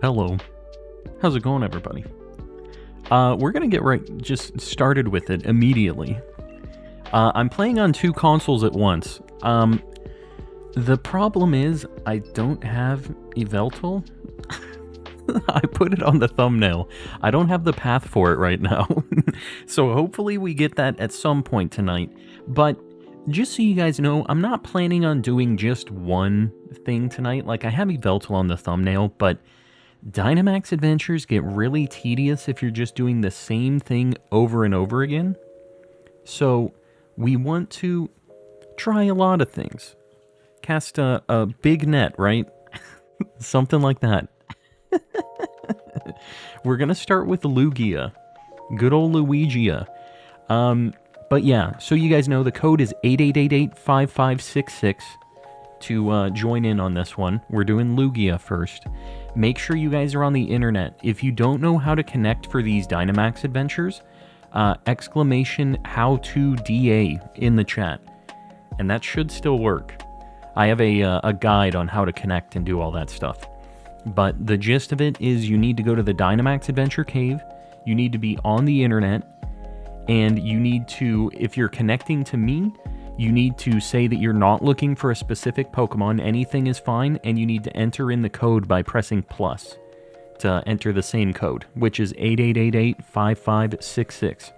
Hello. How's it going, everybody? We're gonna get just started with it immediately. I'm playing on two consoles at once. The problem is I don't have Eveltal. I put it on the thumbnail. I don't have the path for it right now. So hopefully we get that at some point tonight. But just so you guys know, I'm not planning on doing just one thing tonight. Like, I have Eveltal on the thumbnail, but Dynamax Adventures get really tedious if you're just doing the same thing over and over again. So we want to try a lot of things. Cast a big net, right? Something like that. We're going to start with Lugia. Good old Luigia. But yeah, so you guys know the code is 88885566 to join in on this one. We're doing Lugia first. Make sure you guys are on the internet. If you don't know how to connect for these Dynamax Adventures, exclamation how to DA in the chat. And that should still work. I have a guide on how to connect and do all that stuff. But the gist of it is you need to go to the Dynamax Adventure Cave. You need to be on the internet. And you need to, if you're connecting to me, you need to say that you're not looking for a specific Pokemon. Anything is fine. And you need to enter in the code by pressing plus to enter the same code, which is 88885566.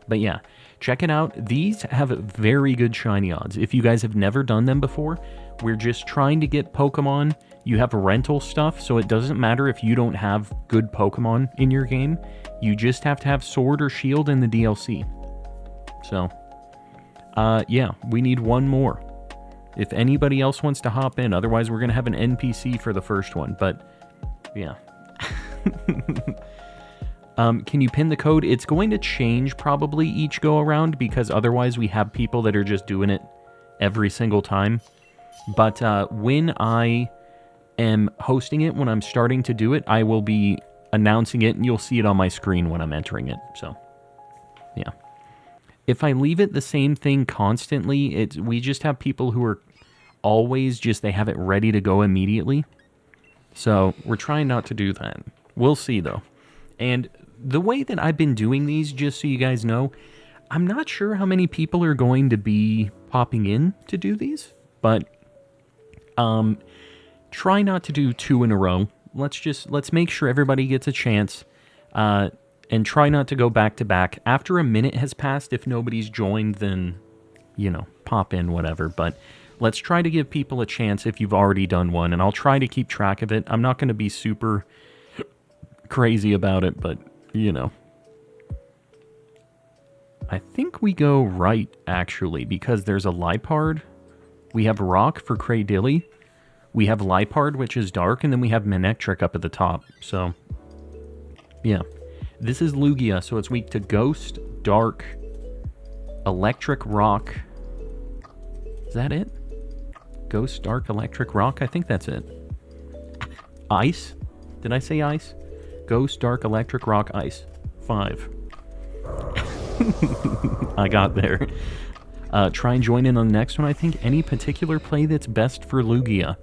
But yeah, check it out. These have very good shiny odds. If you guys have never done them before, we're just trying to get Pokemon. You have rental stuff, so it doesn't matter if you don't have good Pokemon in your game. You just have to have Sword or Shield in the DLC. So, yeah, we need one more. If anybody else wants to hop in, otherwise we're going to have an NPC for the first one, but yeah. Can you pin the code? It's going to change probably each go around because otherwise we have people that are just doing it every single time. But when I am hosting it, when I'm starting to do it, I will be announcing it and you'll see it on my screen when I'm entering it. So, yeah. If I leave it the same thing constantly, we just have people who are always just, they have it ready to go immediately. So, we're trying not to do that. We'll see, though. And the way that I've been doing these, just so you guys know, I'm not sure how many people are going to be popping in to do these, but try not to do two in a row. Let's make sure everybody gets a chance, and try not to go back to back. After a minute has passed, if nobody's joined, then, you know, pop in, whatever. But let's try to give people a chance if you've already done one, and I'll try to keep track of it. I'm not going to be super crazy about it, but, you know. I think we go right, actually, because there's a Liepard. We have Rock for Cradilly. We have Liepard, which is dark, and then we have Manectric up at the top. So, yeah. This is Lugia, so it's weak to Ghost, Dark, Electric, Rock. Is that it? Ghost, Dark, Electric, Rock? I think that's it. Ice? Did I say Ice? Ghost, Dark, Electric, Rock, Ice. 5. I got there. Try and join in on the next one. I think any particular play that's best for Lugia.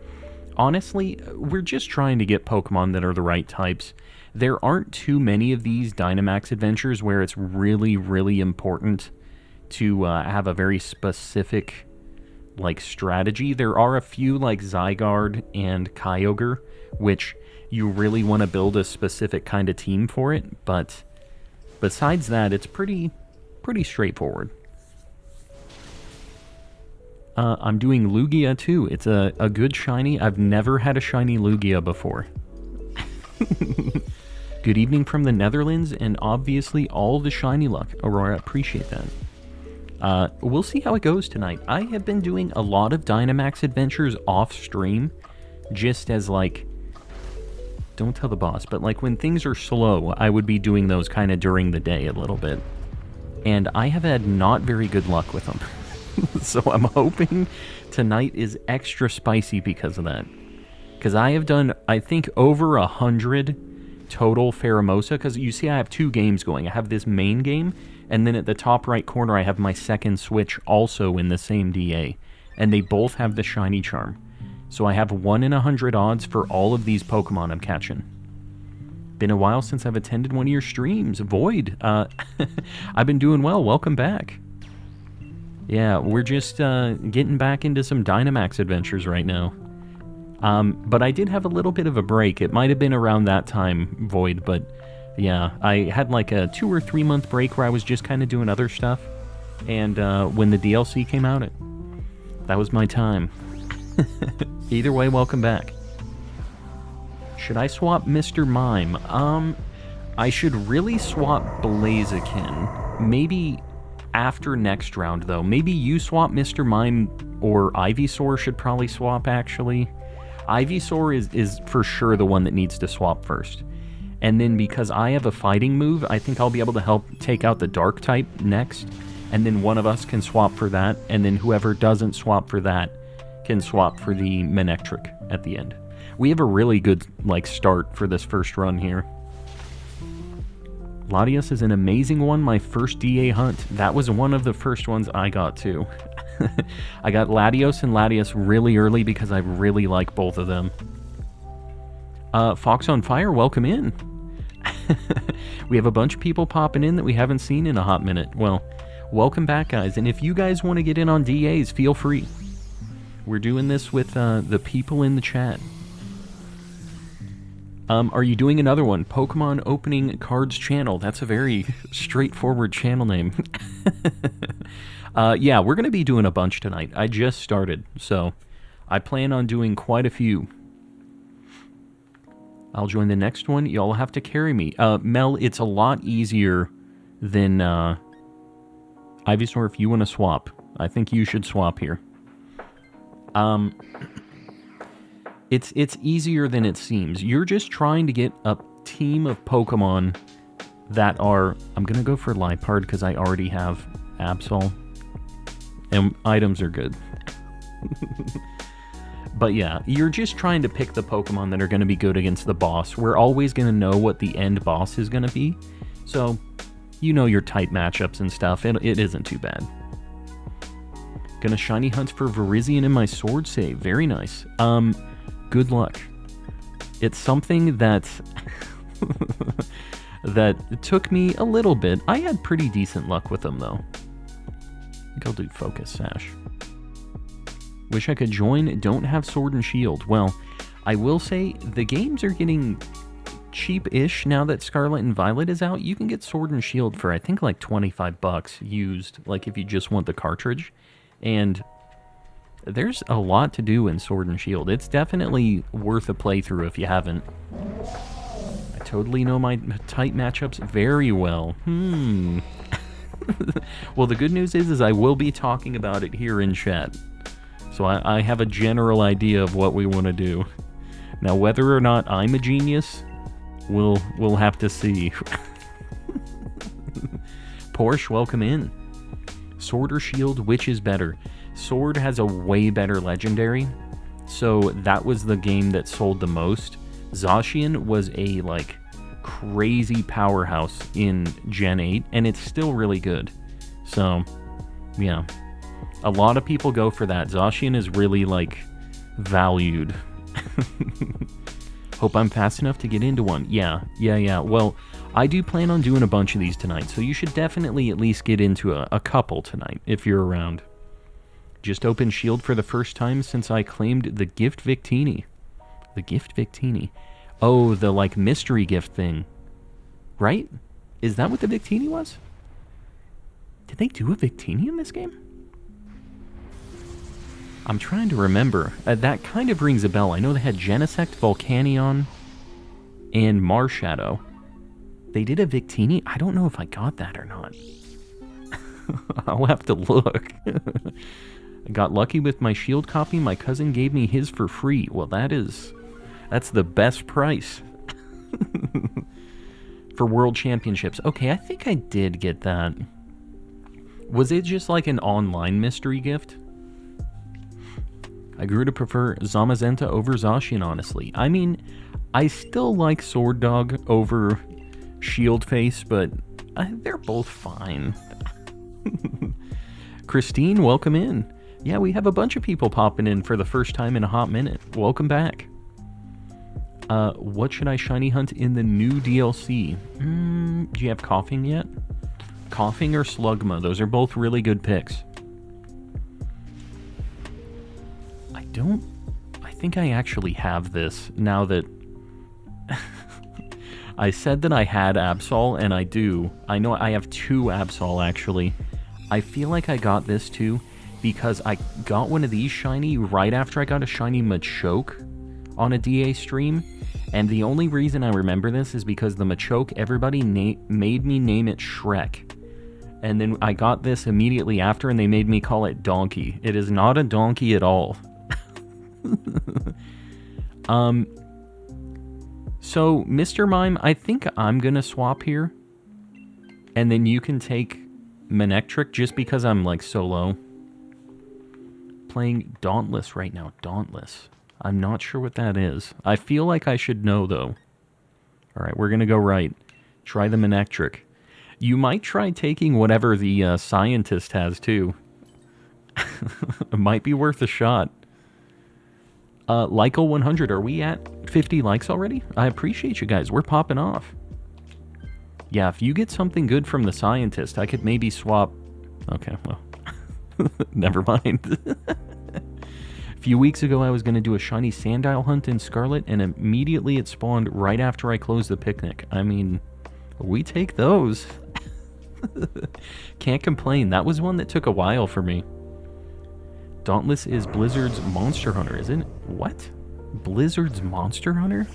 Honestly, we're just trying to get Pokemon that are the right types. There aren't too many of these Dynamax Adventures where it's really, really important to have a very specific, like, strategy. There are a few, like Zygarde and Kyogre, which you really want to build a specific kind of team for it, but besides that, it's pretty straightforward. I'm doing Lugia too. It's a good shiny. I've never had a shiny Lugia before. Good evening from the Netherlands, and obviously all the shiny luck. Aurora, appreciate that. We'll see how it goes tonight. I have been doing a lot of Dynamax Adventures off stream, just as, like, don't tell the boss, but like when things are slow, I would be doing those kind of during the day a little bit. And I have had not very good luck with them. So I'm hoping tonight is extra spicy because of that. Because I have done, I think, over 100 total Pheromosa. Because you see I have 2 games going. I have this main game, and then at the top right corner I have my second Switch also in the same DA. And they both have the Shiny Charm. So I have 1 in 100 odds for all of these Pokemon I'm catching. Been a while since I've attended one of your streams. Void, I've been doing well. Welcome back. Yeah, we're just getting back into some Dynamax Adventures right now. But I did have a little bit of a break. It might have been around that time, Void, but yeah, I had like a 2 or 3 month break where I was just kind of doing other stuff. And when the DLC came out, that was my time. Either way, welcome back. Should I swap Mr. Mime? I should really swap Blaziken. Maybe after next round, though. Maybe you swap Mr. Mime, or Ivysaur should probably swap, actually. Ivysaur is for sure the one that needs to swap first. And then because I have a fighting move, I think I'll be able to help take out the Dark type next. And then one of us can swap for that, and then whoever doesn't swap for that can swap for the Manectric at the end. We have a really good start for this first run here. Latios is an amazing one, my first DA hunt. That was one of the first ones I got too. I got Latios and Latios really early because I really like both of them. Fox on Fire, welcome in. We have a bunch of people popping in that we haven't seen in a hot minute. Well, welcome back, guys. And if you guys want to get in on DAs, feel free. We're doing this with the people in the chat. Are you doing another one? Pokemon Opening Cards Channel. That's a very straightforward channel name. Yeah, we're going to be doing a bunch tonight. I just started, so I plan on doing quite a few. I'll join the next one. Y'all have to carry me. Mel, it's a lot easier than Ivysaur if you want to swap. I think you should swap here. It's easier than it seems. You're just trying to get a team of Pokemon that are... I'm going to go for Liepard because I already have Absol. And items are good. But yeah, you're just trying to pick the Pokemon that are going to be good against the boss. We're always going to know what the end boss is going to be. So, you know your tight matchups and stuff. It isn't too bad. Gonna shiny hunt for Virizion in my sword save. Very nice. Good luck. It's something that that took me a little bit. I had pretty decent luck with them though. I think I'll do Focus Sash. Wish I could join. Don't have Sword and Shield. Well, I will say the games are getting cheap-ish now that Scarlet and Violet is out. You can get Sword and Shield for I think like 25 bucks used, like if you just want the cartridge. And there's a lot to do in Sword and Shield. It's definitely worth a playthrough if you haven't. I totally know my tight matchups very well. Well, the good news is I will be talking about it here in chat. So I have a general idea of what we want to do. Now, whether or not I'm a genius, we'll have to see. Porsche, welcome in. Sword or Shield, which is better? Sword has a way better legendary, so that was the game that sold the most. Zacian was a crazy powerhouse in Gen 8, and it's still really good. So, yeah. A lot of people go for that. Zacian is really, valued. Hope I'm fast enough to get into one. Yeah. Well, I do plan on doing a bunch of these tonight, so you should definitely at least get into a couple tonight, if you're around. Just opened Shield for the first time since I claimed the Gift Victini. The Gift Victini. Oh, the, mystery gift thing. Right? Is that what the Victini was? Did they do a Victini in this game? I'm trying to remember. That kind of rings a bell. I know they had Genesect, Volcanion, and Marshadow. They did a Victini. I don't know if I got that or not. I'll have to look. I got lucky with my Shield copy. My cousin gave me his for free. Well, that's the best price. For World Championships. Okay, I think I did get that. Was it just an online mystery gift? I grew to prefer Zamazenta over Zacian, honestly. I mean, I still like Sword Dog over Shield Face, but they're both fine. Christine, welcome in. Yeah, we have a bunch of people popping in for the first time in a hot minute. Welcome back. What should I shiny hunt in the new DLC? Do you have Coughing yet? Coughing or Slugma? Those are both really good picks. I think I actually have this now that I said that I had Absol, and I do. I know I have 2 Absol, actually. I feel like I got this, too, because I got one of these shiny right after I got a shiny Machoke on a DA stream, and the only reason I remember this is because the Machoke, everybody made me name it Shrek. And then I got this immediately after, and they made me call it Donkey. It is not a donkey at all. So, Mr. Mime, I think I'm gonna swap here. And then you can take Manectric just because I'm, like, so low. Playing Dauntless right now. Dauntless. I'm not sure what that is. I feel like I should know, though. Alright, we're gonna go right. Try the Manectric. You might try taking whatever the scientist has, too. It might be worth a shot. Lyco 100, are we at 50 likes already? I appreciate you guys. We're popping off. Yeah, if you get something good from the scientist, I could maybe swap... Okay, well... Never mind. A few weeks ago, I was going to do a shiny Sandile hunt in Scarlet, and immediately it spawned right after I closed the picnic. I mean, we take those. Can't complain. That was one that took a while for me. Dauntless is Blizzard's Monster Hunter, isn't it? What? Blizzard's Monster Hunter?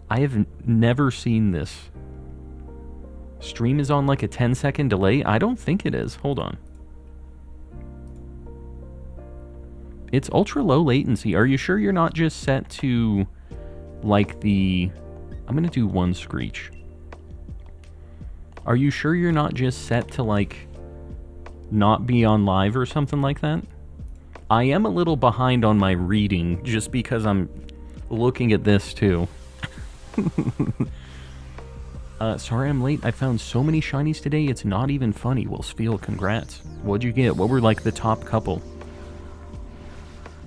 I have never seen this. Stream is on like a 10-second delay? I don't think it is. Hold on. It's ultra low latency. Are you sure you're not just set to like the... I'm going to do one screech. Are you sure you're not just set to like not be on live or something like that? I am a little behind on my reading just because I'm looking at this too. Sorry I'm late. I found so many shinies today, it's not even funny. Well, Spheel, congrats. What'd you get? What were like the top couple?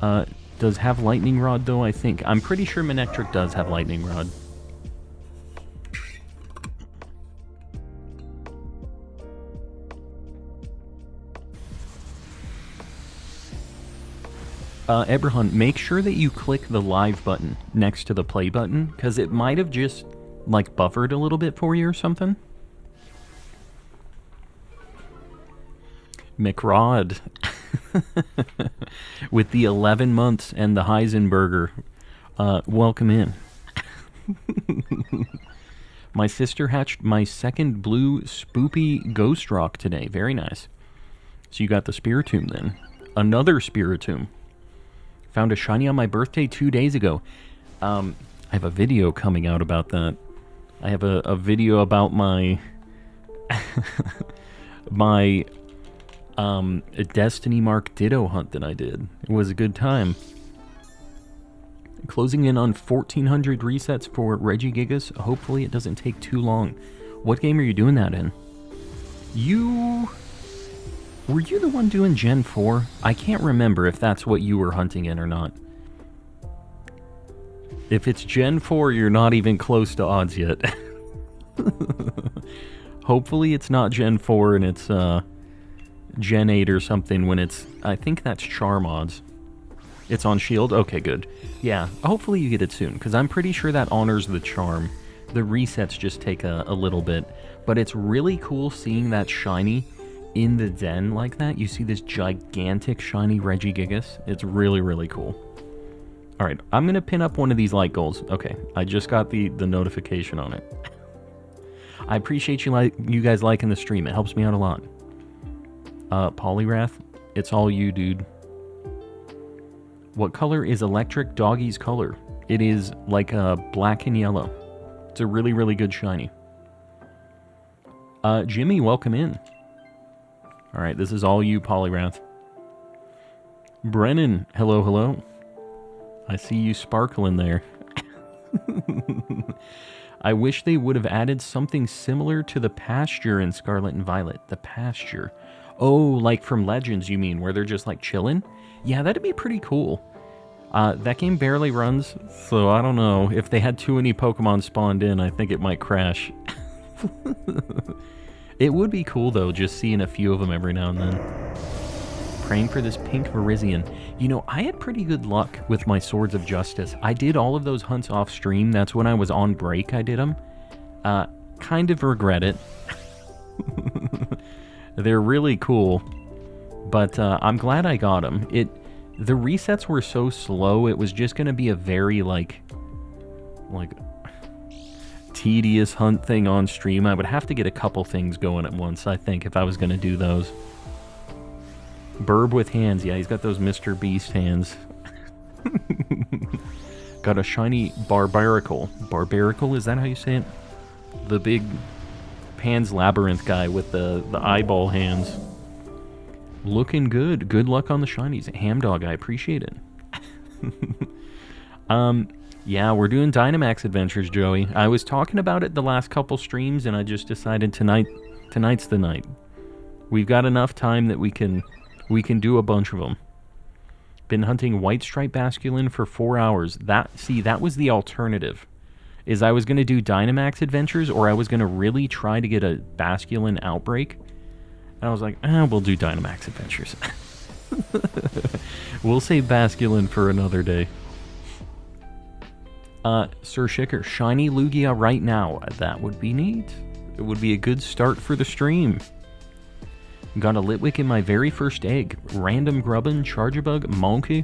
Does have Lightning Rod though, I think. I'm pretty sure Manectric does have Lightning Rod. Eberhun, make sure that you click the live button next to the play button, because it might have just, like, buffered a little bit for you or something. McRod. With the 11 months and the Heisenberger. Welcome in. My sister hatched my second blue spoopy Ghost Rock today. Very nice. So you got the Spiritomb then. Another Spiritomb. Found a shiny on my birthday 2 days ago. I have a video coming out about that. I have a video about my... my... a Destiny Mark Ditto hunt that I did. It was a good time. Closing in on 1,400 resets for Regigigas. Hopefully it doesn't take too long. What game are you doing that in? Were you the one doing Gen 4? I can't remember if that's what you were hunting in or not. If it's Gen 4, you're not even close to odds yet. Hopefully it's not Gen 4 and it's Gen 8 or something when it's... I think that's Charm odds. It's on Shield? Okay, good. Yeah, hopefully you get it soon, because I'm pretty sure that honors the Charm. The resets just take a little bit. But it's really cool seeing that shiny in the den like that. You see this gigantic shiny Regigigas. It's really, really cool. Alright, I'm going to pin up one of these light goals. Okay, I just got the notification on it. I appreciate you guys liking the stream. It helps me out a lot. Poliwrath, it's all you, dude. What color is Electric Doggy's color? It is like black and yellow. It's a really, really good shiny. Jimmy, welcome in. Alright, this is all you, Poliwrath. Brennan, hello, hello. I see you sparkling there. I wish they would have added something similar to the pasture in Scarlet and Violet. The pasture. Oh, like from Legends, you mean, where they're just, like, chilling? Yeah, that'd be pretty cool. That game barely runs, so I don't know. If they had too many Pokemon spawned in, I think it might crash. It would be cool, though, just seeing a few of them every now and then. Praying for this pink Virizion. You know, I had pretty good luck with my Swords of Justice. I did all of those hunts off stream. That's when I was on break I did them. Kind of regret it. They're really cool. But I'm glad I got them. The resets were so slow, it was just going to be a very, like, tedious hunt thing on stream. I would have to get a couple things going at once, I think, if I was going to do those. Burb with hands. Yeah, he's got those Mr. Beast hands. Got a shiny Barbaracle. Barbaracle, is that how you say it? The big Pan's Labyrinth guy with the eyeball hands. Looking good. Good luck on the shinies. Hamdog, I appreciate it. Yeah, we're doing Dynamax Adventures, Joey. I was talking about it the last couple streams, and I just decided tonight's the night. We've got enough time that we can do a bunch of them. Been hunting White Stripe Basculin for 4 hours. That was the alternative. Is I was going to do Dynamax Adventures, or I was going to really try to get a Basculin outbreak. And I was like, we'll do Dynamax Adventures. We'll save Basculin for another day. Sir Shicker, shiny Lugia right now. That would be neat. It would be a good start for the stream. Got a Litwick in my very first egg. Random Grubbin, Charjabug, Monkey,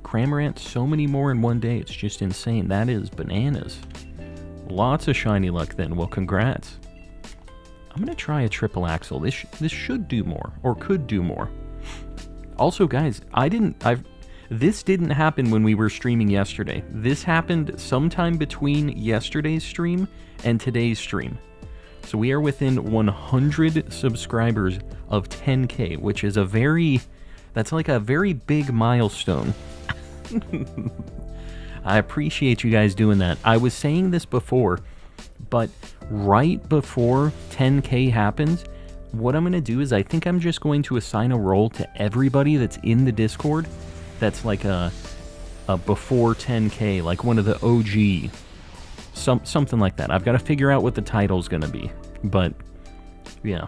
Cramorant, so many more in one day. It's just insane. That is bananas. Lots of shiny luck then. Well, congrats. I'm going to try a triple axle. This should do more, or could do more. Also, guys, this didn't happen when we were streaming yesterday. This happened sometime between yesterday's stream and today's stream. So we are within 100 subscribers of 10K, which is that's like a very big milestone. I appreciate you guys doing that. I was saying this before, but right before 10K happens, what I'm going to do is I think I'm just going to assign a role to everybody that's in the Discord that's like a before 10K, like one of the OG, something like that. I've got to figure out what the title's going to be, but yeah.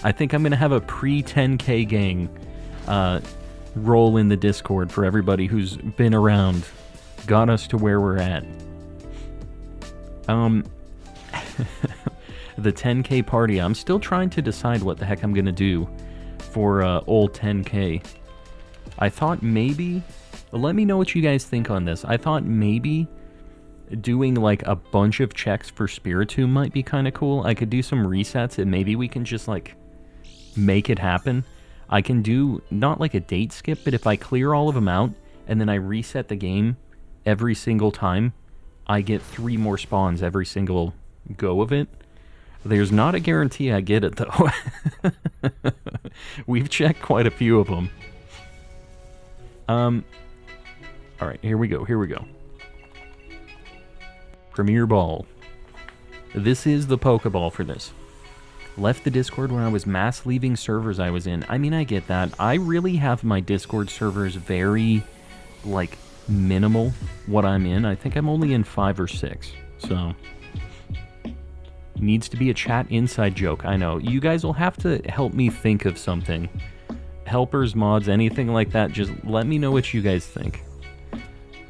I think I'm going to have a pre-10K gang role in the Discord for everybody who's been around, got us to where we're at. The 10K party, I'm still trying to decide what the heck I'm going to do for old 10K. I thought maybe, let me know what you guys think on this. I thought maybe doing like a bunch of checks for Spiritomb might be kind of cool. I could do some resets and maybe we can just like make it happen. I can do not like a date skip, but if I clear all of them out and then I reset the game every single time, I get 3 more spawns every single go of it. There's not a guarantee I get it though. We've checked quite a few of them. Alright, here we go. Premier Ball. This is the Pokeball for this. Left the Discord when I was mass leaving servers I was in. I mean, I get that. I really have my Discord servers very, like, minimal what I'm in. I think I'm only in 5 or 6, so... Needs to be a chat inside joke, I know. You guys will have to help me think of something. Helpers, mods, anything like that, just let me know what you guys think.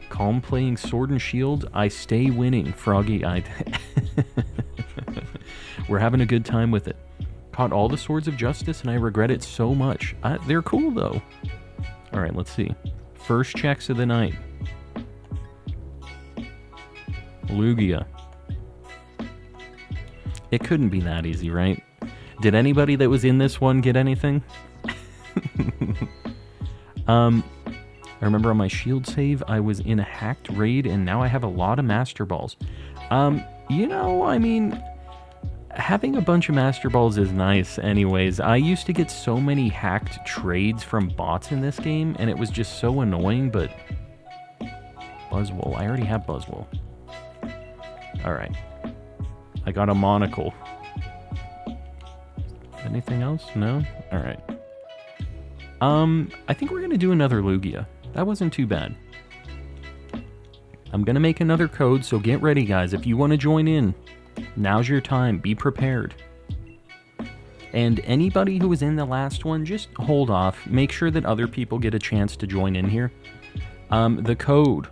Calm playing Sword and Shield, I stay winning, Froggy. We're having a good time with it. Caught all the Swords of Justice and I regret it so much. They're cool though. Alright, let's see. First checks of the night. Lugia. It couldn't be that easy, right? Did anybody that was in this one get anything? I remember on my shield save, I was in a hacked raid, and now I have a lot of Master Balls. You know, I mean, having a bunch of Master Balls is nice anyways. I used to get so many hacked trades from bots in this game, and it was just so annoying, but... Buzzwole. I already have Buzzwole. Alright. I got a Monocle. Anything else? No? Alright. I think we're gonna do another Lugia. That wasn't too bad. I'm going to make another code, so get ready, guys. If you want to join in, now's your time. Be prepared. And anybody who was in the last one, just hold off. Make sure that other people get a chance to join in here. The code,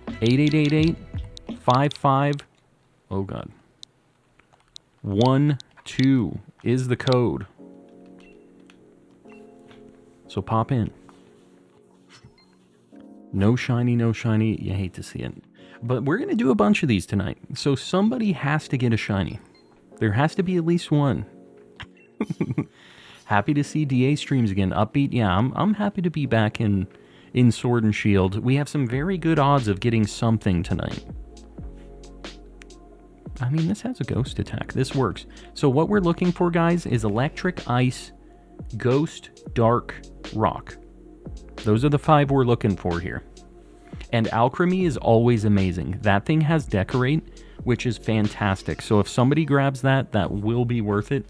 8888-55... Oh, God. 12 is the code. So pop in. No shiny, no shiny. You hate to see it. But we're going to do a bunch of these tonight. So somebody has to get a shiny. There has to be at least one. Happy to see DA streams again. Upbeat. Yeah, I'm happy to be back in Sword and Shield. We have some very good odds of getting something tonight. I mean, this has a ghost attack. This works. So what we're looking for, guys, is electric, ice, ghost, dark, rock. Those are the 5 we're looking for here. And alchemy is always amazing. That thing has decorate, which is fantastic. So if somebody grabs that, that will be worth it.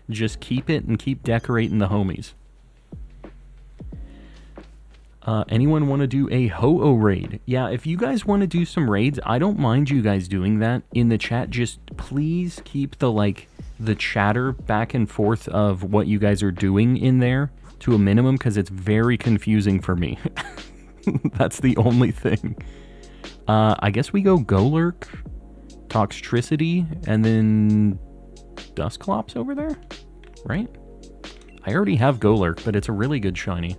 Just keep it and keep decorating the homies. Anyone want to do a Ho-Oh raid? Yeah, if you guys want to do some raids, I don't mind you guys doing that in the chat. Just please keep the chatter back and forth of what you guys are doing in there to a minimum, because it's very confusing for me. That's the only thing. I guess we go Golurk, Toxtricity, and then Dusclops over there, right? I already have Golurk, but it's a really good shiny.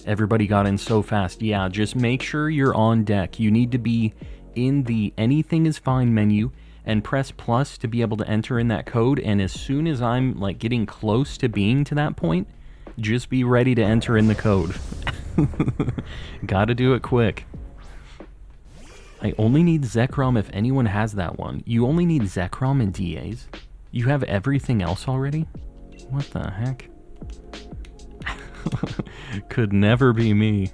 Everybody got in so fast. Yeah, just make sure you're on deck. You need to be in the anything is fine menu and press plus to be able to enter in that code. And as soon as I'm getting close to being to that point, just be ready to enter in the code. Gotta do it quick. I only need Zekrom if anyone has that one. You only need Zekrom and DAs? You have everything else already? What the heck? Could never be me.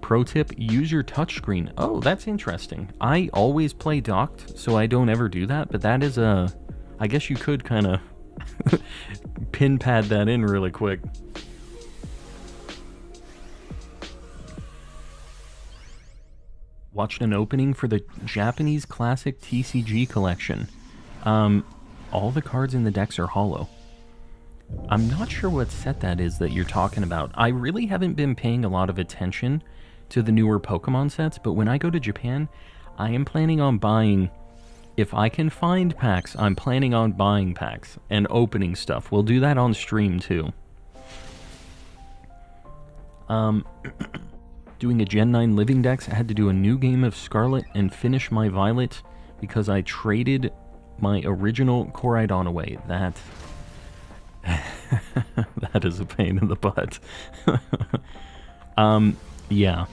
Pro tip, use your touchscreen. Oh, that's interesting. I always play docked, so I don't ever do that, but that is a... I guess you could kind of pin pad that in really quick. Watched an opening for the Japanese Classic TCG collection. All the cards in the decks are hollow. I'm not sure what set that is that you're talking about. I really haven't been paying a lot of attention to the newer Pokemon sets, but when I go to Japan, I am planning on buying... If I can find packs, I'm planning on buying packs and opening stuff. We'll do that on stream, too. Doing a Gen 9 Living Dex, I had to do a new game of Scarlet and finish my Violet because I traded my original Koraidon away. That is a pain in the butt. Yeah.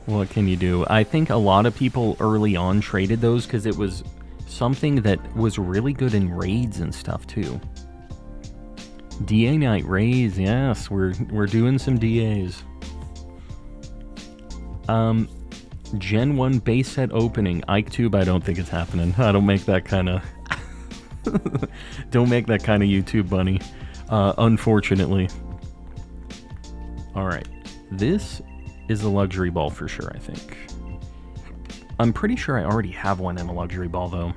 What can you do? I think a lot of people early on traded those because it was something that was really good in raids and stuff too. DA Night raids, yes, we're doing some DAs. Gen 1 base set opening. IkeTube, I don't think it's happening. I don't make that kind of... Don't make that kind of YouTube bunny. Unfortunately. Alright. This is a luxury ball for sure, I think. I'm pretty sure I already have one in a luxury ball, though.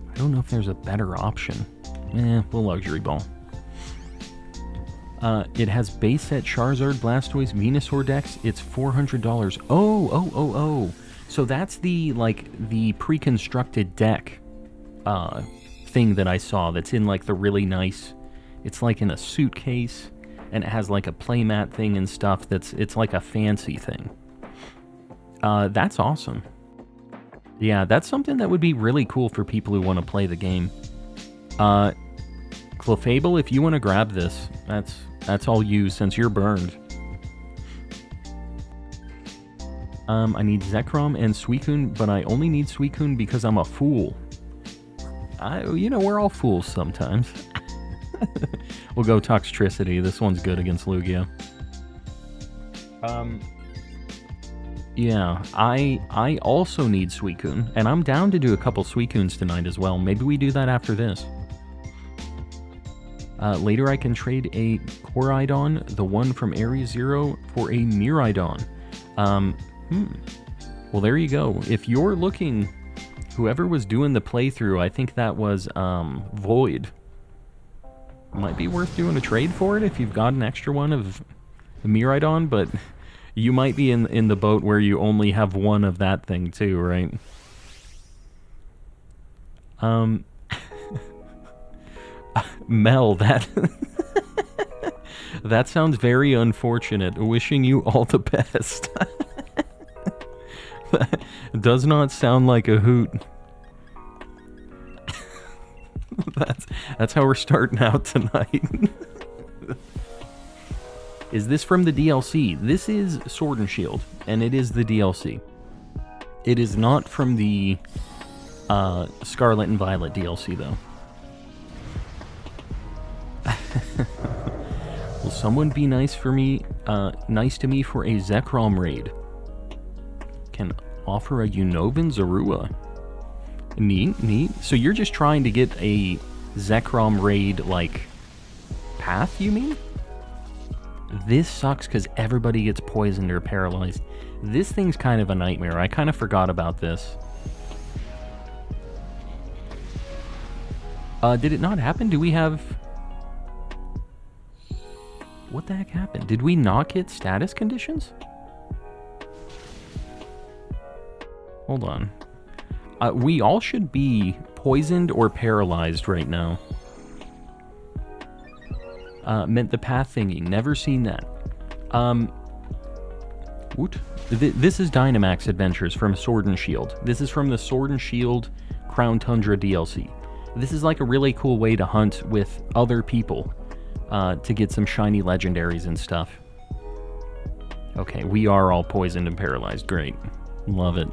I don't know if there's a better option. We'll luxury ball. It has base set Charizard, Blastoise, Venusaur decks. It's $400. Oh. So that's the, the pre-constructed deck thing that I saw that's in, the really nice... It's, in a suitcase, and it has, a playmat thing and stuff it's like a fancy thing. That's awesome. Yeah, that's something that would be really cool for people who want to play the game. Clefable, if you want to grab this, that's all you since you're burned. I need Zekrom and Suicune, but I only need Suicune because I'm a fool. We're all fools sometimes. We'll go Toxtricity. This one's good against Lugia. Yeah, I also need Suicune, and I'm down to do a couple Suicunes tonight as well. Maybe we do that after this. Later I can trade a Koraidon, the one from Area Zero, for a Miraidon. Well, there you go. If you're looking, whoever was doing the playthrough, I think that was Void. Might be worth doing a trade for it if you've got an extra one of the Miraidon, but you might be in the boat where you only have one of that thing too, right? Mel, that that sounds very unfortunate. Wishing you all the best. That does not sound like a hoot. That's how we're starting out tonight. Is this from the DLC? This is Sword and Shield, and it is the DLC. It is not from the Scarlet and Violet DLC, though. Will someone be nice for me? Nice to me for a Zekrom raid? Can offer a Unnovan Zorua. Neat, neat. So you're just trying to get a Zekrom raid, like, path, you mean? This sucks because everybody gets poisoned or paralyzed. This thing's kind of a nightmare. I kind of forgot about this. Did it not happen? Do we have... What the heck happened? Did we not get status conditions? Hold on. We all should be poisoned or paralyzed right now. Meant the path thingy. Never seen that. What? This is Dynamax Adventures from Sword and Shield. This is from the Sword and Shield Crown Tundra DLC. This is like a really cool way to hunt with other people to get some shiny legendaries and stuff. Okay, we are all poisoned and paralyzed. Great. Love it.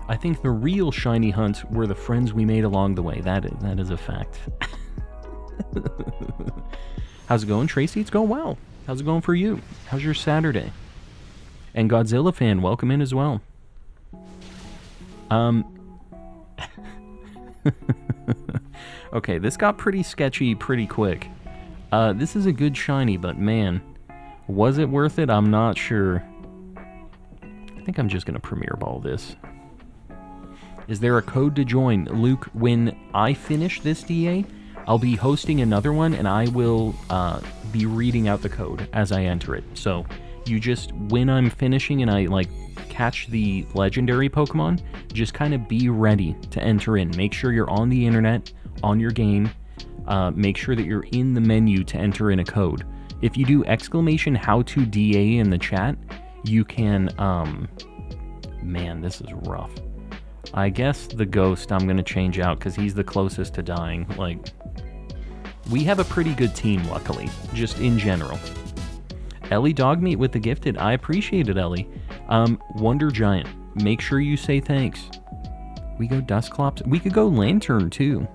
I think the real shiny hunts were the friends we made along the way. That is a fact. How's it going, Tracy? It's going well. How's it going for you? How's your Saturday? And Godzilla fan, welcome in as well. Okay, this got pretty sketchy pretty quick. This is a good shiny, but man, was it worth it? I'm not sure. I think I'm just going to Premier Ball this. Is there a code to join? Luke, when I finish this DA, I'll be hosting another one, and I will be reading out the code as I enter it. So you just, when I'm finishing and I like catch the legendary Pokemon, just kind of be ready to enter in. Make sure you're on the internet, on your game. Make sure that you're in the menu to enter in a code. If you do exclamation how to DA in the chat, you can, man, this is rough. I guess the Ghost I'm going to change out because he's the closest to dying. Like, we have a pretty good team, luckily, just in general. Ellie Dogmeat with the gifted. I appreciate it, Ellie. Wonder Giant, make sure you say thanks. We go Dusclops. We could go Lantern, too.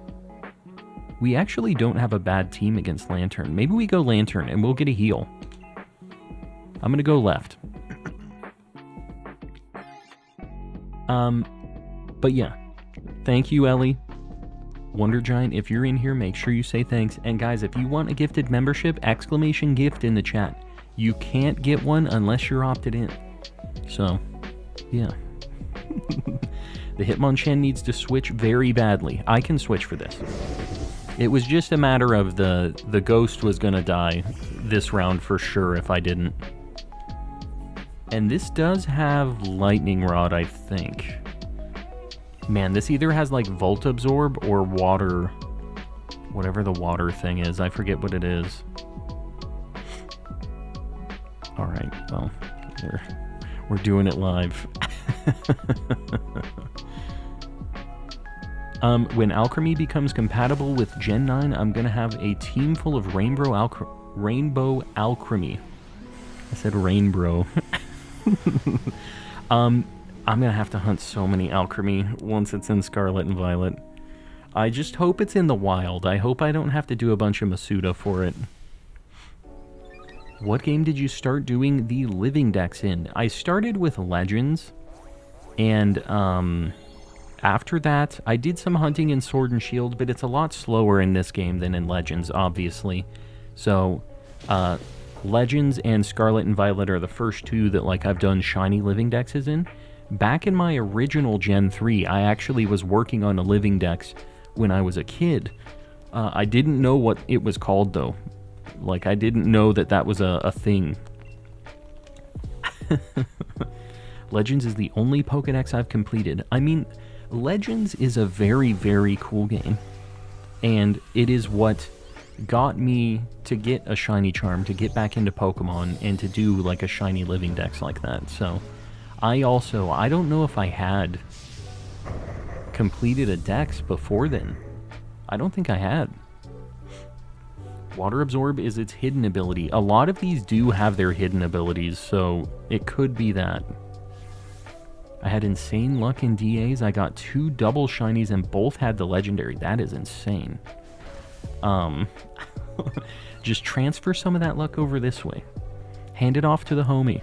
We actually don't have a bad team against Lantern. Maybe we go Lantern and we'll get a heal. I'm going to go left. But yeah, thank you, Ellie. Wonder Giant, if you're in here, make sure you say thanks. And guys, if you want a gifted membership, exclamation gift in the chat. You can't get one unless you're opted in. So, yeah. The Hitmonchan needs to switch very badly. I can switch for this. It was just a matter of the Ghost was gonna die this round for sure if I didn't. And this does have Lightning Rod, I think. Man, this either has like Volt Absorb or Water, whatever the water thing is. I forget what it is. Alright, well, we're doing it live. When Alchemy becomes compatible with Gen 9, I'm going to have a team full of Rainbow Alchemy. I said Rainbow. I'm going to have to hunt so many Alchemy once it's in Scarlet and Violet. I just hope it's in the wild. I hope I don't have to do a bunch of Masuda for it. What game did you start doing the living decks in? I started with Legends, and After that, I did some hunting in Sword and Shield, but it's a lot slower in this game than in Legends, obviously. So, Legends and Scarlet and Violet are the first two that, like, I've done shiny living dexes in. Back in my original Gen 3, I actually was working on a living dex when I was a kid. I didn't know what it was called, though. Like, I didn't know that that was a thing. Legends is the only Pokédex I've completed. I mean, Legends is a very, very cool game. And it is what got me to get a shiny charm, to get back into Pokemon, and to do, like, a shiny living dex like that. So, I don't know if I had completed a dex before then. I don't think I had. Water Absorb is its hidden ability. A lot of these do have their hidden abilities, so it could be that. I had insane luck in DAs. I got 2 double shinies and both had the legendary. That is insane. Just transfer some of that luck over this way. Hand it off to the homie.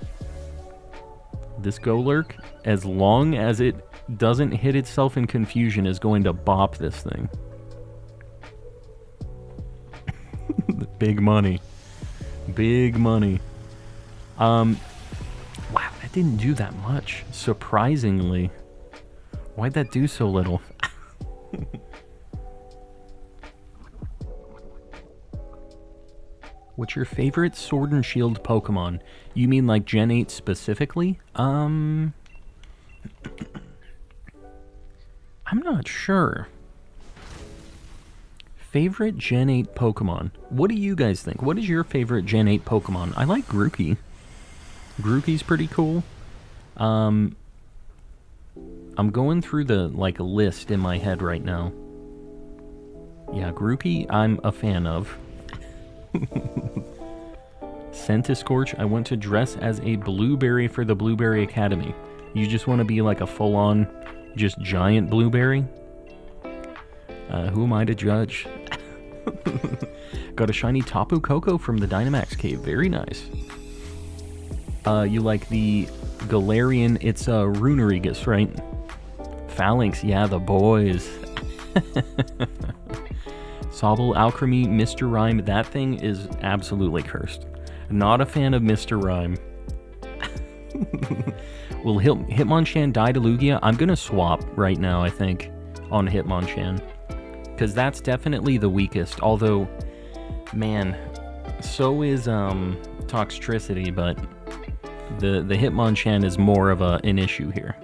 This Golurk, as long as it doesn't hit itself in confusion, is going to bop this thing. Big money. Big money. Wow, that didn't do that much. Surprisingly. Why'd that do so little? What's your favorite Sword and Shield Pokemon? You mean like Gen 8 specifically? I'm not sure. Favorite Gen 8 Pokemon? What do you guys think? What is your favorite Gen 8 Pokemon? I like Grookey. Grookey's pretty cool. I'm going through the, like, list in my head right now. Yeah, Grookey, I'm a fan of. Centiskorch, I want to dress as a blueberry for the Blueberry Academy. You just want to be like a full-on, just giant blueberry? Who am I to judge? Got a shiny Tapu Koko from the Dynamax Cave. Very nice. You like the Galarian, it's Runerigus, right? Phalanx, yeah, the boys. Sobble, Alchemy, Mr. Rhyme, that thing is absolutely cursed. Not a fan of Mr. Rhyme. Will Hitmonchan die to Lugia? I'm gonna swap right now, I think, on Hitmonchan. Because that's definitely the weakest, although, man, so is Toxtricity, but the Hitmonchan is more of an issue here.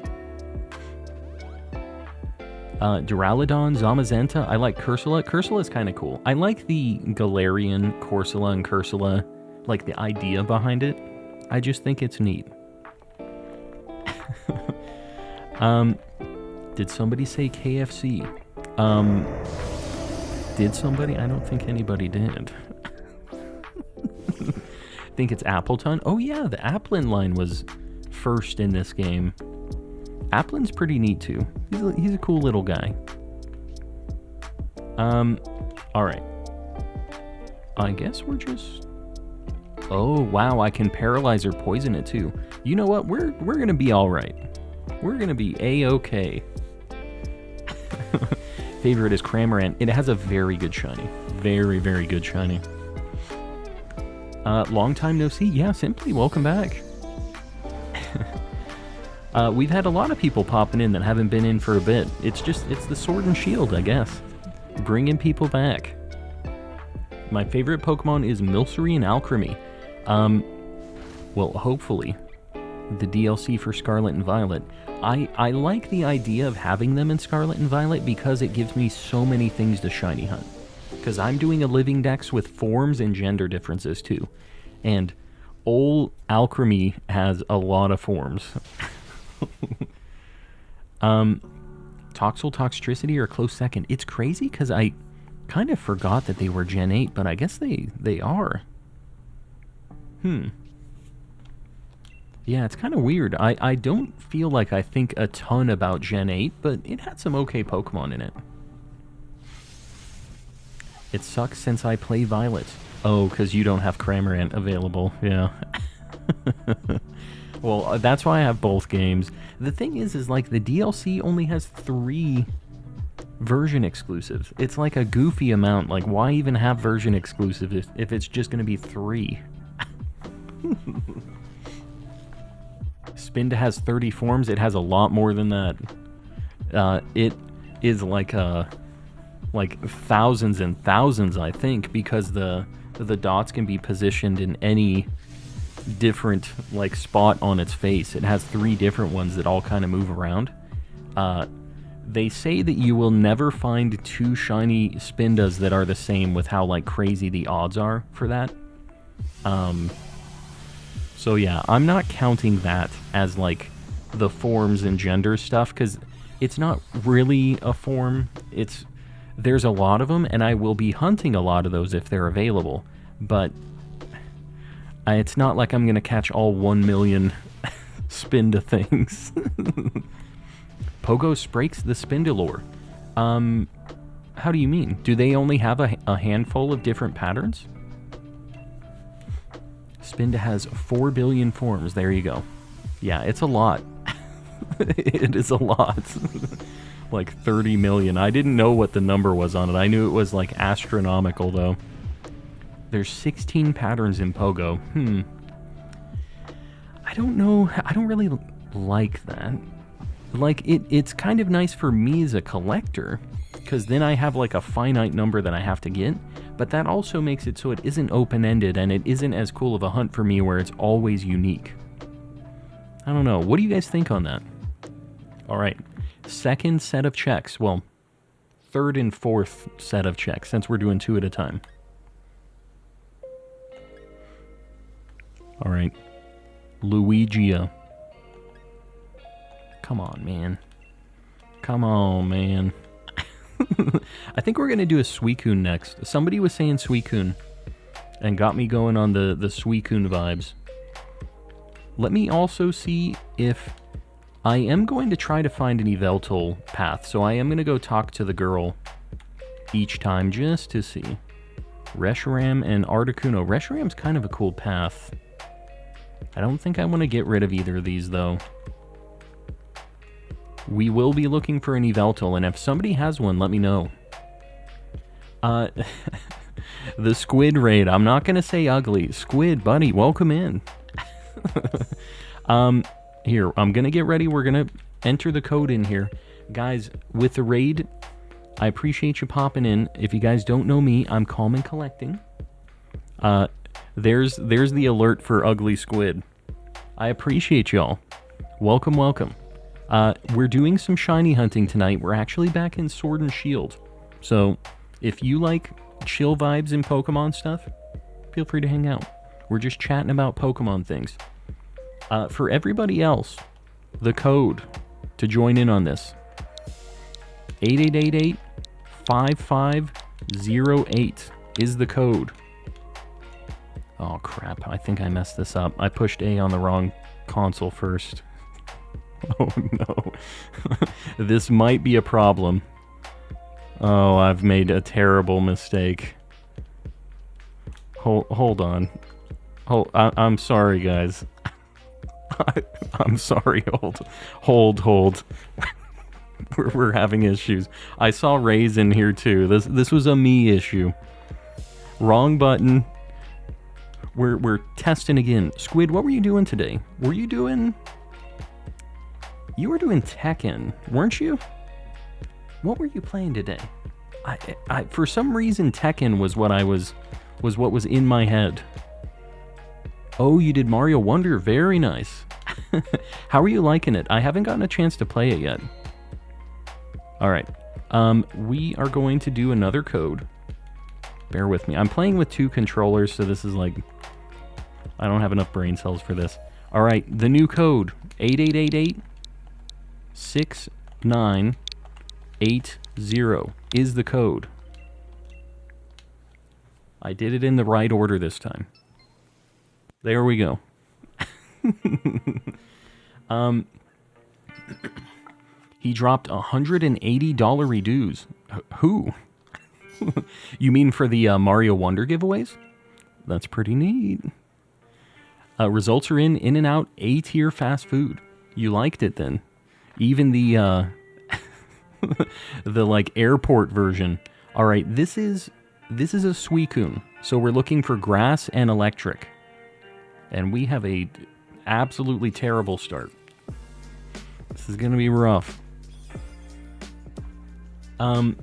Duraludon, Zamazenta, I like Cursula. Cursula is kind of cool. I like the Galarian, Corsola, and Cursula, like the idea behind it. I just think it's neat. Did somebody say KFC? Did somebody? I don't think anybody did. I think it's Appleton. Oh yeah, the Applin line was first in this game. Applin's pretty neat too. He's a cool little guy. Alright. I guess we're just... Oh, wow, I can paralyze or poison it too. You know what? We're gonna be alright. We're gonna be A-okay. Favorite is Cramorant. It has a very good shiny. Very, very good shiny. Long time no see. Yeah, Simply, welcome back. We've had a lot of people popping in that haven't been in for a bit. It's the Sword and Shield, I guess. Bringing people back. My favorite Pokemon is Milcery and Alchemy. Well, hopefully, the DLC for Scarlet and Violet. I like the idea of having them in Scarlet and Violet because it gives me so many things to shiny hunt. Because I'm doing a living dex with forms and gender differences too. And old Alchemy has a lot of forms. Toxel, Toxtricity are a close second. It's crazy because I kind of forgot that they were Gen 8, but I guess they are. Yeah, it's kind of weird. I don't feel like I think a ton about Gen 8, but it had some okay Pokemon in it. It sucks since I play Violet. Oh, because you don't have Cramorant available. Yeah. Well, that's why I have both games. The thing is like the DLC only has 3 version exclusives. It's like a goofy amount. Like, why even have version exclusive if it's just going to be 3? Spinda has 30 forms. It has a lot more than that. It is like thousands and thousands, I think, because the dots can be positioned in any different like spot on its face. It has 3 different ones that all kind of move around. They say that you will never find 2 shiny Spindas that are the same with how like crazy the odds are for that. So yeah, I'm not counting that as like the forms and gender stuff, because it's not really a form. There's a lot of them, and I will be hunting a lot of those if they're available, but it's not like I'm going to catch all 1 million Spinda things. Pogo Sprakes the Spindalore. How do you mean? Do they only have a handful of different patterns? Spinda has 4 billion forms. There you go. Yeah, it's a lot. It is a lot. Like 30 million. I didn't know what the number was on it. I knew it was like astronomical though. There's 16 patterns in Pogo. I don't know. I don't really like that. Like, it's kind of nice for me as a collector, because then I have like a finite number that I have to get, but that also makes it so it isn't open-ended, and it isn't as cool of a hunt for me where it's always unique. I don't know. What do you guys think on that? Alright. Second set of checks. Well, third and fourth set of checks, since we're doing 2 at a time. Alright. Luigia. Come on, man. Come on, man. I think we're going to do a Suicune next. Somebody was saying Suicune and got me going on the Suicune vibes. Let me also see if I am going to try to find an Yveltal path. So I am going to go talk to the girl each time just to see. Reshiram and Articuno. Reshiram's kind of a cool path. I don't think I want to get rid of either of these, though. We will be looking for an Yveltal, and if somebody has one, let me know. The Squid raid. I'm not going to say ugly. Squid, buddy, welcome in. Here, I'm going to get ready. We're going to enter the code in here. Guys, with the raid, I appreciate you popping in. If you guys don't know me, I'm Calm and Collecting. There's the alert for Ugly Squid. I appreciate y'all. Welcome, welcome. We're doing some shiny hunting tonight. We're actually back in Sword and Shield. So, if you like chill vibes and Pokemon stuff, feel free to hang out. We're just chatting about Pokemon things. For everybody else, the code to join in on this. 8888-5508 is the code. Oh crap, I think I messed this up. I pushed A on the wrong console first. Oh no. This might be a problem. Oh, I've made a terrible mistake. Hold on. I'm sorry, guys. I'm sorry. Hold. We're having issues. I saw Ray's in here too. This was a me issue. Wrong button. We're testing again. Squid, what were you doing today? You were doing Tekken, weren't you? What were you playing today? I for some reason Tekken was what was in my head. Oh, you did Mario Wonder. Very nice. How are you liking it? I haven't gotten a chance to play it yet. All right. We are going to do another code. Bear with me. I'm playing with 2 controllers, so this is like, I don't have enough brain cells for this. All right, the new code, 8888-6980 is the code. I did it in the right order this time. There we go. He dropped $180 dues. Who? You mean for the Mario Wonder giveaways? That's pretty neat. Results are in and out, A-tier fast food. You liked it then. Even the, the, like, airport version. All right, this is a Suicune. So we're looking for grass and electric. And we have a absolutely terrible start. This is going to be rough. I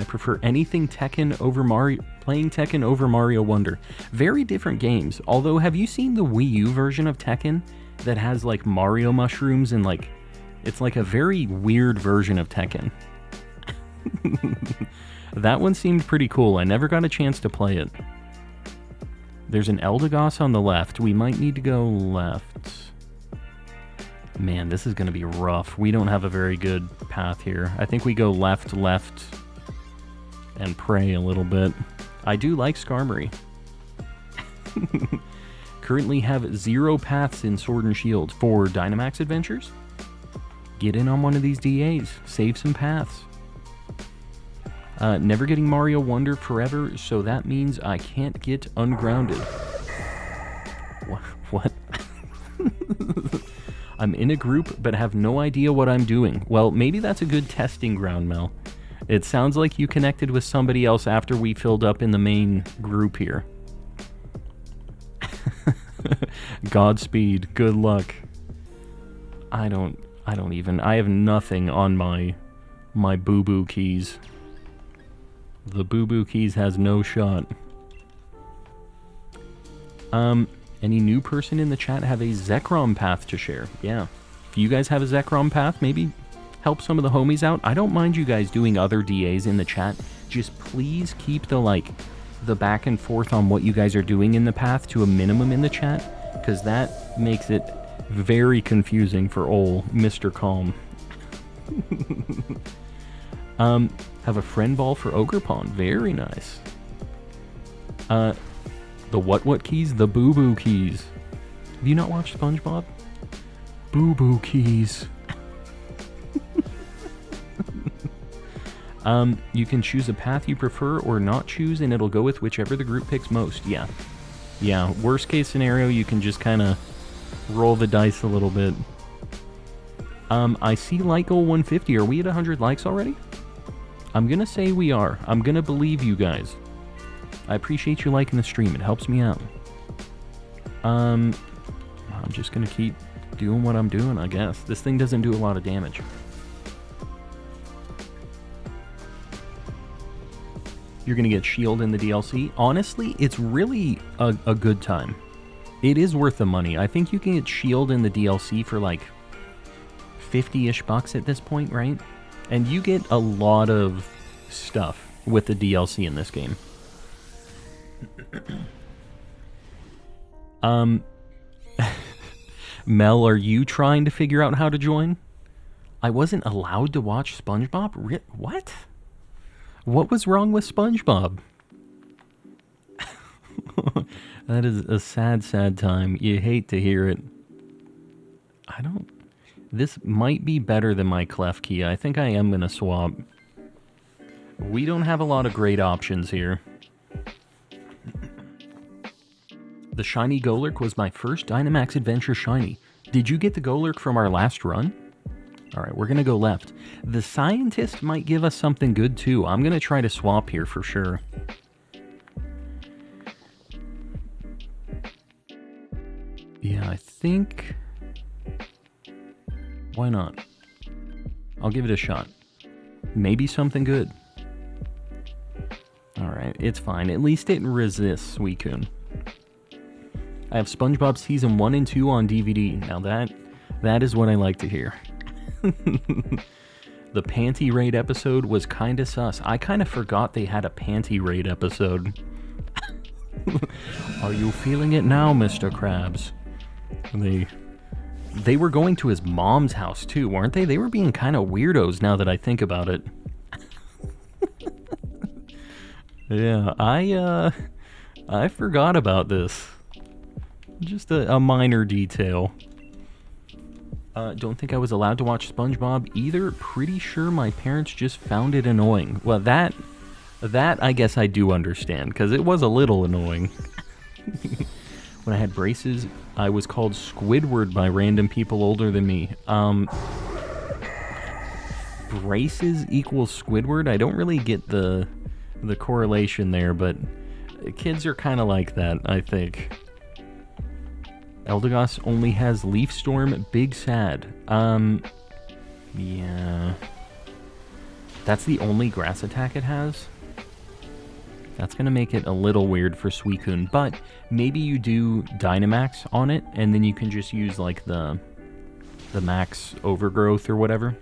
prefer anything Tekken over Mario... Playing Tekken over Mario Wonder. Very different games. Although, have you seen the Wii U version of Tekken that has, like, Mario mushrooms and, like... It's like a very weird version of Tekken. That one seemed pretty cool. I never got a chance to play it. There's an Eldegoss on the left. We might need to go left. Man, this is going to be rough. We don't have a very good path here. I think we go left, and pray a little bit. I do like Skarmory. Currently have 0 paths in Sword and Shield for Dynamax Adventures. Get in on one of these DAs. Save some paths. Never getting Mario Wonder forever, so that means I can't get ungrounded. What? I'm in a group, but have no idea what I'm doing. Well, maybe that's a good testing ground, Mel. It sounds like you connected with somebody else after we filled up in the main group here. Godspeed. Good luck. I have nothing on my boo-boo keys. The boo-boo keys has no shot. Any new person in the chat have a Zekrom path to share? Yeah. If you guys have a Zekrom path, maybe help some of the homies out. I don't mind you guys doing other DAs in the chat. Just please keep the back and forth on what you guys are doing in the path to a minimum in the chat, because that makes it very confusing for old Mr. Calm. Have a friend ball for Ogre Pond. Very nice. The what keys? The boo-boo keys. Have you not watched SpongeBob? Boo-boo keys. You can choose a path you prefer or not choose, and it'll go with whichever the group picks most. Yeah. Yeah, worst case scenario, you can just kind of roll the dice a little bit. I see like goal 150. Are we at 100 likes already? I'm gonna say we are. I'm gonna believe you guys. I appreciate you liking the stream. It helps me out. I'm just gonna keep doing what I'm doing, I guess. This thing doesn't do a lot of damage. You're gonna get Shield in the DLC. Honestly, it's really a good time. It is worth the money. I think you can get Shield in the DLC for like 50-ish bucks at this point, right? And you get a lot of stuff with the DLC in this game. Mel, are you trying to figure out how to join? I wasn't allowed to watch SpongeBob? What? What was wrong with SpongeBob? That is a sad, sad time. You hate to hear it. This might be better than my clef key. I think I am going to swap. We don't have a lot of great options here. The shiny Golurk was my first Dynamax Adventure shiny. Did you get the Golurk from our last run? Alright, we're going to go left. The Scientist might give us something good too. I'm going to try to swap here for sure. Yeah, I think... Why not? I'll give it a shot. Maybe something good. Alright, it's fine. At least it resists Suicune. I have SpongeBob Season 1 and 2 on DVD. Now that is what I like to hear. The Panty Raid episode was kinda sus. I kinda forgot they had a Panty Raid episode. Are you feeling it now, Mr. Krabs? They were going to his mom's house too, weren't they? They were being kind of weirdos now that I think about it. Yeah, I forgot about this. Just a minor detail. Don't think I was allowed to watch SpongeBob either. Pretty sure my parents just found it annoying. Well, that I guess I do understand, because it was a little annoying. When I had braces, I was called Squidward by random people older than me. Braces equals Squidward? I don't really get the correlation there, but kids are kind of like that, I think. Eldegoss only has Leaf Storm, Big Sad. Yeah. That's the only grass attack it has? That's going to make it a little weird for Suicune, but maybe you do Dynamax on it, and then you can just use, like, the max overgrowth or whatever.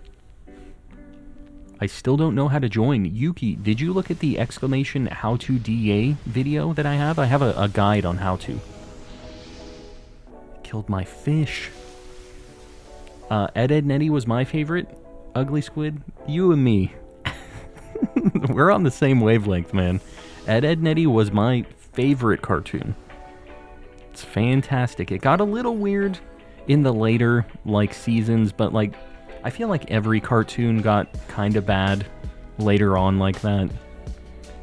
I still don't know how to join. Yuki, did you look at the exclamation how to DA video that I have? I have a guide on how to. Killed my fish. Ed, Ed, Nettie was my favorite. Ugly Squid, you and me. We're on the same wavelength, man. Ed, Ed, Nettie was my favorite cartoon. It's fantastic. It got a little weird in the later, like, seasons, but, like, I feel like every cartoon got kind of bad later on like that.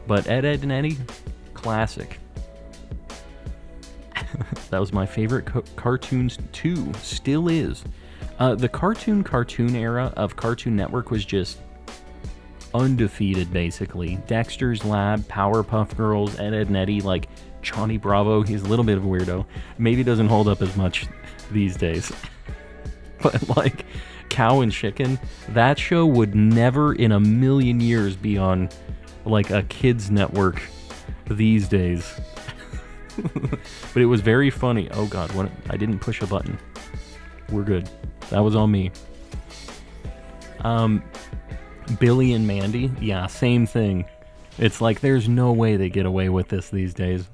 But Ed, Ed, and Eddie, classic. That was my favorite cartoons too. Still is. The cartoon era of Cartoon Network was just undefeated, basically. Dexter's Lab, Powerpuff Girls, Ed, Ed, and Eddie, like Johnny Bravo. He's a little bit of a weirdo. Maybe doesn't hold up as much these days. But, like, Cow and Chicken, that show would never in a million years be on, like, a kids network these days. But it was very funny. Oh god, what? I didn't push a button. We're good. That was on me. Billy and Mandy, yeah, same thing. It's like there's no way they get away with this these days.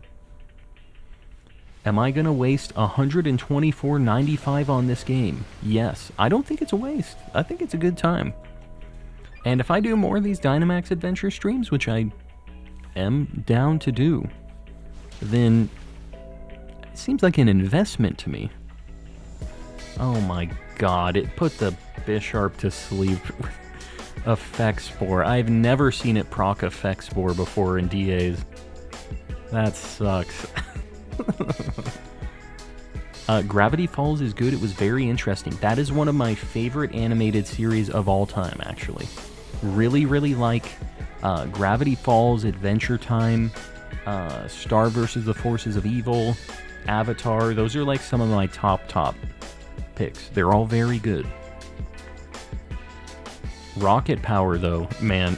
Am I gonna waste $124.95 on this game? Yes. I don't think it's a waste. I think it's a good time. And if I do more of these Dynamax Adventure streams, which I am down to do, then it seems like an investment to me. Oh my god, it put the Bisharp to sleep with Effect Spore. I've never seen it proc Effect Spore before in DAs. That sucks. Gravity Falls is good. It was very interesting. That is one of my favorite animated series of all time, actually. Really, really like Gravity Falls, Adventure Time, Star vs. the Forces of Evil, Avatar. Those are like some of my top picks. They're all very good. Rocket Power, though, man,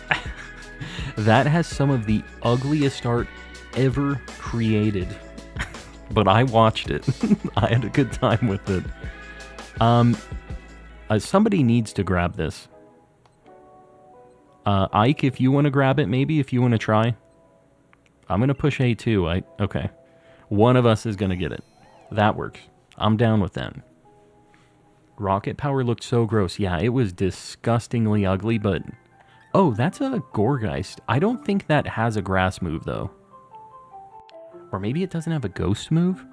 that has some of the ugliest art ever created. But I watched it. I had a good time with it. Somebody needs to grab this. Ike, if you want to grab it, maybe, if you want to try. I'm going to push A2. Okay. One of us is going to get it. That works. I'm down with that. Rocket Power looked so gross. Yeah, it was disgustingly ugly, but... Oh, that's a Gorgeist. I don't think that has a grass move, though. Or maybe it doesn't have a ghost move?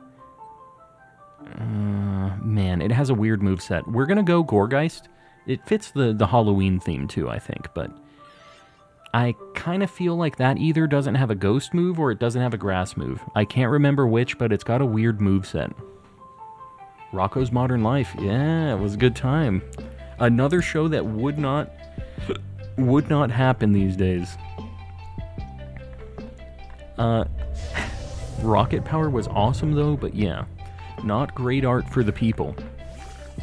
Man, it has a weird moveset. We're going to go Gorgeist. It fits the Halloween theme, too, I think, but... I kind of feel like that either doesn't have a ghost move or it doesn't have a grass move. I can't remember which, but it's got a weird moveset. Rocko's Modern Life. Yeah, it was a good time. Another show that would not happen these days. Rocket Power was awesome though, but yeah, not great art for the people.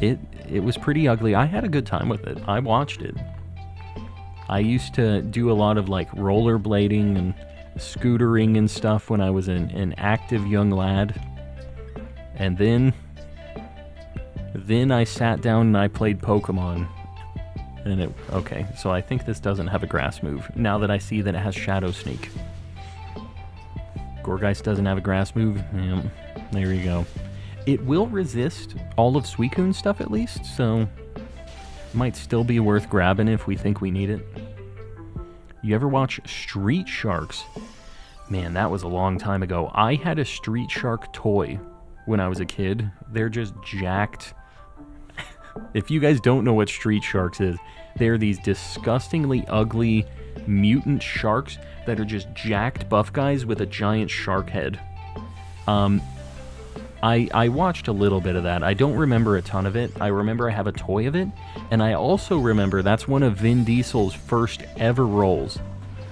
It was pretty ugly. I had a good time with it. I watched it. I used to do a lot of like rollerblading and scootering and stuff when I was an active young lad. And then I sat down and I played Pokemon. And okay, so I think this doesn't have a grass move, now that I see that it has Shadow Sneak. Gorgeist doesn't have a grass move? Yeah, there you go. It will resist all of Suicune's stuff at least, so... might still be worth grabbing if we think we need it. You ever watch Street Sharks? Man, that was a long time ago. I had a Street Shark toy when I was a kid. They're just jacked. If you guys don't know what Street Sharks is, they're these disgustingly ugly mutant sharks that are just jacked buff guys with a giant shark head. I watched a little bit of that. I don't remember a ton of it. I remember I have a toy of it, and I also remember that's one of Vin Diesel's first ever roles,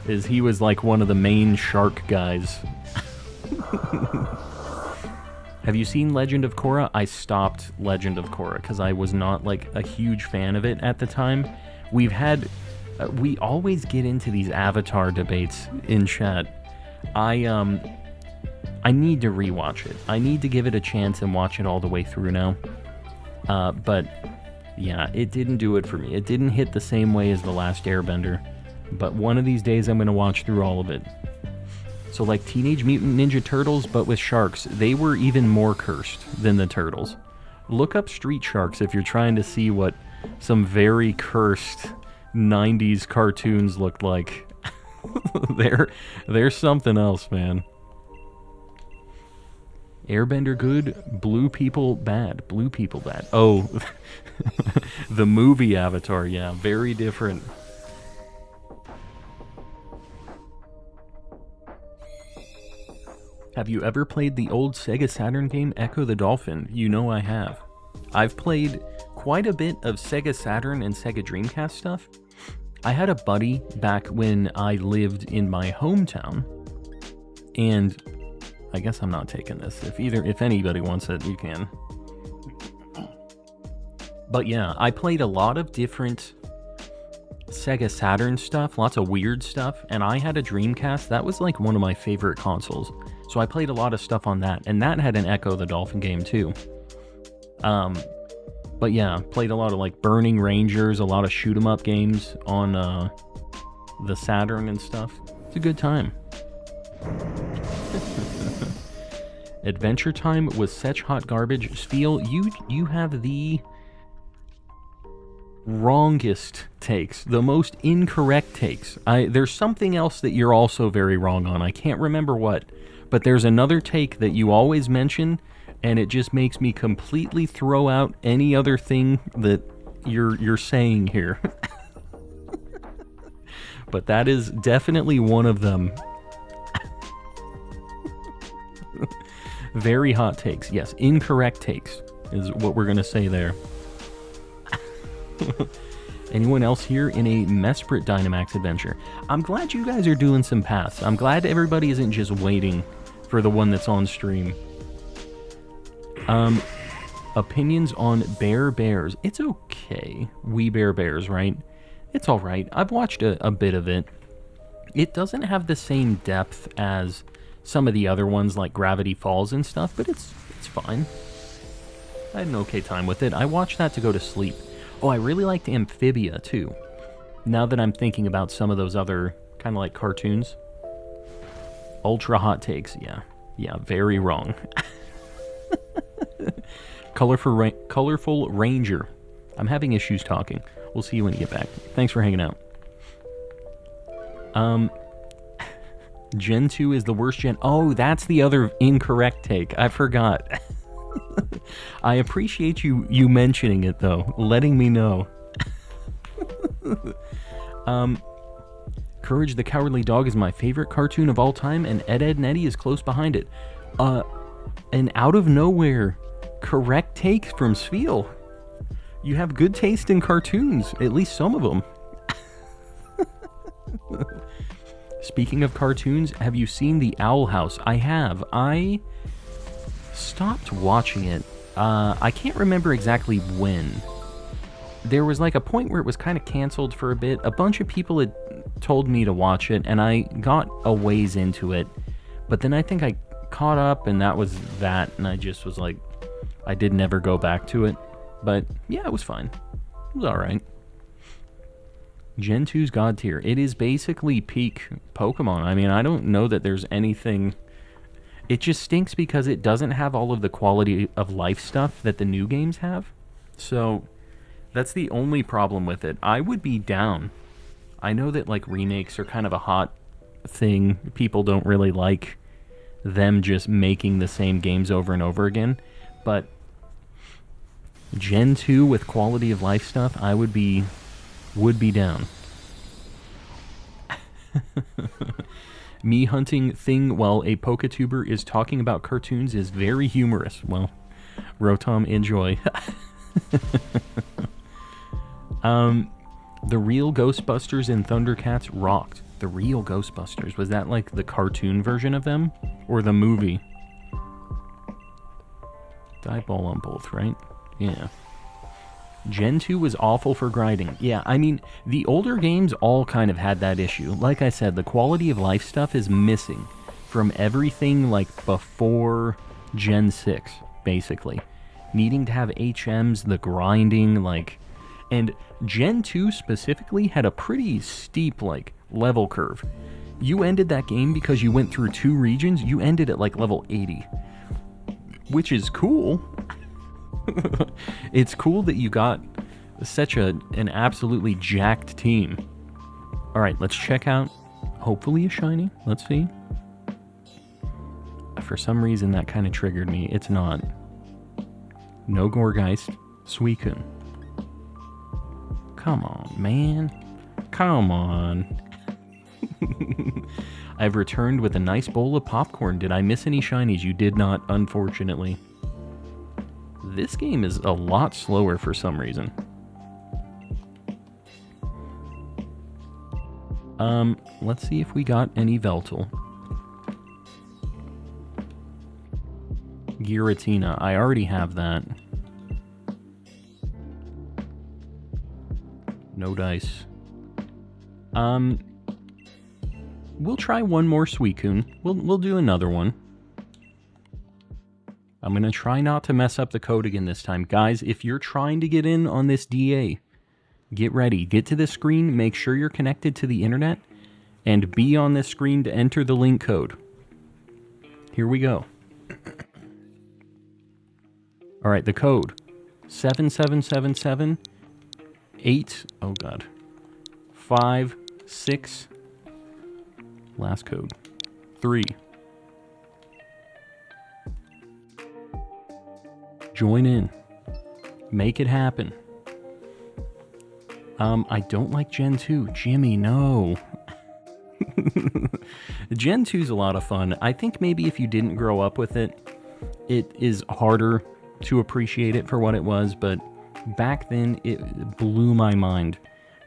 is he was like one of the main shark guys. Have you seen Legend of Korra? I stopped Legend of Korra because I was not like a huge fan of it at the time. We've had, we always get into these Avatar debates in chat. I need to rewatch it. I need to give it a chance and watch it all the way through now. But yeah, it didn't do it for me. It didn't hit the same way as The Last Airbender. But one of these days I'm going to watch through all of it. So like Teenage Mutant Ninja Turtles, but with sharks, they were even more cursed than the turtles. Look up Street Sharks if you're trying to see what some very cursed 90s cartoons looked like. They're something else, man. Airbender good, blue people bad. Blue people bad. Oh, the movie Avatar, yeah, very different. Have you ever played the old Sega Saturn game Echo the Dolphin? You know I have. I've played quite a bit of Sega Saturn and Sega Dreamcast stuff. I had a buddy back when I lived in my hometown, and I guess I'm not taking this. If anybody wants it, you can. But yeah, I played a lot of different Sega Saturn stuff, lots of weird stuff, and I had a Dreamcast. That was like one of my favorite consoles. So I played a lot of stuff on that, and that had an Echo the Dolphin game too. But yeah, played a lot of like Burning Rangers, a lot of shoot 'em up games on the Saturn and stuff. It's a good time. Adventure Time was such hot garbage. Spiel, you have the wrongest takes, the most incorrect takes. There's something else that you're also very wrong on. I can't remember what, but there's another take that you always mention, and it just makes me completely throw out any other thing that you're saying here. But that is definitely one of them. Very hot takes. Yes, incorrect takes is what we're going to say there. Anyone else here in a Mesprit Dynamax adventure? I'm glad you guys are doing some paths. I'm glad everybody isn't just waiting for the one that's on stream. Opinions on Bear Bears. It's okay. We Bear Bears, right? It's alright. I've watched a bit of it. It doesn't have the same depth as some of the other ones like Gravity Falls and stuff, but it's fine. I had an okay time with it. I watched that to go to sleep. Oh, I really liked Amphibia, too. Now that I'm thinking about some of those other kind of like cartoons. Ultra hot takes, yeah. Yeah, very wrong. Colorful Ranger. I'm having issues talking. We'll see you when you get back. Thanks for hanging out. Gen 2 is the worst gen. Oh, that's the other incorrect take. I forgot. I appreciate you mentioning it, though. Letting me know. Courage the Cowardly Dog is my favorite cartoon of all time, and Ed, Edd n Eddy is close behind it. An out of nowhere correct take from Spiel. You have good taste in cartoons, at least some of them. Speaking of cartoons, have you seen The Owl House? I have. I stopped watching it. I can't remember exactly when. There was like a point where it was kind of canceled for a bit. A bunch of people had told me to watch it, and I got a ways into it. But then I think I caught up, and that was that, and I just was like, I did never go back to it. But yeah, it was fine. It was alright. Gen 2's God tier. It is basically peak Pokemon. I mean, I don't know that there's anything... It just stinks because it doesn't have all of the quality of life stuff that the new games have. So, that's the only problem with it. I would be down. I know that, like, remakes are kind of a hot thing. People don't really like them just making the same games over and over again. But Gen 2 with quality of life stuff, I would be down. Me hunting thing while a Pokatuber is talking about cartoons is very humorous. Well, Rotom, enjoy. The real Ghostbusters and Thundercats rocked. The real Ghostbusters. Was that like the cartoon version of them? Or the movie? Die ball on both, right? Yeah. Gen 2 was awful for grinding. Yeah, I mean, the older games all kind of had that issue. Like I said, the quality of life stuff is missing from everything like before Gen 6, basically. Needing to have HMs, the grinding, like... And Gen 2 specifically had a pretty steep, like, level curve. You ended that game because you went through 2 regions, you ended at, like, level 80. Which is cool. It's cool that you got such an absolutely jacked team. Alright, let's check out, hopefully a shiny. Let's see. For some reason that kind of triggered me. It's not. No Gorgeist. Suicune. Come on, man. Come on. I've returned with a nice bowl of popcorn. Did I miss any shinies? You did not, unfortunately. This game is a lot slower for some reason. Let's see if we got any Veltal. Giratina. I already have that. No dice. We'll try one more Suicune. We'll do another one. I'm gonna try not to mess up the code again this time. Guys, if you're trying to get in on this DA, get ready. Get to this screen, make sure you're connected to the internet, and be on this screen to enter the link code. Here we go. Alright, the code. 7777 8, oh god, 5, 6, last code, 3. Join in. Make it happen. I don't like Gen 2. Jimmy, no. Gen 2's a lot of fun. I think maybe if you didn't grow up with it, it is harder to appreciate it for what it was, but back then, it blew my mind.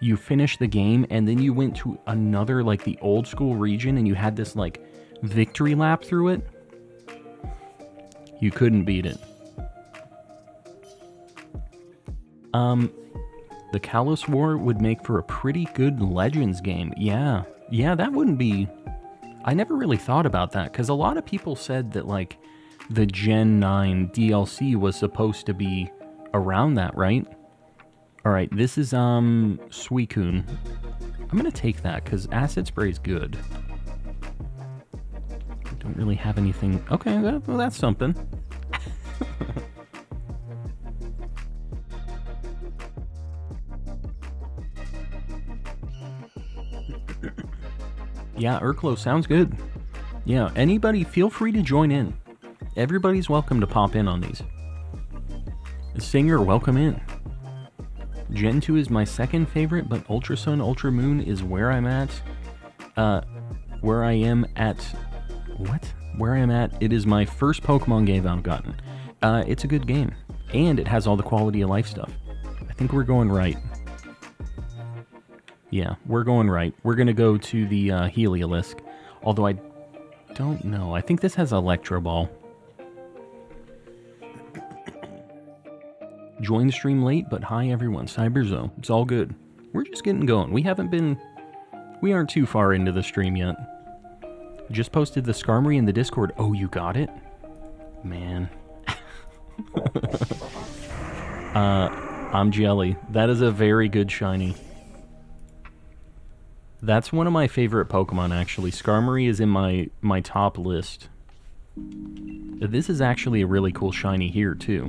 You finished the game, and then you went to another, like, the old school region, and you had this, like, victory lap through it. You couldn't beat it. The Kalos War would make for a pretty good Legends game. Yeah, that wouldn't be... I never really thought about that, because a lot of people said that, like, the Gen 9 DLC was supposed to be around that, right? Alright, this is, Suicune. I'm gonna take that, because Acid Spray is good. I don't really have anything... Okay, well, that's something. Yeah, Urklo sounds good. Yeah, anybody, feel free to join in. Everybody's welcome to pop in on these. Singer, welcome in. Gen 2 is my second favorite, but Ultra Sun, Ultra Moon is where I'm at. Where I am at... What? Where I am at, it is my first Pokemon game I've gotten. It's a good game. And it has all the quality of life stuff. I think we're going right. Yeah, we're going right. We're going to go to the Heliolisk. Although I don't know. I think this has Electro Ball. Join the stream late, but hi everyone. Cyberzo. It's all good. We're just getting going. We aren't too far into the stream yet. Just posted the Skarmory in the Discord. Oh, you got it? Man. I'm jelly. That is a very good shiny. That's one of my favorite Pokemon, actually. Skarmory is in my top list. This is actually a really cool shiny here, too.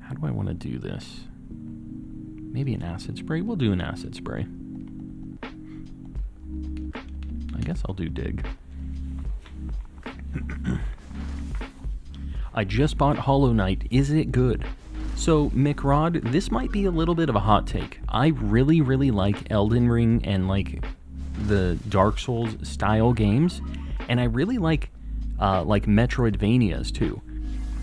How do I want to do this? Maybe an Acid Spray? We'll do an Acid Spray. I guess I'll do Dig. I just bought Hollow Knight. Is it good? So, McRod, this might be a little bit of a hot take. I really, really like Elden Ring and, like, the Dark Souls style games, and I really like Metroidvanias too.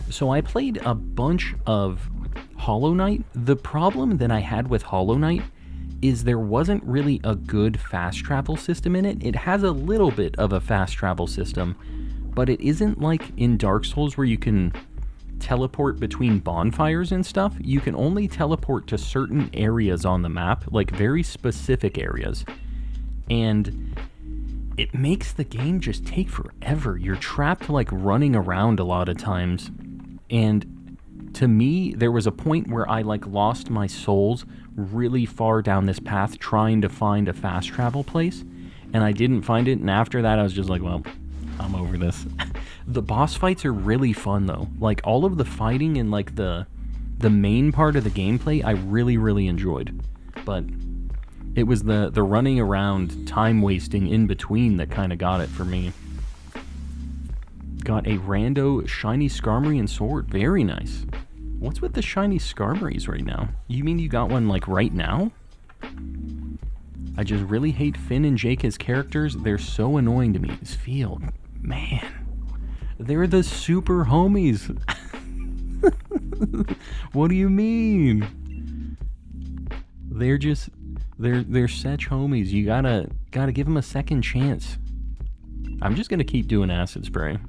So I played a bunch of Hollow Knight. The problem that I had with Hollow Knight is there wasn't really a good fast travel system in it. It has a little bit of a fast travel system, but it isn't like in Dark Souls where you can teleport between bonfires and stuff. You can only teleport to certain areas on the map, like very specific areas. And it makes the game just take forever. You're trapped like running around a lot of times. And to me, there was a point where I like lost my souls really far down this path trying to find a fast travel place, and I didn't find it, and after that I was just like, well, I'm over this. The boss fights are really fun though. Like all of the fighting and like the main part of the gameplay I really enjoyed. But it was the running around, time wasting in between that kind of got it for me. Got a rando shiny Skarmory sword. Very nice. What's with the shiny Skarmories right now? You mean you got one like right now? I just really hate Finn and Jake as characters. They're so annoying to me. This field, man. They're the super homies. What do you mean? They're such homies. You gotta give them a second chance. I'm just gonna keep doing acid spray.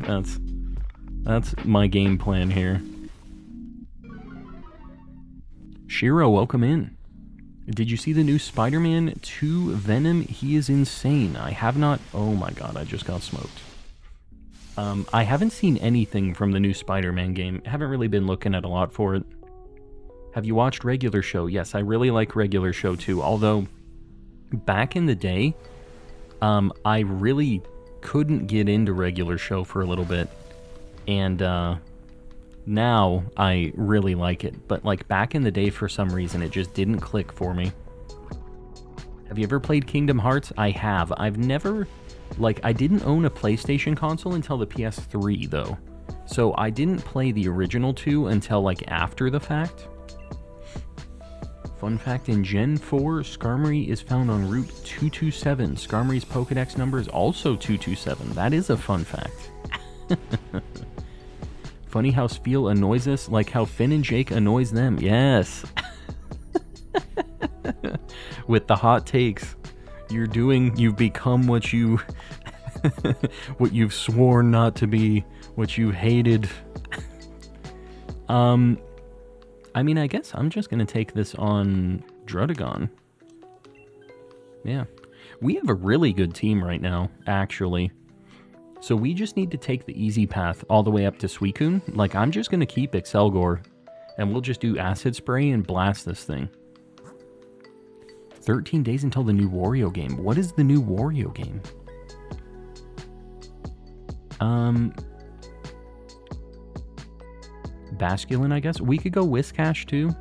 That's my game plan here. Shiro, welcome in. Did you see the new Spider-Man 2 Venom? He is insane. I have not... Oh my god, I just got smoked. I haven't seen anything from the new Spider-Man game. Haven't really been looking at a lot for it. Have you watched Regular Show? Yes, I really like Regular Show too. Although, back in the day, I really couldn't get into Regular Show for a little bit. And, now I really like it, but like back in the day for some reason it just didn't click for me. Have you ever played Kingdom Hearts? I have. I've never, like, I didn't own a PlayStation console until the PS3 though. So I didn't play the original 2 until like after the fact. Fun fact, in Gen 4, Skarmory is found on Route 227. Skarmory's Pokedex number is also 227. That is a fun fact. Funny how Spiel annoys us like how Finn and Jake annoys them. Yes. With the hot takes. You've become what you... what you've sworn not to be. What you hated. I mean, I guess I'm just going to take this on Drudagon. Yeah. We have a really good team right now, actually. So we just need to take the easy path all the way up to Suicune. Like, I'm just going to keep Excelgor, and we'll just do Acid Spray and blast this thing. 13 days until the new Wario game. What is the new Wario game? Basculin, I guess. We could go Whiscash, too.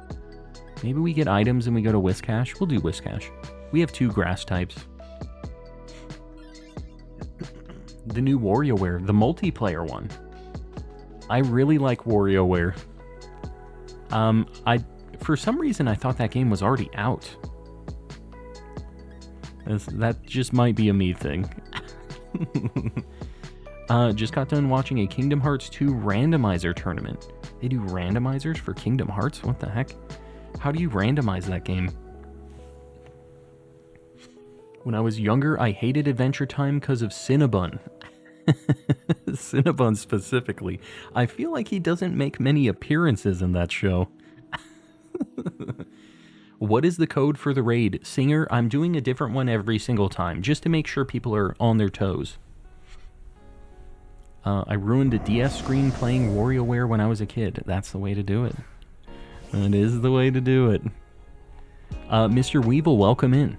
Maybe we get items and we go to Whiscash. We'll do Whiscash. We have 2 grass types. The new WarioWare, the multiplayer one. I really like WarioWare. For some reason I thought that game was already out. That just might be a me thing. Just got done watching a Kingdom Hearts 2 randomizer tournament. They do randomizers for Kingdom Hearts? What the heck? How do you randomize that game? When I was younger, I hated Adventure Time because of Cinnabon. Cinnabon specifically. I feel like he doesn't make many appearances in that show. What is the code for the raid? Singer, I'm doing a different one every single time, just to make sure people are on their toes. I ruined a DS screen playing WarioWare when I was a kid. That's the way to do it. That is the way to do it. Mr. Weevil, welcome in.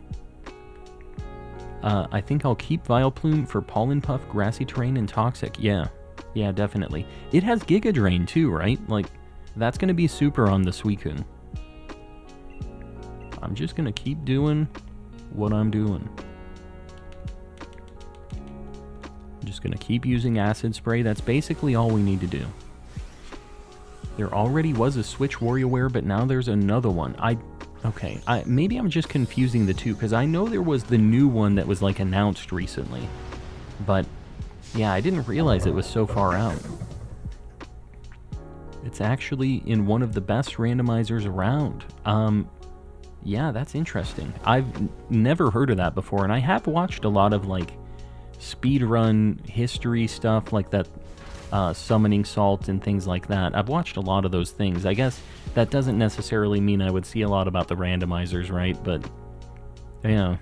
I think I'll keep Vileplume for Pollen Puff, Grassy Terrain, and Toxic. Yeah, definitely. It has Giga Drain too, right? Like, that's going to be super on the Suicune. I'm just going to keep doing what I'm doing. I'm just going to keep using Acid Spray. That's basically all we need to do. There already was a Switch WarioWare, but now there's another one. Okay, maybe I'm just confusing the two, because I know there was the new one that was, like, announced recently. But, yeah, I didn't realize it was so far out. It's actually in one of the best randomizers around. Yeah, that's interesting. I've never heard of that before, and I have watched a lot of, like, speedrun history stuff, like that summoning salt and things like that. I've watched a lot of those things. I guess that doesn't necessarily mean I would see a lot about the randomizers, right? But, yeah.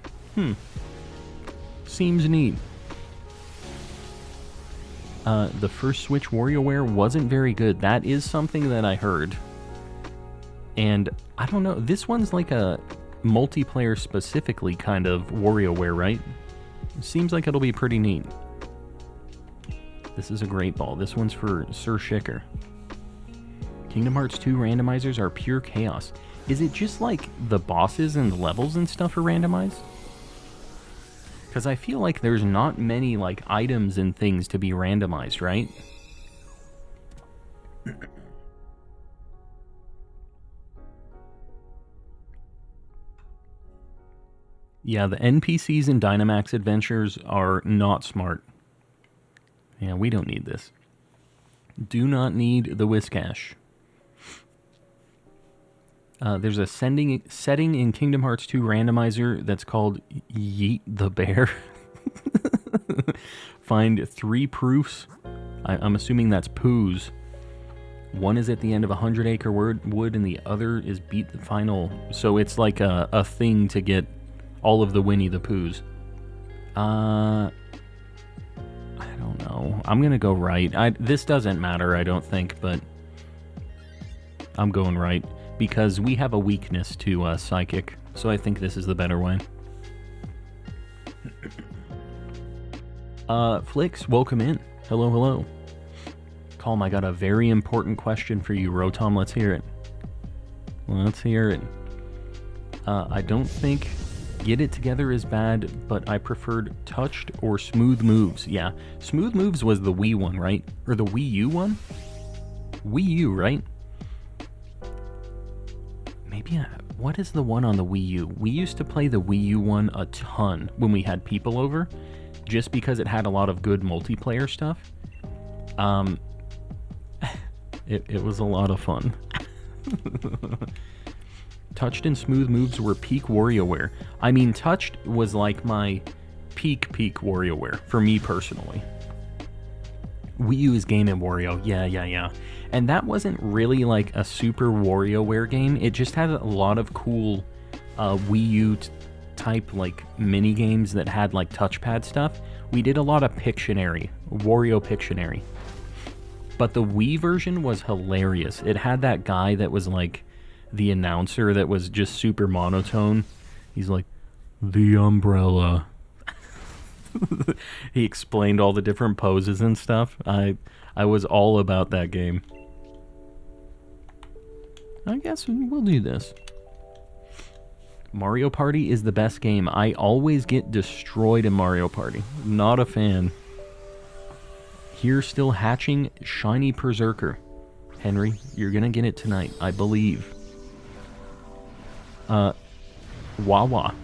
Seems neat. The first Switch WarioWare wasn't very good. That is something that I heard. And I don't know, this one's like a multiplayer specifically kind of WarioWare, right? Seems like it'll be pretty neat. This is a great ball. This one's for Sir Shicker. Kingdom Hearts 2 randomizers are pure chaos. Is it just like the bosses and the levels and stuff are randomized? Because I feel like there's not many like items and things to be randomized, right? Yeah, the NPCs in Dynamax Adventures are not smart. Yeah, we don't need this. Do not need the Whiscash. There's a setting in Kingdom Hearts 2 randomizer that's called Yeet the Bear. Find 3 proofs. I'm assuming that's poos. One is at the end of 100 Acre Wood, and the other is beat the final. So it's like a thing to get all of the Winnie the Poohs. I don't know. I'm gonna go right. This doesn't matter, I don't think, but I'm going right. Because we have a weakness to Psychic, so I think this is the better way. Flix, welcome in. Hello, hello. Calm, I got a very important question for you, Rotom. Let's hear it. Let's hear it. I don't think Get It Together is bad, but I preferred touched or smooth moves. Yeah, smooth moves was the Wii one, right? Or the Wii U one? Wii U, right? Maybe, what is the one on the Wii U? We used to play the Wii U one a ton when we had people over, just because it had a lot of good multiplayer stuff. It was a lot of fun. Touched and smooth moves were peak WarioWare. I mean, touched was like my peak WarioWare, for me personally. Wii U is Game & Wario, yeah. And that wasn't really like a super WarioWare game. It just had a lot of cool Wii U type like mini games that had like touchpad stuff. We did a lot of Pictionary, Wario Pictionary. But the Wii version was hilarious. It had that guy that was like the announcer that was just super monotone. He's like, the umbrella. He explained all the different poses and stuff. I was all about that game. I guess we'll do this. Mario Party is the best game. I always get destroyed in Mario Party. Not a fan. Here still hatching Shiny Berserker. Henry, you're gonna get it tonight, I believe. Wawa.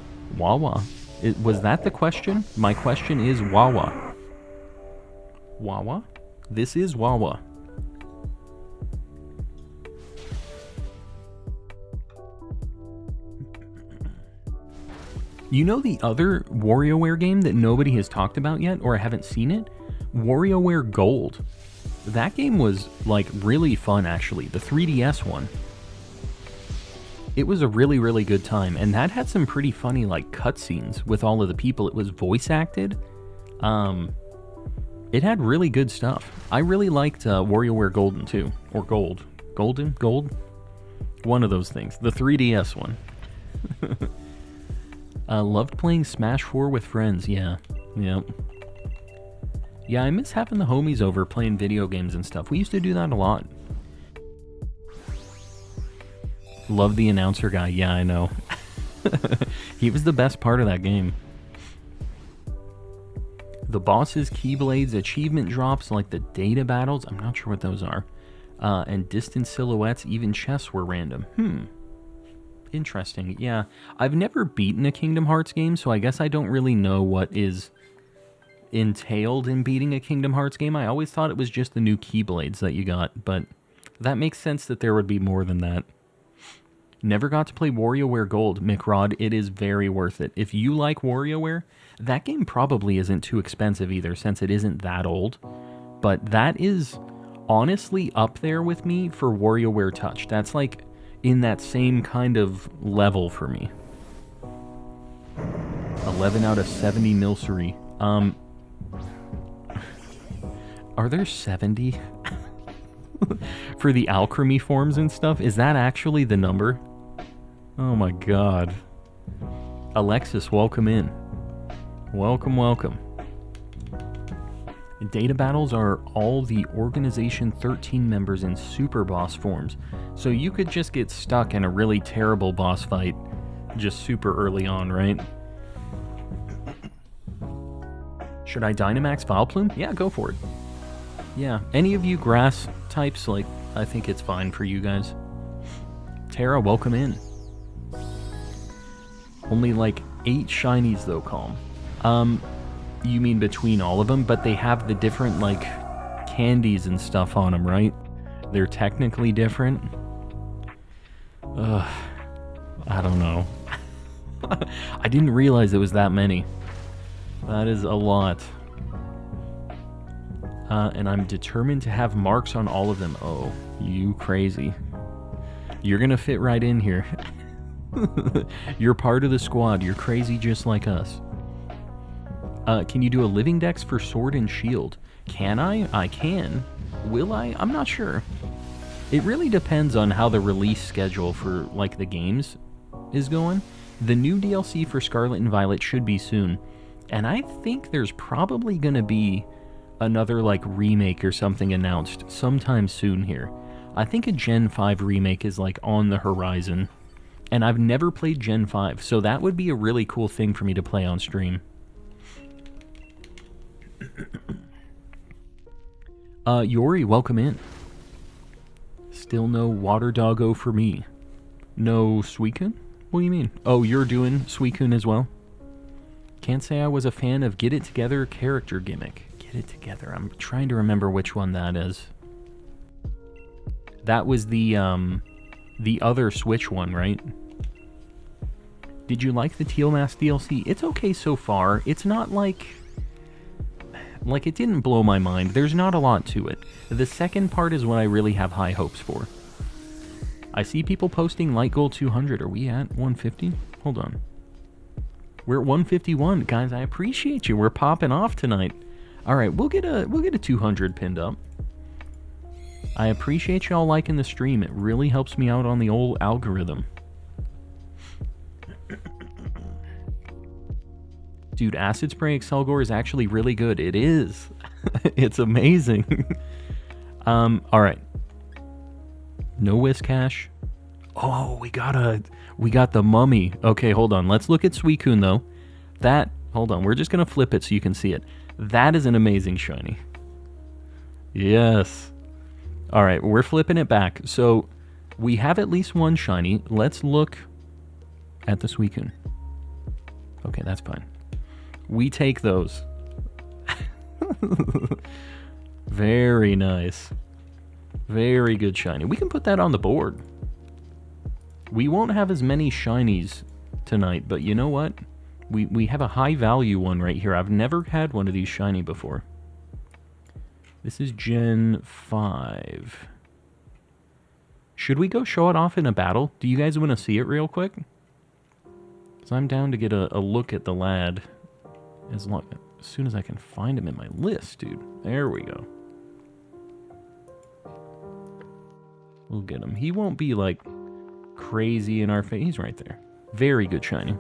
Was that the question? My question is Wawa. Wawa? This is Wawa. You know the other WarioWare game that nobody has talked about yet, or I haven't seen it? WarioWare Gold. That game was, like, really fun, actually. The 3DS one. It was a really, really good time, and that had some pretty funny, like, cutscenes with all of the people. It was voice acted. It had really good stuff. I really liked WarioWare Golden, too. Or Gold. Gold? One of those things. The 3DS one. Loved playing Smash 4 with friends, yeah. Yep. Yeah, I miss having the homies over playing video games and stuff. We used to do that a lot. Love the announcer guy, yeah, I know. He was the best part of that game. The bosses, Keyblades, achievement drops like the data battles, I'm not sure what those are. And distant silhouettes, even chests were random. Interesting. Yeah, I've never beaten a Kingdom Hearts game, so I guess I don't really know what is entailed in beating a Kingdom Hearts game. I always thought it was just the new Keyblades that you got, but that makes sense that there would be more than that. Never got to play WarioWare Gold, McRod. It is very worth it. If you like WarioWare, that game probably isn't too expensive either, since it isn't that old. But that is honestly up there with me for WarioWare Touch. That's like in that same kind of level for me. 11 out of 70 Milcery. Are there 70? For the alchemy forms and stuff? Is that actually the number? Oh my god. Alexis, welcome in. Welcome, welcome. Data battles are all the Organization 13 members in super boss forms. So you could just get stuck in a really terrible boss fight just super early on, right? Should I Dynamax Vileplume? Yeah, go for it. Yeah, any of you grass types, like, I think it's fine for you guys. Tara, welcome in. Only like 8 shinies though, Calm. You mean between all of them, but they have the different, like, candies and stuff on them, right? They're technically different. Ugh, I don't know. I didn't realize it was that many. That is a lot. And I'm determined to have marks on all of them. Oh, you crazy. You're gonna fit right in here. You're part of the squad. You're crazy just like us. Can you do a living dex for Sword and Shield? Can I? I can. Will I? I'm not sure. It really depends on how the release schedule for, like, the games is going. The new DLC for Scarlet and Violet should be soon. And I think there's probably going to be another, like, remake or something announced sometime soon here. I think a Gen 5 remake is, like, on the horizon. And I've never played Gen 5, so that would be a really cool thing for me to play on stream. Yori, welcome in. Still no water doggo for me. No Suicune? What do you mean? Oh, you're doing Suicune as well? Can't say I was a fan of Get It Together character gimmick. Get It Together. I'm trying to remember which one that is. That was the other Switch one, right? Did you like the Teal Mask DLC? It's okay so far. It's not like it didn't blow my mind. There's not a lot to it. The second part is what I really have high hopes for. I see people posting Light Gold 200. Are we at 150? Hold on. We're at 151. Guys, I appreciate you. We're popping off tonight. All right, we'll get a 200 pinned up. I appreciate y'all liking the stream. It really helps me out on the old algorithm. Dude, Acid Spray Excelgor is actually really good. It is. It's amazing. Alright. No Whiscash. Oh, we got the mummy. Okay, hold on. Let's look at Suicune, though. Hold on. We're just going to flip it so you can see it. That is an amazing shiny. Yes. Alright, we're flipping it back. So, we have at least one shiny. Let's look at the Suicune. Okay, that's fine. We take those. Very nice. Very good shiny. We can put that on the board. We won't have as many shinies tonight, but you know what? We have a high value one right here. I've never had one of these shiny before. This is Gen 5. Should we go show it off in a battle? Do you guys want to see it real quick? Because I'm down to get a look at the lad. As soon as I can find him in my list, dude. There we go. We'll get him. He won't be, like, crazy in our face. He's right there. Very good shiny.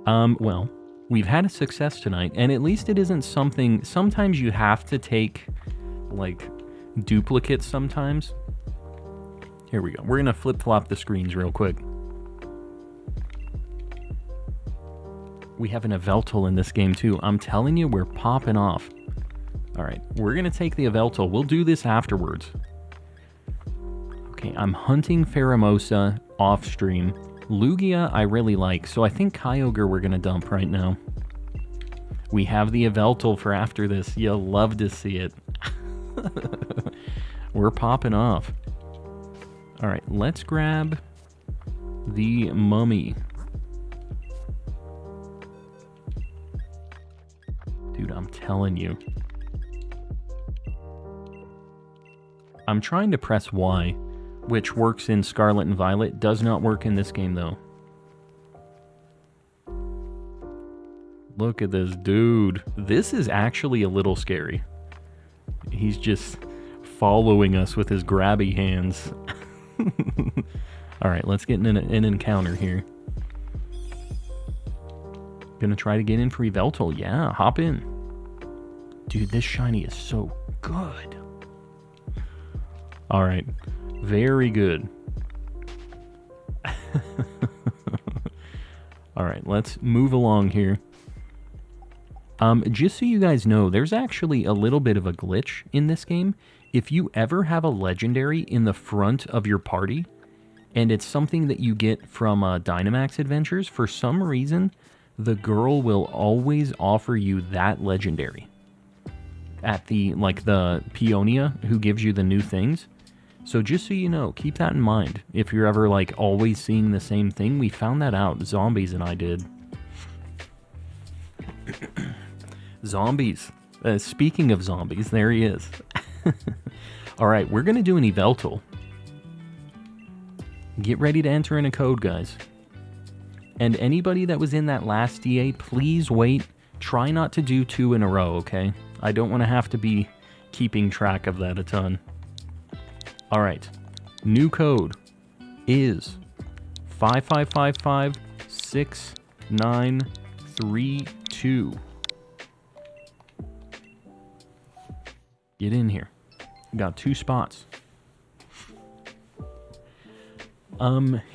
Well, we've had a success tonight, and at least it isn't something... Sometimes you have to take, like, duplicates sometimes. Here we go. We're going to flip-flop the screens real quick. We have an Yveltal in this game, too. I'm telling you, we're popping off. Alright, we're going to take the Yveltal. We'll do this afterwards. Okay, I'm hunting Pheromosa off stream. Lugia I really like, so I think Kyogre we're gonna dump right now. We have the Yveltal for after this. You'll love to see it. We're popping off. Alright, let's grab the Mummy. Dude, I'm telling you. I'm trying to press Y, which works in Scarlet and Violet. Does not work in this game, though. Look at this dude. This is actually a little scary. He's just following us with his grabby hands. Alright, let's get in an encounter here. Gonna try to get in for Yveltal. Yeah, hop in. Dude, this shiny is so good. Alright, very good. Alright, let's move along here. Just so you guys know, there's actually a little bit of a glitch in this game. If you ever have a legendary in the front of your party, and it's something that you get from Dynamax Adventures, for some reason, the girl will always offer you that legendary. At the Peonia, who gives you the new things. So just so you know, keep that in mind. If you're ever, always seeing the same thing, we found that out. Zombies and I did. Zombies. Speaking of zombies, there he is. Alright, we're going to do an Yveltal. Get ready to enter in a code, guys. And anybody that was in that last DA, please wait. Try not to do 2 in a row, okay? I don't want to have to be keeping track of that a ton. Alright, new code is 55556932. Get in here. Got 2 spots.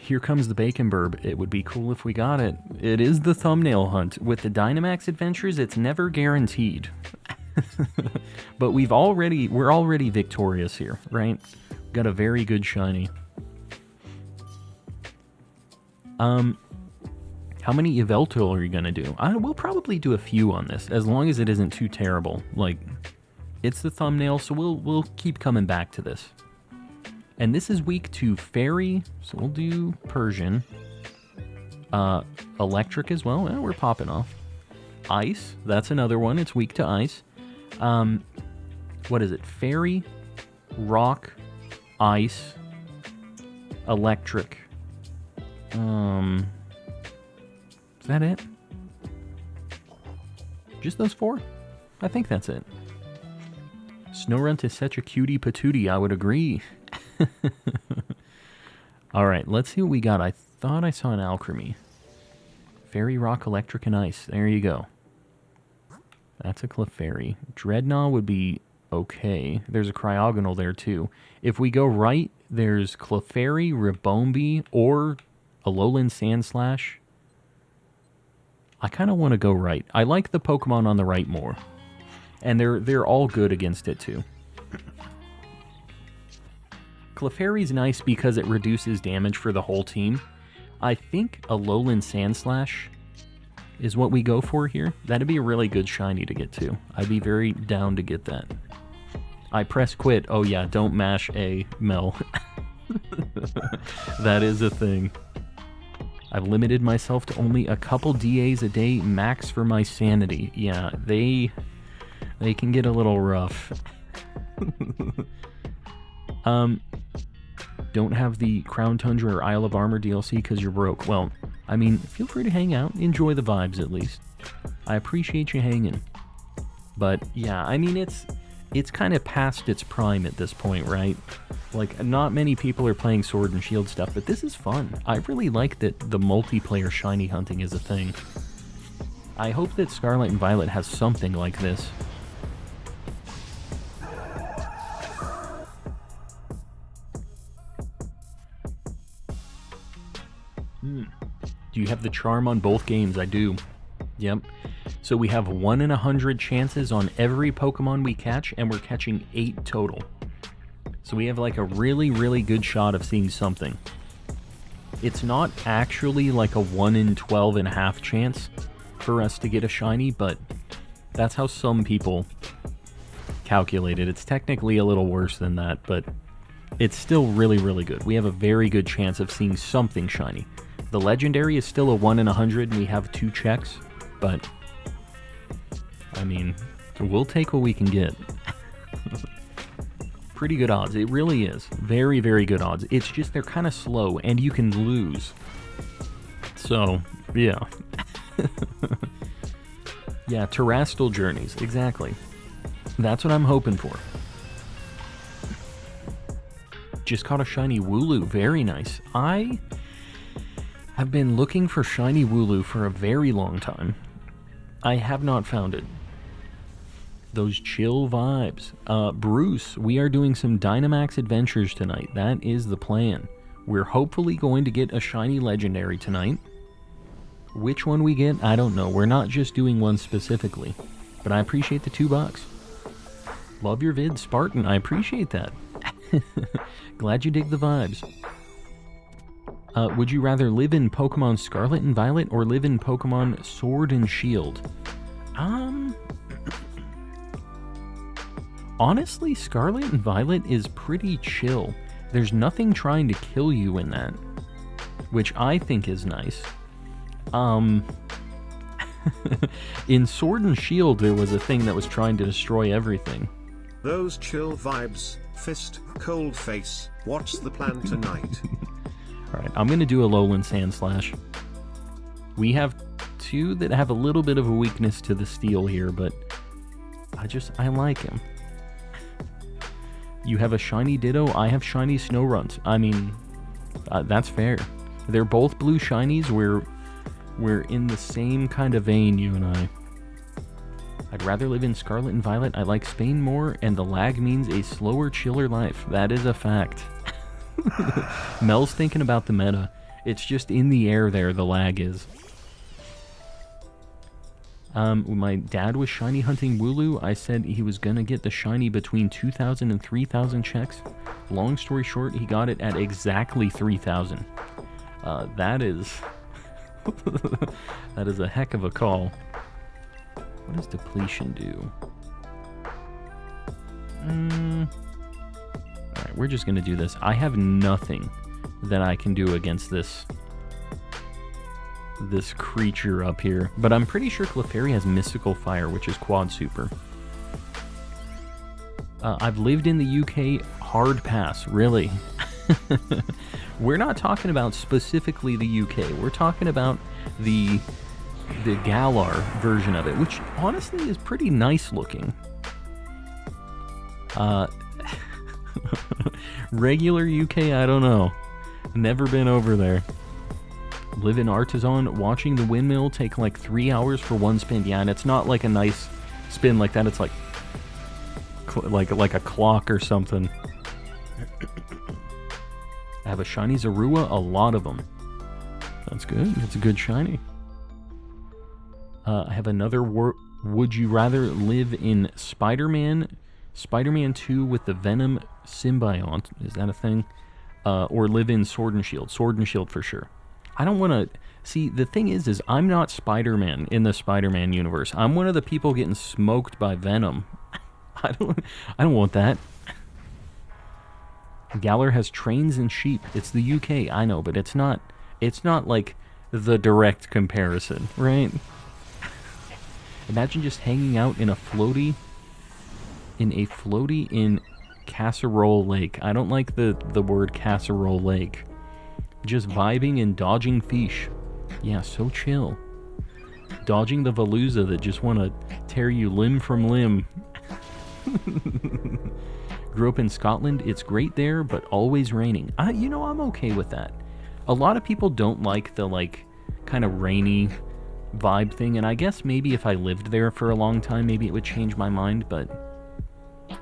Here comes the Bacon Burb. It would be cool if we got it. It is the thumbnail hunt. With the Dynamax Adventures, it's never guaranteed. But we're already victorious here, right? Got a very good shiny. How many Yveltal are you gonna do? We'll probably do a few on this, as long as it isn't too terrible. It's the thumbnail, so we'll keep coming back to this. And this is weak to Fairy, so we'll do Persian. Electric as well. We're popping off. Ice, that's another one. It's weak to Ice. What is it? Fairy, Rock, Ice, Electric. Is that it? Just those 4? I think that's it. Snorunt is such a cutie patootie, I would agree. Alright, let's see what we got. I thought I saw an Alchemy. Fairy, Rock, Electric, and Ice. There you go. That's a Clefairy. Dreadnought would be okay. There's a Cryogonal there too. If we go right, there's Clefairy, Ribombee, or Alolan Sandslash. I kind of want to go right. I like the Pokemon on the right more. And they're all good against it too. Clefairy's nice because it reduces damage for the whole team. I think Alolan Sandslash is what we go for here. That'd be a really good shiny to get to. I'd be very down to get that. I press quit. Oh yeah, don't mash A, Mel. That is a thing. I've limited myself to only a couple DAs a day max for my sanity. Yeah, they can get a little rough. Don't have the Crown Tundra or Isle of Armor DLC because you're broke. Well, I mean, feel free to hang out. Enjoy the vibes, at least. I appreciate you hanging. But, yeah, I mean, it's kind of past its prime at this point, right? Not many people are playing Sword and Shield stuff, but this is fun. I really like that the multiplayer shiny hunting is a thing. I hope that Scarlet and Violet has something like this. Do you have the charm on both games? I do. Yep. So we have 1 in 100 chances on every Pokemon we catch, and we're catching 8 total. So we have like a really, really good shot of seeing something. It's not actually like a 1 in 12.5 chance for us to get a shiny, but that's how some people calculate it. It's technically a little worse than that, but it's still really, really good. We have a very good chance of seeing something shiny. The legendary is still a 1 in 100, and we have 2 checks, but I mean, we'll take what we can get. Pretty good odds. It really is. Very, very good odds. It's just they're kind of slow, and you can lose. So, yeah. Yeah, terrestrial journeys. Exactly. That's what I'm hoping for. Just caught a shiny Wooloo. Very nice. I have been looking for shiny Wooloo for a very long time. I have not found it. Those chill vibes. Bruce, we are doing some Dynamax Adventures tonight. That is the plan. We're hopefully going to get a shiny legendary tonight. Which one we get, I don't know. We're not just doing one specifically. But I appreciate the $2. Love your vid, Spartan. I appreciate that. Glad you dig the vibes. Would you rather live in Pokemon Scarlet and Violet or live in Pokemon Sword and Shield? Honestly, Scarlet and Violet is pretty chill. There's nothing trying to kill you in that, which I think is nice. In Sword and Shield, there was a thing that was trying to destroy everything. Those chill vibes, fist, cold face, what's the plan tonight? Alright, I'm gonna do a Lowland Sandslash. We have 2 that have a little bit of a weakness to the steel here, but I like him. You have a shiny Ditto, I have shiny Snowrunt. I mean, that's fair. They're both blue shinies, we're in the same kind of vein, you and I. I'd rather live in Scarlet and Violet. I like Spain more, and the lag means a slower, chiller life. That is a fact. Mel's thinking about the meta. It's just in the air there, the lag is. When my dad was shiny hunting Wooloo, I said he was gonna get the shiny between 2,000 and 3,000 checks. Long story short, he got it at exactly 3,000. That is... that is a heck of a call. What does depletion do? Alright, we're just gonna do this. I have nothing that I can do against this creature up here. But I'm pretty sure Clefairy has Mystical Fire, which is quad super. I've lived in the UK, hard pass, really. We're not talking about specifically the UK. We're talking about the Galar version of it, which honestly is pretty nice looking. Regular UK, I don't know. Never been over there. Live in Artisan, watching the windmill take like 3 hours for one spin. Yeah, and it's not like a nice spin like that. It's like a clock or something. I have a shiny Zorua, a lot of them. That's good. It's a good shiny. I have another would you rather live in Spider-Man 2 with the Venom Symbiont, is that a thing? Or live in Sword and Shield? Sword and Shield for sure. I don't want to... See, the thing is I'm not Spider-Man in the Spider-Man universe. I'm one of the people getting smoked by Venom. I don't want that. Galar has trains and sheep. It's the UK, I know, but it's not like the direct comparison, right? Imagine just hanging out in a floaty in Casserole Lake. I don't like the word Casserole Lake. Just vibing and dodging fish. Yeah, so chill. Dodging the Veluza that just want to tear you limb from limb. Grew up in Scotland. It's great there, but always raining. I'm okay with that. A lot of people don't like the, kind of rainy vibe thing, and I guess maybe if I lived there for a long time, maybe it would change my mind, but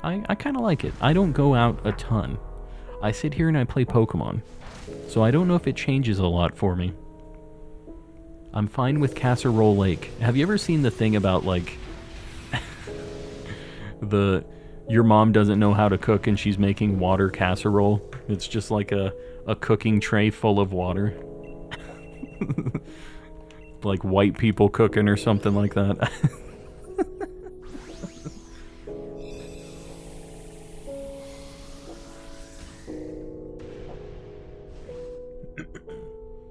I kind of like it. I don't go out a ton. I sit here and I play Pokemon, so I don't know if it changes a lot for me. I'm fine with Casserole Lake. Have you ever seen the thing about, the Your mom doesn't know how to cook and she's making water casserole. It's just like a cooking tray full of water. Like white people cooking or something like that.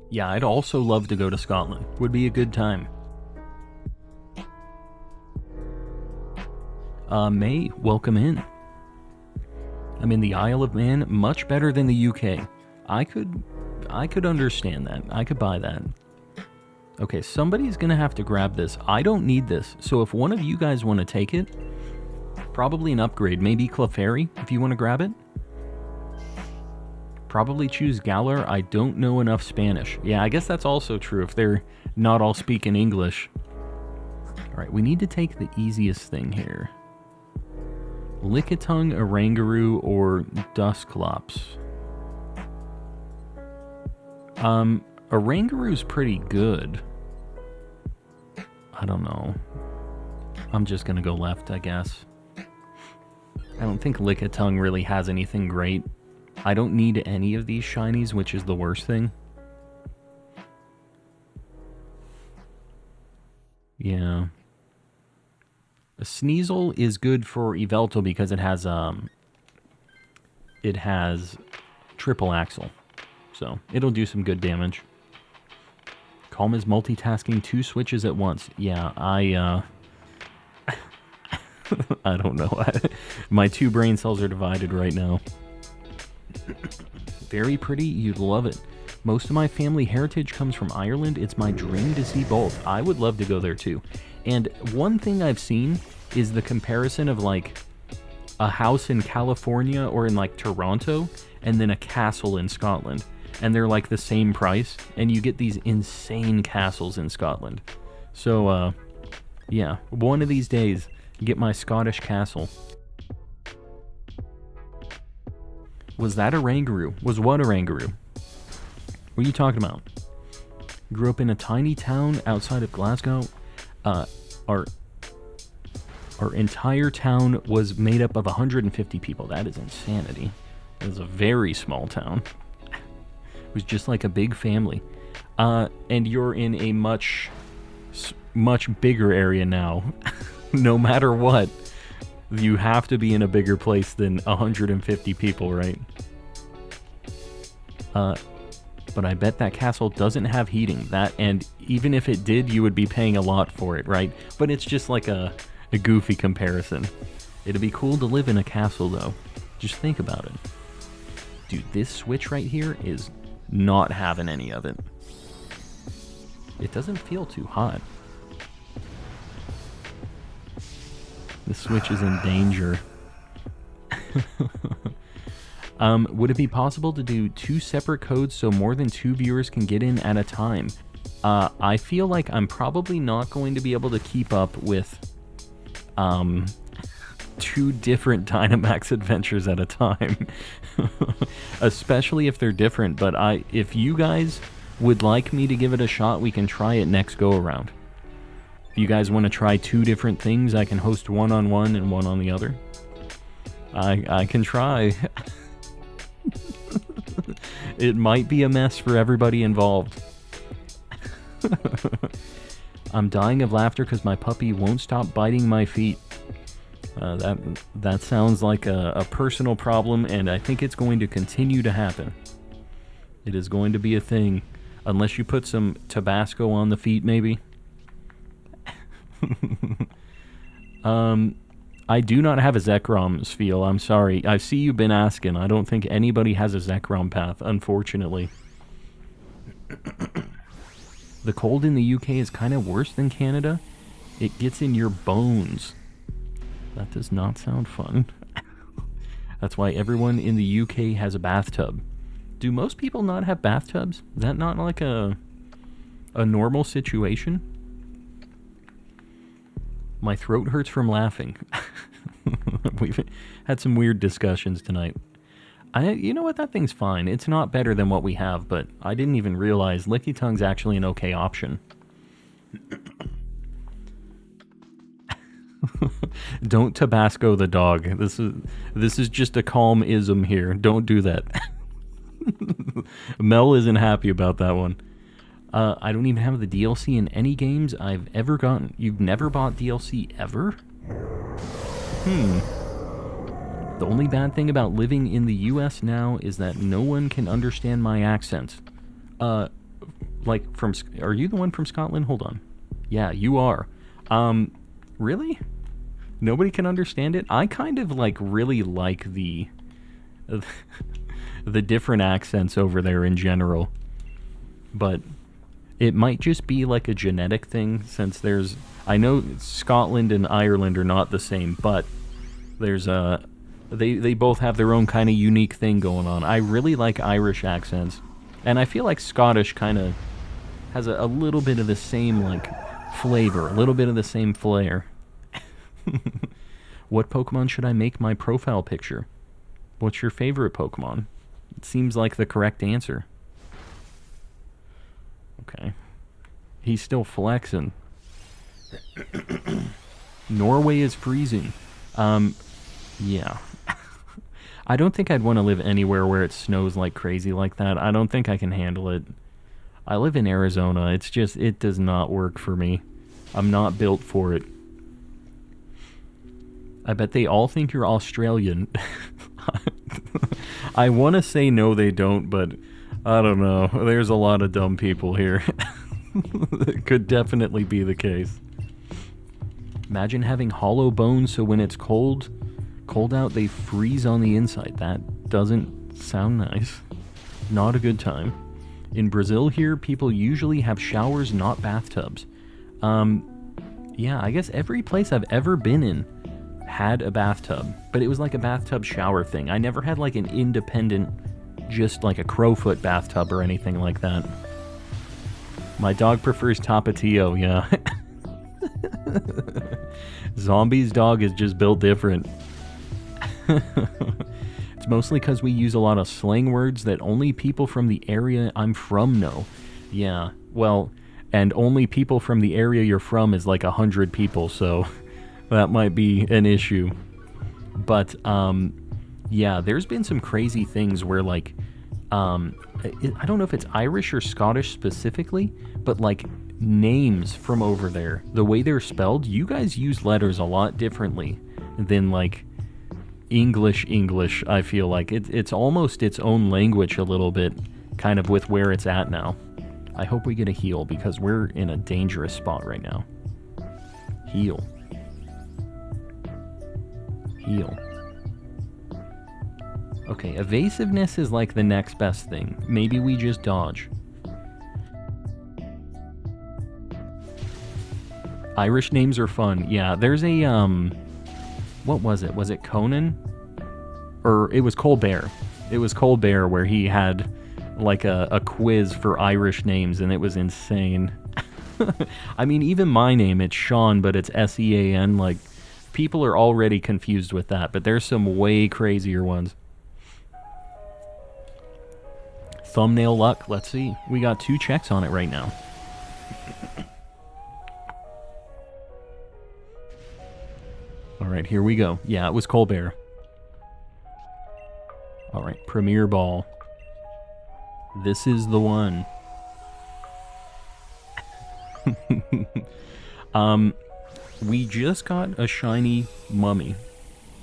Yeah, I'd also love to go to Scotland. Would be a good time. May, welcome in. I'm in the Isle of Man, much better than the UK. I could understand that. I could buy that. Okay, somebody's gonna have to grab this. I don't need this, so if one of you guys want to take it, probably an upgrade. Maybe Clefairy, if you want to grab it. Probably choose Galar. I don't know enough Spanish. Yeah, I guess that's also true if they're not all speaking English. Alright, we need to take the easiest thing here. Lickitung, Oranguru, or Dusclops. Oranguru's pretty good. I don't know. I'm just gonna go left, I guess. I don't think Lickitung really has anything great. I don't need any of these shinies, which is the worst thing. Yeah. A Sneasel is good for Yveltal because it has triple axle. So, it'll do some good damage. Calm is multitasking 2 switches at once. Yeah, I don't know. My 2 brain cells are divided right now. Very pretty, you'd love it. Most of my family heritage comes from Ireland. It's my dream to see both. I would love to go there too. And one thing I've seen is the comparison of like a house in California or in like Toronto and then a castle in Scotland. And they're like the same price, and you get these insane castles in Scotland. So, yeah, one of these days, get my Scottish castle. Was that Oranguru? Was what Oranguru? What are you talking about? Grew up in a tiny town outside of Glasgow. Our entire town was made up of 150 people. That is insanity. It was a very small town. It was just like a big family. And you're in a much bigger area now. No matter what, you have to be in a bigger place than 150 people, right? But I bet that castle doesn't have heating. And even if it did, you would be paying a lot for it, right? But it's just like a goofy comparison. It'd be cool to live in a castle, though. Just think about it. Dude, this switch right here is not having any of it. It doesn't feel too hot. The switch is in danger. Would it be possible to do 2 separate codes so more than 2 viewers can get in at a time? I feel like I'm probably not going to be able to keep up with 2 different Dynamax Adventures at a time. Especially if they're different, but if you guys would like me to give it a shot, we can try it next go around. If you guys want to try 2 different things, I can host one on one and one on the other. I can try. It might be a mess for everybody involved. I'm dying of laughter because my puppy won't stop biting my feet. That sounds like a personal problem, and I think it's going to continue to happen. It is going to be a thing. Unless you put some Tabasco on the feet, maybe. I do not have a Zekrom, Sfeel. I'm sorry. I see you've been asking. I don't think anybody has a Zekrom path, unfortunately. The cold in the UK is kind of worse than Canada. It gets in your bones. That does not sound fun. That's why everyone in the UK has a bathtub. Do most people not have bathtubs? Is that not like a normal situation? My throat hurts from laughing. We've had some weird discussions tonight. You know what? That thing's fine. It's not better than what we have, but I didn't even realize Lickitungue's actually an okay option. Don't Tabasco the dog. This is just a calm ism here. Don't do that. Mel isn't happy about that one. I don't even have the DLC in any games I've ever gotten. You've never bought DLC ever? The only bad thing about living in the US now is that no one can understand my accents. Like are you the one from Scotland? Hold on. Yeah, you are. Really? Nobody can understand it? I kind of really like the different accents over there in general. But it might just be like a genetic thing, since I know Scotland and Ireland are not the same, but there's they both have their own kind of unique thing going on. I really like Irish accents, and I feel like Scottish kind of has a little bit of the same flavor, a little bit of the same flair. What Pokemon should I make my profile picture? What's your favorite Pokemon? It seems like the correct answer. Okay. He's still flexing. Norway is freezing. Yeah. I don't think I'd want to live anywhere where it snows like crazy like that. I don't think I can handle it. I live in Arizona. It does not work for me. I'm not built for it. I bet they all think you're Australian. I want to say no, they don't, but I don't know. There's a lot of dumb people here. It could definitely be the case. Imagine having hollow bones so when it's cold out, they freeze on the inside. That doesn't sound nice. Not a good time. In Brazil here, people usually have showers, not bathtubs. Yeah, I guess every place I've ever been in had a bathtub, but it was like a bathtub shower thing. I never had an independent, just like a crowfoot bathtub or anything like that. My dog prefers Tapatio, yeah. Zombie's dog is just built different. It's mostly because we use a lot of slang words that only people from the area I'm from know. Yeah, well, and only people from the area you're from is 100 people, so that might be an issue. But, yeah, there's been some crazy things where, I don't know if it's Irish or Scottish specifically, but, names from over there, the way they're spelled, you guys use letters a lot differently than, English, I feel like. It's almost its own language a little bit, kind of with where it's at now. I hope we get a heal, because we're in a dangerous spot right now. Heal. Heal. Okay, evasiveness is the next best thing. Maybe we just dodge. Irish names are fun. Yeah, there's a, what was it? Was it Conan? Or it was Colbert. It was Colbert where he had a quiz for Irish names, and it was insane. I mean, even my name, it's Sean, but it's S-E-A-N. People are already confused with that, but there's some way crazier ones. Thumbnail luck, let's see. We got 2 checks on it right now. Alright, here we go. Yeah, it was Colbert. Alright, Premier Ball. This is the one. We just got a shiny mummy.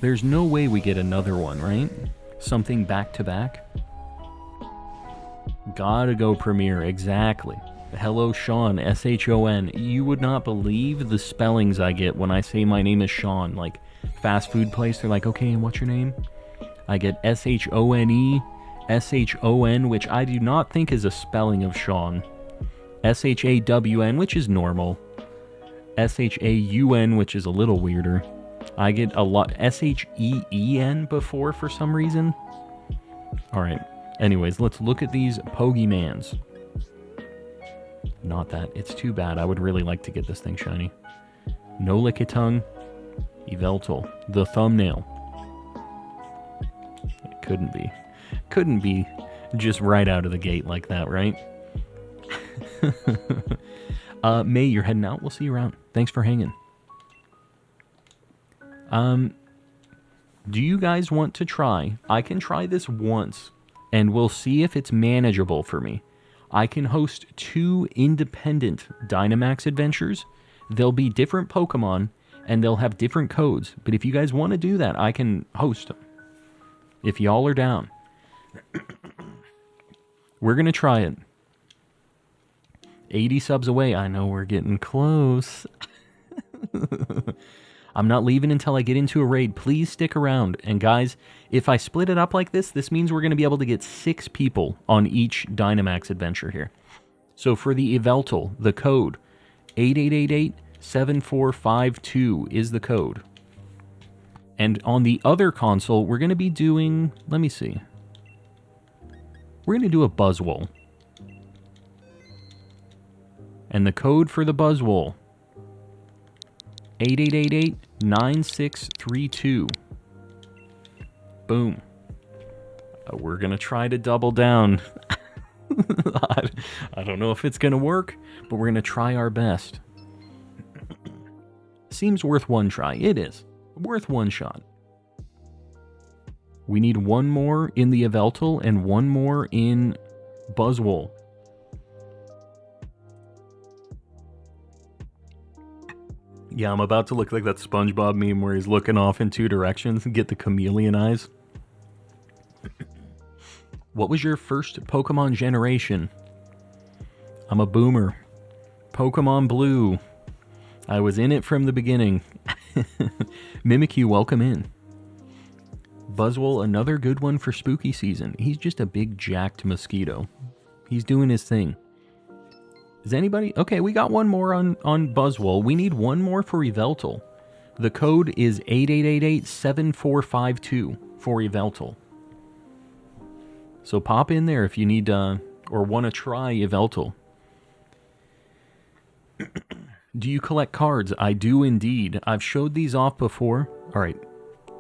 There's no way we get another one, right? Something back to back? Gotta go Premier, exactly. Hello Sean, S-H-O-N. You would not believe the spellings I get when I say my name is Sean. Fast food place, they're like, okay, and what's your name? I get S-H-O-N-E, S-H-O-N, which I do not think is a spelling of Sean. S-H-A-W-N, which is normal. S-H-A-U-N, which is a little weirder. I get a lot S-H-E-E-N before for some reason. Alright, anyways, let's look at these Pokemans. Not that. It's too bad. I would really like to get this thing shiny. No Lickitung. Yveltal. The thumbnail. It couldn't be. Couldn't be just right out of the gate like that, right? May, you're heading out. We'll see you around. Thanks for hanging. Do you guys want to try? I can try this once, and we'll see if it's manageable for me. I can host 2 independent Dynamax Adventures. They'll be different Pokemon, and they'll have different codes. But if you guys want to do that, I can host them. If y'all are down. We're going to try it. 80 subs away. I know we're getting close. I'm not leaving until I get into a raid. Please stick around. And guys, if I split it up like this means we're going to be able to get 6 people on each Dynamax adventure here. So for the Yveltal, the code 8888-7452 is the code. And on the other console, we're going to be doing... Let me see. We're going to do a Buzzwole. And the code for the Buzzwole... 8888-9632. Boom. We're going to try to double down. I don't know if it's going to work, but we're going to try our best. Seems worth one try. It is. Worth one shot. We need one more in the Yveltal and one more in Buzzwole. Yeah, I'm about to look like that SpongeBob meme where he's looking off in 2 directions and get the chameleon eyes. What was your first Pokemon generation? I'm a boomer. Pokemon Blue. I was in it from the beginning. Mimikyu, welcome in. Buzzwole, another good one for spooky season. He's just a big jacked mosquito. He's doing his thing. Is anybody... Okay, we got one more on Buzzwole. We need one more for Yveltal. The code is 8888-7452 for Yveltal. So pop in there if you need or want to try Yveltal. Do you collect cards? I do indeed. I've showed these off before. Alright,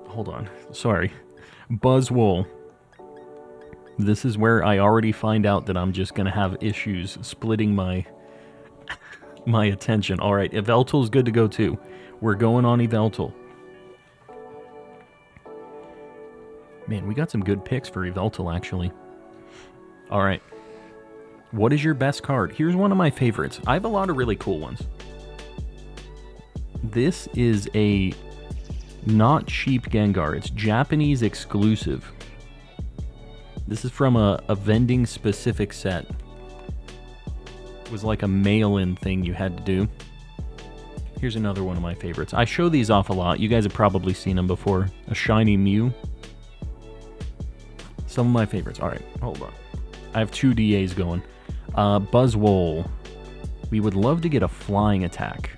hold on. Sorry. Buzzwole. This is where I already find out that I'm just going to have issues splitting my attention. Alright, Yveltal's good to go too. We're going on Yveltal. Man, we got some good picks for Yveltal, actually. Alright. What is your best card? Here's one of my favorites. I have a lot of really cool ones. This is a not cheap Gengar. It's Japanese exclusive. This is from a vending specific set. It was like a mail-in thing you had to do. Here's another one of my favorites. I show these off a lot. You guys have probably seen them before. A shiny Mew. Some of my favorites. Alright, hold on. I have 2 DAs going. Buzzwole. We would love to get a flying attack.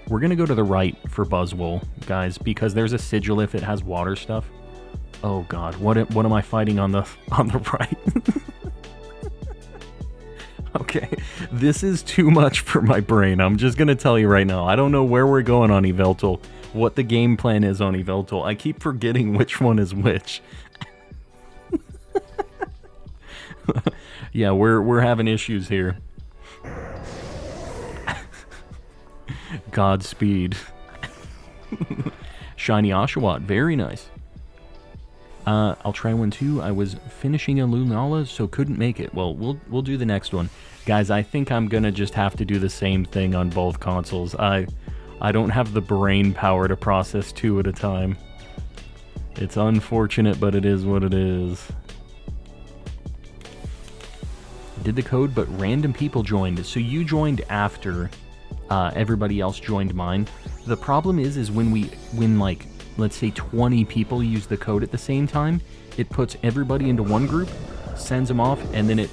We're going to go to the right for Buzzwole, guys, because there's a Sigilif. It has water stuff. Oh god, what am I fighting on the right? Okay, this is too much for my brain. I'm just going to tell you right now. I don't know where we're going on Yveltal, what the game plan is on Yveltal. I keep forgetting which one is which. Yeah, we're having issues here. Godspeed. Shiny Oshawott, very nice. I'll try one too. I was finishing a Lunala, so couldn't make it. Well, we'll do the next one. Guys, I think I'm gonna just have to do the same thing on both consoles. I don't have the brain power to process 2 at a time. It's unfortunate, but it is what it is. Did the code, but random people joined. So you joined after everybody else joined mine. The problem is when like, let's say 20 people use the code at the same time, it puts everybody into one group, sends them off, and then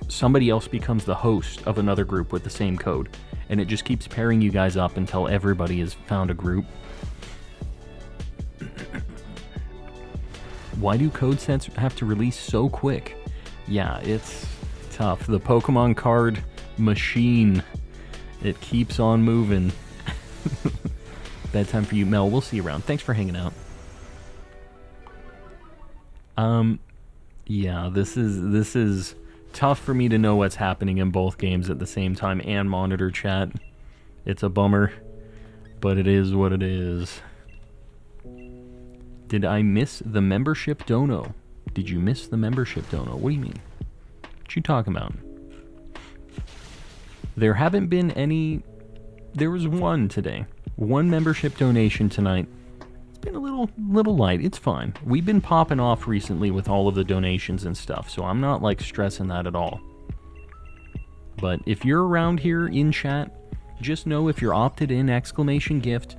somebody else becomes the host of another group with the same code. And it just keeps pairing you guys up until everybody has found a group. Why do code sets have to release so quick? Yeah, it's tough. The Pokemon card machine, it keeps on moving. Bedtime for you, Mel. We'll see you around. Thanks for hanging out. Yeah, this is tough for me to know what's happening in both games at the same time and monitor chat. It's a bummer, but it is what it is. Did I miss the membership dono? Did you miss the membership dono? What do you mean? What you talking about? There haven't been any... There was one today. One membership donation tonight. It's been a little light. It's fine. We've been popping off recently with all of the donations and stuff, so I'm not, like, stressing that at all. But if you're around here in chat, just know if you're opted in exclamation gift,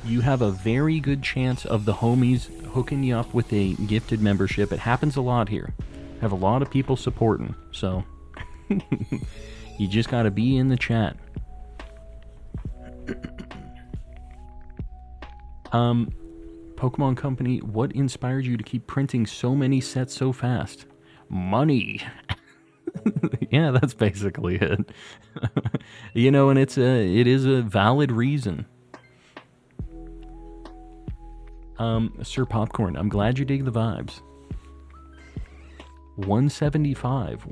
you have a very good chance of the homies hooking you up with a gifted membership. It happens a lot here. Have a lot of people supporting, so you just gotta be in the chat. Pokemon Company, what inspired you to keep printing so many sets so fast? Money. Yeah, that's basically it. You know, and it is a valid reason. Sir Popcorn, I'm glad you dig the vibes. 175.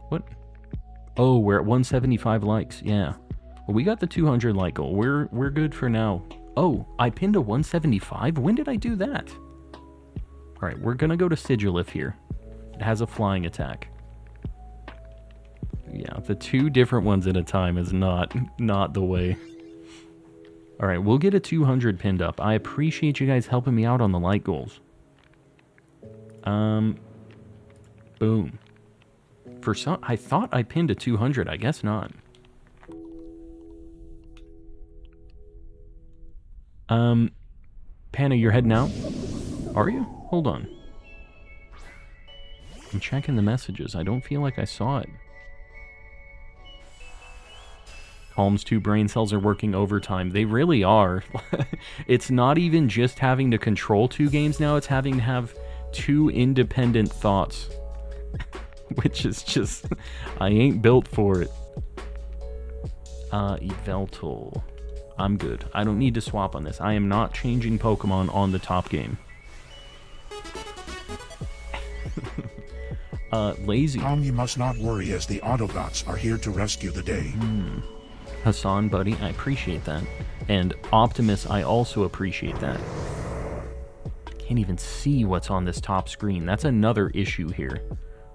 What? Oh, we're at 175 likes. Yeah. Well, we got the 200 like goal. We're good for now. Oh, I pinned a 175? When did I do that? All right, we're going to go to Sigilif here. It has a flying attack. Yeah, the 2 different ones at a time is not the way. All right, we'll get a 200 pinned up. I appreciate you guys helping me out on the like goals. Boom. For some, I thought I pinned a 200. I guess not. Panna, you're heading out? Are you? Hold on. I'm checking the messages. I don't feel like I saw it. Calm's 2 brain cells are working overtime. They really are. It's not even just having to control 2 games now. It's having to have 2 independent thoughts. Which is just... I ain't built for it. Yveltal. I'm good. I don't need to swap on this. I am not changing Pokemon on the top game. Lazy. Tom, you must not worry, as the Autobots are here to rescue the day. Hassan, buddy, I appreciate that. And Optimus, I also appreciate that. Can't even see what's on this top screen. That's another issue here.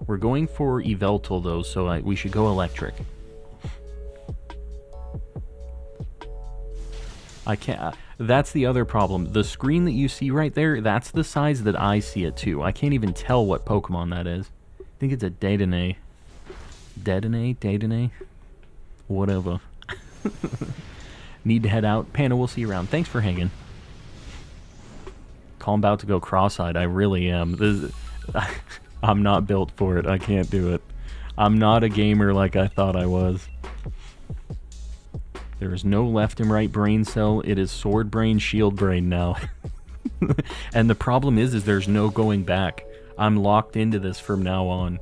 We're going for Yveltal, though, so we should go electric. I can't... that's the other problem. The screen that you see right there, that's the size that I see it, too. I can't even tell what Pokemon that is. I think it's a Dedenne. Dedenne? Whatever. Need to head out. Panda, we'll see you around. Thanks for hanging. Call, I'm about to go cross-eyed. I really am. I'm not built for it. I can't do it. I'm not a gamer like I thought I was. There is no left and right brain cell. It is sword brain, shield brain now. And the problem is there's no going back. I'm locked into this from now on.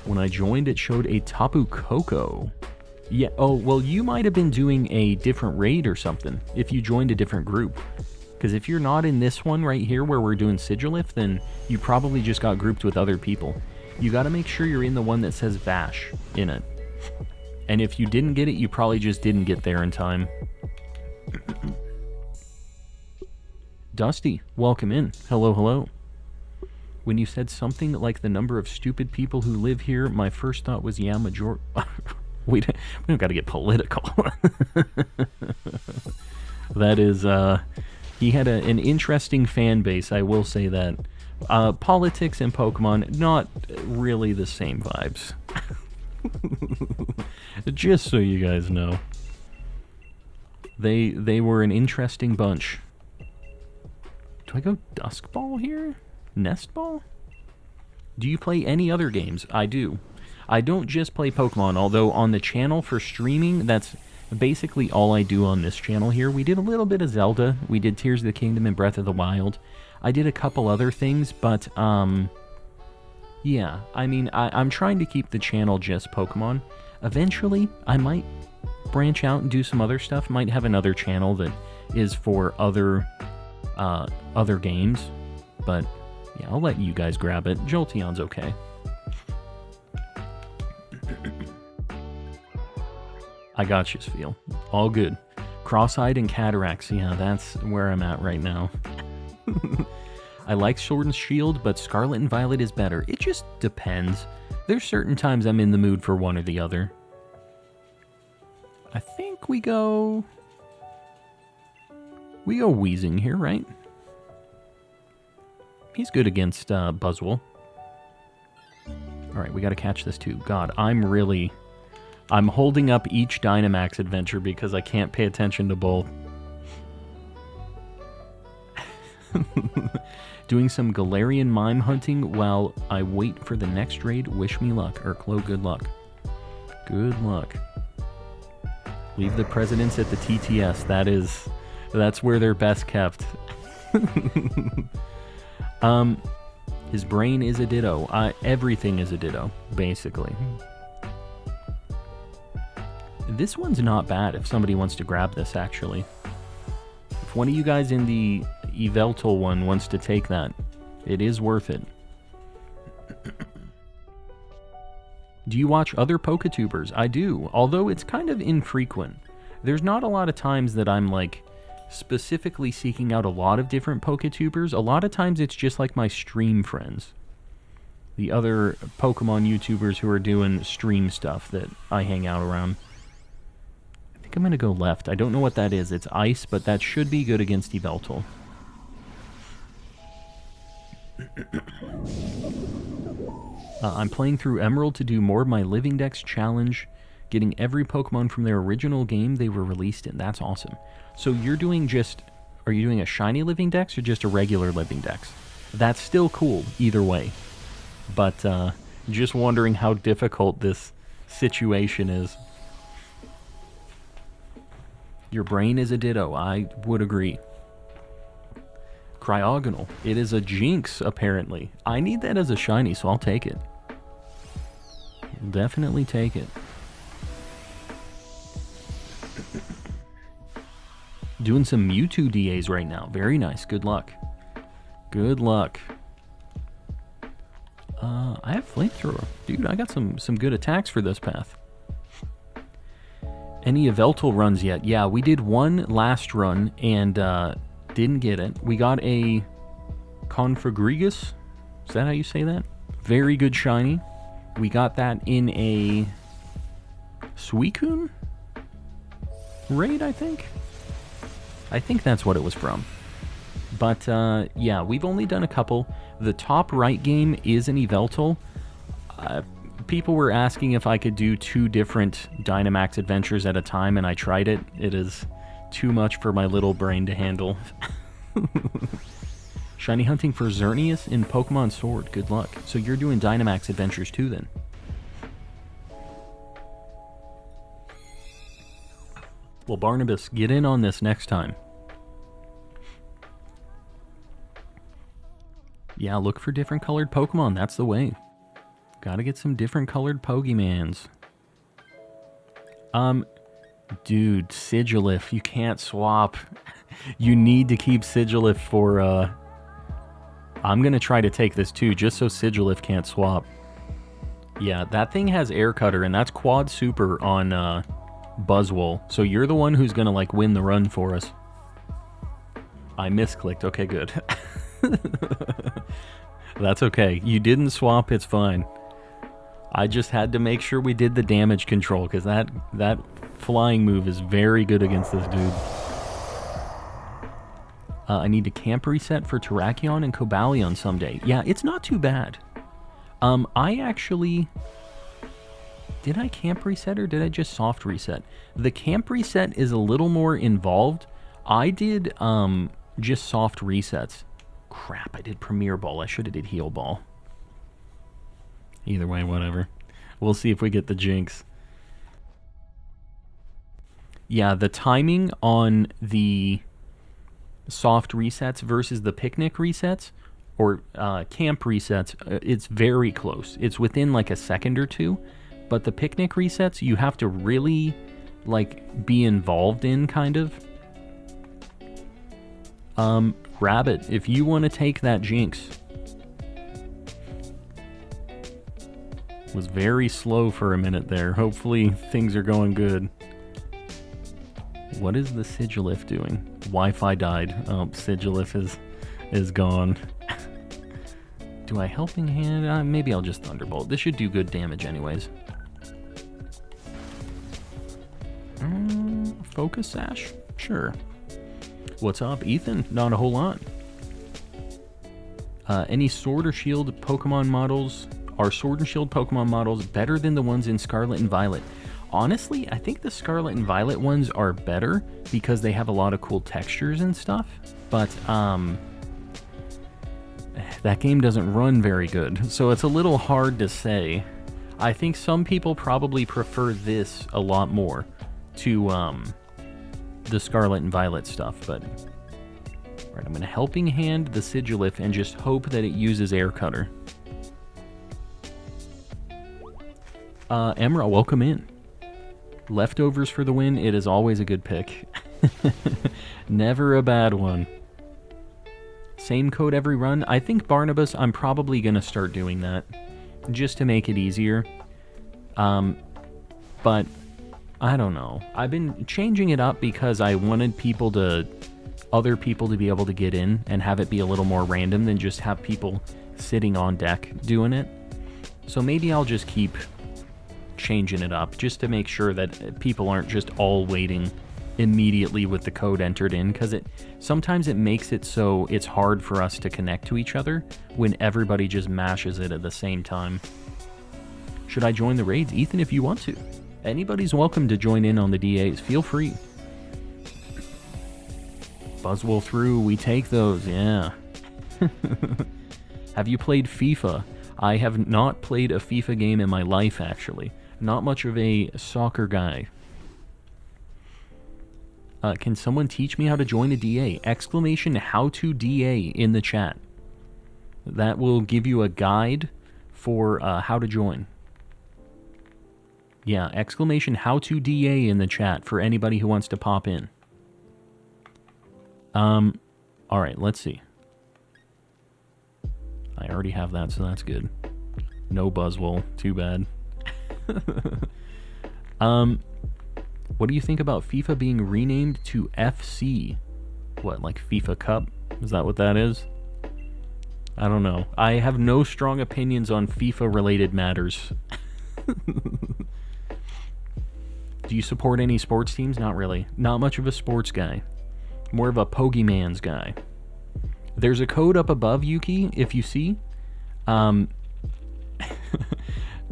When I joined, it showed a Tapu Koko. Yeah, oh, well, you might have been doing a different raid or something if you joined a different group. Because if you're not in this one right here where we're doing Sigilif, then you probably just got grouped with other people. You got to make sure you're in the one that says Vash in it. And if you didn't get it, you probably just didn't get there in time. Dusty, welcome in. Hello, hello. When you said something like the number of stupid people who live here, my first thought was, yeah, majority... we don't got to get political. That is, he had an interesting fan base, I will say that. Politics and Pokemon, not really the same vibes. Just so you guys know. They were an interesting bunch. Do I go Dusk Ball here? Nest Ball? Do you play any other games? I do. I don't just play Pokemon, although on the channel for streaming, that's basically all I do on this channel here. We did a little bit of Zelda. We did Tears of the Kingdom and Breath of the Wild. I did a couple other things, but, yeah. I mean, I'm trying to keep the channel just Pokemon. Eventually, I might branch out and do some other stuff. Might have another channel that is for other games. But, yeah, I'll let you guys grab it. Jolteon's okay. I got you, Sfeel. All good. Cross-eyed and cataracts. Yeah, that's where I'm at right now. I like Sword and Shield, but Scarlet and Violet is better. It just depends. There's certain times I'm in the mood for one or the other. I think we go Weezing here, right? He's good against Buzzwole. Alright, we gotta catch this too. God, I'm holding up each Dynamax adventure because I can't pay attention to both. Doing some Galarian mime hunting while I wait for the next raid. Wish me luck. Urklow, good luck. Good luck. Leave the presidents at the TTS. That's where they're best kept. His brain is a ditto. Everything is a ditto, basically. This one's not bad if somebody wants to grab this, actually. If one of you guys in the Yveltal one wants to take that, it is worth it. Do you watch other Poketubers? I do, although it's kind of infrequent. There's not a lot of times that I'm like specifically seeking out a lot of different Poketubers. A lot of times it's just like my stream friends. The other Pokemon YouTubers who are doing stream stuff that I hang out around. I think I'm going to go left. I don't know what that is. It's ice, but that should be good against Yveltal. I'm playing through Emerald to do more of my Living Dex challenge, getting every Pokemon from their original game they were released in. That's awesome. So you're doing are you doing a shiny Living Dex or just a regular Living Dex? That's still cool, either way. But just wondering how difficult this situation is. Your brain is a ditto, I would agree. Cryogonal. It is a Jinx, apparently. I need that as a shiny, so I'll take it. Definitely take it. Doing some Mewtwo DAs right now. Very nice. Good luck. Good luck. I have Flamethrower. Dude, I got some good attacks for this path. Any Yveltal runs yet? Yeah, we did one last run and didn't get it. We got a Confagrigus. Is that how you say that? Very good shiny. We got that in a Suicune raid, I think. I think that's what it was from. But yeah, we've only done a couple. The top right game is an Yveltal. People were asking if I could do 2 different Dynamax Adventures at a time, and I tried it. It is too much for my little brain to handle. Shiny hunting for Xerneas in Pokemon Sword. Good luck. So you're doing Dynamax Adventures too, then? Well, Barnabas, get in on this next time. Yeah, look for different colored Pokemon. That's the way. Gotta get some different colored Pokemans. Dude, Sigilif, you can't swap. You need to keep Sigilif for, I'm gonna try to take this too, just so Sigilif can't swap. Yeah, that thing has Air Cutter, and that's Quad Super on, Buzzwole. So you're the one who's gonna, like, win the run for us. I misclicked. Okay, good. That's okay. You didn't swap, it's fine. I just had to make sure we did the damage control, because that flying move is very good against this dude. I need to camp reset for Terrakion and Cobalion someday. Yeah, it's not too bad. I actually... Did I camp reset or did I just soft reset? The camp reset is a little more involved. I did just soft resets. Crap, I did Premier Ball. I should have did Heal Ball. Either way, whatever. We'll see if we get the Jinx. Yeah, the timing on the soft resets versus the picnic resets, or camp resets, it's very close. It's within like a second or two. But the picnic resets, you have to really, like, be involved in, kind of. Rabbit, if you want to take that Jinx. Was very slow for a minute there. Hopefully things are going good. What is the Sigilif doing? Wi-Fi died. Oh, Sigilif is is gone. Do I Helping Hand? Maybe I'll just Thunderbolt. This should do good damage anyways. Focus Sash? Sure. What's up, Ethan? Not a whole lot. Any Sword or Shield Pokemon models? Are Sword and Shield Pokemon models better than the ones in Scarlet and Violet? Honestly, I think the Scarlet and Violet ones are better because they have a lot of cool textures and stuff. But, that game doesn't run very good, so it's a little hard to say. I think some people probably prefer this a lot more to, the Scarlet and Violet stuff, but... Alright, I'm going to Helping Hand the Sigilif and just hope that it uses Air Cutter. Emra, welcome in. Leftovers for the win, it is always a good pick. Never a bad one. Same code every run? I think Barnabas, I'm probably going to start doing that. Just to make it easier. But, I don't know. I've been changing it up because I wanted other people to be able to get in and have it be a little more random than just have people sitting on deck doing it. So maybe I'll just keep changing it up just to make sure that people aren't just all waiting immediately with the code entered in, because sometimes it makes it so it's hard for us to connect to each other when everybody just mashes it at the same time. Should I join the raids? Ethan, if you want to. Anybody's welcome to join in on the DAs. Feel free. Buzzwole through, we take those, yeah. Have you played FIFA? I have not played a FIFA game in my life, actually. Not much of a soccer guy. Can someone teach me how to join a DA? Exclamation how to DA in the chat. That will give you a guide for how to join. Yeah, exclamation how to DA in the chat for anybody who wants to pop in. Alright, let's see. I already have that, so that's good. No Buzzwole, too bad. What do you think about FIFA being renamed to FC? What, like FIFA Cup? Is that what that is? I don't know. I have no strong opinions on FIFA-related matters. Do you support any sports teams? Not really. Not much of a sports guy. More of a Pokemans guy. There's a code up above, Yuki, if you see.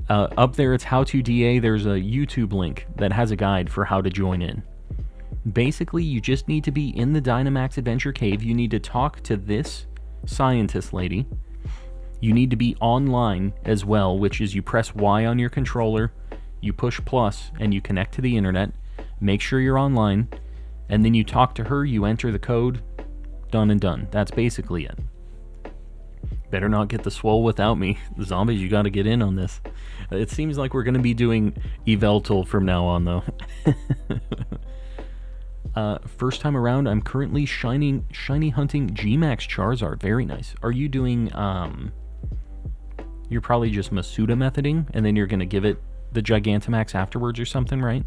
Up there, it's how to DA. There's a YouTube link that has a guide for how to join in. Basically, you just need to be in the Dynamax Adventure Cave. You need to talk to this scientist lady. You need to be online as well, which is you press Y on your controller, you push plus, and you connect to the internet. Make sure you're online, and then you talk to her, you enter the code, done and done. That's basically it. Better not get the swole without me. Zombies, you gotta get in on this. It seems like we're gonna be doing Eveltal from now on, though. First time around, I'm currently shiny hunting Gmax Charizard. Very nice. Are you doing, you're probably just Masuda methoding, and then you're gonna give it the Gigantamax afterwards or something, right?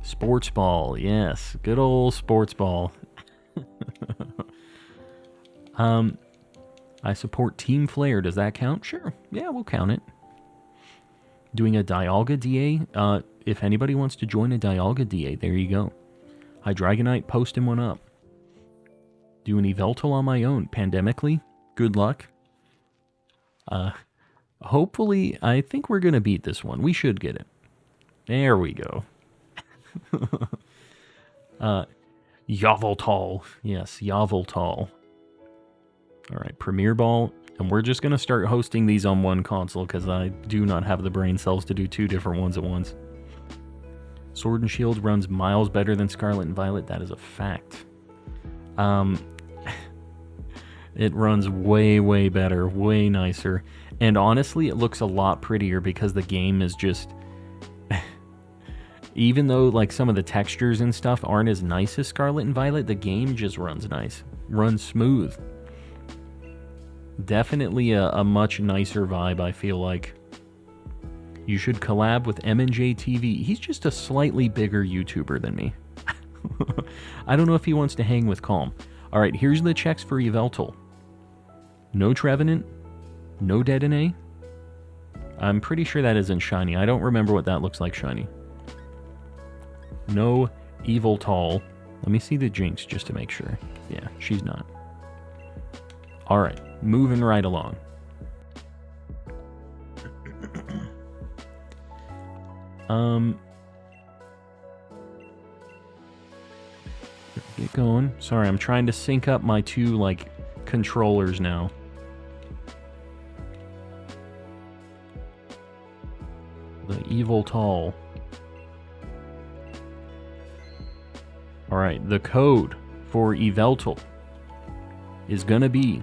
Sports Ball, yes. Good old Sports Ball. I support Team Flare. Does that count? Sure. Yeah, we'll count it. Doing a Dialga DA. If anybody wants to join a Dialga DA, there you go. Hi, Dragonite, posting one up. Do an Eveltal on my own. Pandemically. Good luck. Hopefully, I think we're going to beat this one. We should get it. There we go. Yveltal. Yes, Yveltal. Alright, Premier Ball. And we're just going to start hosting these on one console because I do not have the brain cells to do two different ones at once. Sword and Shield runs miles better than Scarlet and Violet. That is a fact. It runs way, way better. Way nicer. And honestly, it looks a lot prettier because the game is just... Even though like some of the textures and stuff aren't as nice as Scarlet and Violet, the game just runs nice. Runs smooth. Definitely a much nicer vibe, I feel like. You should collab with M&J TV. He's just a slightly bigger YouTuber than me. I don't know if he wants to hang with Calm. Alright, here's the checks for Yveltal. No Trevenant, no Dedenne. I'm pretty sure that isn't shiny. I don't remember what that looks like shiny. No Yveltal. Let me see the Jinx just to make sure. Yeah, she's not. Alright, moving right along. Get going. Sorry, I'm trying to sync up my two, like, controllers now. The Yveltal. Alright, the code for Yveltal is gonna be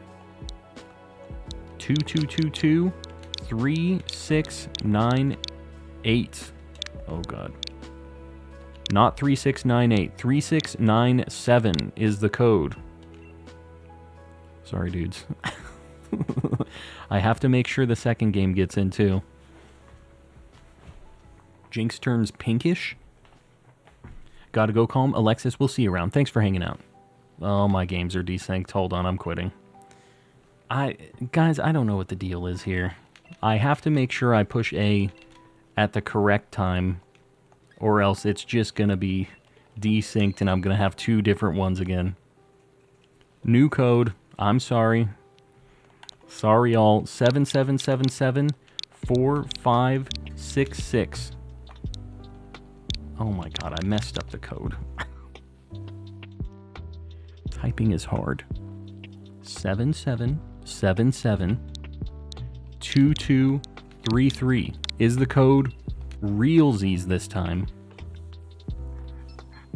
2222-3698. Oh god. Not 3698. 3697 is the code. Sorry, dudes. I have to make sure the second game gets in, too. Jinx turns pinkish. Gotta go calm. Alexis, we'll see you around. Thanks for hanging out. Oh, my games are desynced. Hold on, I'm quitting. Guys, I don't know what the deal is here. I have to make sure I push A at the correct time, or else it's just gonna be desynced and I'm gonna have two different ones again. New code. I'm sorry. Sorry, all. 7777-4566. Oh my god, I messed up the code. Typing is hard. 7777-2233 is the code. Realsies this time.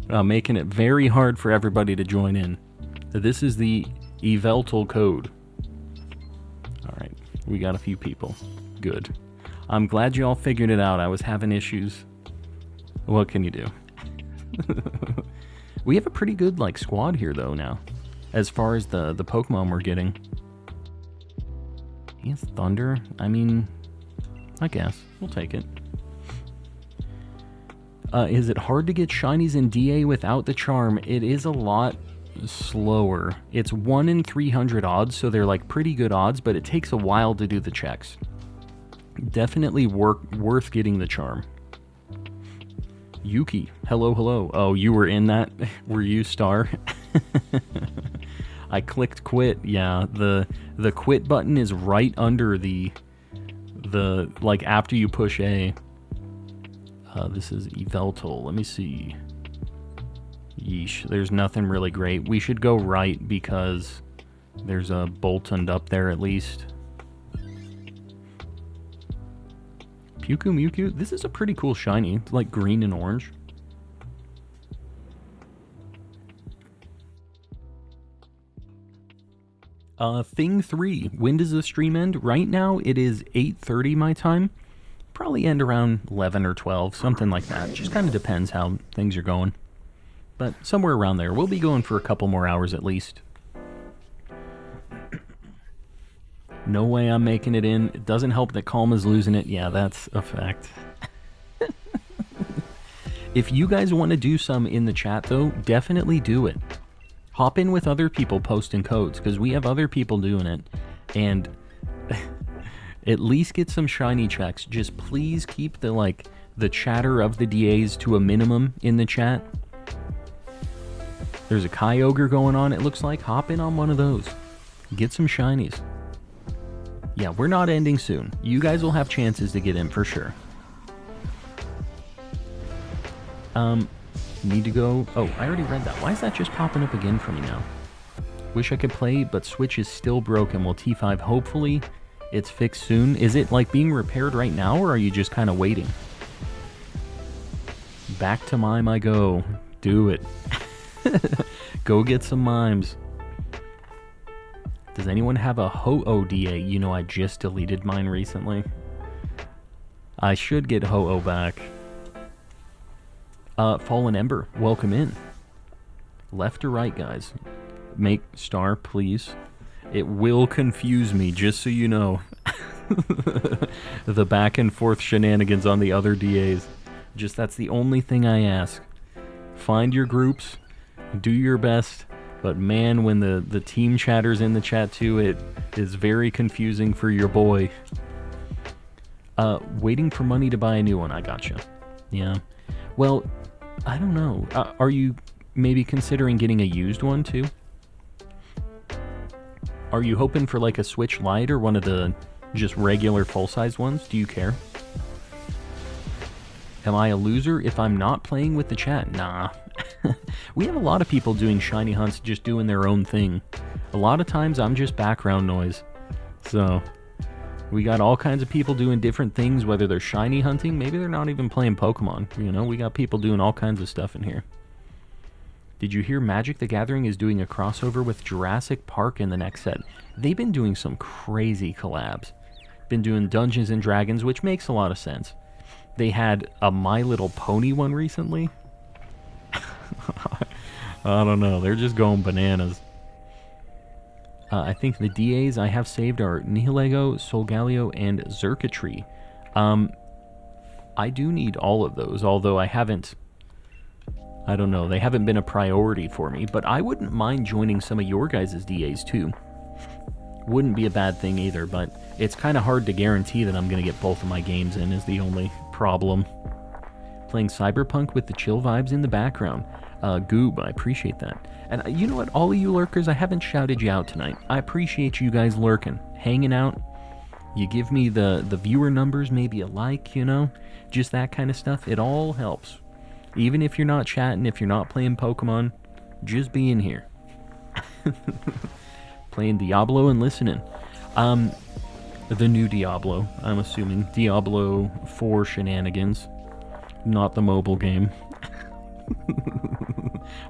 Making it very hard for everybody to join in. This is the Yveltal code. Alright, we got a few people. Good. I'm glad you all figured it out. I was having issues. What can you do? We have a pretty good, like, squad here, though, now. As far as the Pokemon we're getting. He has Thunder. I mean, I guess. We'll take it. Is it hard to get shinies in DA without the charm? It is a lot slower. It's 1 in 300 odds, so they're, like, pretty good odds, but it takes a while to do the checks. Definitely worth getting the charm. Yuki, hello, hello. Oh, you were in that? Were you, Star? I clicked quit. Yeah, the quit button is right under the like, after you push A. This is Yveltal. Let me see. Yeesh, there's nothing really great. We should go right because there's a Boltund up there at least. Mewtwo. This is a pretty cool shiny. It's like green and orange. Thing 3. When does the stream end? Right now it is 8:30 my time. Probably end around 11 or 12, something like that. Just kind of depends how things are going. But somewhere around there. We'll be going for a couple more hours at least. No way I'm making it in. It doesn't help that Calma's losing it. Yeah, that's a fact. If you guys want to do some in the chat, though, definitely do it. Hop in with other people posting codes, because we have other people doing it. And at least get some shiny checks. Just please keep the chatter of the DAs to a minimum in the chat. There's a Kyogre going on, it looks like. Hop in on one of those. Get some shinies. Yeah, we're not ending soon. You guys will have chances to get in for sure. Need to go... Oh, I already read that. Why is that just popping up again for me now? Wish I could play, but Switch is still broken. Well, T5, hopefully it's fixed soon. Is it, like, being repaired right now, or are you just kind of waiting? Back to mime I go. Do it. Go get some mimes. Does anyone have a Ho-Oh DA? You know, I just deleted mine recently. I should get Ho-Oh back. Fallen Ember, welcome in. Left or right, guys? Make star, please. It will confuse me, just so you know. The back and forth shenanigans on the other DAs. Just, that's the only thing I ask. Find your groups, do your best, But man, when the team chatter's in the chat too, it is very confusing for your boy. Waiting for money to buy a new one. I gotcha. Yeah. Well, I don't know. Are you maybe considering getting a used one too? Are you hoping for like a Switch Lite or one of the just regular full-size ones? Do you care? Am I a loser if I'm not playing with the chat? Nah. We have a lot of people doing shiny hunts, just doing their own thing. A lot of times I'm just background noise. So, we got all kinds of people doing different things, whether they're shiny hunting, maybe they're not even playing Pokemon. You know, we got people doing all kinds of stuff in here. Did you hear Magic the Gathering is doing a crossover with Jurassic Park in the next set? They've been doing some crazy collabs. Been doing Dungeons and Dragons, which makes a lot of sense. They had a My Little Pony one recently. I don't know. They're just going bananas. I think the DAs I have saved are Nihilego, Solgaleo, and Xurkitree. I do need all of those, although I haven't... I don't know. They haven't been a priority for me, but I wouldn't mind joining some of your guys' DAs too. Wouldn't be a bad thing either, but it's kind of hard to guarantee that I'm going to get both of my games in is the only problem. Playing Cyberpunk with the chill vibes in the background. Goob, I appreciate that. And you know what, all of you lurkers, I haven't shouted you out tonight. I appreciate you guys lurking, hanging out. You give me the viewer numbers, maybe a like, you know? Just that kind of stuff. It all helps. Even if you're not chatting, if you're not playing Pokemon, just being here. Playing Diablo and listening. The new Diablo, I'm assuming. Diablo 4 shenanigans. Not the mobile game.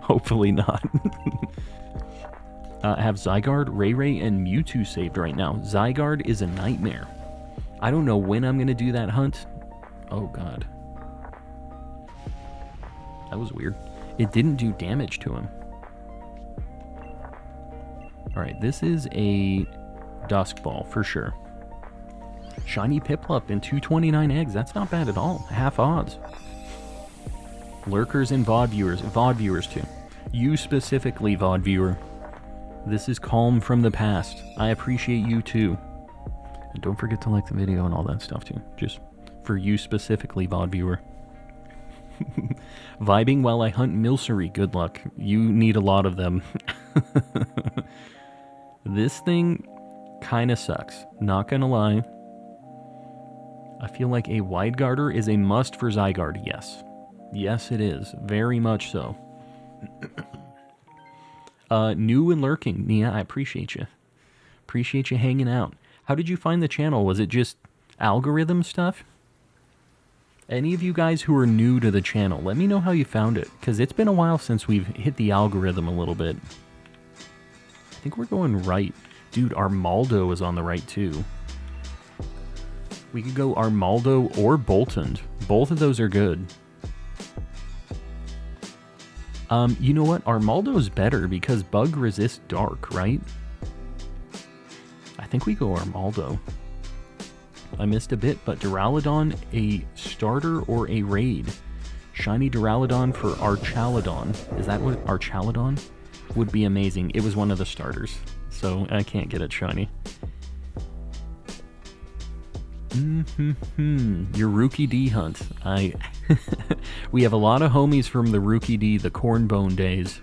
Hopefully not. I have Zygarde, Ray, and Mewtwo saved right now. Zygarde is a nightmare. I don't know when I'm going to do that hunt. Oh, God. That was weird. It didn't do damage to him. Alright, this is a Dusk Ball for sure. Shiny Piplup and 229 eggs. That's not bad at all. Half odds. Lurkers and VOD viewers. VOD viewers too. You specifically, VOD viewer. This is calm from the past. I appreciate you too. And don't forget to like the video and all that stuff too. Just for you specifically, VOD viewer. Vibing while I hunt Milcery. Good luck. You need a lot of them. This thing kind of sucks. Not gonna lie. I feel like a Wide Guarder is a must for Zygarde. Yes. Yes, it is. Very much so. New and lurking. Nia, I appreciate you. Appreciate you hanging out. How did you find the channel? Was it just algorithm stuff? Any of you guys who are new to the channel, let me know how you found it. Because it's been a while since we've hit the algorithm a little bit. I think we're going right. Dude, Armaldo is on the right too. We could go Armaldo or Boltund. Both of those are good. You know what? Armaldo's better because Bug resists Dark, right? I think we go Armaldo. I missed a bit, but Duraludon, a starter or a raid? Shiny Duraludon for Archaludon. Is that what Archaludon? Would be amazing. It was one of the starters, so I can't get it shiny. Your Rookie D hunt. We have a lot of homies from the Rookie D, the Cornbone days.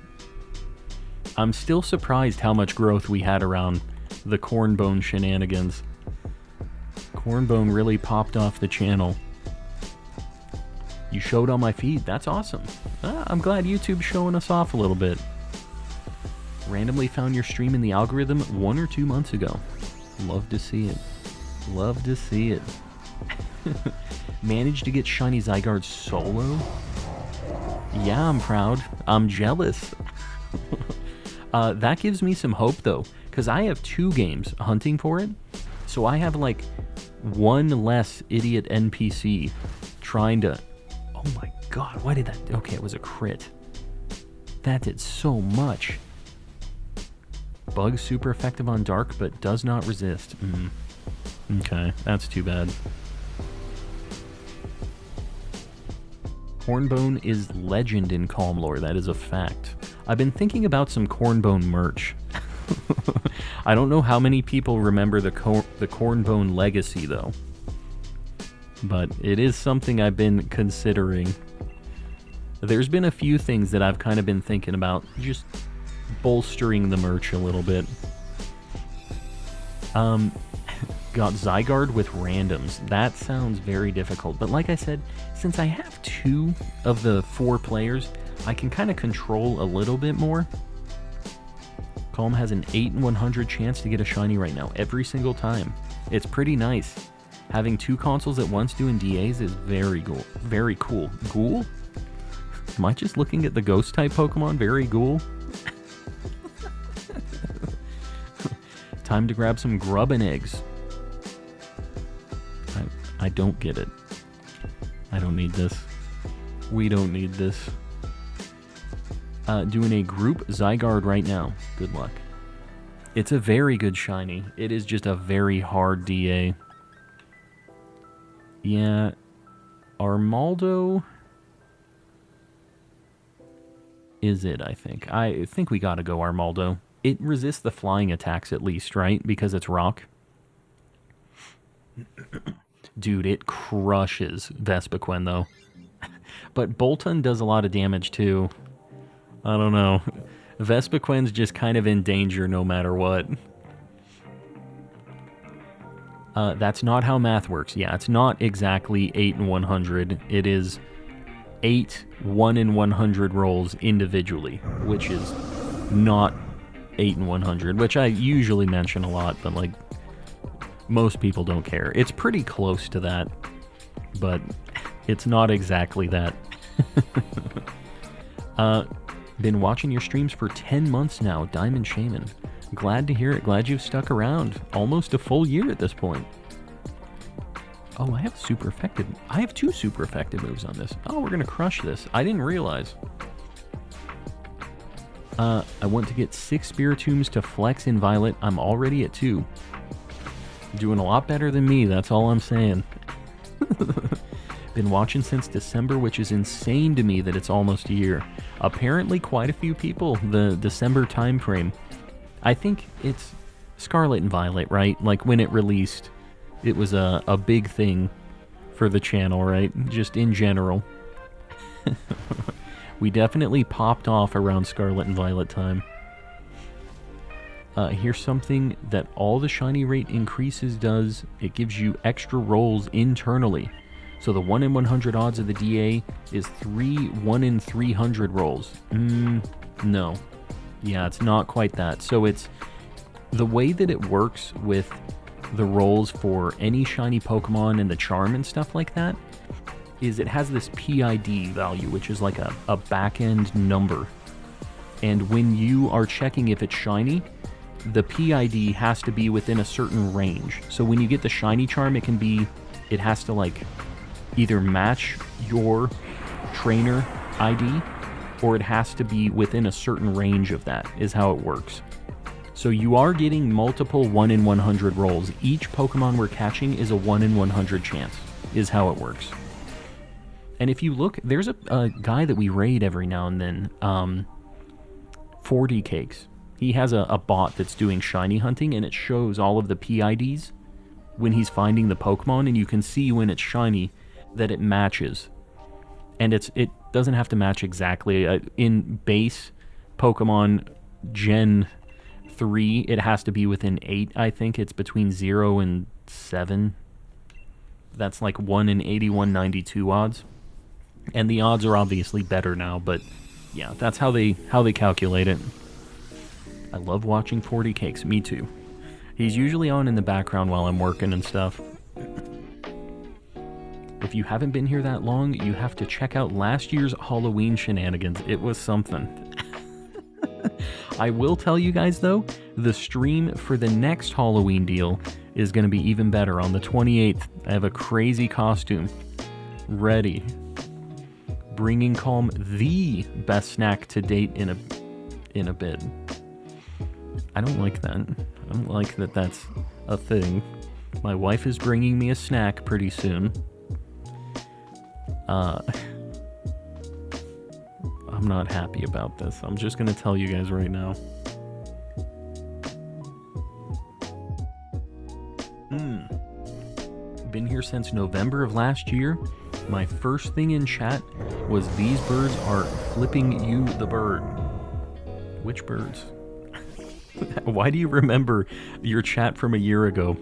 I'm still surprised how much growth we had around the Cornbone shenanigans. Cornbone really popped off the channel. You showed on my feed. That's awesome. I'm glad YouTube's showing us off a little bit. Randomly found your stream in the algorithm 1 or 2 months ago. Love to see it. Love to see it. Managed to get Shiny Zygarde solo? Yeah, I'm proud. I'm jealous. That gives me some hope, though, because I have 2 games hunting for it. So I have, like, 1 less idiot NPC trying to... Oh my god, why did that... Okay, it was a crit. That did so much. Bug's super effective on Dark, but does not resist. Okay, that's too bad. Hornbone is legend in Calm lore, that is a fact. I've been thinking about some Cornbone merch. I don't know how many people remember the Cornbone legacy, though. But it is something I've been considering. There's been a few things that I've kind of been thinking about, just bolstering the merch a little bit. Got Zygarde with randoms. That sounds very difficult, but like I said, since I have 2 of the 4 players, I can kind of control a little bit more. Calm has an 8 in 100 chance to get a shiny right now, every single time. It's pretty nice. Having 2 consoles at once doing DAs is very cool. Very cool. Ghoul? Am I just looking at the ghost-type Pokemon? Very ghoul? Time to grab some grubbin eggs. I don't get it. I don't need this. We don't need this. Doing a group Zygarde right now. Good luck. It's a very good shiny. It is just a very hard DA. Yeah. Armaldo is it, I think. I think we gotta go Armaldo. It resists the flying attacks at least, right? Because it's rock. Dude, it crushes Vespiquen, though. But Boltund does a lot of damage, too. I don't know. Vespiquen's just kind of in danger no matter what. That's not how math works. Yeah, it's not exactly 8 in 100. It is 8 1 in 100 rolls individually, which is not 8 in 100, which I usually mention a lot, but like most people don't care. It's pretty close to that, but it's not exactly that. Been watching your streams for 10 months now, Diamond Shaman. Glad to hear it. Glad you've stuck around. Almost a full year at this point. Oh, I have super effective. I have 2 super effective moves on this. Oh, we're gonna crush this. I didn't realize. I want to get 6 Spiritombs to flex in Violet. I'm already at 2. Doing a lot better than me, that's all I'm saying. Been watching since December, which is insane to me that it's almost a year. Apparently quite a few people, the December time frame. I think it's Scarlet and Violet, right? Like when it released, it was a big thing for the channel, right? Just in general. We definitely popped off around Scarlet and Violet time. Here's something that all the shiny rate increases does. It gives you extra rolls internally. So the 1 in 100 odds of the DA is 3 1 in 300 rolls. No. Yeah, it's not quite that. So it's the way that it works with the rolls for any shiny Pokemon and the charm and stuff like that is it has this PID value, which is like a back-end number. And when you are checking if it's shiny, the PID has to be within a certain range. So when you get the shiny charm, it has to like either match your trainer ID or it has to be within a certain range of that, is how it works. So you are getting multiple 1 in 100 rolls. Each Pokemon we're catching is a 1 in 100 chance, is how it works. And if you look, there's a guy that we raid every now and then, 40 Cakes. He has a bot that's doing shiny hunting, and it shows all of the PIDs when he's finding the Pokemon, and you can see when it's shiny that it matches. And it doesn't have to match exactly. In base Pokemon Gen 3, it has to be within 8, I think. It's between 0 and 7. That's like 1 in 8192 odds. And the odds are obviously better now, but yeah, that's how they calculate it. I love watching 40 Cakes, me too. He's usually on in the background while I'm working and stuff. If you haven't been here that long, you have to check out last year's Halloween shenanigans. It was something. I will tell you guys though, the stream for the next Halloween deal is going to be even better on the 28th. I have a crazy costume ready. Bringing Calm the best snack to date in a bit. I don't like that. I don't like that that's a thing. My wife is bringing me a snack pretty soon. I'm I'm not happy about this. I'm just gonna tell you guys right now. Been here since November of last year. My first thing in chat was these birds are flipping you the bird. Which birds? Why do you remember your chat from a year ago?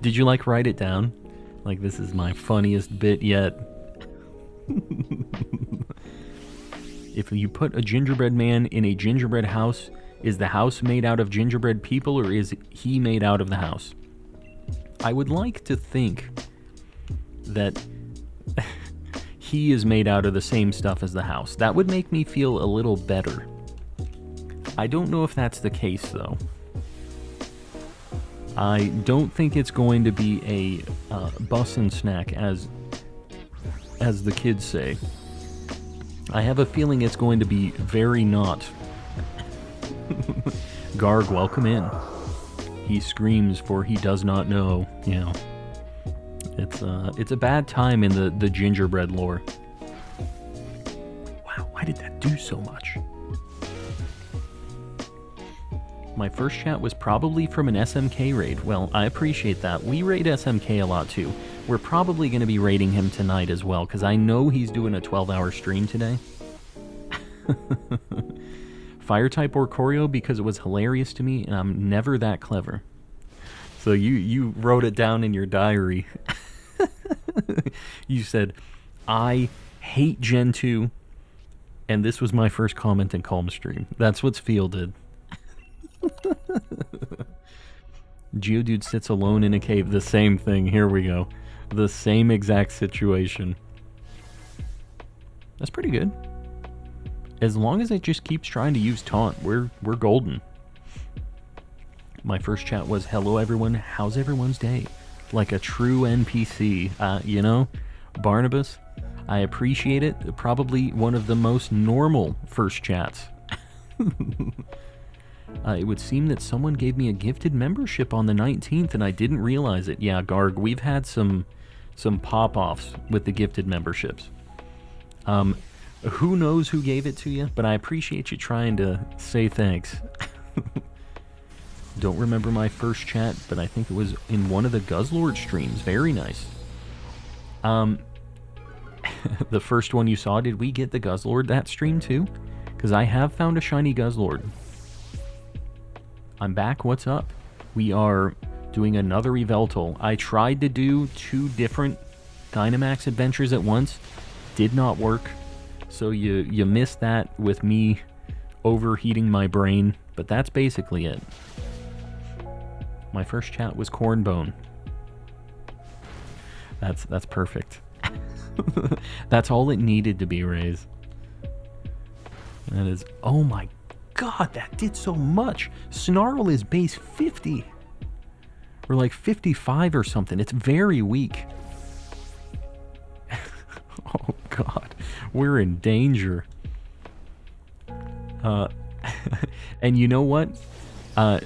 Did you like write it down? Like, this is my funniest bit yet. If you put a gingerbread man in a gingerbread house, is the house made out of gingerbread people or is he made out of the house? I would like to think that he is made out of the same stuff as the house. That would make me feel a little better. I don't know if that's the case, though. I don't think it's going to be a bussin' snack, as the kids say. I have a feeling it's going to be very not. Garg, welcome in. He screams for he does not know. Yeah. It's a bad time in the gingerbread lore. Wow, why did that do so much? My first chat was probably from an SMK raid. Well, I appreciate that. We raid SMK a lot too. We're probably going to be raiding him tonight as well, because I know he's doing a 12-hour stream today. Fire type or choreo because it was hilarious to me, and I'm never that clever. So you wrote it down in your diary. You said, I hate Gen 2, and this was my first comment in Calm Stream. That's what Feel did. Geodude sits alone in a cave. The same thing. Here we go. The same exact situation. That's pretty good. As long as it just keeps trying to use taunt, we're golden. My first chat was, hello everyone, how's everyone's day? Like a true NPC. You know, Barnabas, I appreciate it. Probably one of the most normal first chats. It would seem that someone gave me a gifted membership on the 19th and I didn't realize it. Yeah, Garg, we've had some pop-offs with the gifted memberships. Who knows who gave it to you, but I appreciate you trying to say thanks. Don't remember my first chat, but I think it was in one of the Guzzlord streams. Very nice. The first one you saw, did we get the Guzzlord that stream too? Because I have found a shiny Guzzlord. I'm back, what's up? We are doing another Yveltal. I tried to do 2 different Dynamax Adventures at once. Did not work. So you missed that with me overheating my brain, but that's basically it. My first chat was Cornbone. That's perfect. That's all it needed to be, Rays. That is, oh my god, that did so much. Snarl is base 50. Or like 55 or something. It's very weak. Oh god, we're in danger. And you know what?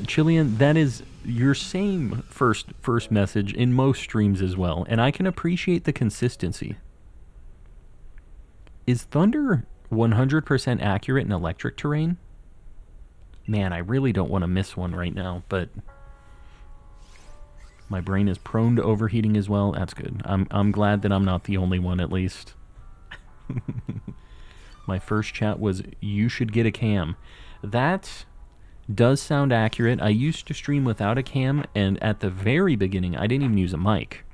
Chilean, that is your same first message in most streams as well, and I can appreciate the consistency. Is Thunder 100% accurate in electric terrain? Man, I really don't want to miss one right now, but my brain is prone to overheating as well. That's good. I'm glad that I'm not the only one, at least. My first chat was, you should get a cam. That does sound accurate. I used to stream without a cam, and at the very beginning, I didn't even use a mic.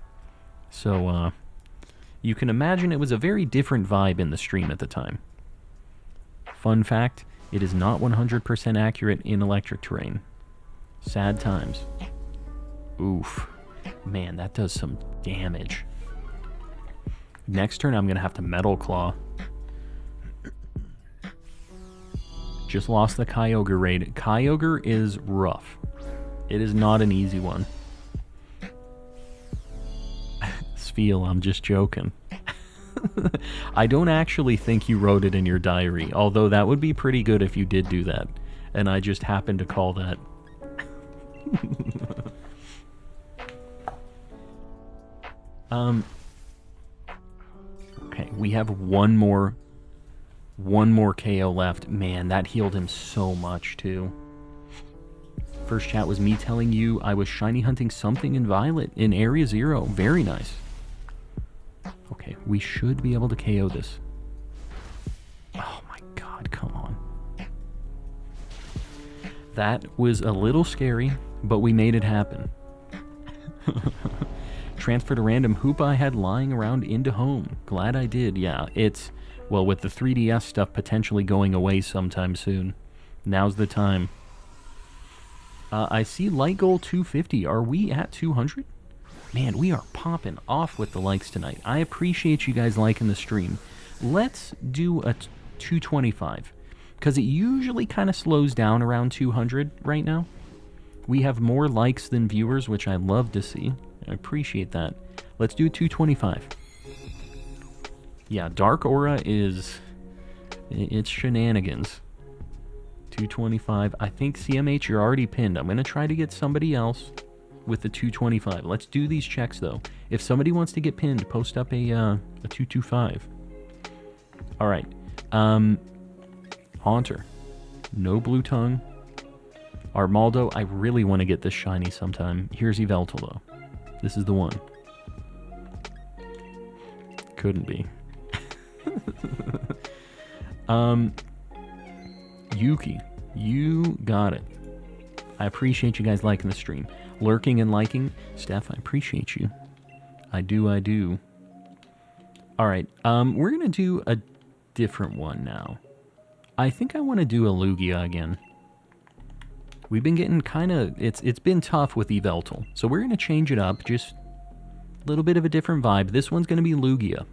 So, you can imagine it was a very different vibe in the stream at the time. Fun fact, it is not 100% accurate in electric terrain. Sad times. Oof. Man, that does some damage. Next turn, I'm going to have to Metal Claw. Just lost the Kyogre raid. Kyogre is rough. It is not an easy one. Sfeel, I'm just joking. I don't actually think you wrote it in your diary, although that would be pretty good if you did do that. And I just happened to call that. Okay, we have one more One more KO left. Man, that healed him so much, too. First chat was me telling you I was shiny hunting something in Violet in Area 0. Very nice. Okay, we should be able to KO this. Oh my god, come on. That was a little scary, but we made it happen. Transferred a random Hoopa I had lying around into home. Glad I did. Yeah, it's... Well, with the 3DS stuff potentially going away sometime soon. Now's the time. I see light goal 250. Are we at 200? Man, we are popping off with the likes tonight. I appreciate you guys liking the stream. Let's do a 225. Because it usually kind of slows down around 200 right now. We have more likes than viewers, which I love to see. I appreciate that. Let's do 225. Yeah, Dark Aura is... It's shenanigans. 225. I think CMH, you're already pinned. I'm going to try to get somebody else with the 225. Let's do these checks, though. If somebody wants to get pinned, post up a 225. All right. Haunter. No Blue Tongue. Armaldo, I really want to get this shiny sometime. Here's Yveltal, though. This is the one. Couldn't be. Yuki, you got it. I appreciate you guys liking the stream. Lurking and liking. Steph, I appreciate you. I do. Alright, we're going to do a different one now. I think I want to do a Lugia again. We've been getting kind of... It's been tough with Yveltal. So we're going to change it up. Just a little bit of a different vibe. This one's going to be Lugia.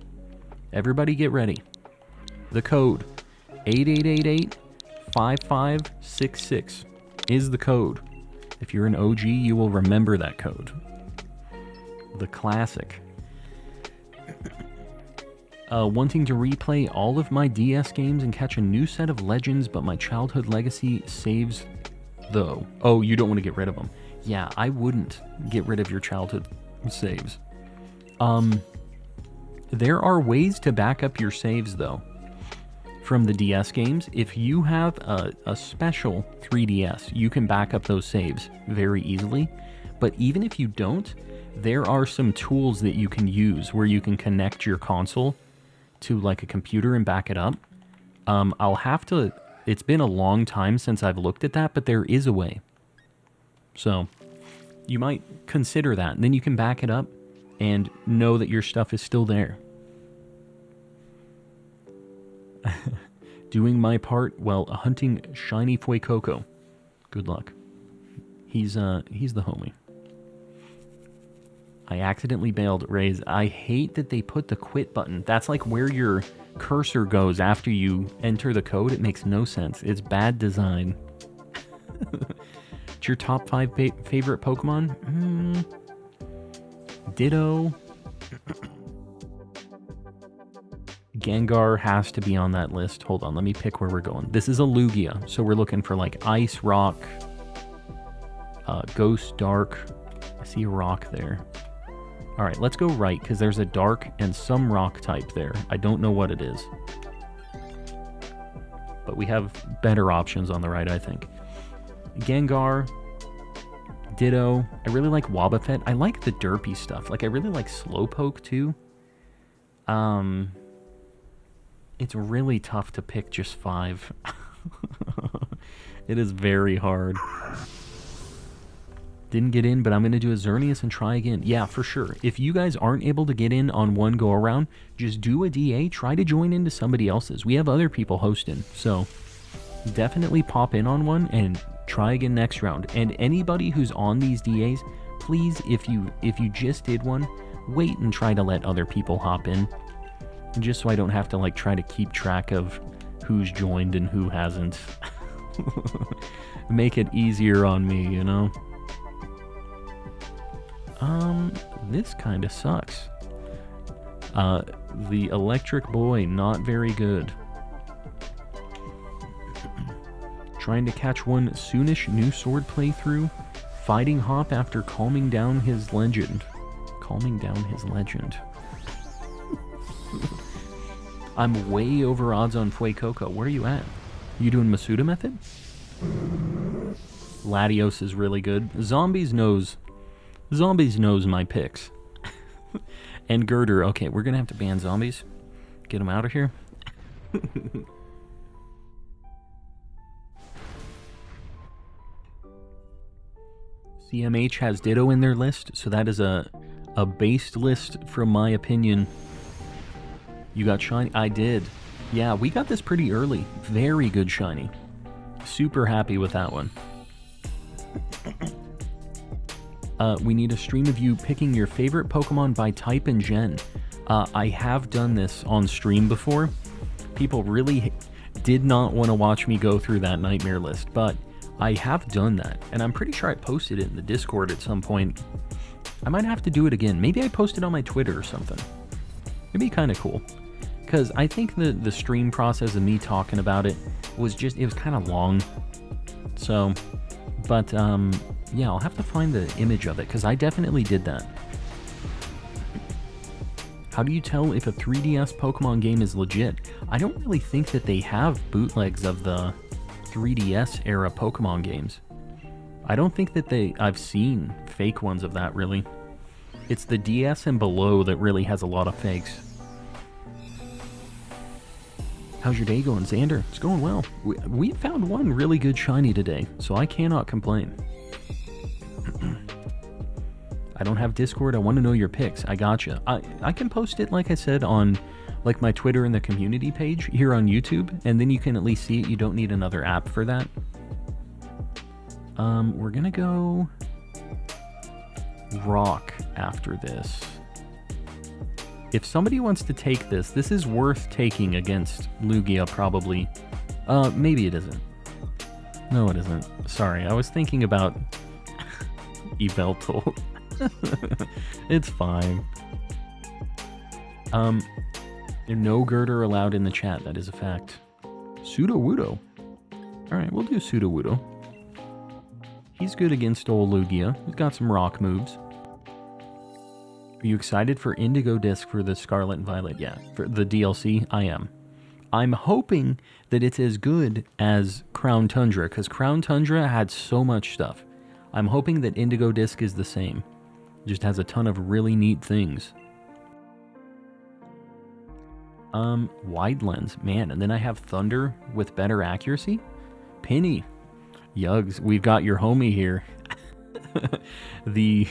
Everybody get ready. The code 8888-5566 is the code. If you're an OG, you will remember that code. The classic. Wanting to replay all of my DS games and catch a new set of legends, but my childhood legacy saves, though. Oh, you don't want to get rid of them. Yeah, I wouldn't get rid of your childhood saves. There are ways to back up your saves, though. From the DS games, if you have a special 3DS, you can back up those saves very easily. But even if you don't, there are some tools that you can use where you can connect your console to like a computer and back it up. I'll have to... It's been a long time since I've looked at that, but there is a way. So, you might consider that, and then you can back it up and know that your stuff is still there. Doing my part while hunting shiny Fuecoco. Good luck. He's the homie. I accidentally bailed Raze. I hate that they put the quit button. That's like where your cursor goes after you enter the code. It makes no sense. It's bad design. It's your top 5 favorite Pokemon? Ditto. Gengar has to be on that list. Hold on, let me pick where we're going. This is a Lugia, so we're looking for like Ice, Rock, Ghost, Dark. I see a Rock there. Alright, let's go right, because there's a Dark and some Rock type there. I don't know what it is. But we have better options on the right, I think. Gengar, Ditto. I really like Wobbuffet. I like the derpy stuff. Like, I really like Slowpoke, too. It's really tough to pick just 5. It is very hard. Didn't get in, but I'm going to do a Xerneas and try again. Yeah, for sure. If you guys aren't able to get in on one go-around, just do a DA. Try to join into somebody else's. We have other people hosting, so definitely pop in on one and try again next round. And anybody who's on these DAs, please, if you just did one, wait and try to let other people hop in. Just so I don't have to like try to keep track of who's joined and who hasn't. Make it easier on me, you know? This kind of sucks. The Electric Boy, not very good. Trying to catch one soonish new sword playthrough. Fighting Hop after calming down his legend. Calming down his legend. I'm way over odds on Fuecoco. Where are you at? You doing Masuda method? Latios is really good. Zombies knows my picks. And Girder, okay, we're gonna have to ban zombies. Get them out of here. CMH has Ditto in their list, so that is a based list from my opinion. You got Shiny? I did. Yeah, we got this pretty early. Very good Shiny. Super happy with that one. We need a stream of you picking your favorite Pokemon by type and gen. I have done this on stream before. People really did not want to watch me go through that nightmare list, but I have done that, and I'm pretty sure I posted it in the Discord at some point. I might have to do it again. Maybe I posted on my Twitter or something. It'd be kind of cool. Because I think the stream process of me talking about it was kind of long. So, but, yeah, I'll have to find the image of it, because I definitely did that. How do you tell if a 3DS Pokemon game is legit? I don't really think that they have bootlegs of the 3DS era Pokemon games. I don't think that I've seen fake ones of that, really. It's the DS and below that really has a lot of fakes. How's your day going, Xander? It's going well. We found one really good shiny today, so I cannot complain. I don't have Discord. I want to know your picks. I gotcha. I can post it, like I said, on like my Twitter and the community page here on YouTube, and then you can at least see it. You don't need another app for that. We're gonna go Rock after this. If somebody wants to take this, this is worth taking against Lugia, probably. Maybe it isn't. No, it isn't. Sorry, I was thinking about Yveltal. It's fine. No Girder allowed in the chat, that is a fact. Sudowoodo. Alright, we'll do Sudowoodo. He's good against old Lugia. He's got some rock moves. Are you excited for Indigo Disc for the Scarlet and Violet? Yeah, for the DLC, I am. I'm hoping that it's as good as Crown Tundra, because Crown Tundra had so much stuff. I'm hoping that Indigo Disc is the same. It just has a ton of really neat things. Wide lens, man, and then I have Thunder with better accuracy? Penny. Yugs, we've got your homie here. The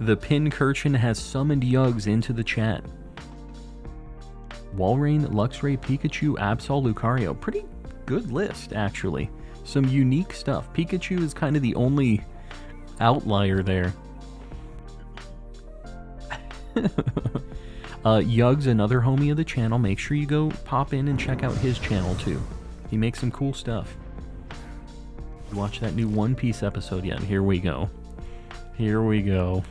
Pincurchin has summoned Yugs into the chat. Walrein, Luxray, Pikachu, Absol, Lucario. Pretty good list, actually. Some unique stuff. Pikachu is kind of the only outlier there. Yug's another homie of the channel. Make sure you go pop in and check out his channel too. He makes some cool stuff. You watch that new One Piece episode yet? Here we go. Here we go.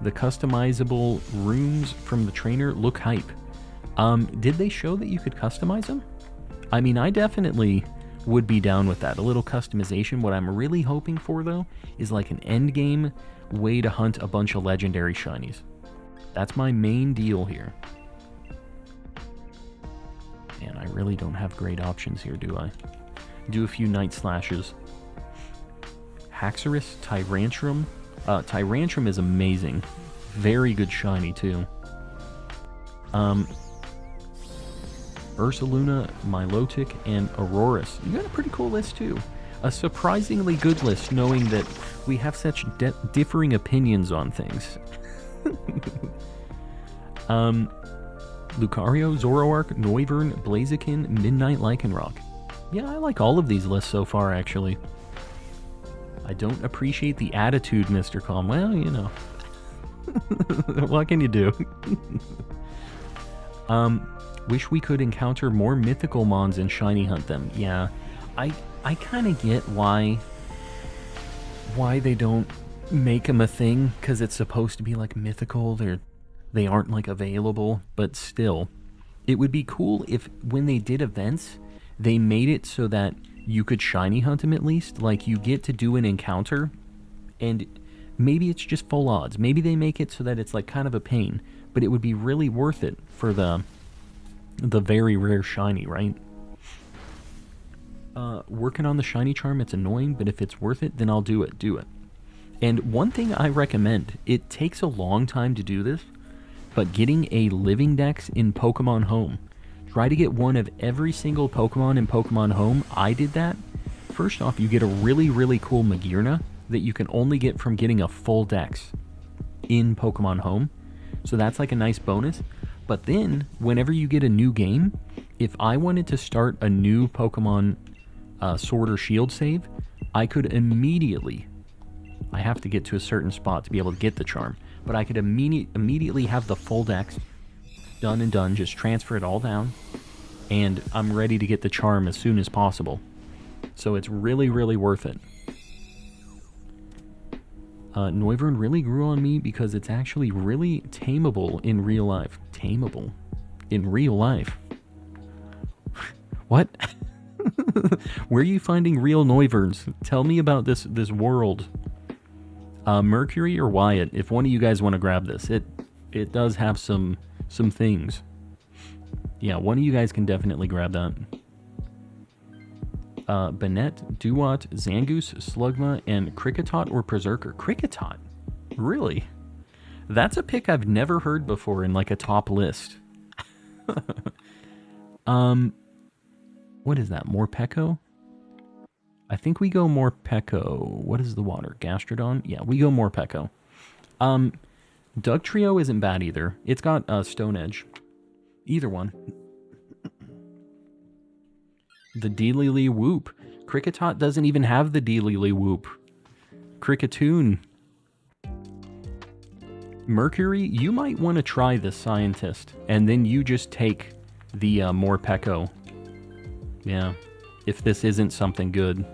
The customizable rooms from the trainer look hype. Did they show that you could customize them? I mean, I definitely would be down with that. A little customization. What I'm really hoping for, though, is like an end game way to hunt a bunch of legendary shinies. That's my main deal here. Man, I really don't have great options here, do I? Do a few Night Slashes. Haxorus, Tyrantrum. Tyrantrum is amazing. Very good shiny, too. Ursaluna, Milotic, and Aurorus. You got a pretty cool list, too. A surprisingly good list, knowing that we have such differing opinions on things. Lucario, Zoroark, Noivern, Blaziken, Midnight Lycanroc. Yeah, I like all of these lists so far, actually. I don't appreciate the attitude, Mr. Calm. Well, you know. What can you do? Wish we could encounter more mythical mons and shiny hunt them. Yeah, I kind of get why they don't make them a thing, because it's supposed to be like mythical. They aren't like available, but still, it would be cool if when they did events, they made it so that you could shiny hunt them at least. Like, you get to do an encounter, and maybe it's just full odds. Maybe they make it so that it's like kind of a pain, but it would be really worth it for the very rare shiny, right? Working on the shiny charm, it's annoying, but if it's worth it, then I'll do it. Do it. And one thing I recommend, it takes a long time to do this, but getting a living dex in Pokemon Home. Try to get one of every single Pokemon in Pokemon Home. I did that. First off, you get a really, really cool Magearna that you can only get from getting a full dex in Pokemon Home. So that's like a nice bonus. But then, whenever you get a new game, if I wanted to start a new Pokemon Sword or Shield save, I could immediately... I have to get to a certain spot to be able to get the charm, but I could immediately have the full dex done and done, just transfer it all down, and I'm ready to get the charm as soon as possible. So it's really, really worth it. Noivern really grew on me because it's actually really tameable in real life. Tameable? In real life? What? Where are you finding real Noiverns? Tell me about this world. Mercury or Wyatt, if one of you guys want to grab this, it does have some things. Yeah, one of you guys can definitely grab that. Banette, Duat, Zangoose, Slugma, and Kricketot or Berserker. Kricketot? Really? That's a pick I've never heard before in like a top list. What is that? Morpeko? I think we go Morpeko. What is the water? Gastrodon? Yeah, we go Morpeko. Dugtrio isn't bad either. It's got Stone Edge. Either one. The D-Lily Whoop. Kricketot doesn't even have the D-Lily Whoop. Cricketoon. Mercury, you might want to try this Scientist, and then you just take the Morpeko. Yeah, if this isn't something good.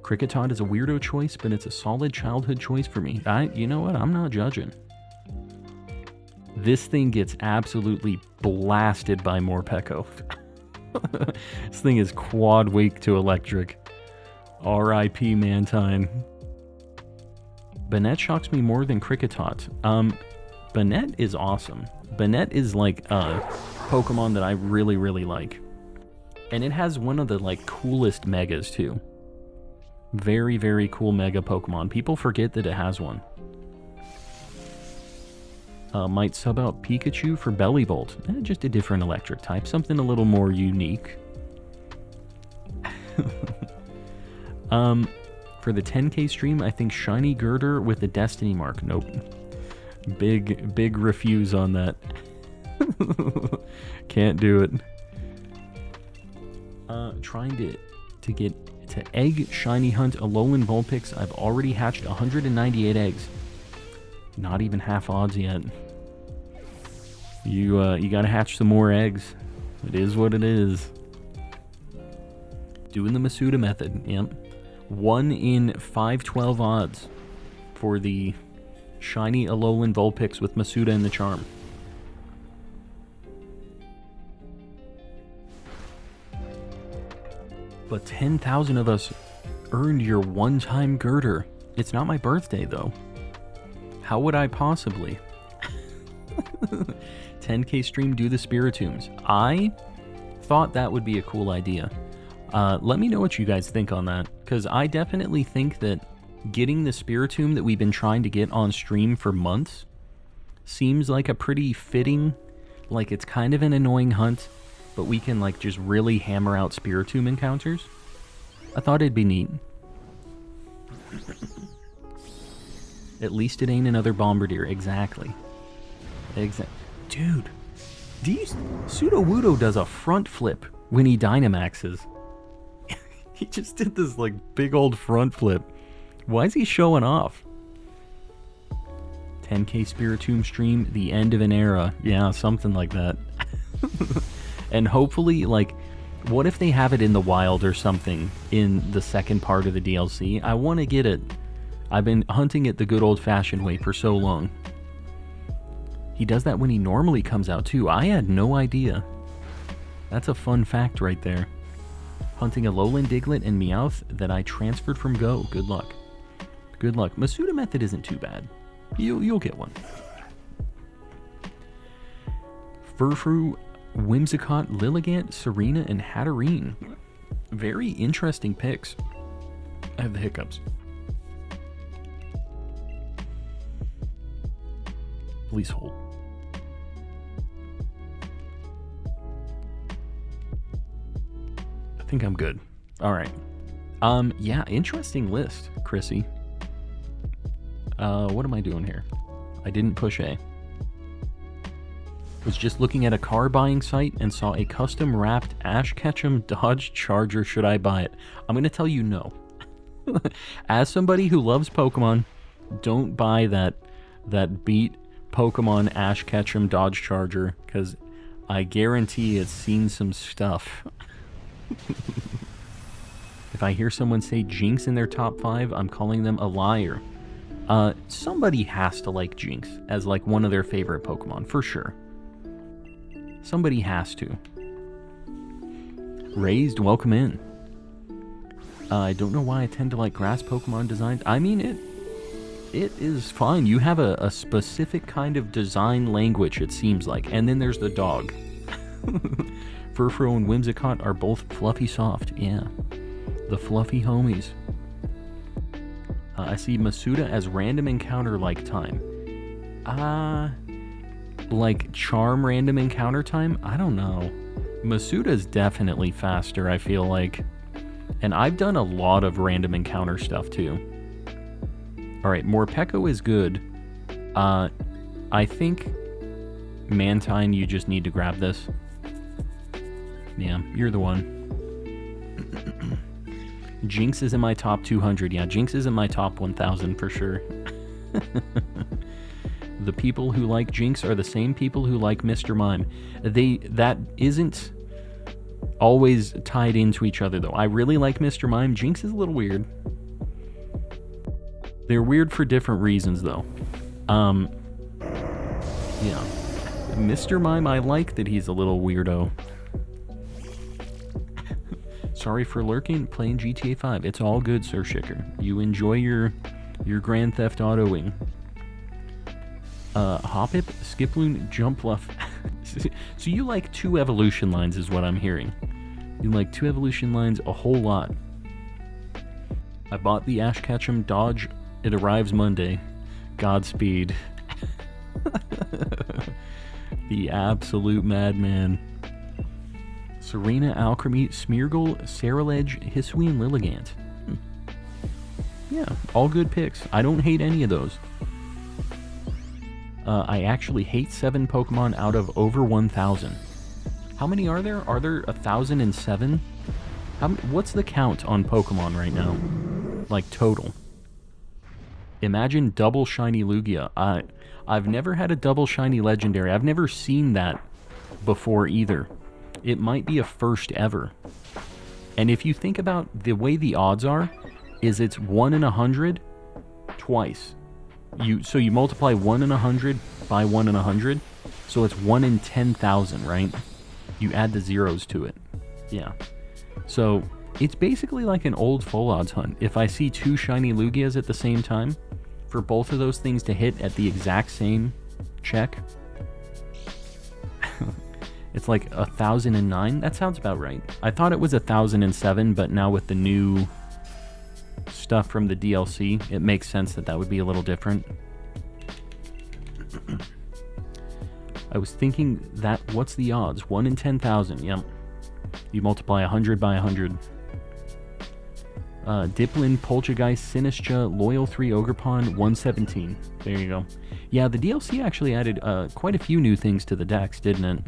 Kricketot is a weirdo choice, but it's a solid childhood choice for me. You know what? I'm not judging. This thing gets absolutely blasted by Morpeko. This thing is quad wake to electric. R.I.P. Mantine. Banette shocks me more than Kricketot. Banette is awesome. Banette is like a Pokemon that I really, really like. And it has one of the like coolest megas too. Very, very cool mega Pokemon. People forget that it has one. Might sub out Pikachu for Bellibolt. Just a different electric type. Something a little more unique. For the 10k stream, I think Shiny Girder with the Destiny Mark. Nope. Big refuse on that. Can't do it. Trying to get to egg shiny hunt Alolan Vulpix. I've already hatched 198 eggs. Not even half odds yet. You gotta hatch some more eggs. It is what it is. Doing the Masuda method. Yep. 1 in 512 odds for the shiny Alolan Vulpix with Masuda and the charm. But 10,000 of us earned your one-time girder. It's not my birthday, though. How would I possibly? 10k stream, do the Spiritombs. I thought that would be a cool idea. Let me know what you guys think on that, because I definitely think that getting the Spiritomb that we've been trying to get on stream for months seems like a pretty fitting, like it's kind of an annoying hunt, but we can like just really hammer out Spiritomb encounters. I thought it'd be neat. At least it ain't another Bombardier. Exactly. Dude, Sudowoodo does a front flip when he Dynamaxes. He just did this like big old front flip. Why is he showing off? 10k Spiritomb stream, the end of an era. Yeah, something like that. And hopefully, like, what if they have it in the wild or something in the second part of the DLC? I want to get it. I've been hunting it the good old-fashioned way for so long. He does that when he normally comes out, too. I had no idea. That's a fun fact right there. Hunting a Alolan Diglett and Meowth that I transferred from Go. Good luck. Good luck. Masuda method isn't too bad. You'll get one. Furfru, Whimsicott, Lilligant, Serena, and Hatterene. Very interesting picks. I have the hiccups. Please hold. I think I'm good. All right. Yeah, interesting list, Chrissy. What am I doing here? I didn't push A. Was just looking at a car buying site and saw a custom wrapped Ash Ketchum Dodge Charger. Should I buy it? I'm going to tell you no. As somebody who loves Pokemon, don't buy that beat Pokemon Ash Ketchum Dodge Charger, because I guarantee it's seen some stuff. If I hear someone say Jinx in their top 5, I'm calling them a liar. Somebody has to like Jinx as like one of their favorite Pokemon, for sure. Somebody has to. Raised, welcome in. I don't know why I tend to like grass Pokemon designs. I mean, it is fine. You have a specific kind of design language, it seems like. And then there's the dog. Furfro and Whimsicott are both fluffy soft. Yeah. The fluffy homies. I see Masuda as random encounter like time. Like charm random encounter time? I don't know. Masuda's definitely faster, I feel like. And I've done a lot of random encounter stuff too. Alright, Morpeko is good. I think Mantine, you just need to grab this. Yeah, you're the one. Jinx is in my top 200. Yeah, Jinx is in my top 1000 for sure. The people who like Jinx are the same people who like Mr. Mime. That isn't always tied into each other, though. I really like Mr. Mime. Jinx is a little weird. They're weird for different reasons, though. Yeah. Mr. Mime, I like that he's a little weirdo. Sorry for lurking, playing GTA 5. It's all good, Sir Shicker. You enjoy your Grand Theft Autoing. Hoppip, Skiploon, Jumpluff. So you like 2 evolution lines is what I'm hearing. You like 2 evolution lines a whole lot. I bought the Ash Ketchum Dodge. It arrives Monday. Godspeed. The absolute madman. Serena, Alchemy, Smeargle, Ceruledge, Hisuian, Lilligant. Yeah, all good picks. I don't hate any of those. I actually hate 7 Pokemon out of over 1,000. How many are there? Are there 1,007? What's the count on Pokemon right now? Like, total. Imagine double shiny Lugia. I've never had a double shiny legendary. I've never seen that before either. It might be a first ever. And if you think about the way the odds are, is it's 1 in 100 twice. So you multiply 1 in 100 by 1 in 100, so it's 1 in 10,000, right? You add the zeros to it. Yeah. So it's basically like an old full odds hunt. If I see 2 shiny Lugias at the same time, for both of those things to hit at the exact same check, it's like 1,009. That sounds about right. I thought it was 1,007, but now with the new stuff from the DLC, it makes sense that would be a little different. I was thinking that, what's the odds? 1 in 10,000, yep. You multiply 100 by 100. Diplin, Poltergeist, Sinistcha, Loyal 3, Ogerpon, 117. There you go. Yeah, the DLC actually added quite a few new things to the decks, didn't it?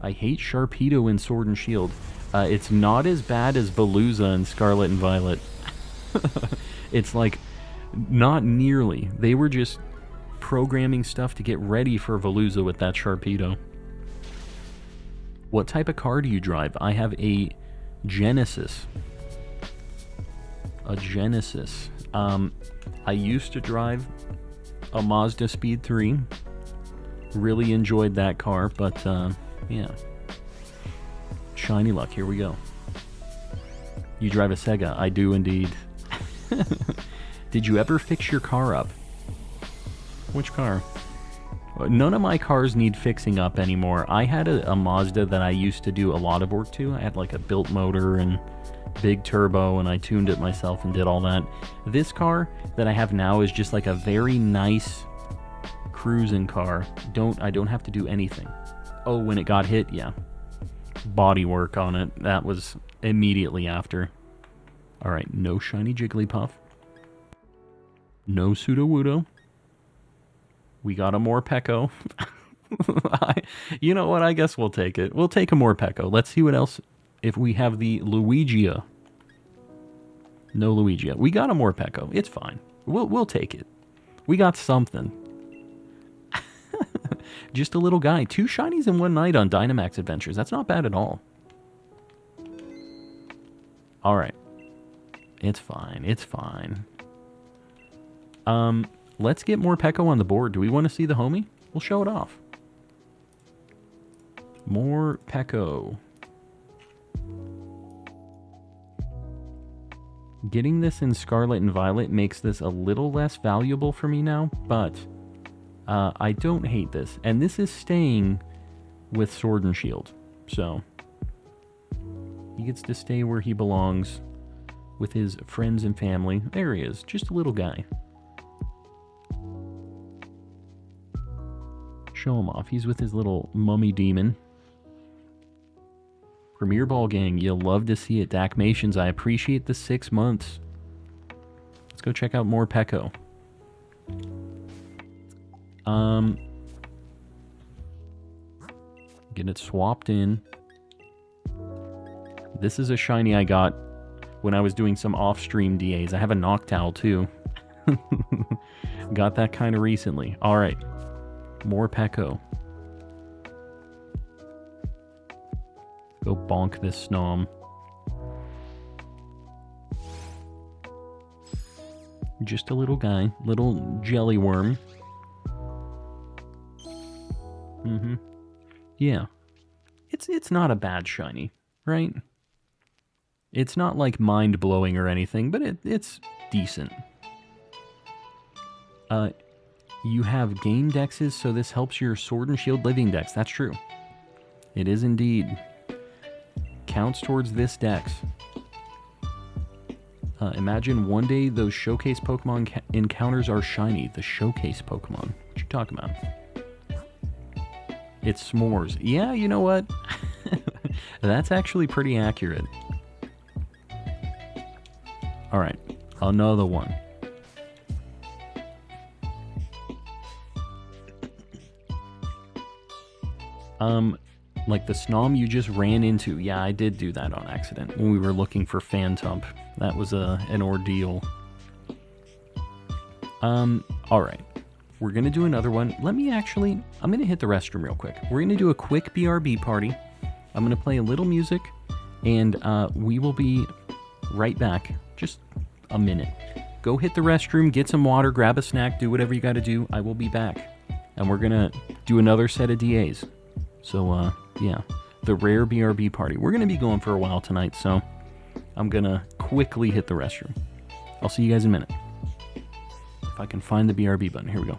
I hate Sharpedo in Sword and Shield. It's not as bad as Veluza in Scarlet and Violet. It's like, not nearly. They were just programming stuff to get ready for Veluza with that Sharpedo. What type of car do you drive? I have a Genesis. A Genesis. I used to drive a Mazda Speed 3. Really enjoyed that car, but yeah. Shiny luck, here we go. You drive a Sega. I do indeed. Did you ever fix your car up? Which car? None of my cars need fixing up anymore. I had a Mazda that I used to do a lot of work to. I had like a built motor and big turbo, and I tuned it myself and did all that. This car that I have now is just like a very nice cruising car. I don't have to do anything. Oh, when it got hit, yeah. Body work on it. That was immediately after. Alright, no shiny Jigglypuff. No Sudowoodo. We got a Morpeko. You know what? I guess we'll take it. We'll take a Morpeko. Let's see what else. If we have the Luigia. No Luigia. We got a Morpeko. It's fine. We'll take it. We got something. Just a little guy. 2 shinies in one night on Dynamax Adventures. That's not bad at all. Alright. It's fine. It's fine. Let's get more Peko on the board. Do we want to see the homie? We'll show it off. More Peko. Getting this in Scarlet and Violet makes this a little less valuable for me now, but I don't hate this. And this is staying with Sword and Shield, so he gets to stay where he belongs with his friends and family. There he is, just a little guy. Show him off. He's with his little mummy demon. Premier Ball Gang, you'll love to see it. Dacmatians, I appreciate the 6 months. Let's go check out more Peko. Get it swapped in. This is a shiny I got when I was doing some off-stream DAs. I have a Noctowl too. Got that kind of recently. Alright. More Peko. Go bonk this Snom. Just a little guy. Little jelly worm. Yeah. It's not a bad shiny, right? It's not like mind-blowing or anything, but it's decent. You have game dexes, so this helps your Sword and Shield living dex. That's true. It is indeed. Counts towards this dex. Imagine one day those showcase Pokemon encounters are shiny. The showcase Pokemon. What you talking about? It's s'mores. Yeah, you know what? That's actually pretty accurate. Alright, another one. Like the Snom you just ran into. Yeah, I did do that on accident when we were looking for Phantump. That was an ordeal. Alright. We're gonna do another one. I'm gonna hit the restroom real quick. We're gonna do a quick BRB party. I'm gonna play a little music, and we will be right back. Just a minute. Go hit the restroom, get some water, grab a snack, do whatever you gotta do. I will be back. And we're gonna do another set of DAs. So, yeah, the rare BRB party. We're going to be going for a while tonight, so I'm going to quickly hit the restroom. I'll see you guys in a minute. If I can find the BRB button. Here we go.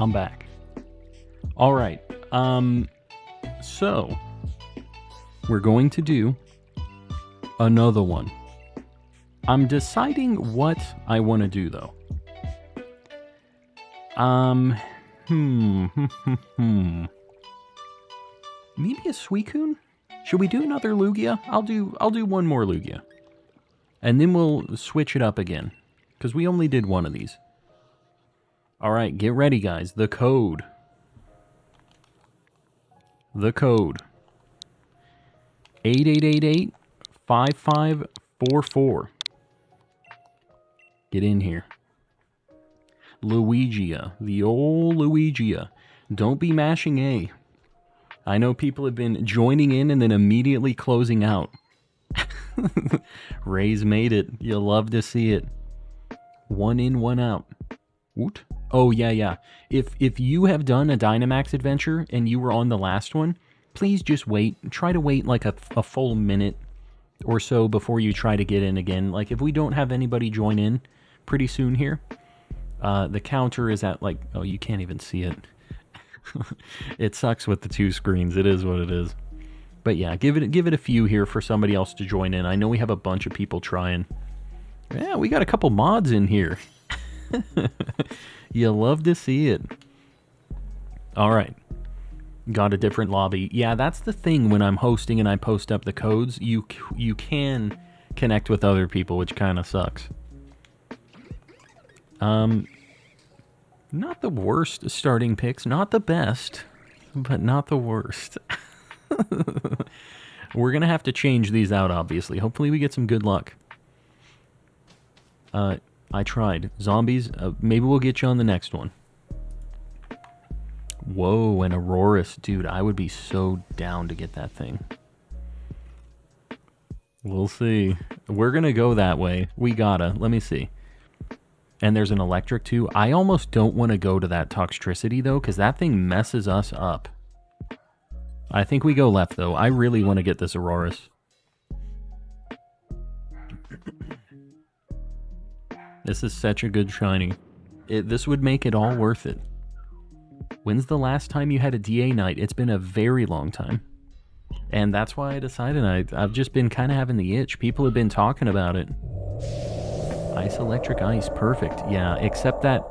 I'm back. All right. So we're going to do another one. I'm deciding what I want to do though. Maybe a Suicune? Should we do another Lugia? I'll do one more Lugia. And then we'll switch it up again. Because we only did one of these. Alright, get ready guys. The code. The code. 8888-5544. Get in here. Luigia. The old Luigia. Don't be mashing A. I know people have been joining in and then immediately closing out. Ray's made it. You'll love to see it. 1 in, 1 out. Woot. Oh, yeah. If you have done a Dynamax adventure and you were on the last one, please just wait. Try to wait like a full minute or so before you try to get in again. Like, if we don't have anybody join in pretty soon here, the counter is at like... Oh, you can't even see it. It sucks with the 2 screens. It is what it is. But yeah, give it a few here for somebody else to join in. I know we have a bunch of people trying. Yeah, we got a couple mods in here. You love to see it. All right. Got a different lobby. Yeah, that's the thing when I'm hosting and I post up the codes. You can connect with other people, which kind of sucks. Not the worst starting picks. Not the best, but not the worst. We're going to have to change these out, obviously. Hopefully we get some good luck. I tried. Zombies, maybe we'll get you on the next one. Whoa, an Aurorus. Dude, I would be so down to get that thing. We'll see. We're going to go that way. We gotta. Let me see. And there's an electric too. I almost don't want to go to that Toxtricity though, because that thing messes us up. I think we go left though. I really want to get this Aurorus. This is such a good shiny. This would make it all worth it. When's the last time you had a DA night? It's been a very long time. And that's why I decided I've just been kind of having the itch. People have been talking about it. Ice, electric, ice. Perfect. Yeah, except that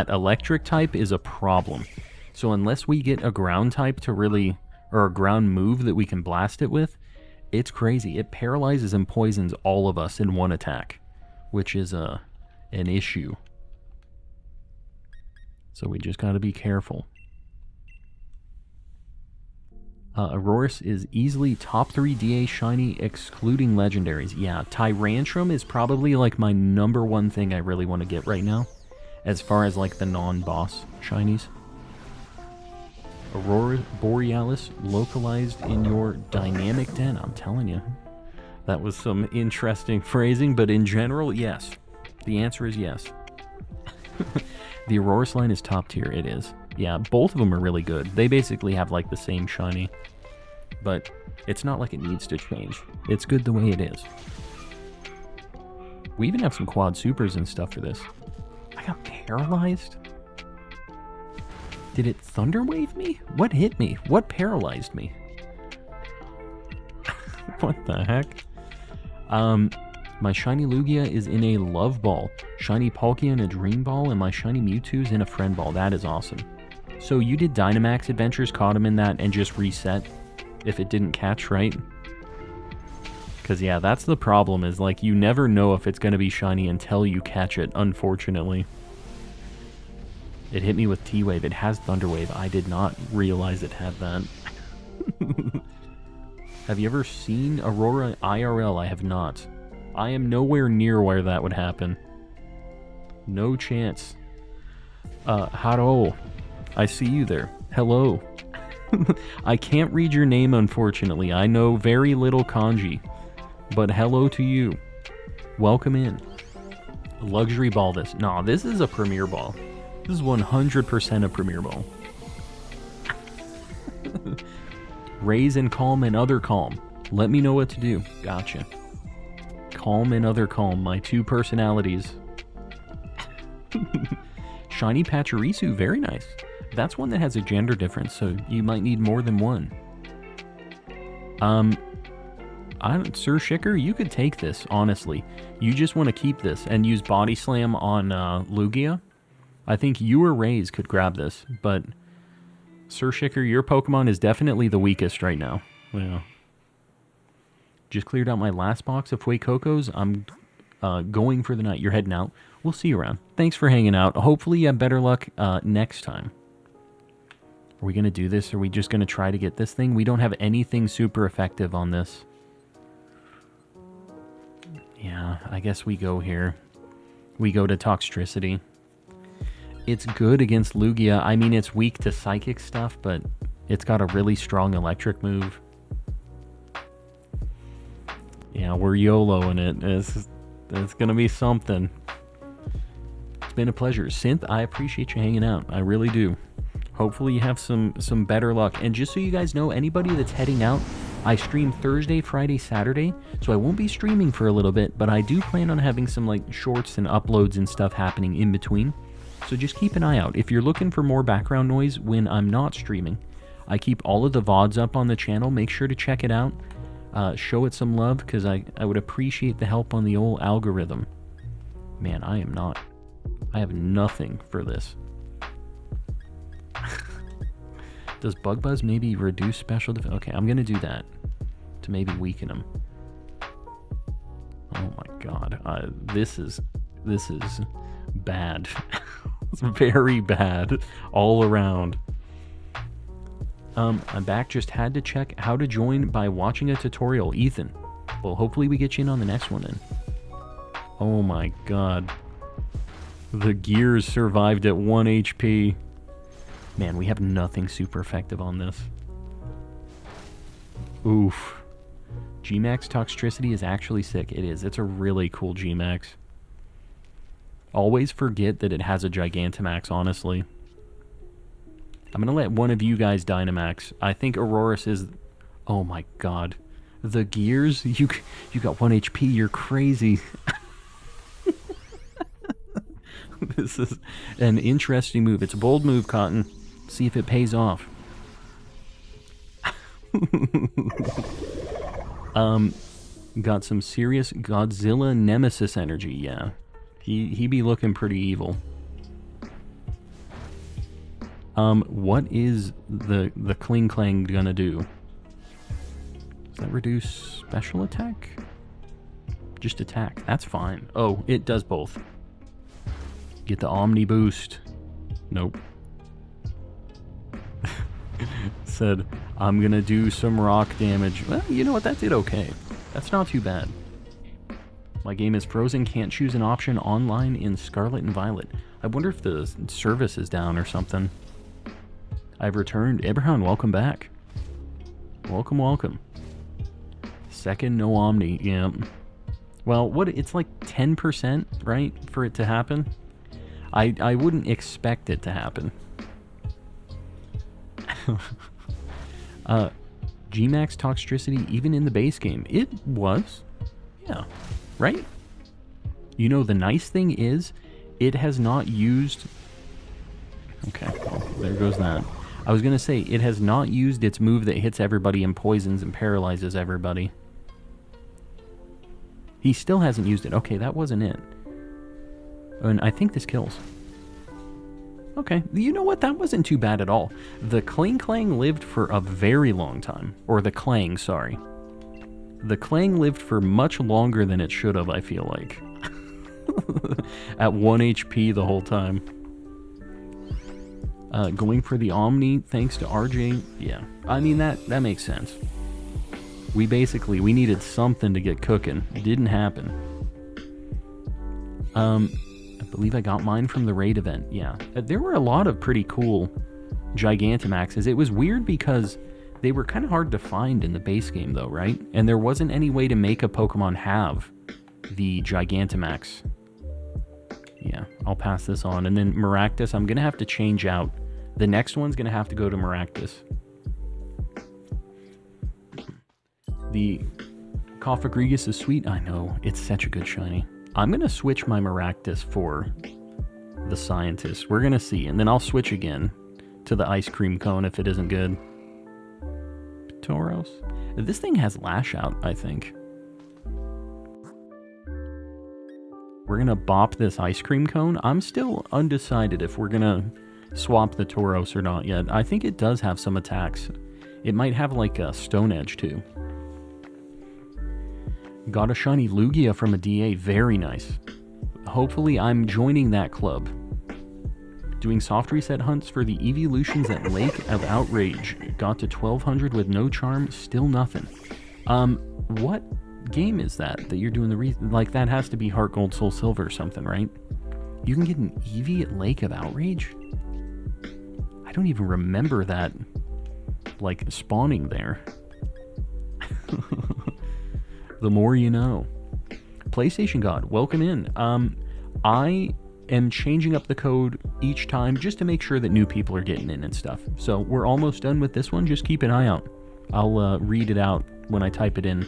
electric type is a problem. So unless we get a ground type to really... or a ground move that we can blast it with, it's crazy. It paralyzes and poisons all of us in one attack, which is an issue. So we just got to be careful. Aurorus is easily top 3 DA shiny excluding legendaries. Yeah, Tyrantrum is probably like my #1 thing I really want to get right now, as far as like the non-boss shinies. Aurora Borealis localized in your dynamic den. I'm telling you. That was some interesting phrasing, but in general, yes. The answer is yes. The Aurorus line is top tier. It is. Yeah, both of them are really good. They basically have like the same shiny. But it's not like it needs to change. It's good the way it is. We even have some quad supers and stuff for this. I got paralyzed? Did it thunder wave me? What hit me? What paralyzed me? What the heck? My shiny Lugia is in a love ball. Shiny Palkia in a dream ball, and my shiny Mewtwo's in a friend ball. That is awesome. So you did Dynamax Adventures, caught him in that, and just reset if it didn't catch, right? Because yeah, that's the problem, is like you never know if it's going to be shiny until you catch it, unfortunately. It hit me with T-Wave. It has Thunder Wave. I did not realize it had that. Have you ever seen Aurora IRL? I have not. I am nowhere near where that would happen. No chance. Haro. I see you there. Hello. I can't read your name, unfortunately. I know very little kanji. But hello to you. Welcome in. Luxury ball this. Nah, this is a premier ball. This is 100% a premier ball. Raise and calm and other calm. Let me know what to do. Gotcha. Calm and other calm. My 2 personalities. Shiny Pachirisu. Very nice. that's one that has a gender difference, so you might need more than one. Sir Shicker, you could take this, honestly. You just want to keep this and use Body Slam on Lugia. I think you or Rays could grab this, but Sir Shicker, your Pokemon is definitely the weakest right now. Yeah. Just cleared out my last box of Fuecocos. I'm going for the night. You're heading out. We'll see you around. Thanks for hanging out. Hopefully you have better luck next time. Are we going to do this? Are we just going to try to get this thing? We don't have anything super effective on this. Yeah, I guess we go here. We go to Toxtricity. It's good against Lugia. I mean, it's weak to Psychic stuff, but it's got a really strong Electric move. Yeah, we're YOLOing it. It's going to be something. It's been a pleasure. Synth, I appreciate you hanging out. I really do. Hopefully you have some better luck. And just so you guys know, anybody that's heading out, I stream Thursday, Friday, Saturday, so I won't be streaming for a little bit, but I do plan on having some like shorts and uploads and stuff happening in between. So just keep an eye out. If you're looking for more background noise when I'm not streaming, I keep all of the VODs up on the channel. Make sure to check it out. Show it some love, because I would appreciate the help on the old algorithm. Man, I have nothing for this. Does Bug Buzz maybe reduce special defense? Okay, I'm gonna do that to maybe weaken him. Oh my god, this is bad. It's very bad all around. I'm back. Just had to check how to join by watching a tutorial. Ethan, well, hopefully we get you in on the next one then. Oh my god, the gears survived at 1 HP. Man, we have nothing super effective on this. Oof. G-Max Toxtricity is actually sick. It is. It's a really cool G-Max. Always forget that it has a Gigantamax, honestly. I'm going to let one of you guys Dynamax. I think Aurorus is... Oh my god. The gears? You got 1 HP. You're crazy. This is an interesting move. It's a bold move, Cotton. See if it pays off. Got some serious Godzilla Nemesis energy, yeah. He be looking pretty evil. What is the Kling Clang gonna do? Does that reduce special attack? Just attack. That's fine. Oh, it does both. Get the Omni boost. Nope. Said, I'm gonna do some rock damage. Well, you know what? That did okay. That's not too bad. My game is frozen. Can't choose an option online in Scarlet and Violet. I wonder if the service is down or something. I've returned. Abraham, welcome back. Welcome, welcome. Second, no Omni. Yeah. Well, what? It's like 10%, right? For it to happen? I wouldn't expect it to happen. G-Max Toxtricity, even in the base game. It was. Yeah. Right? You know, the nice thing is, it has not used... Okay, well, there goes that. I was going to say, it has not used its move that hits everybody and poisons and paralyzes everybody. He still hasn't used it. Okay, that wasn't it. And I think this kills. Okay, you know what? That wasn't too bad at all. The Kling Clang lived for a very long time. Or the Clang, sorry. The Clang lived for much longer than it should have, I feel like. At 1 HP the whole time. Going for the Omni, thanks to RJ. Yeah, I mean, that makes sense. We needed something to get cooking. It didn't happen. I believe I got mine from the raid event. Yeah, there were a lot of pretty cool Gigantamaxes. It was weird because they were kind of hard to find in the base game, though, right? And there wasn't any way to make a Pokemon have the Gigantamax. Yeah, I'll pass this on. And then Maractus, I'm going to have to change out. The next one's going to have to go to Maractus. The Cophagrigus is sweet. I know, it's such a good shiny. I'm going to switch my Maractus for the Scientist. We're going to see. And then I'll switch again to the ice cream cone if it isn't good. Tauros. This thing has lash out, I think. We're gonna bop this ice cream cone. I'm still undecided if we're gonna swap the Tauros or not yet. I think it does have some attacks. It might have like a Stone Edge too. Got a shiny Lugia from a DA. Very nice. Hopefully I'm joining that club. Doing soft reset hunts for the evolutions at Lake of Outrage. Got to 1200 with no charm, still nothing. What game is that you're doing the like that has to be Heart Gold Soul Silver or something, right? You can get an Eevee at Lake of Outrage? I don't even remember that, like, spawning there. The more you know. PlayStation God, welcome in. I am changing up the code each time just to make sure that new people are getting in and stuff. So we're almost done with this one. Just keep an eye out. I'll read it out when I type it in.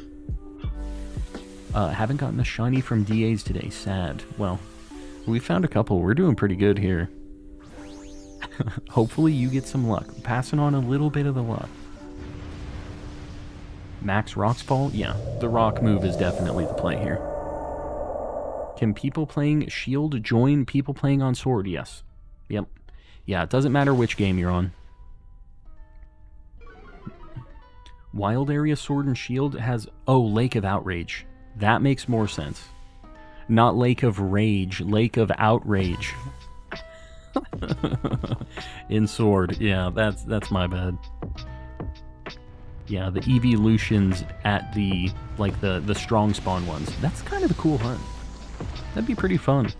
Haven't gotten a shiny from DAs today. Sad. Well, we found a couple. We're doing pretty good here. Hopefully you get some luck. Passing on a little bit of the luck. Max Rock's Fall? Yeah, the rock move is definitely the play here. Can people playing Shield join people playing on Sword? Yes. Yep. Yeah, it doesn't matter which game you're on. Wild Area Sword and Shield has... Oh, Lake of Outrage. That makes more sense. Not Lake of Rage, Lake of Outrage. In Sword. Yeah, that's my bad. Yeah, the evolutions at the, like, the strong spawn ones. That's kind of a cool hunt. That'd be pretty fun.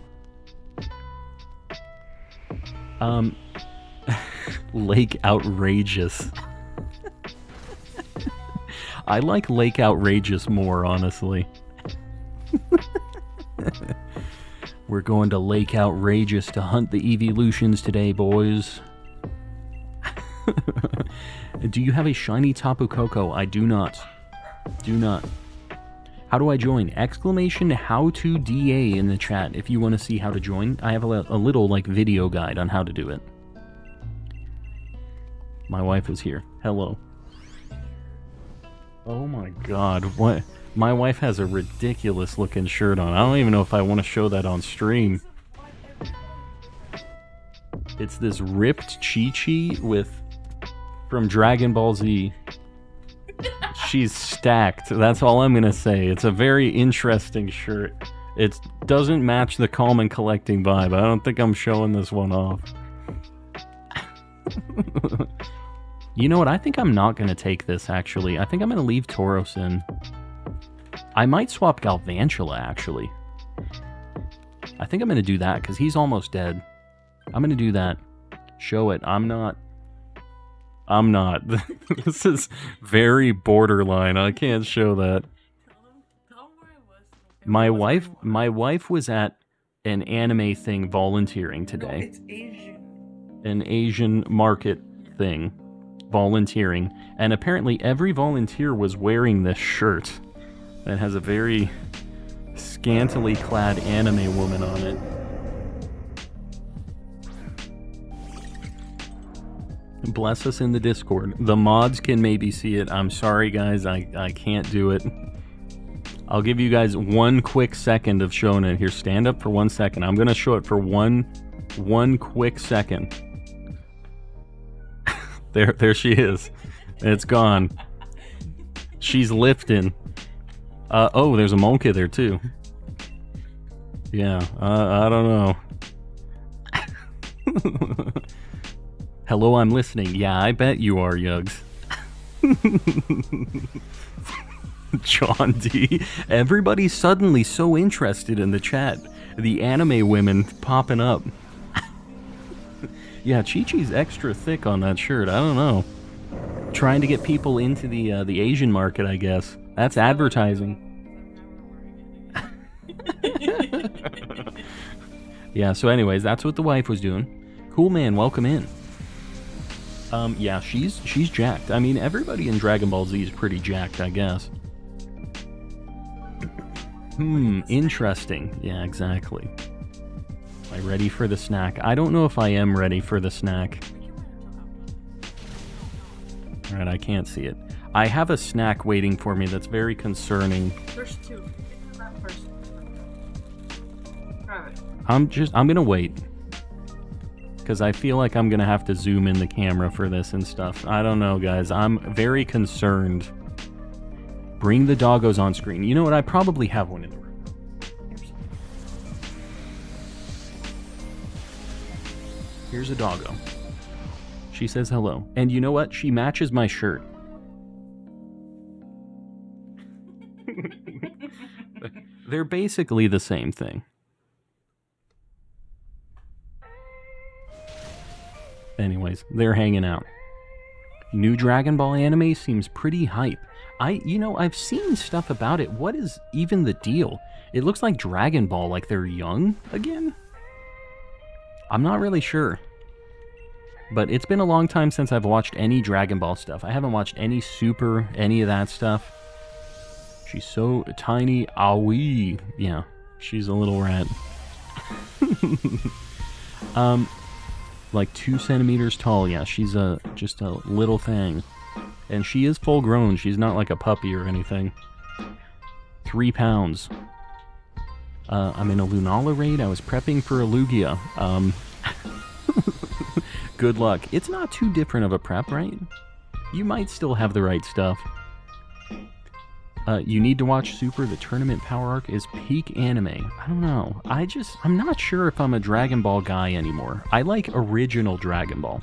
Lake Outrageous. I like Lake Outrageous more, honestly. We're going to Lake Outrageous to hunt the evolutions today, boys. Do you have a shiny Tapu Koko? I do not. Do not. How do I join? Exclamation how to DA in the chat if you want to see how to join. I have a little like video guide on how to do it. My wife is here. Hello. Oh my god, what? My wife has a ridiculous looking shirt on. I don't even know if I want to show that on stream. It's this ripped Chi-Chi from Dragon Ball Z. She's stacked. That's all I'm gonna say. It's a very interesting shirt. It doesn't match the calm and collecting vibe. I don't think I'm showing this one off. You know what? I think I'm not gonna take this, actually. I think I'm gonna leave Tauros in. I might swap Galvantula, actually. I think I'm gonna do that, because he's almost dead. I'm gonna do that. Show it. I'm not. This is very borderline. I can't show that. My wife was at an anime thing volunteering today. No, it's Asian. An Asian market thing volunteering, and apparently every volunteer was wearing this shirt that has a very scantily clad anime woman on it. Bless us in the Discord. The mods can maybe see it. I'm sorry, guys. I can't do it. I'll give you guys 1 quick second of showing it. Here, stand up for 1 second. I'm going to show it for one quick second. There she is. It's gone. She's lifting. Oh, there's a monkey there, too. Yeah, I don't know. Hello, I'm listening. Yeah, I bet you are, Yugs. John D. Everybody's suddenly so interested in the chat. The anime women popping up. Yeah, Chi-Chi's extra thick on that shirt. I don't know. Trying to get people into the Asian market, I guess. That's advertising. Yeah, so anyways, that's what the wife was doing. Cool, man, welcome in. Yeah, she's jacked. I mean, everybody in Dragon Ball Z is pretty jacked, I guess. Interesting. Yeah, exactly. Am I ready for the snack? I don't know if I am ready for the snack. Alright, I can't see it. I have a snack waiting for me that's very concerning. There's two. Not first. Grab it. I'm gonna wait. Because I feel like I'm gonna have to zoom in the camera for this and stuff. I don't know, guys. I'm very concerned. Bring the doggos on screen. You know what? I probably have one in the room. Here's a doggo. She says hello. And you know what? She matches my shirt. They're basically the same thing. Anyways, they're hanging out. New Dragon Ball anime seems pretty hype. I've seen stuff about it. What is even the deal? It looks like Dragon Ball, like they're young again? I'm not really sure. But it's been a long time since I've watched any Dragon Ball stuff. I haven't watched any Super, any of that stuff. She's so tiny. Aoi. Yeah, she's a little rat. Like 2 centimeters tall. Yeah, she's just a little thing. And she is full grown. She's not like a puppy or anything. 3 pounds. I'm in a Lunala raid. I was prepping for a Lugia. Good luck. It's not too different of a prep, right? You might still have the right stuff. You need to watch Super. The tournament power arc is peak anime. I don't know. I'm not sure if I'm a Dragon Ball guy anymore. I like original Dragon Ball,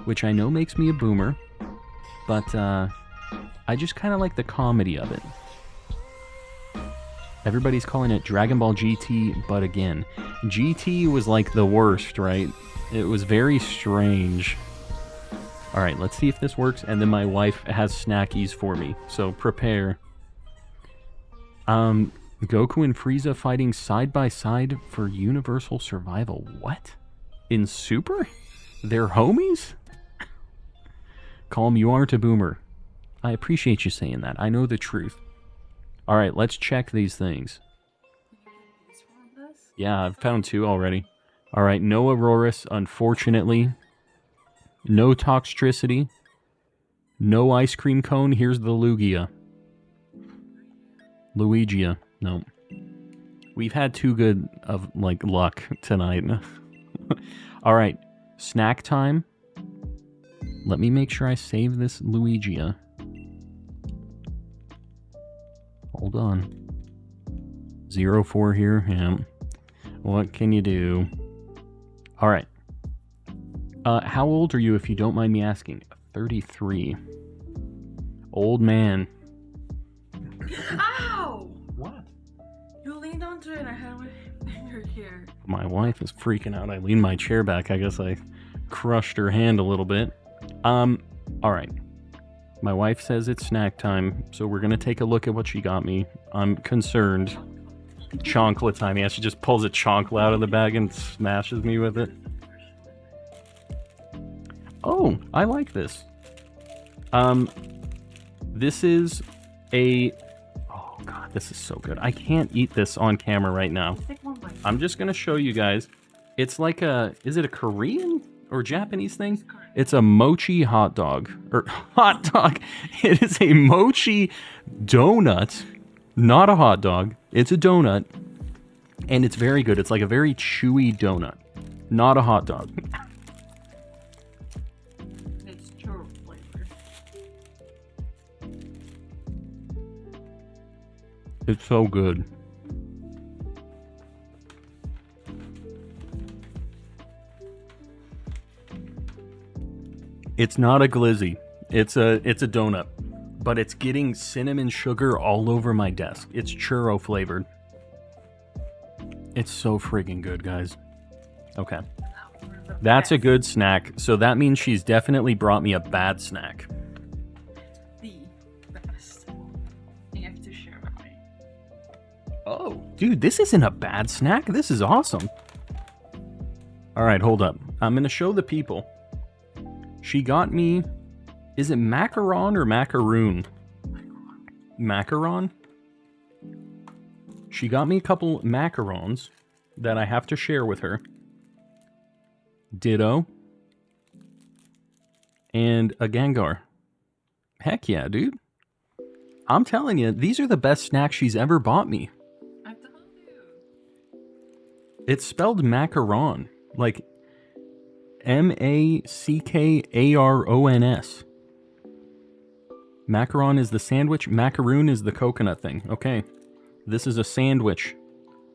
which I know makes me a boomer, but I just kind of like the comedy of it. Everybody's calling it Dragon Ball GT, but again, GT was like the worst, right? It was very strange. Alright, let's see if this works, and then my wife has snackies for me, so prepare. Goku and Frieza fighting side by side for universal survival. What? In Super? They're homies? Calm, you aren't a boomer. I appreciate you saying that. I know the truth. Alright, let's check these things. Yeah, I've found 2 already. Alright, no Auroras, unfortunately. No Toxtricity. No Ice Cream Cone. Here's the Lugia. Luigia. No. We've had too good of, like, luck tonight. Alright, snack time. Let me make sure I save this Luigia. Hold on. 04 here. Yeah. What can you do? Alright. How old are you, if you don't mind me asking? 33. Old man. Ow! What? You leaned onto it and I had my finger here. My wife is freaking out. I leaned my chair back. I guess I crushed her hand a little bit. Alright. My wife says it's snack time, so we're gonna take a look at what she got me. I'm concerned. Chonkla time. Yeah, she just pulls a chonkla out of the bag and smashes me with it. Oh, I like this. This is a... Oh, God, this is so good. I can't eat this on camera right now. I'm just gonna show you guys. It's like a... Is it a Korean or Japanese thing? It's a mochi hot dog. Or hot dog. It is a mochi donut. Not a hot dog. It's a donut. And it's very good. It's like a very chewy donut. Not a hot dog. It's churro flavor. It's so good. It's not a glizzy. It's a donut. But it's getting cinnamon sugar all over my desk. It's churro flavored. It's so friggin' good, guys. Okay. That's a good snack. So that means she's definitely brought me a bad snack. The best. You have to share with me. Oh, dude, this isn't a bad snack. This is awesome. All right, hold up. I'm going to show the people. She got me... Is it macaron or macaroon? Macaron? She got me a couple macarons that I have to share with her. Ditto. And a Gengar. Heck yeah, dude. I'm telling you, these are the best snacks she's ever bought me. I told you. It's spelled macaron. Like Mackarons. Macaron is the sandwich. Macaroon is the coconut thing. Okay. This is a sandwich.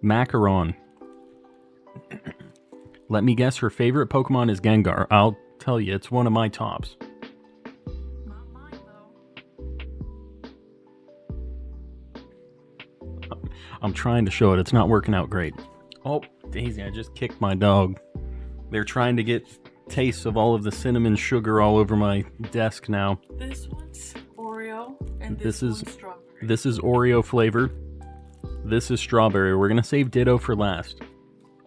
Macaron. Let me guess, her favorite Pokemon is Gengar. I'll tell you, it's one of my tops. Not mine, though. I'm trying to show it. It's not working out great. Oh, Daisy, I just kicked my dog. They're trying to get tastes of all of the cinnamon sugar all over my desk now. This one's Oreo, and This this is- one's strawberry. This is Oreo flavored. This is strawberry. We're going to save Ditto for last.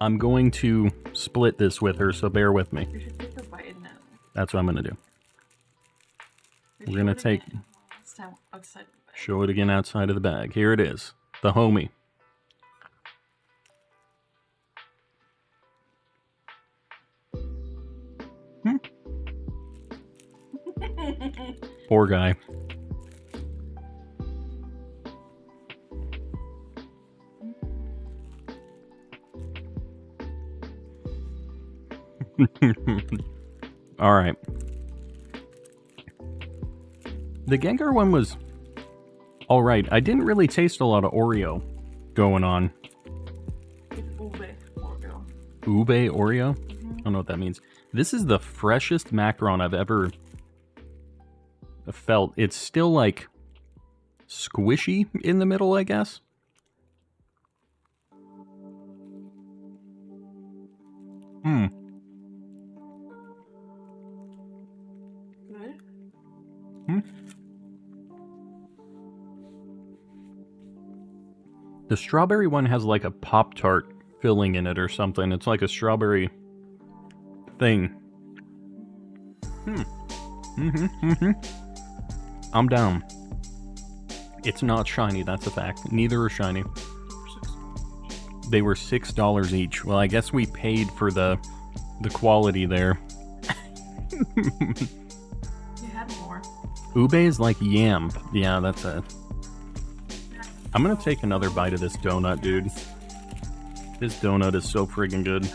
I'm going to split this with her, so bear with me. You should take a bite now. That's what I'm going to do. You We're gonna showed it take- again last time outside the bag. Show it again outside of the bag. Here it is. The homie. Poor guy. All right. The Gengar one was all right. I didn't really taste a lot of Oreo going on. It's ube Oreo. Ube Oreo? I don't know what that means. This is the freshest macaron I've ever felt. It's still like squishy in the middle, I guess. Good. The strawberry one has like a Pop-Tart filling in it or something. It's like a strawberry thing. I'm down. It's not shiny, that's a fact. Neither are shiny. They were $6 each. Well, I guess we paid for the quality there. You had more. Ube is like yam. Yeah, that's it. I'm gonna take another bite of this donut, dude. This donut is so friggin' good.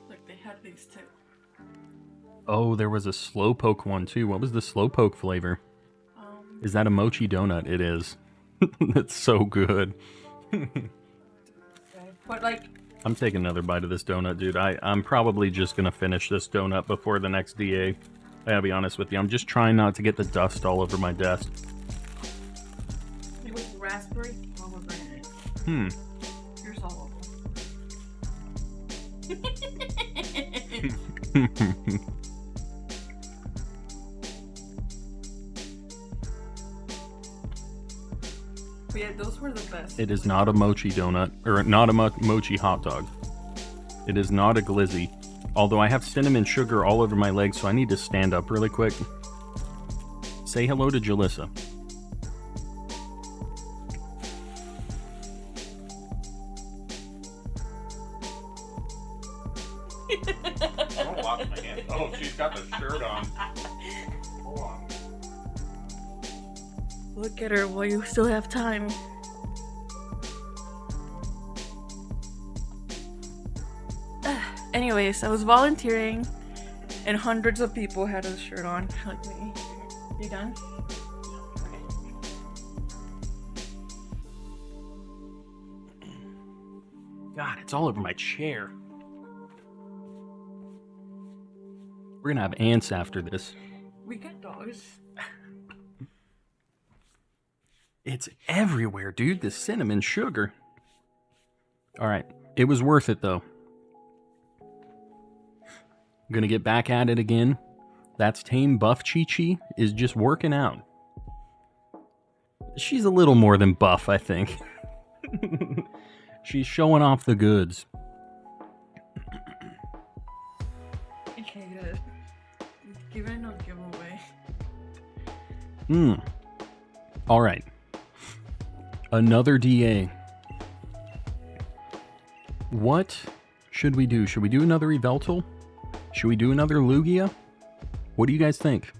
Look, they had these too. Oh, there was a Slowpoke one too. What was the Slowpoke flavor? Is that a mochi donut? It is. It's so good. Okay. But like, I'm taking another bite of this donut, dude. I'm probably just gonna finish this donut before the next DA. I gotta be honest with you. I'm just trying not to get the dust all over my desk. it was raspberry pomegranate. Here's all of them. But yeah, those were the best. It is not a mochi donut, or not a mochi hot dog. It is not a glizzy. Although I have cinnamon sugar all over my legs, so I need to stand up really quick. Say hello to Jalissa. Don't wash my hands. Oh, she's got the shirt on. Hold on. Look at her while you still have time. Anyways, I was volunteering and hundreds of people had a shirt on like me. You done? Okay. God, it's all over my chair. We're gonna have ants after this. We got dogs. It's everywhere, dude. The cinnamon sugar. Alright. It was worth it, though. I'm gonna get back at it again. That's Tame Buff Chi-Chi is just working out. She's a little more than buff, I think. She's showing off the goods. Okay, good. Giving a giveaway. All right. Another DA. What should we do? Should we do another Eveltal? Should we do another Lugia? What do you guys think?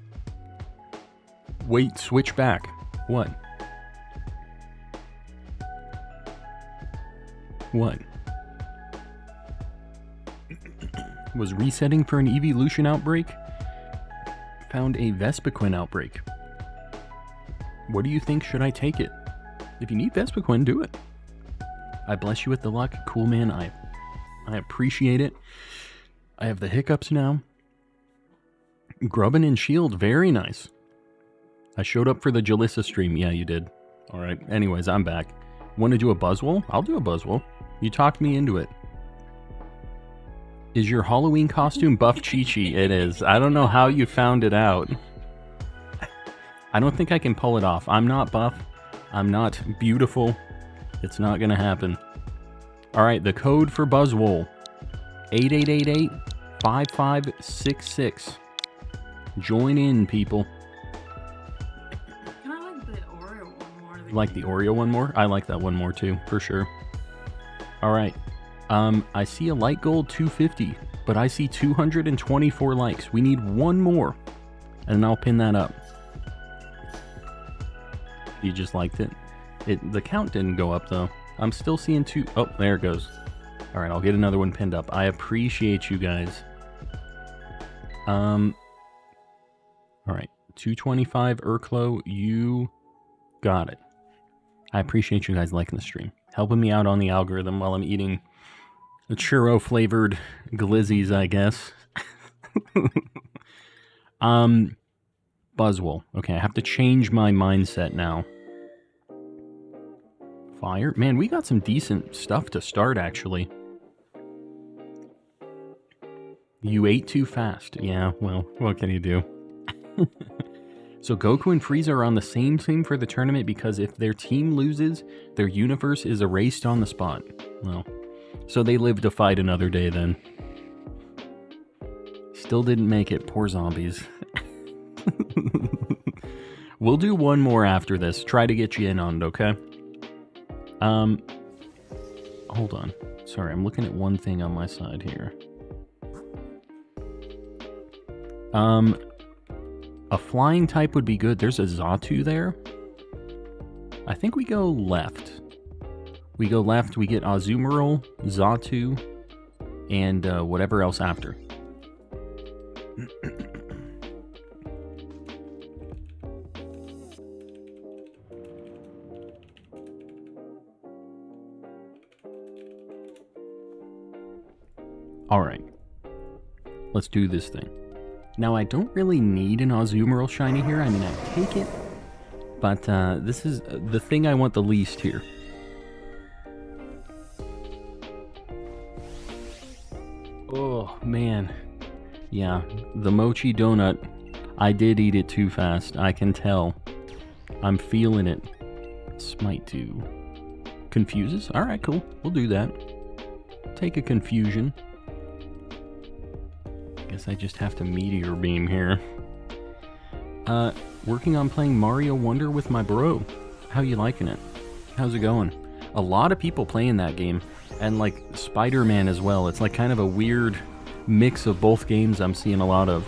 Wait, switch back. What? What? Was resetting for an evolution outbreak? Found a Vespiquen outbreak. What do you think? Should I take it? If you need Vespiquen, do it. I bless you with the luck. Cool, man. I appreciate it. I have the hiccups now. Grubbin and Shield. Very nice. I showed up for the Jalissa stream. Yeah, you did. All right. Anyways, I'm back. Want to do a Buzzwole? I'll do a Buzzwole. You talked me into it. Is your Halloween costume Buff Chi-Chi? It is. I don't know how you found it out. I don't think I can pull it off. I'm not buff. I'm not beautiful. It's not gonna happen. Alright, the code for Buzzwole. 8888-5566. Join in, people. Can I like the Oreo one more? You like the Oreo one more? I like that one more too, for sure. Alright. I see a light gold 250, but I see 224 likes. We need one more, and I'll pin that up. You just liked it? The count didn't go up, though. I'm still seeing two. Oh, there it goes. All right, I'll get another one pinned up. I appreciate you guys. All right, 225 Urklo, you got it. I appreciate you guys liking the stream, helping me out on the algorithm while I'm eating the churro-flavored glizzies, I guess. Buzzwole. Okay, I have to change my mindset now. Fire. Man, we got some decent stuff to start, actually. You ate too fast. Yeah, well, what can you do? So Goku and Frieza are on the same team for the tournament because if their team loses, their universe is erased on the spot. Well... So they live to fight another day then. Still didn't make it, poor zombies. We'll do one more after this. Try to get you in on it, okay? Hold on. Sorry, I'm looking at one thing on my side here. A flying type would be good. There's a Xatu there. I think we go left. We go left, we get Azumarill, Xatu, and whatever else after. Alright. Let's do this thing. Now, I don't really need an Azumarill shiny here. I mean, I take it. But this is the thing I want the least here. Oh, man. Yeah, the mochi donut. I did eat it too fast. I can tell. I'm feeling it. Smite 2. Confuses? Alright, cool. We'll do that. Take a confusion. Guess I just have to meteor beam here. Working on playing Mario Wonder with my bro. How you liking it? How's it going? A lot of people playing that game. And like Spider-Man as well. It's like kind of a weird mix of both games I'm seeing a lot of.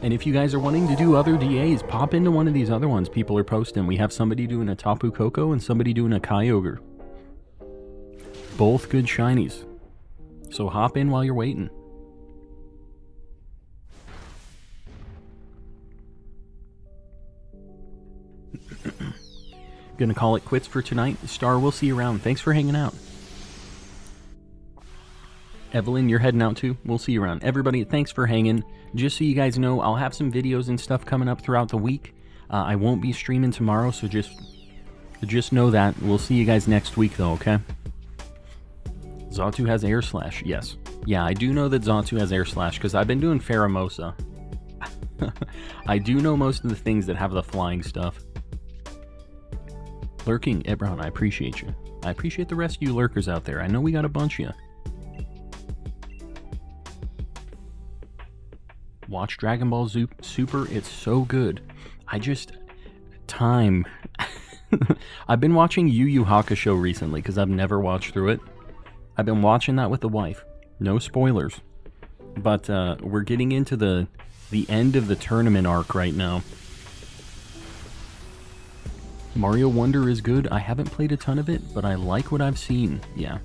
And if you guys are wanting to do other DAs, pop into one of these other ones people are posting. We have somebody doing a Tapu Koko and somebody doing a Kyogre. Both good shinies. So hop in while you're waiting. Gonna call it quits for tonight. Star, we'll see you around. Thanks for hanging out. Evelyn, you're heading out too. We'll see you around. Everybody, thanks for hanging. Just so you guys know, I'll have some videos and stuff coming up throughout the week. I won't be streaming tomorrow, so just know that. We'll see you guys next week though, okay? Xatu has Air Slash, yes. Yeah, I do know that Xatu has Air Slash, because I've been doing Pheromosa. I do know most of the things that have the flying stuff. Lurking, Ebron, I appreciate you. I appreciate the rest of you lurkers out there. I know we got a bunch of you. Watch Dragon Ball Super. It's so good. Time. I've been watching Yu Yu Hakusho recently because I've never watched through it. I've been watching that with the wife. No spoilers. But we're getting into the end of the tournament arc right now. Mario Wonder is good. I haven't played a ton of it, but I like what I've seen. Yeah.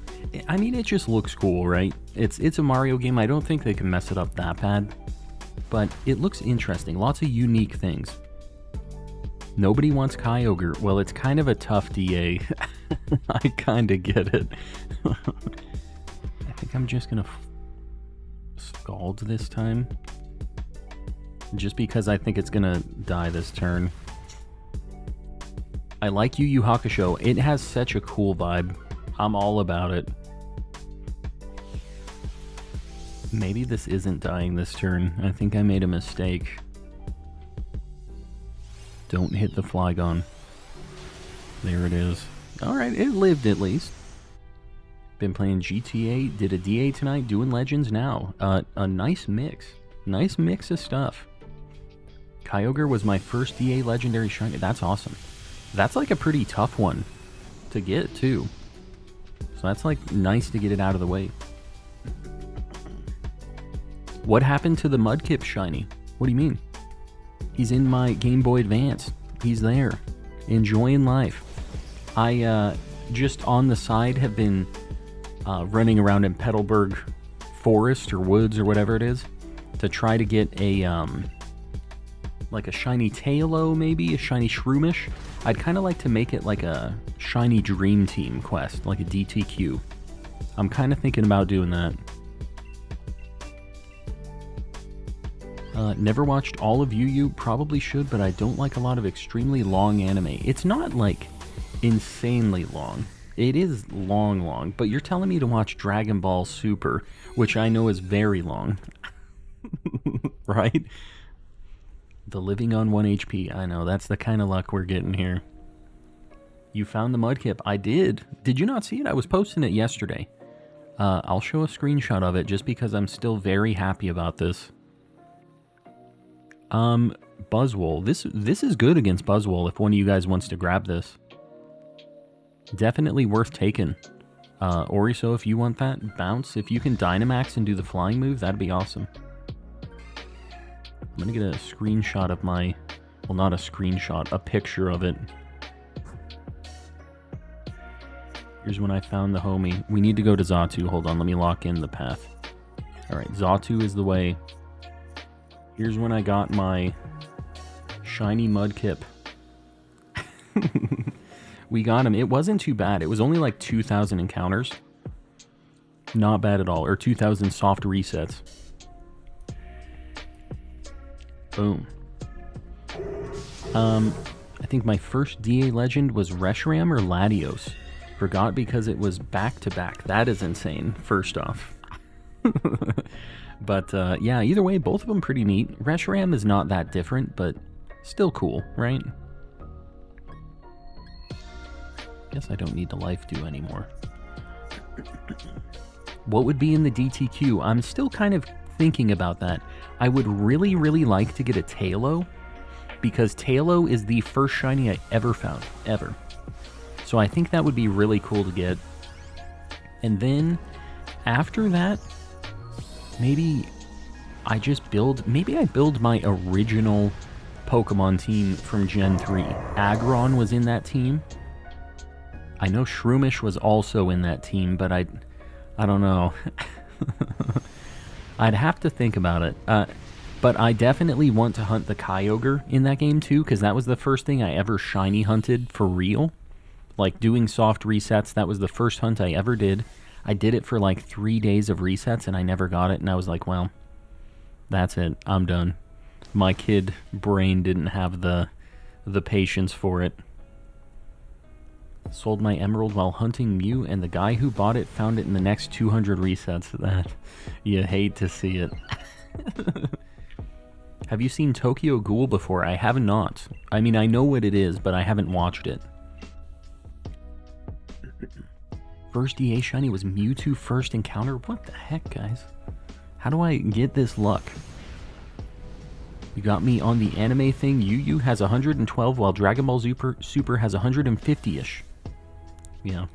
I mean, it just looks cool, right? It's a Mario game. I don't think they can mess it up that bad. But it looks interesting. Lots of unique things. Nobody wants Kyogre. Well, it's kind of a tough DA. I kind of get it. I think I'm just going to Scald this time. Just because I think it's going to die this turn. I like Yu Yu Hakusho. It has such a cool vibe. I'm all about it. Maybe this isn't dying this turn. I think I made a mistake. Don't hit the Flygon. There it is. Alright, it lived at least. Been playing GTA, did a DA tonight, doing Legends now. A nice mix. Nice mix of stuff. Kyogre was my first DA Legendary Shiny. That's awesome. That's like a pretty tough one to get, too. So that's like nice to get it out of the way. What happened to the Mudkip Shiny? What do you mean? He's in my Game Boy Advance. He's there. Enjoying life. I, just on the side have been running around in Petalburg Forest or Woods or whatever it is to try to get a, like a shiny Tailo, maybe? A shiny Shroomish? I'd kind of like to make it like a shiny Dream Team quest, like a DTQ. I'm kind of thinking about doing that. Never watched all of Yu Yu, probably should, but I don't like a lot of extremely long anime. It's not like insanely long. It is long, but you're telling me to watch Dragon Ball Super, which I know is very long. Right? The living on 1 HP. I know, that's the kind of luck we're getting here. You found the Mudkip. I did. Did you not see it? I was posting it yesterday. I'll show a screenshot of it just because I'm still very happy about this. Buzzwole. This is good against Buzzwole if one of you guys wants to grab this. Definitely worth taking. Oriso, if you want that, bounce. If you can Dynamax and do the flying move, that'd be awesome. I'm gonna get a screenshot of my... Well, not a screenshot, a picture of it. Here's when I found the homie. We need to go to Xatu. Hold on, let me lock in the path. Alright, Xatu is the way. Here's when I got my shiny Mudkip. We got him. It wasn't too bad. It was only like 2,000 encounters. Not bad at all. Or 2,000 soft resets. Boom. I think my first DA Legend was Reshiram or Latios. Forgot because it was back-to-back. That is insane, first off. But, yeah, either way, both of them pretty neat. Reshiram is not that different, but still cool, right? Guess I don't need the Life Dew anymore. What would be in the DTQ? I'm still kind of thinking about that. I would really, really like to get a Tailo, because Tailo is the first shiny I ever found, ever. So I think that would be really cool to get. And then, after that, maybe I just build... Maybe I build my original Pokemon team from Gen 3. Aggron was in that team. I know Shroomish was also in that team, but I don't know. I'd have to think about it. But I definitely want to hunt the Kyogre in that game too, because that was the first thing I ever shiny hunted for real. Like doing soft resets, that was the first hunt I ever did. I did it for like 3 days of resets and I never got it, and I was like, well, that's it. I'm done. My kid brain didn't have the patience for it. Sold my emerald while hunting Mew, and the guy who bought it found it in the next 200 resets. That you hate to see it. Have you seen Tokyo Ghoul before? I have not. I mean, I know what it is, but I haven't watched it. First EA shiny was Mewtwo first encounter? What the heck, guys? How do I get this luck? You got me on the anime thing. Yu has 112, while Dragon Ball Super has 150-ish. Yeah.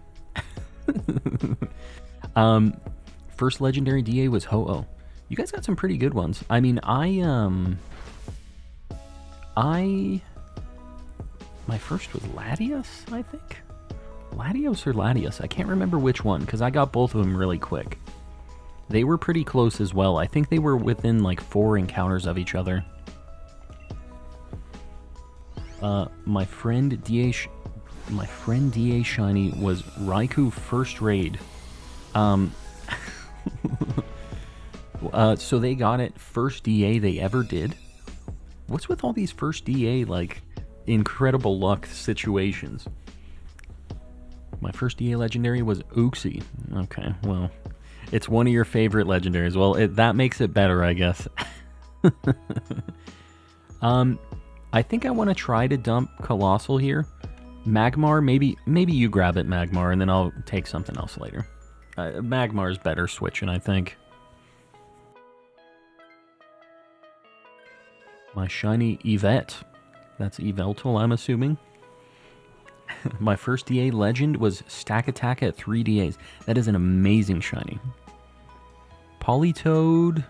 First legendary DA was Ho-Oh. You guys got some pretty good ones. I mean, my first was Latios, I think. Latios or Latios? I can't remember which one, because I got both of them really quick. They were pretty close as well. I think they were within like 4 encounters of each other. My friend DA Shiny was Raikou first raid. So they got it first DA they ever did. What's with all these first DA, like, incredible luck situations? My first DA legendary was Uxie. Okay, well, it's one of your favorite legendaries. Well, that makes it better, I guess. I think I want to try to dump Colossal here. Magmar, maybe you grab it, Magmar, and then I'll take something else later. Magmar's better switching, I think. My shiny Yvette. That's Yveltal, I'm assuming. My first DA legend was Stack Attack at 3 DAs. That is an amazing shiny. Politoed.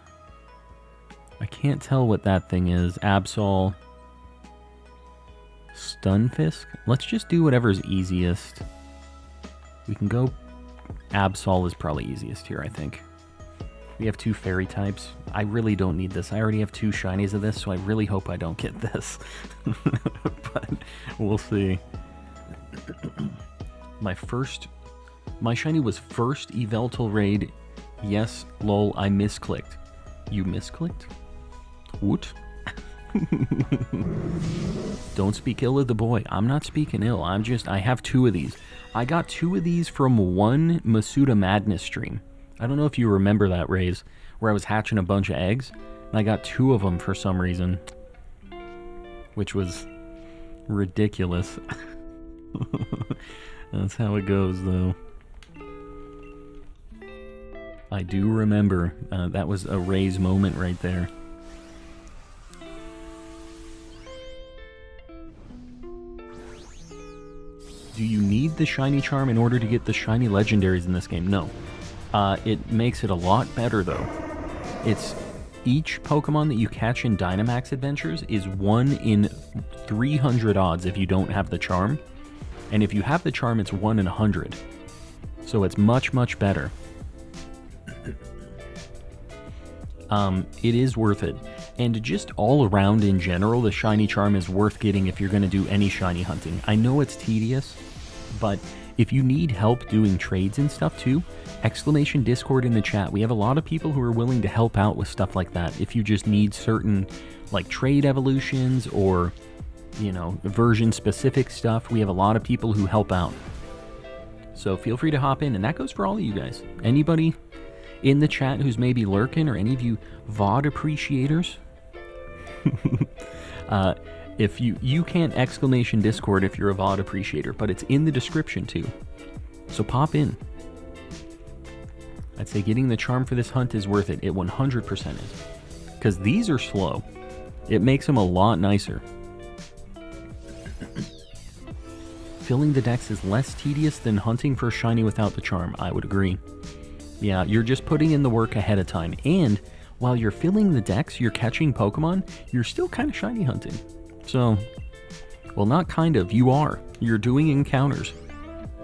I can't tell what that thing is. Absol. Stunfisk? Let's just do whatever's easiest. We can go... Absol is probably easiest here, I think. We have 2 fairy types. I really don't need this. I already have 2 shinies of this, so I really hope I don't get this. But we'll see. My shiny was first Yveltal raid. Yes, lol, I misclicked. You misclicked? What? Don't speak ill of the boy. I'm not speaking ill. I have 2 of these. I got 2 of these from one Masuda Madness stream. I don't know if you remember that, Raze, where I was hatching a bunch of eggs, and I got 2 of them for some reason. Which was ridiculous. That's how it goes, though. I do remember. That was a Raze moment right there. Do you need the shiny charm in order to get the shiny legendaries in this game? No. It makes it a lot better, though. It's each Pokemon that you catch in Dynamax Adventures is 1 in 300 odds if you don't have the charm. And if you have the charm, it's 1 in 100. So it's much, much better. It is worth it. And just all around in general, the shiny charm is worth getting if you're going to do any shiny hunting. I know it's tedious, but if you need help doing trades and stuff too, exclamation Discord in the chat. We have a lot of people who are willing to help out with stuff like that. If you just need certain like trade evolutions or, you know, version specific stuff, we have a lot of people who help out. So feel free to hop in, and that goes for all of you guys. Anybody in the chat who's maybe lurking, or any of you VOD appreciators, if you can't exclamation Discord if you're a VOD appreciator, but it's in the description too. So pop in. I'd say getting the charm for this hunt is worth it. It 100% is. Because these are slow. It makes them a lot nicer. Filling the decks is less tedious than hunting for a shiny without the charm. I would agree. Yeah, you're just putting in the work ahead of time. And while you're filling the decks, you're catching Pokemon, you're still kind of shiny hunting. So, well, not kind of, you are. You're doing encounters.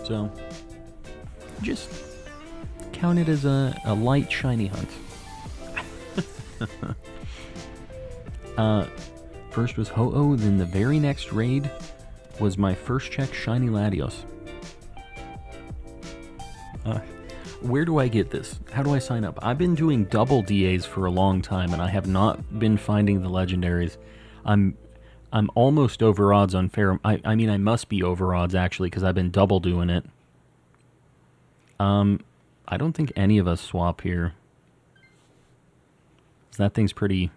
So, just count it as a light shiny hunt. First was Ho-Oh, then the very next raid was my first check shiny Latios. Where do I get this? How do I sign up? I've been doing double DAs for a long time, and I have not been finding the legendaries. I'm almost over odds on fair. I mean, I must be over odds actually, because I've been double doing it. I don't think any of us swap here. That thing's pretty.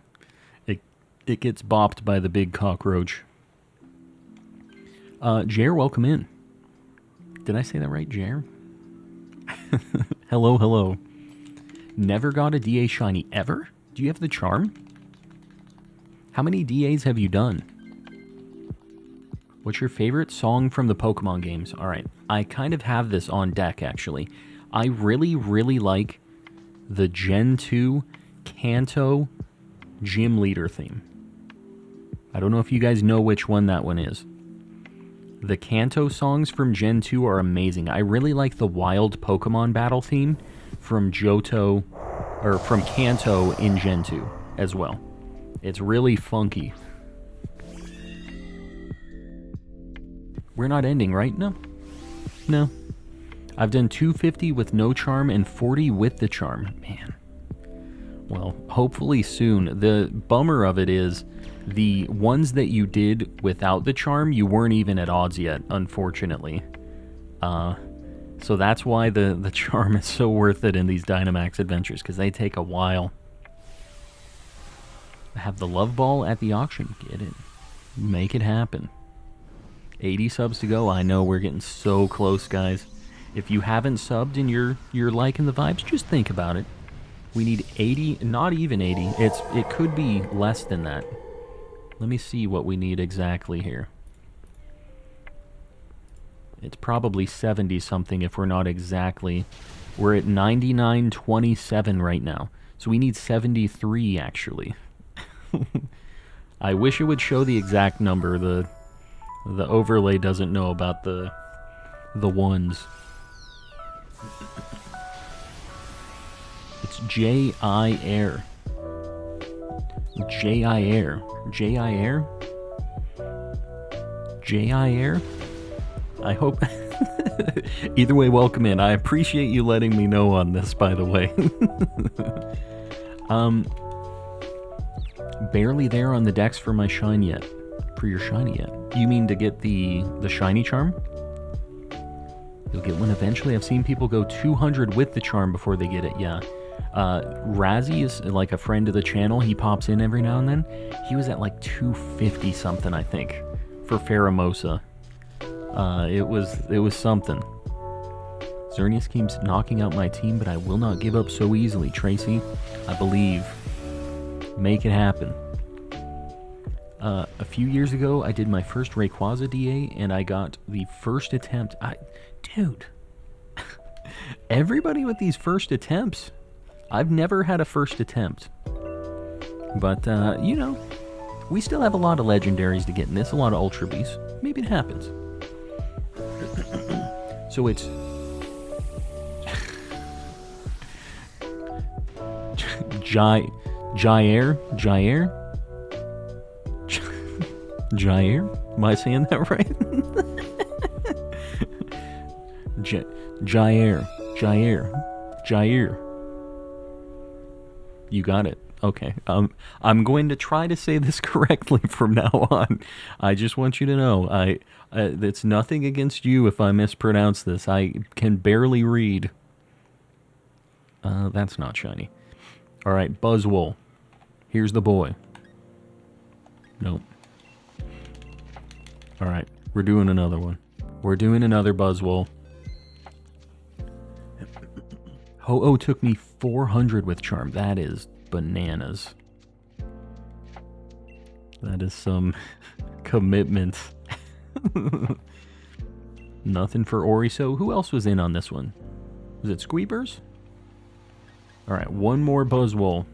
It gets bopped by the big cockroach. Jer, welcome in. Did I say that right, Jer? Hello, hello. Never got a DA shiny ever? Do you have the charm? How many DAs have you done? What's your favorite song from the Pokemon games? Alright, I kind of have this on deck, actually. I really, really like the Gen 2 Kanto Gym Leader theme. I don't know if you guys know which one that one is. The Kanto songs from Gen 2 are amazing. I really like the Wild Pokemon battle theme from Johto, or from Kanto in Gen 2 as well. It's really funky. We're not ending, right? No. No. I've done 250 with no charm and 40 with the charm. Man. Well, hopefully soon. The bummer of it is the ones that you did without the charm, you weren't even at odds yet, unfortunately. So that's why the charm is so worth it in these Dynamax Adventures, because they take a while. Have the love ball at the auction. Get it. Make it happen. 80 subs to go. I know we're getting so close, guys. If you haven't subbed and you're liking the vibes, just think about it. We need 80, not even 80. It could be less than that. Let me see what we need exactly here. It's probably 70 something if we're not exactly. We're at 99.27 right now. So we need 73 actually. I wish it would show the exact number. The overlay doesn't know about the ones. It's J.I. Air. J.I. Air. J.I. Air? J.I. Air? I hope... Either way, welcome in. I appreciate you letting me know on this, by the way. Barely there on the decks for my shine yet. For your shiny yet. You mean to get the shiny charm? You'll get one eventually. I've seen people go 200 with the charm before they get it, yeah. Razzie is like a friend of the channel. He pops in every now and then. He was at like 250 something, I think, for Pheromosa. It was something. Xerneas keeps knocking out my team, but I will not give up so easily, Tracy. I believe. Make it happen. A few years ago, I did my first Rayquaza DA, and I got the first attempt. Dude. Everybody with these first attempts. I've never had a first attempt. But, you know, we still have a lot of legendaries to get in this, a lot of Ultra Beasts. Maybe it happens. So it's... Jair? Jair? Am I saying that right? Jair. You got it. Okay. I'm going to try to say this correctly from now on. I just want you to know, it's nothing against you if I mispronounce this. I can barely read. That's not shiny. All right, Buzzwole. Here's the boy. Nope. All right, we're doing another one. We're doing another Buzzwole. Ho-Oh took me 400 with charm. That is bananas. That is some commitment. Nothing for Oriso. Who else was in on this one? Was it Squeebers? Alright, one more Buzzwole.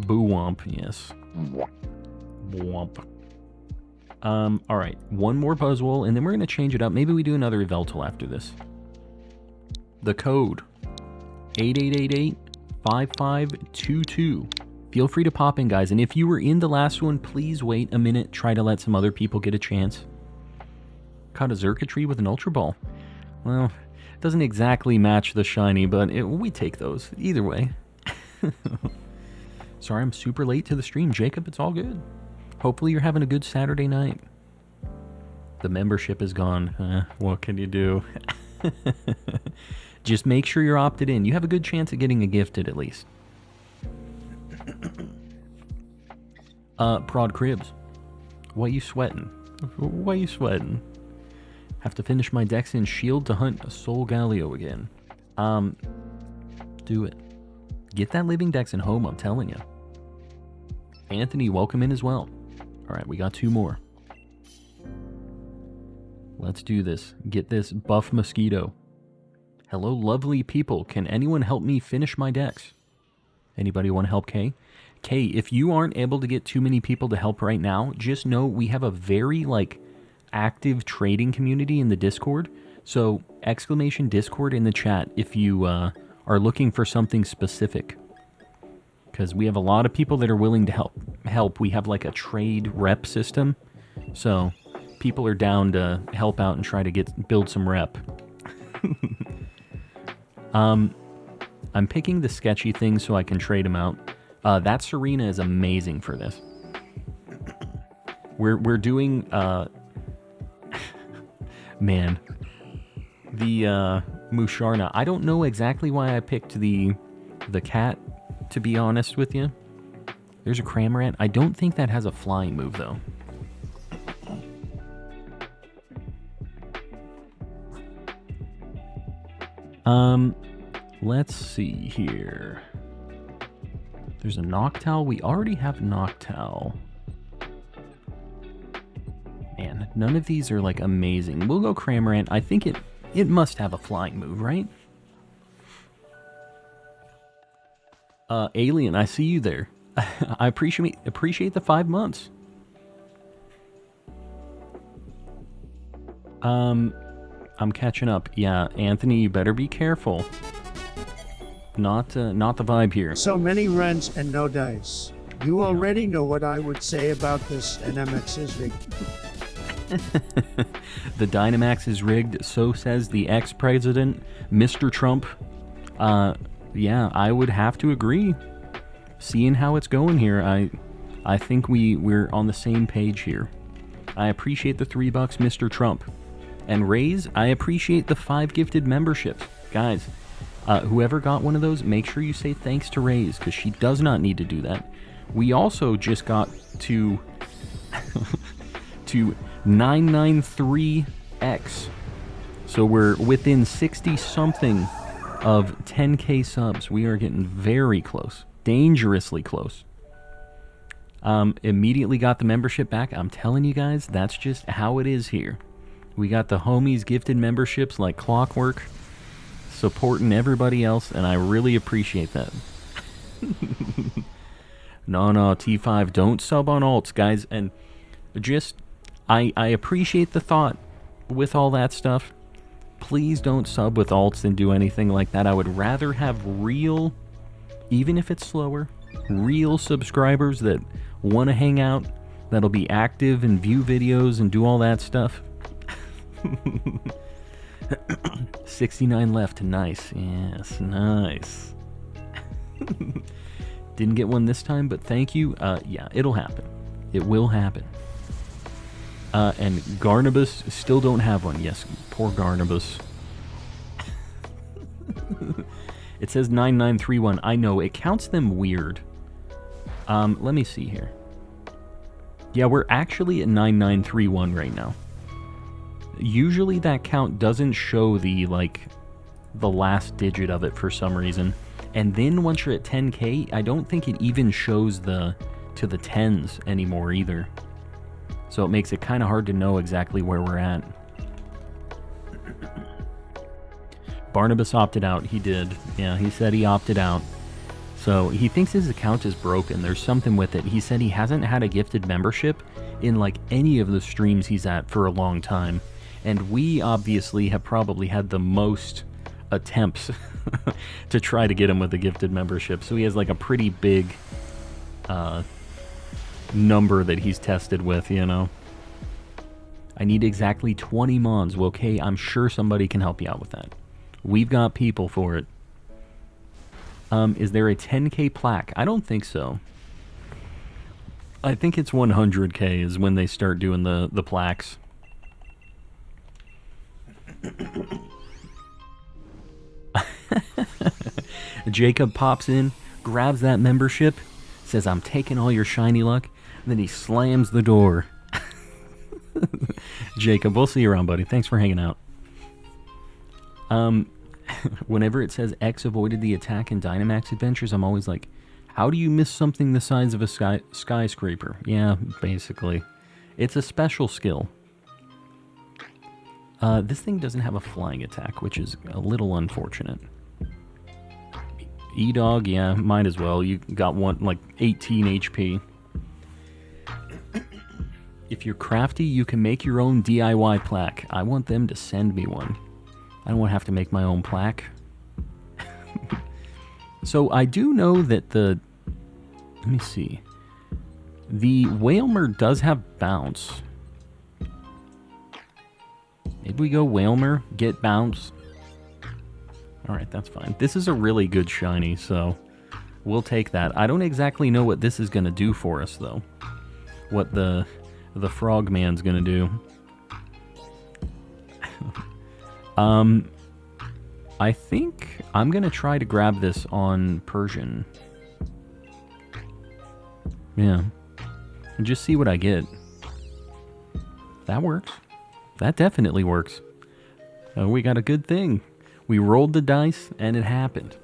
Boo-womp, yes. Womp. Alright, one more Buzzwole, and then we're going to change it up. Maybe we do another Yveltal after this. The code 8888-5522. Feel free to pop in, guys. And if you were in the last one, please wait a minute. Try to let some other people get a chance. Caught a Xurkitree with an Ultra Ball. Well, it doesn't exactly match the shiny, but we take those. Either way. Sorry I'm super late to the stream, Jacob. It's all good. Hopefully you're having a good Saturday night. The membership is gone. What can you do? Just make sure you're opted in. You have a good chance at getting a gifted at least. Prod Cribs. Why you sweating? Why you sweating? Have to finish my Dex in Shield to hunt a Soul Galio again. Do it. Get that Living Dex in home, I'm telling you. Anthony, welcome in as well. All right, we got 2 more. Let's do this. Get this buff mosquito. Hello, lovely people. Can anyone help me finish my decks? Anybody want to help Kay? Kay, if you aren't able to get too many people to help right now, just know we have a very, like, active trading community in the Discord. So, exclamation Discord in the chat if you are looking for something specific. Because we have a lot of people that are willing to help. We have, like, a trade rep system. So, people are down to help out and try to build some rep. I'm picking the sketchy things so I can trade them out. That Serena is amazing for this. We're doing man, the Musharna. I don't know exactly why I picked the cat, to be honest with you. There's a Cramorant. I don't think that has a flying move though. Let's see here. There's a Noctowl. We already have Noctowl. Man, none of these are like amazing. We'll go Cramorant. I think it must have a flying move, right? Alien, I see you there. I appreciate the 5 months. I'm catching up. Yeah, Anthony, you better be careful. Not the vibe here. So many rents and no dice. You already know what I would say about this, and MX is rigged. The Dynamax is rigged, so says the ex-president, Mr. Trump. Yeah, I would have to agree. Seeing how it's going here, I think we're on the same page here. I appreciate the $3, Mr. Trump. And Raise, I appreciate the 5 gifted memberships. Guys, whoever got one of those, make sure you say thanks to Raise, because she does not need to do that. We also just got to 993X. So we're within 60-something of 10K subs. We are getting very close. Dangerously close. Immediately got the membership back. I'm telling you guys, that's just how it is here. We got the homies gifted memberships like clockwork, supporting everybody else, and I really appreciate that. No, T5, don't sub on alts, guys. And just, I appreciate the thought with all that stuff. Please don't sub with alts and do anything like that. I would rather have real, even if it's slower, real subscribers that want to hang out, that'll be active and view videos and do all that stuff. 69 left. Nice. Yes, nice. Didn't get one this time, but thank you. Yeah, it'll happen. It will happen. And Garnabus still don't have one. Yes, poor Garnabus. It says 9931. I know, it counts them weird. Let me see here. Yeah, we're actually at 9931 right now. Usually that count doesn't show the last digit of it for some reason. And then once you're at 10K, I don't think it even shows to the tens anymore either. So it makes it kind of hard to know exactly where we're at. Barnabas opted out. He did. Yeah, he said he opted out. So he thinks his account is broken. There's something with it. He said he hasn't had a gifted membership in like any of the streams he's at for a long time. And we obviously have probably had the most attempts to try to get him with a gifted membership. So he has like a pretty big number that he's tested with, you know. I need exactly 20 mons. Well, okay, I'm sure somebody can help you out with that. We've got people for it. Is there a 10K plaque? I don't think so. I think it's 100K is when they start doing the plaques. Jacob pops in, grabs that membership, says, I'm taking all your shiny luck, and then he slams the door. Jacob, we'll see you around, buddy. Thanks for hanging out. Whenever it says X avoided the attack in Dynamax Adventures, I'm always like, How do you miss something the size of a skyscraper? Yeah, basically. It's a special skill. This thing doesn't have a flying attack, which is a little unfortunate. E-Dog, yeah, might as well. You got one, like 18 HP. If you're crafty, you can make your own DIY plaque. I want them to send me one. I don't want to have to make my own plaque. So I do know that the... Let me see. The Whalmer does have bounce. Maybe we go Whalmer, get bounce. Alright, that's fine. This is a really good shiny, so we'll take that. I don't exactly know what this is going to do for us, though. What the Frogman's going to do. I think I'm going to try to grab this on Persian. Yeah. And just see what I get. That works. That definitely works. We got a good thing. We rolled the dice, and it happened.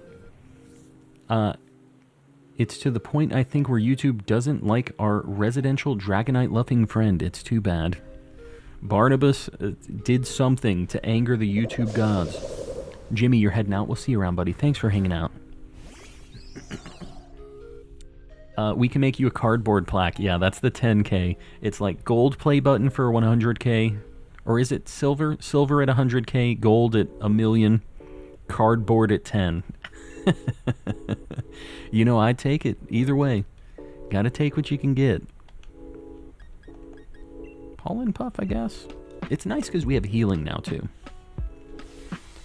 It's to the point, I think, where YouTube doesn't like our residential Dragonite-loving friend. It's too bad. Barnabas did something to anger the YouTube gods. Jimmy, you're heading out. We'll see you around, buddy. Thanks for hanging out. We can make you a cardboard plaque. Yeah, that's the 10K. It's like gold play button for 100K. Or is it silver? Silver at 100K, gold at 1,000,000, cardboard at 10. You know, I'd take it. Either way. Gotta take what you can get. Pollen Puff, I guess. It's nice because we have healing now, too.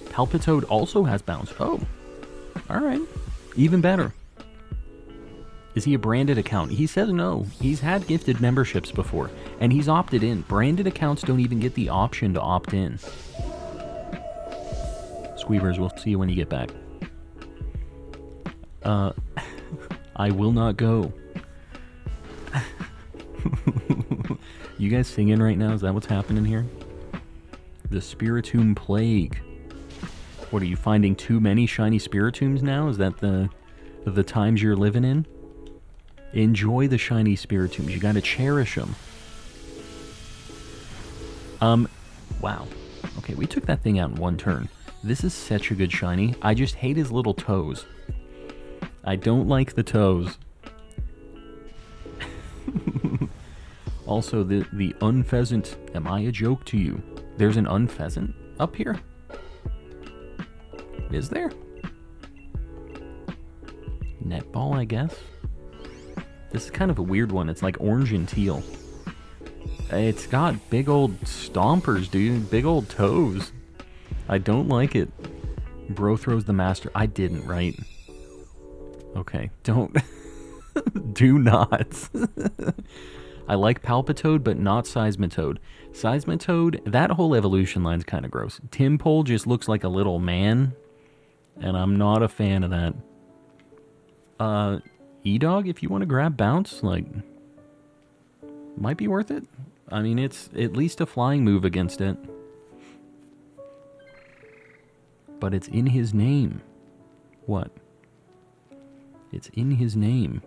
Palpitoad also has bounce. Oh. Alright. Even better. Is he a branded account? He says no. He's had gifted memberships before, and he's opted in. Branded accounts don't even get the option to opt in. Squeebers, we'll see you when you get back. I will not go. You guys singing right now? Is that what's happening here? The Spiritomb Plague. What, are you finding too many shiny Spiritombs now? Is that the times you're living in? Enjoy the shiny Spiritombs. You gotta cherish them. Wow. Okay, we took that thing out in one turn. This is such a good shiny. I just hate his little toes. I don't like the toes. Also, the unpheasant. Am I a joke to you? There's an unpheasant up here? Is there? Netball, I guess? This is kind of a weird one. It's like orange and teal. It's got big old stompers, dude. Big old toes. I don't like it. Bro throws the master. I didn't, right? Okay, don't. Do not. I like Palpitoad, but not Seismitoad. Seismitoad, that whole evolution line's kind of gross. Timpole just looks like a little man, and I'm not a fan of that. E-Dog, if you want to grab Bounce, like, might be worth it. I mean, it's at least a flying move against it. But it's in his name. What? It's in his name.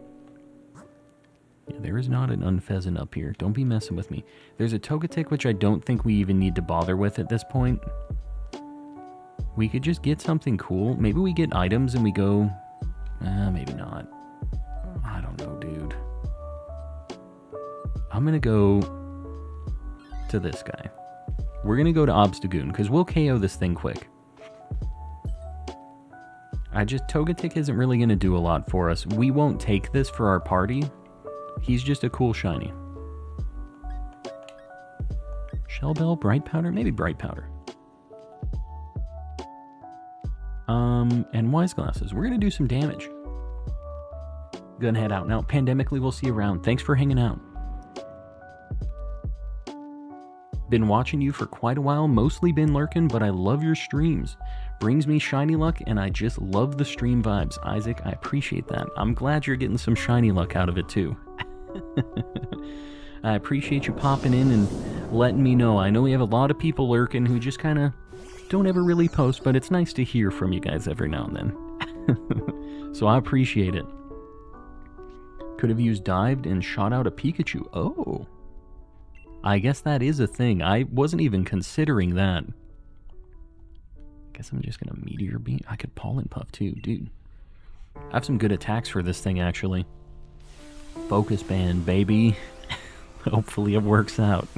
Yeah, there is not an unpheasant up here. Don't be messing with me. There's a Togetic, which I don't think we even need to bother with at this point. We could just get something cool. Maybe we get items and we go... maybe not. I don't know, dude. I'm gonna go to this guy. We're gonna go to Obstagoon, because we'll KO this thing quick. Togetic isn't really gonna do a lot for us. We won't take this for our party. He's just a cool shiny. Shell Bell, Bright Powder? Maybe Bright Powder. And Wise Glasses. We're gonna do some damage. Gonna head out now. Pandemically, we'll see you around. Thanks for hanging out. Been watching you for quite a while, mostly been lurking, but I love your streams. Brings me shiny luck, and I just love the stream vibes. Isaac, I appreciate that. I'm glad you're getting some shiny luck out of it, too. I appreciate you popping in and letting me know. I know we have a lot of people lurking who just kind of don't ever really post, but it's nice to hear from you guys every now and then. So I appreciate it. Could have used dived and shot out a Pikachu. Oh. I guess that is a thing. I wasn't even considering that. Guess I'm just gonna Meteor Beam. I could Pollen Puff too, dude. I have some good attacks for this thing, actually. Focus Band, baby. Hopefully it works out.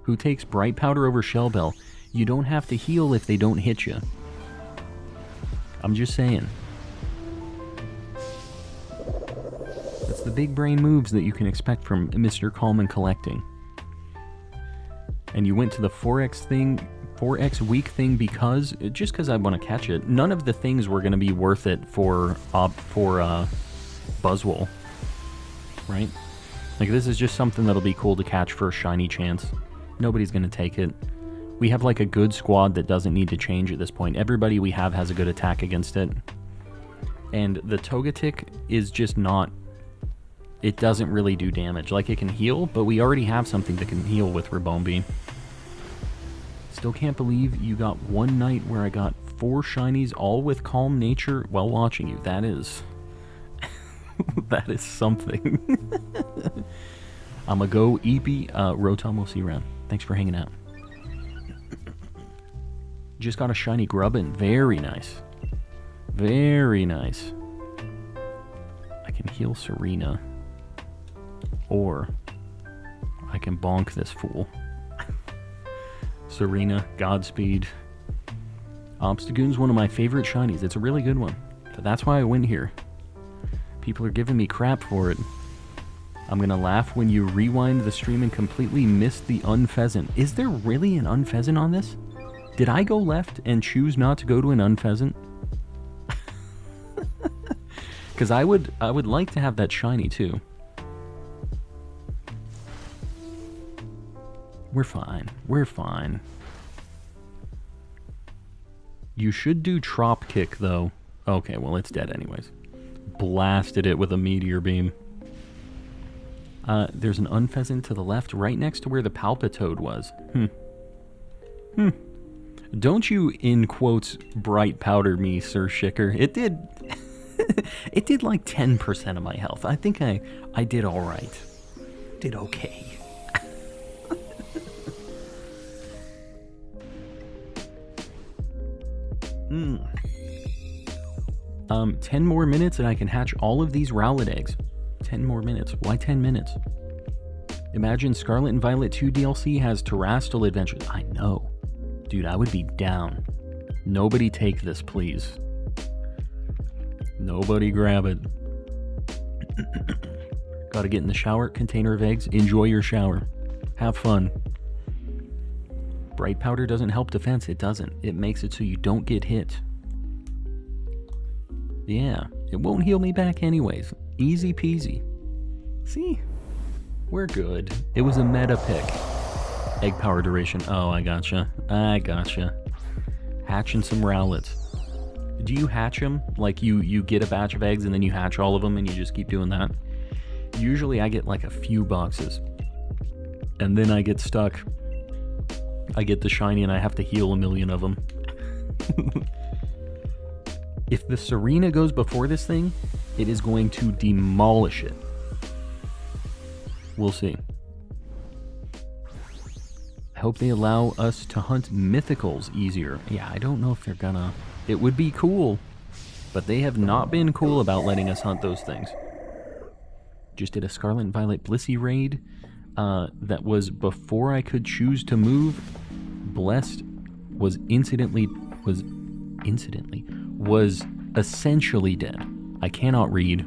Who takes Bright Powder over Shell Bell? You don't have to heal if they don't hit you. I'm just saying. That's the big brain moves that you can expect from Mr. Calm and Collecting. And you went to the 4x thing, 4x weak thing because, just because I want to catch it. None of the things were going to be worth it for Buzzwole. Right? Like, this is just something that'll be cool to catch for a shiny chance. Nobody's going to take it. We have like a good squad that doesn't need to change at this point. Everybody we have has a good attack against it. And the Togetic is just not... It doesn't really do damage. Like, it can heal, but we already have something that can heal with Ribombee. Still can't believe you got one night where I got 4 shinies, all with Calm Nature while watching you. That is... that is something. I'ma go Eepy. Rotom, we'll see you around. Thanks for hanging out. Just got a shiny Grubbin. Very nice. Very nice. I can heal Serena. Or I can bonk this fool. Serena, Godspeed. Obstagoon's one of my favorite shinies. It's a really good one. So that's why I went here. People are giving me crap for it. I'm gonna laugh when you rewind the stream and completely miss the Unpheasant. Is there really an Unpheasant on this? Did I go left and choose not to go to an Unpheasant? Because I would like to have that shiny too. We're fine. We're fine. You should do Trop Kick though. Okay, well it's dead anyways. Blasted it with a Meteor Beam. There's an Unpheasant to the left, right next to where the Palpitoad was. Don't you, in quotes, bright powder me, Sir Shicker. It did... it did like 10% of my health. I think I did alright. Did okay. 10 more minutes and I can hatch all of these Rowlet eggs. 10 more minutes. Why 10 minutes? Imagine Scarlet and Violet 2 DLC has Terrestrial Adventures. I know. Dude, I would be down. Nobody take this, please. Nobody grab it. Gotta get in the shower. Container of eggs. Enjoy your shower. Have fun. Bright powder doesn't help defense. It doesn't. It makes it so you don't get hit. Yeah, it won't heal me back anyways. Easy peasy. See? We're good. It was a meta pick. Egg power duration. Oh, I gotcha. I gotcha. Hatching some Rowlets. Do you hatch them? Like you get a batch of eggs and then you hatch all of them and you just keep doing that? Usually I get like a few boxes. And then I get stuck. I get the shiny and I have to heal a million of them. If the Serena goes before this thing, it is going to demolish it. We'll see. I hope they allow us to hunt mythicals easier. Yeah, I don't know if they're gonna... It would be cool, but they have not been cool about letting us hunt those things. Just did a Scarlet and Violet Blissey raid that was before I could choose to move. Blessed was essentially dead. I cannot read.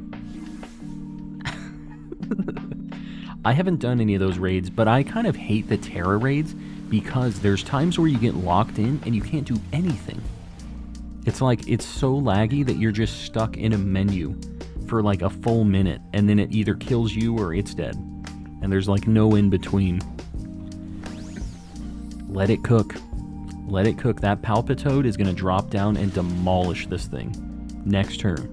I haven't done any of those raids, but I kind of hate the Terra raids because there's times where you get locked in and you can't do anything. It's like, it's so laggy that you're just stuck in a menu for like a full minute and then it either kills you or it's dead. And there's like no in between. Let it cook. Let it cook. That Palpitoad is going to drop down and demolish this thing. Next turn.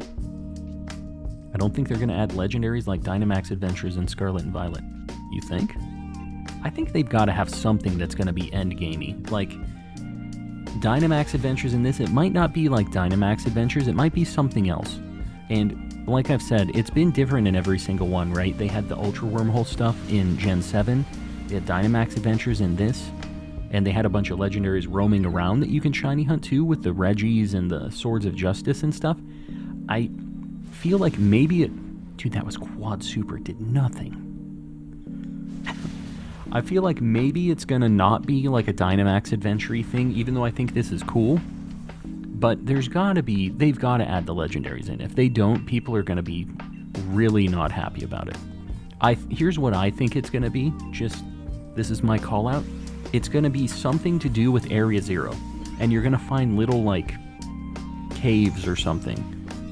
I don't think they're going to add legendaries like Dynamax Adventures and Scarlet and Violet. You think? I think they've got to have something that's going to be endgamey. Like, Dynamax Adventures in this, it might not be like Dynamax Adventures, it might be something else. And like I've said, it's been different in every single one, right? They had the Ultra Wormhole stuff in Gen 7, they had Dynamax Adventures in this, and they had a bunch of legendaries roaming around that you can shiny hunt too, with the Reggies and the Swords of Justice and stuff. I feel like maybe it... Dude, that was Quad Super, did nothing. I feel like maybe it's gonna not be like a Dynamax Adventure thing, even though I think this is cool. But there's gotta be... They've gotta add the legendaries in. If they don't, people are gonna be really not happy about it. Here's what I think it's gonna be. Just... This is my call out. It's gonna be something to do with Area Zero. And you're gonna find little, like, caves or something.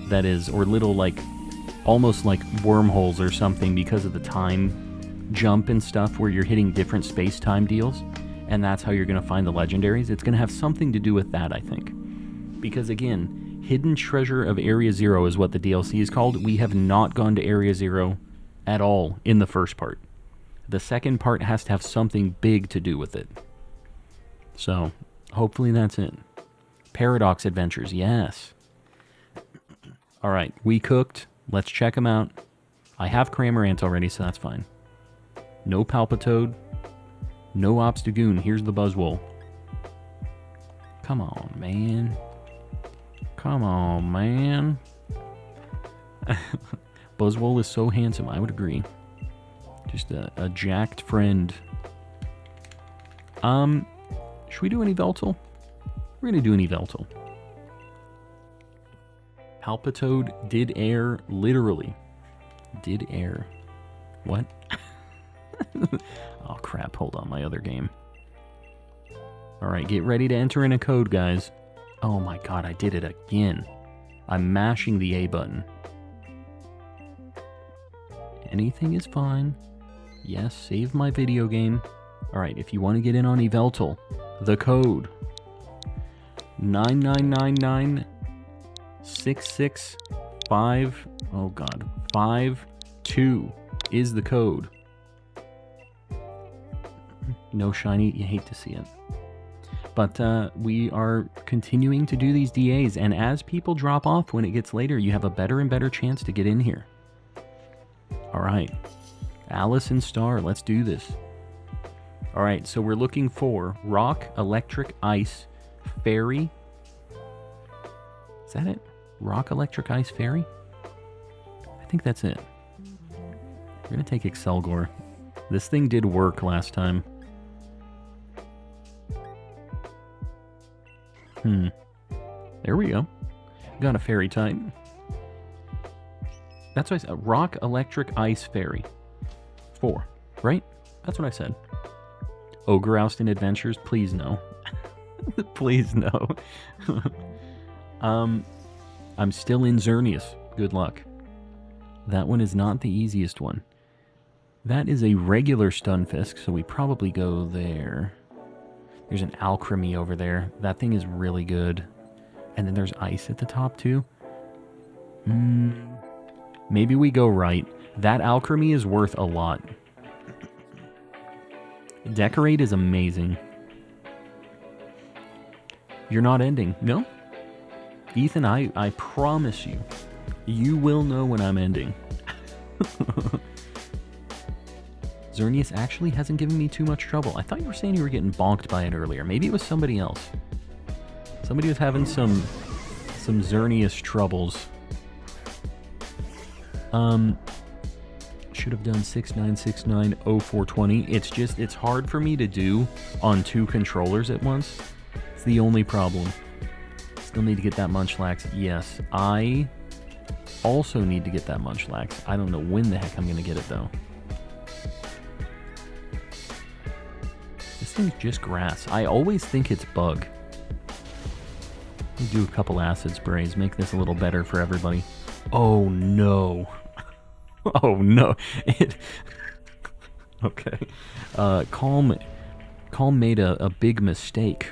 That is... Or little, like... Almost like wormholes or something because of the time jump and stuff where you're hitting different space-time deals, and that's how you're going to find the legendaries. It's going to have something to do with that, I think. Because again, Hidden Treasure of Area Zero is what the DLC is called. We have not gone to Area Zero at all in the first part. The second part has to have something big to do with it. So, hopefully that's it. Paradox Adventures, yes. Alright, we cooked. Let's check them out. I have Cramorant already, so that's fine. No Palpitoad. No Obstagoon. Here's the Buzzwole. Come on, man. Come on, man. Buzzwole is so handsome, I would agree. Just a jacked friend. Should we do any Yveltal? We're gonna do an Yveltal. Palpitoad did air, literally. Did air. What? Oh crap, hold on, my other game. Alright, get ready to enter in a code, guys. Oh my god, I did it again. I'm mashing the A button. Anything is fine. Yes, save my video game. Alright, if you want to get in on Yveltal, the code 9999665 oh god, 52 is the code. No shiny, you hate to see it. But we are continuing to do these DAs, and as people drop off when it gets later, you have a better and better chance to get in here. Alright. Alice and Star, let's do this. Alright, so we're looking for Rock, Electric, Ice, Fairy. Is that it? Rock, Electric, Ice, Fairy? I think that's it. We're gonna take Excelgor. This thing did work last time. There we go. Got a Fairy type. That's what I said. Rock, Electric, Ice, Fairy. 4, right? That's what I said. Ogre Oustin Adventures, please no. Please no. I'm still in Xerneas. Good luck. That one is not the easiest one. That is a regular Stunfisk, so we probably go there. There's an Alchemy over there. That thing is really good. And then there's Ice at the top, too. Maybe we go right. That Alchemy is worth a lot. Decorate is amazing. You're not ending. No? Ethan, I promise you, you will know when I'm ending. Xerneas actually hasn't given me too much trouble. I thought you were saying you were getting bonked by it earlier. Maybe it was somebody else. Somebody was having some Xerneas troubles. Should have done 69690420. It's hard for me to do on 2 controllers at once. It's the only problem. Still need to get that Munchlax. Yes, I also need to get that Munchlax. I don't know when the heck I'm going to get it, though. This thing's just grass. I always think it's bug. Let me do a couple acid sprays. Make this a little better for everybody. Oh, no. Oh, no. Okay. Calm made a big mistake.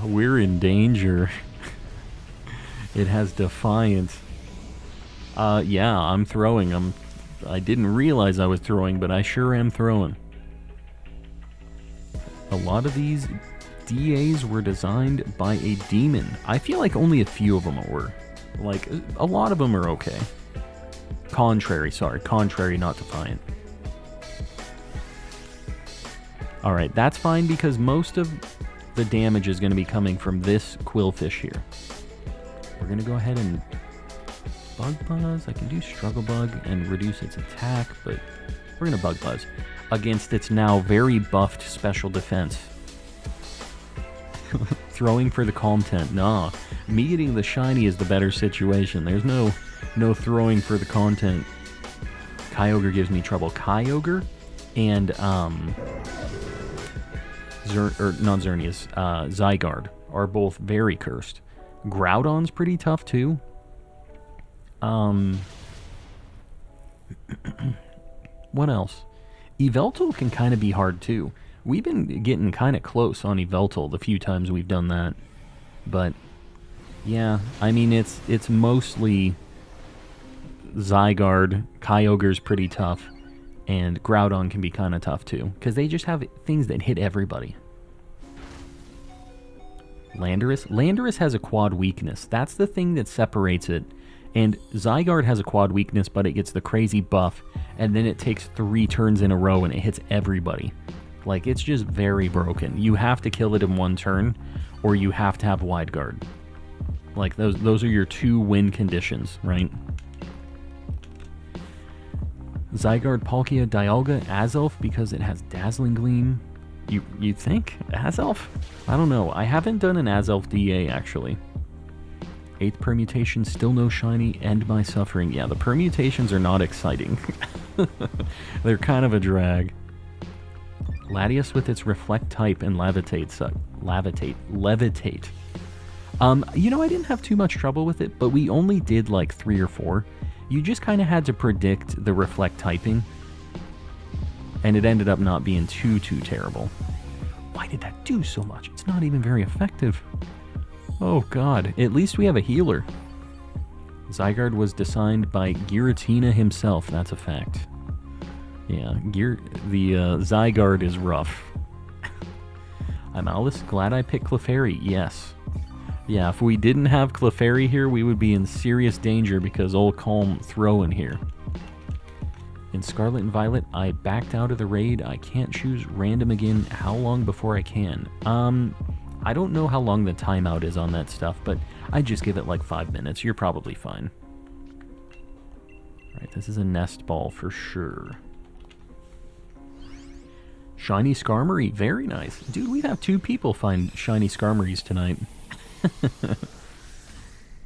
We're in danger. It has Defiance. Yeah, I'm throwing. I didn't realize I was throwing, but I sure am throwing. A lot of these DAs were designed by a demon. I feel like only a few of them were. Like, a lot of them are okay. Contrary, not Defiant. Alright, that's fine because most of the damage is going to be coming from this Quillfish here. We're going to go ahead and Bug Buzz. I can do Struggle Bug and reduce its attack, but we're going to Bug Buzz against its now very buffed special defense. Throwing for the Calm Tent. Nah, me getting the shiny is the better situation. There's no throwing for the content. Kyogre gives me trouble. Kyogre and Zygarde are both very cursed. Groudon's pretty tough too. What else? Yveltal can kind of be hard too. We've been getting kind of close on Yveltal the few times we've done that. But yeah, I mean it's mostly Zygarde. Kyogre's pretty tough, and Groudon can be kind of tough too, because they just have things that hit everybody. Landorus has a quad weakness. That's the thing that separates it. And Zygarde has a quad weakness, but it gets the crazy buff, and then it takes 3 turns in a row and it hits everybody. Like, it's just very broken. You have to kill it in 1 turn, or you have to have Wide Guard. Like, those are your 2 win conditions, right? Zygarde, Palkia, Dialga, Azelf, because it has Dazzling Gleam. You think? Azelf? I don't know. I haven't done an Azelf DA, actually. 8th permutation, still no shiny, End My Suffering. Yeah, the permutations are not exciting. They're kind of a drag. Latias with its Reflect type and Levitate. You know, I didn't have too much trouble with it, but we only did like 3 or 4. You just kind of had to predict the Reflect typing, and it ended up not being too terrible. Why did that do so much? It's not even very effective. Oh god, at least we have a healer. Zygarde was designed by Giratina himself, that's a fact. Yeah, the Zygarde is rough. I'm Alice, glad I picked Clefairy, yes. Yeah, if we didn't have Clefairy here, we would be in serious danger because old Calm throwing here. In Scarlet and Violet, I backed out of the raid. I can't choose random again. How long before I can? I don't know how long the timeout is on that stuff, but I'd just give it like 5 minutes. You're probably fine. Alright, this is a nest ball for sure. Shiny Skarmory, very nice. Dude, we have 2 people find shiny Skarmories tonight.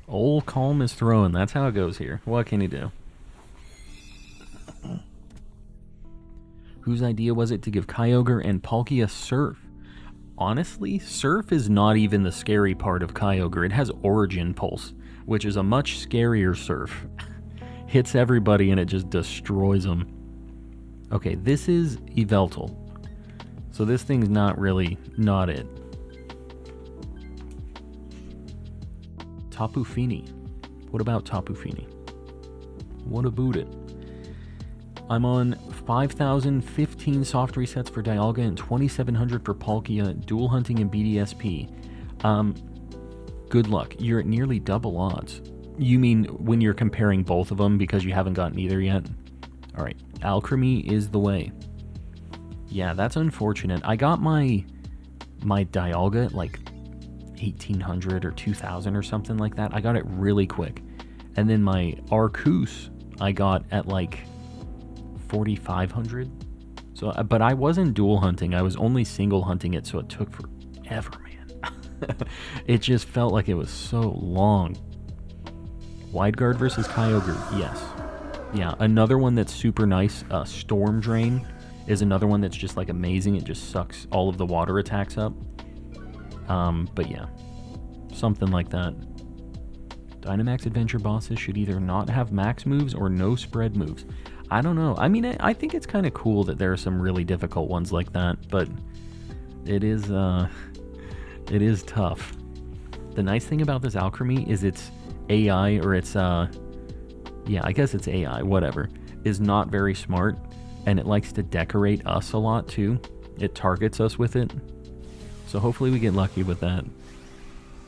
Old Calm is throwing. That's how it goes here. What can you do? Whose idea was it to give Kyogre and Palkia Surf? Honestly, Surf is not even the scary part of Kyogre. It has Origin Pulse, which is a much scarier Surf. Hits everybody and it just destroys them. Okay, this is Yveltal. So this thing's not it. Tapu Fini. What about Tapu Fini? What about it? I'm on 5,015 soft resets for Dialga and 2,700 for Palkia, dual hunting and BDSP. Good luck. You're at nearly double odds. You mean when you're comparing both of them because you haven't gotten either yet? Alright, Alchemy is the way. Yeah, that's unfortunate. I got my Dialga at like 1,800 or 2,000 or something like that. I got it really quick. And then my Arceus I got at like 4,500. So, but I wasn't dual hunting. I was only single hunting it, so it took forever, man. It just felt like it was so long. Wide Guard versus Kyogre, yes. Yeah, another one that's super nice, Storm Drain, is another one that's just like amazing. It just sucks all of the water attacks up. But yeah, something like that. Dynamax Adventure bosses should either not have max moves or no spread moves. I don't know. I mean, I think it's kind of cool that there are some really difficult ones like that, but it is tough. The nice thing about this Alchemy is its AI, or its, yeah, I guess it's AI, whatever, is not very smart, and it likes to decorate us a lot, too. It targets us with it. So hopefully we get lucky with that.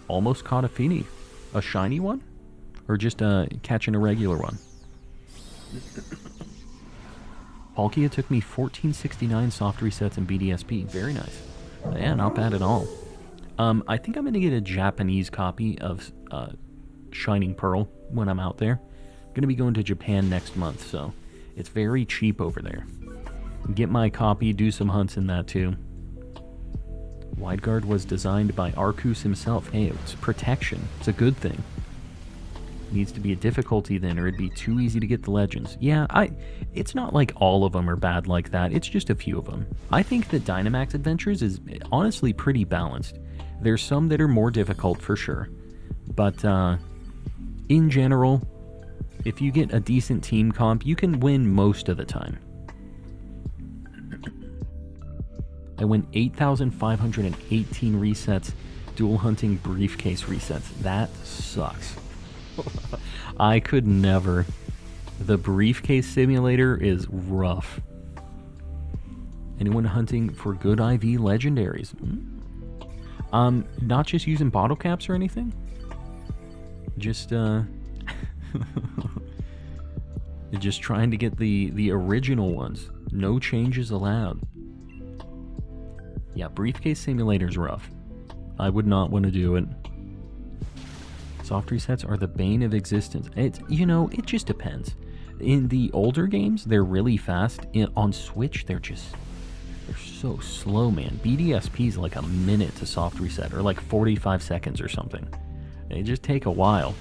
Almost caught a Fini. A shiny one? Or just catching a regular one. Palkia took me 1469 soft resets in BDSP. Very nice. Yeah, not bad at all. I think I'm going to get a Japanese copy of Shining Pearl when I'm out there. I'm going to be going to Japan next month, so it's very cheap over there. Get my copy, do some hunts in that too. Wideguard was designed by Arcus himself. Hey, it's protection. It's a good thing. Needs to be a difficulty then, or it'd be too easy to get the legends. Yeah, it's not like all of them are bad like that. It's just a few of them. I think that Dynamax Adventures is honestly pretty balanced. There's some that are more difficult for sure. But in general, if you get a decent team comp, you can win most of the time. I win 8,518 resets, dual hunting briefcase resets. That sucks. I could never. The briefcase simulator is rough. Anyone hunting for good IV legendaries? Not just using bottle caps or anything? Just just trying to get the original ones. No changes allowed. Yeah, briefcase simulator's rough. I would not want to do it. Soft resets are the bane of existence. It just depends. In the older games, they're really fast. On Switch, they're so slow, man. BDSP is like a minute to soft reset, or like 45 seconds or something. They just take a while.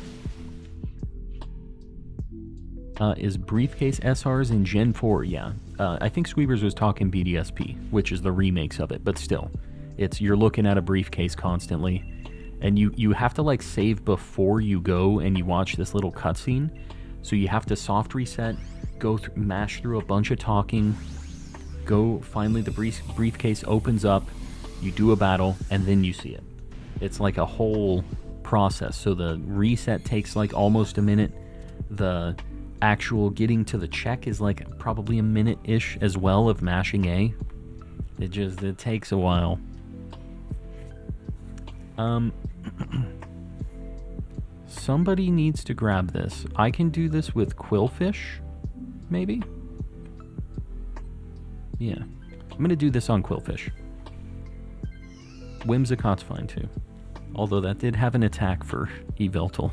Is briefcase SRs in Gen 4? Yeah. I think Squeebers was talking BDSP, which is the remakes of it, but still. You're looking at a briefcase constantly. And you have to like save before you go, and you watch this little cutscene. So you have to soft reset, mash through a bunch of talking, finally the briefcase opens up, you do a battle, and then you see it. It's like a whole process. So the reset takes like almost a minute. The actual getting to the check is like probably a minute-ish as well of mashing A. It takes a while. Somebody needs to grab this. I can do this with Quillfish, maybe? Yeah. I'm going to do this on Quillfish. Whimsicott's fine too. Although that did have an attack for Yveltal.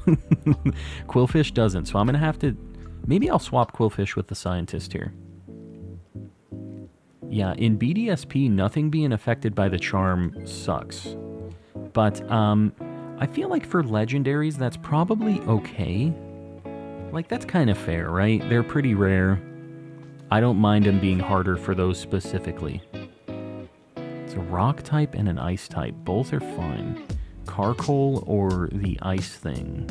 Quillfish doesn't, so I'm going to have to... Maybe I'll swap Quillfish with the Scientist here. Yeah, in BDSP, nothing being affected by the charm sucks. But, I feel like for legendaries, that's probably okay. Like, that's kind of fair, right? They're pretty rare. I don't mind them being harder for those specifically. It's a rock type and an ice type. Both are fine. Carcoal or the ice thing?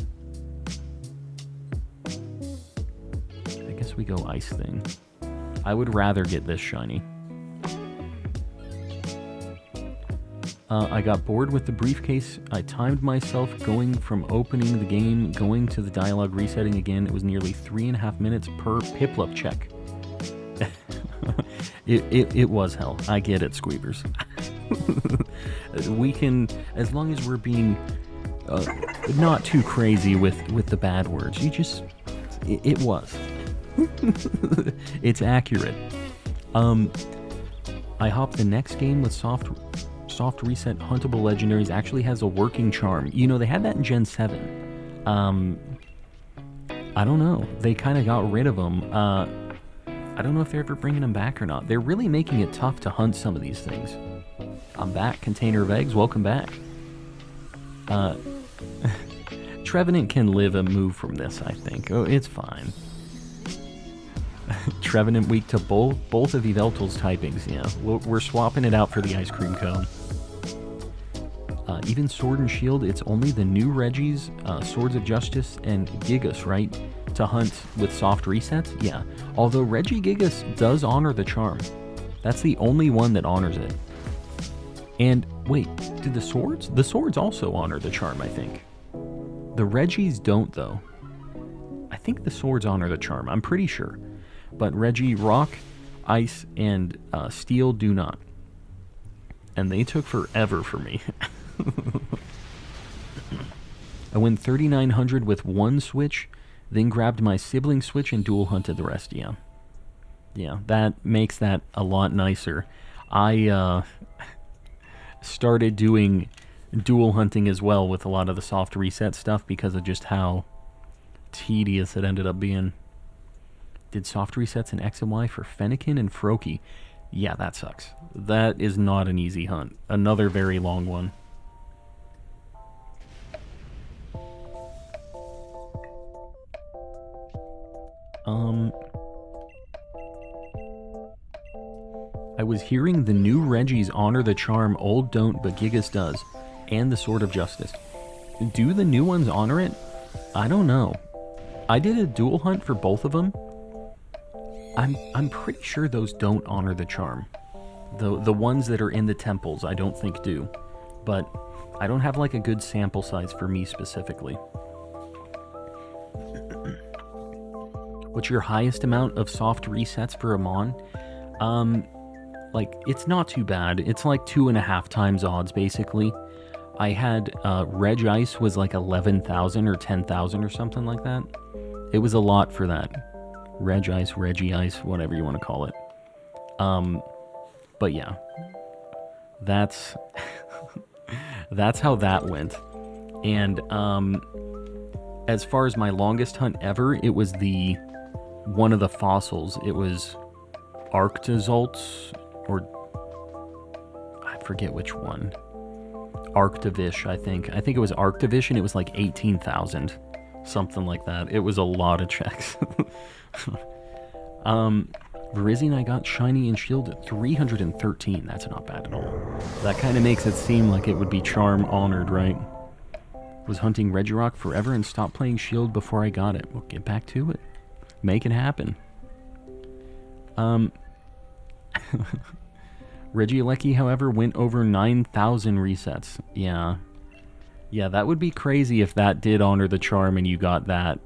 I guess we go ice thing. I would rather get this shiny. I got bored with the briefcase. I timed myself going from opening the game, going to the dialogue, resetting again. It was nearly 3.5 minutes per Piplup check. It was hell. I get it, Squeebers. We can, as long as we're being not too crazy with the bad words. It was. It's accurate. I hopped the next game with soft reset huntable legendaries. Actually has a working charm. They had that in Gen 7. I don't know. They kind of got rid of them. I don't know if they're ever bringing them back or not. They're really making it tough to hunt some of these things. I'm back. Container of eggs. Welcome back. Trevenant can live a move from this, I think. Oh, it's fine. Trevenant weak to both of Yveltal's typings. Yeah, we're swapping it out for the ice cream cone. Even Sword and Shield, it's only the new Regis, Swords of Justice, and Gigas, right? To hunt with soft resets? Yeah. Although Regigigas does honor the charm. That's the only one that honors it. And, wait, did the Swords? The Swords also honor the charm, I think. The Regis don't, though. I think the Swords honor the charm. I'm pretty sure. But Regi, Rock, Ice, and Steel do not. And they took forever for me. I went 3,900 with one switch, then grabbed my sibling switch and dual hunted the rest. Yeah. Yeah, that makes that a lot nicer. I started doing dual hunting as well with a lot of the soft reset stuff because of just how tedious it ended up being. Did soft resets in X and Y for Fennekin and Froakie. Yeah, that sucks. That is not an easy hunt. Another very long one. I was hearing the new Reggies honor the charm old don't but Gigas does, and the Sword of Justice. Do the new ones honor it? I don't know. I did a dual hunt for both of them. I'm pretty sure those don't honor the charm. The ones that are in the temples I don't think do. But I don't have like a good sample size for me specifically. What's your highest amount of soft resets for a Mon? Like, it's not too bad. It's like 2.5 times odds, basically. I had, Reg Ice was like 11,000 or 10,000 or something like that. It was a lot for that. Reg Ice, Reggie Ice, whatever you want to call it. But yeah. That's... that's how that went. And, as far as my longest hunt ever, it was one of the fossils. It was Arctozolts, or I forget which one. Arctovish, I think. I think it was Arctovish, and it was like 18,000. Something like that. It was a lot of checks. Virizion, I got Shiny and Shield at 313. That's not bad at all. That kind of makes it seem like it would be Charm honored, right? Was hunting Regirock forever and stopped playing Shield before I got it. We'll get back to it. Make it happen. Regieleki, however, went over 9,000 resets. Yeah. Yeah, that would be crazy if that did honor the charm and you got that.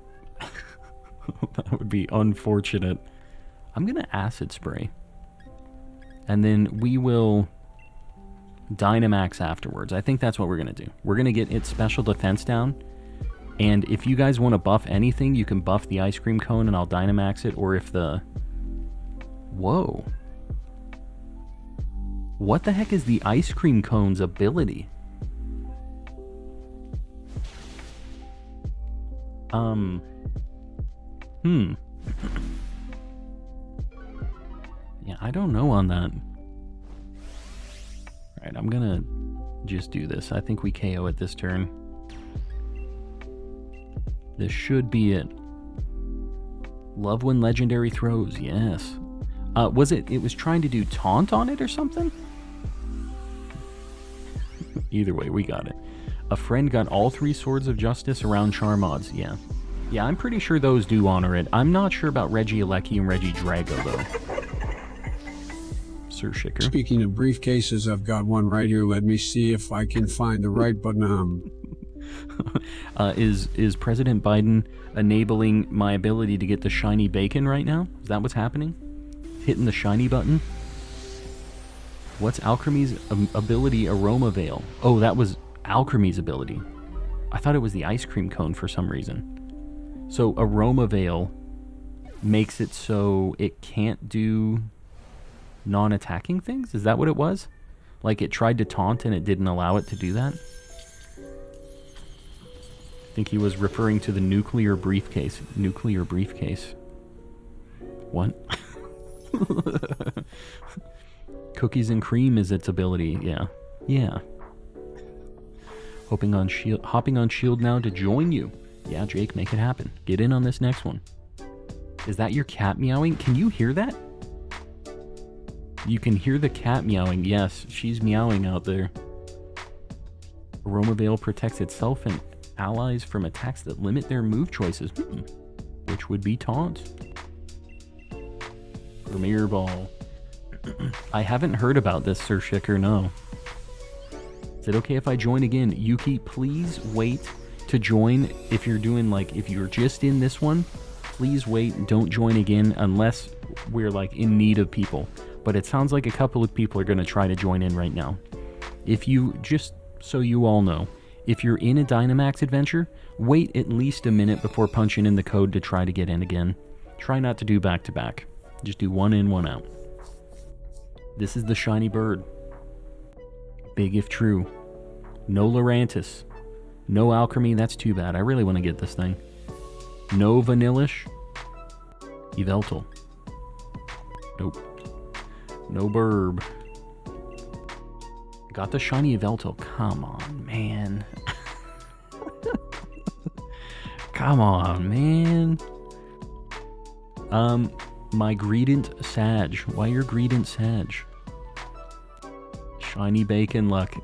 That would be unfortunate. I'm going to Acid Spray. And then we will Dynamax afterwards. I think that's what we're going to do. We're going to get its special defense down. And if you guys want to buff anything, you can buff the Ice Cream Cone and I'll Dynamax it. Or if the... Whoa. What the heck is the Ice Cream Cone's ability? Yeah, I don't know on that. Alright, I'm gonna just do this. I think we KO it this turn. This should be it. Love when legendary throws, yes. Was it was trying to do taunt on it or something? Either way, we got it. A friend got all 3 Swords of Justice around charm odds, yeah. Yeah, I'm pretty sure those do honor it. I'm not sure about Regieleki and Regidrago, though. Sir Shicker. Speaking of briefcases, I've got one right here. Let me see if I can find the right button. Is President Biden enabling my ability to get the shiny bacon right now? Is that what's happening? Hitting the shiny button? What's Alchemy's ability, Aroma Veil? Oh, that was Alchemy's ability. I thought it was the Ice Cream Cone for some reason. So Aroma Veil makes it so it can't do non-attacking things? Is that what it was? Like it tried to taunt and it didn't allow it to do that? I think he was referring to the nuclear briefcase. Nuclear briefcase. What? Cookies and cream is its ability. Yeah. Yeah. Hopping on shield now to join you. Yeah, Jake, make it happen. Get in on this next one. Is that your cat meowing? Can you hear that? You can hear the cat meowing. Yes, she's meowing out there. Aroma Veil protects itself and allies from attacks that limit their move choices. Which would be taunt. Premier Ball. I haven't heard about this, Sir Shicker, no. Is it okay if I join again? Yuki, please wait to join. If you're doing, like, if you're just in this one, please wait. Don't join again unless we're, like, in need of people. But it sounds like a couple of people are going to try to join in right now. If you, just so you all know, If you're in a Dynamax adventure, wait at least a minute before punching in the code to try to get in again. Try not to do back-to-back. Just do one in, one out. This is the shiny bird. Big if true. No Lurantis. No Alchemy, that's too bad. I really want to get this thing. No Vanillish. Yveltal. Nope. No Burb. Got the shiny Yveltal. Come on, man. Come on, man. My Greedent Sag. Why your Greedent Sag? Shiny Bacon Luck.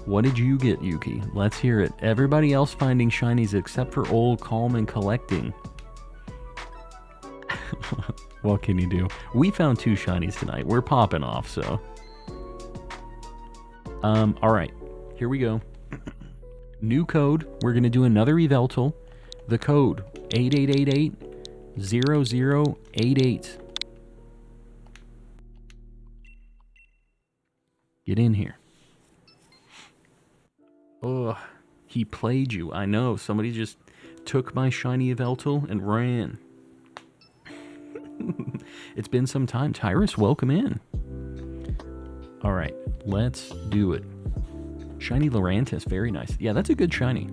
What did you get, Yuki? Let's hear it. Everybody else finding shinies except for old Calm and Collecting. What can you do? We found 2 shinies tonight. We're popping off, so. Alright. Here we go. New code. We're going to do another Yveltal. The code, 8888-0088. Get in here. Ugh. He played you. I know. Somebody just took my shiny Yveltal and ran. It's been some time. Tyrus, welcome in. Alright, let's do it. Shiny Lurantis, very nice. Yeah, that's a good shiny.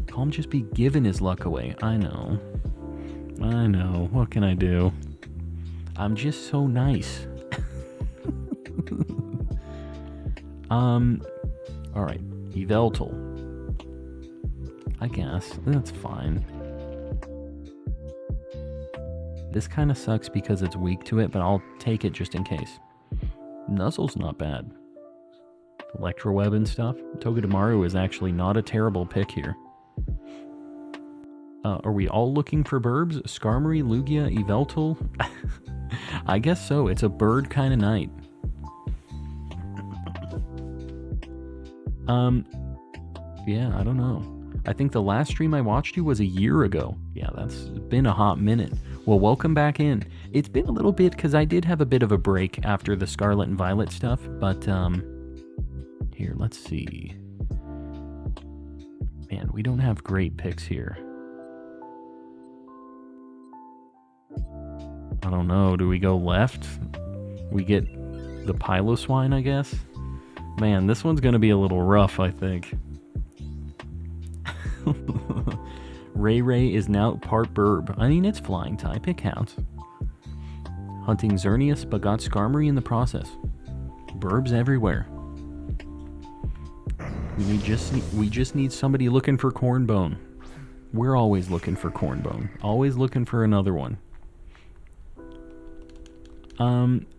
Calm just be giving his luck away. I know. I know. What can I do? I'm just so nice. Alright. Yveltal. I guess. That's fine. This kind of sucks because it's weak to it, but I'll take it just in case. Nuzzle's not bad. Electroweb and stuff. Togedemaru is actually not a terrible pick here. Are we all looking for burbs? Skarmory, Lugia, Yveltal? I guess so. It's a bird kind of night. Yeah, I don't know. I think the last stream I watched you was a year ago. Yeah, that's been a hot minute. Well, welcome back in. It's been a little bit because I did have a bit of a break after the Scarlet and Violet stuff, but here, let's see. Man, we don't have great picks here. I don't know. Do we go left? We get the Piloswine, I guess? Man, this one's going to be a little rough, I think. Ray is now part Burb. I mean, it's flying type. It counts. Hunting Xerneas, but got Skarmory in the process. Burbs everywhere. We just need somebody looking for Cornbone. We're always looking for Cornbone. Always looking for another one.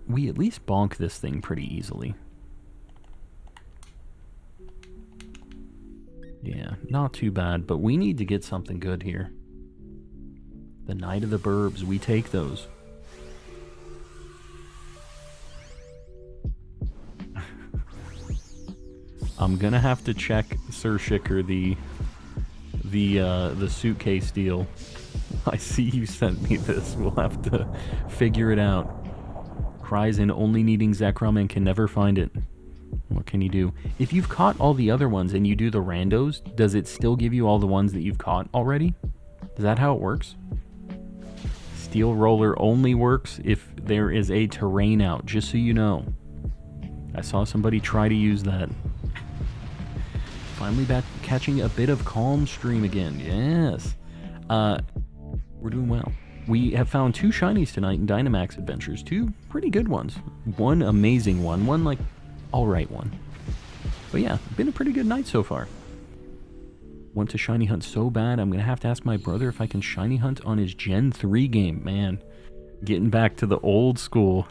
We at least bonk this thing pretty easily. Yeah, not too bad, but we need to get something good here. The Night of the Burbs, we take those. I'm gonna have to check Sir Shicker the suitcase deal. I see you sent me this. We'll have to figure it out. Cries in only needing Zekrom and can never find it. What can you do? If you've caught all the other ones and you do the randos, does it still give you all the ones that you've caught already? Is that how it works? Steel Roller only works if there is a terrain out, just so you know. I saw somebody try to use that. Finally back catching a bit of Calm stream again. Yes. We're doing well. We have found 2 shinies tonight in Dynamax Adventures. 2 pretty good ones. One amazing one. One like alright one. But yeah, been a pretty good night so far. Want to shiny hunt so bad, I'm going to have to ask my brother if I can shiny hunt on his Gen 3 game. Man, getting back to the old school.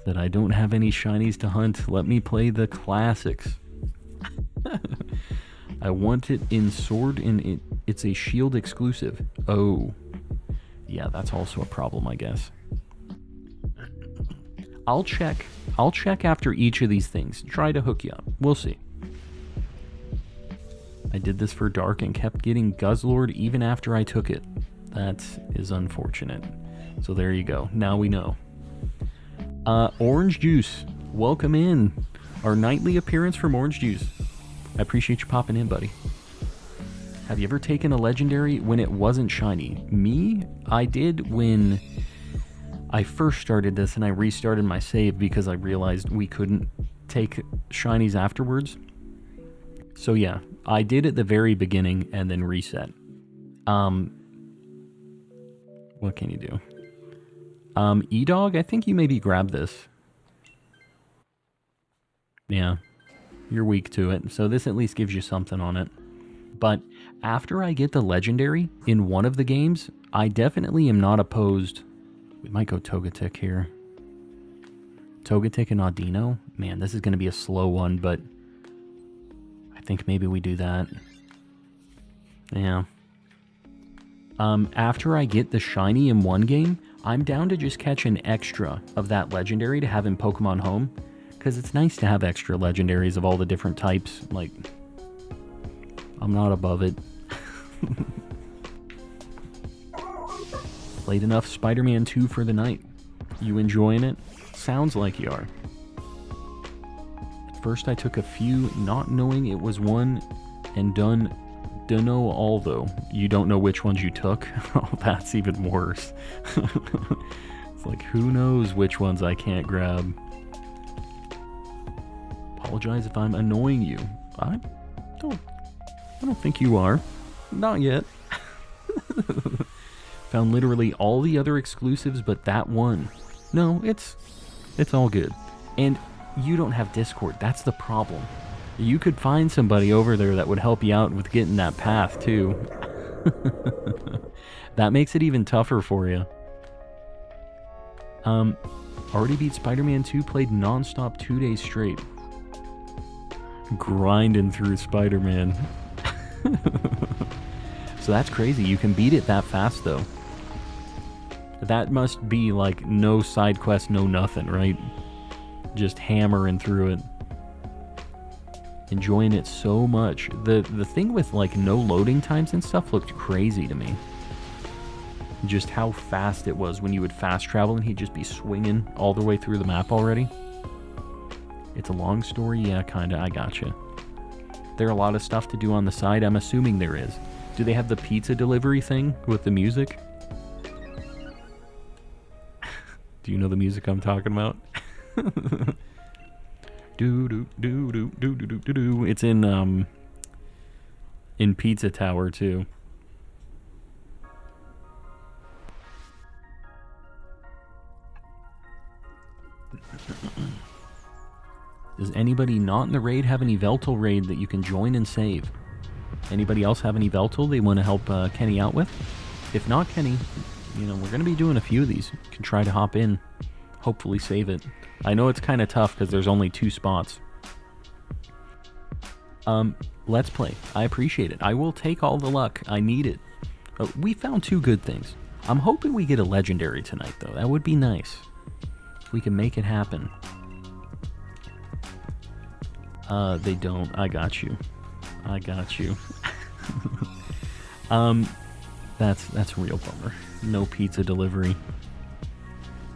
That I don't have any shinies to hunt. Let me play the classics. I want it in Sword and it's a Shield exclusive. Oh. Yeah, that's also a problem, I guess. I'll check after each of these things. Try to hook you up. We'll see. I did this for Dark and kept getting Guzzlord even after I took it. That is unfortunate. So there you go. Now we know. Orange Juice. Welcome in. Our nightly appearance from Orange Juice. I appreciate you popping in, buddy. Have you ever taken a legendary when it wasn't shiny? Me? I did when I first started this and I restarted my save because I realized we couldn't take shinies afterwards. So yeah, I did at the very beginning and then reset. What can you do? E-Dog, I think you maybe grab this. Yeah, you're weak to it, so this at least gives you something on it. But after I get the legendary in one of the games, I definitely am not opposed. We might go Togetic here. Togetic and Audino? Man, this is going to be a slow one, but I think maybe we do that. Yeah. After I get the shiny in one game, I'm down to just catch an extra of that legendary to have in Pokemon Home, because it's nice to have extra legendaries of all the different types. Like, I'm not above it. Played enough Spider-Man 2 for the night. You enjoying it? Sounds like you are. At first I took a few, not knowing it was one, and dunno all though. You don't know which ones you took? Oh, that's even worse. It's like, who knows which ones I can't grab. Apologize if I'm annoying you. I don't think you are. Not yet. Found literally all the other exclusives but that one. No, it's all good. And you don't have Discord. That's the problem. You could find somebody over there that would help you out with getting that path too. That makes it even tougher for you. Already beat Spider-Man 2, played non-stop 2 days straight. Grinding through Spider-Man. So that's crazy. You can beat it that fast though. That must be like no side quest, no nothing, right? Just hammering through it. Enjoying it so much. The thing with like no loading times and stuff looked crazy to me. Just how fast it was when you would fast travel and he'd just be swinging all the way through the map already. It's a long story, yeah, kinda, I gotcha. There are a lot of stuff to do on the side, I'm assuming there is. Do they have the pizza delivery thing with the music? Do you know the music I'm talking about? Do do do do do do do do. It's in Pizza Tower too. Does anybody not in the raid have any Veltal raid that you can join and save? Anybody else have any Veltal they want to help Kenny out with? If not, Kenny, you know, we're going to be doing a few of these. You can try to hop in. Hopefully save it. I know it's kind of tough because there's only 2 spots. Let's play. I appreciate it. I will take all the luck. I need it. We found 2 good things. I'm hoping we get a legendary tonight, though. That would be nice. If we can make it happen. They don't. I got you. I got you. That's a real bummer. No pizza delivery.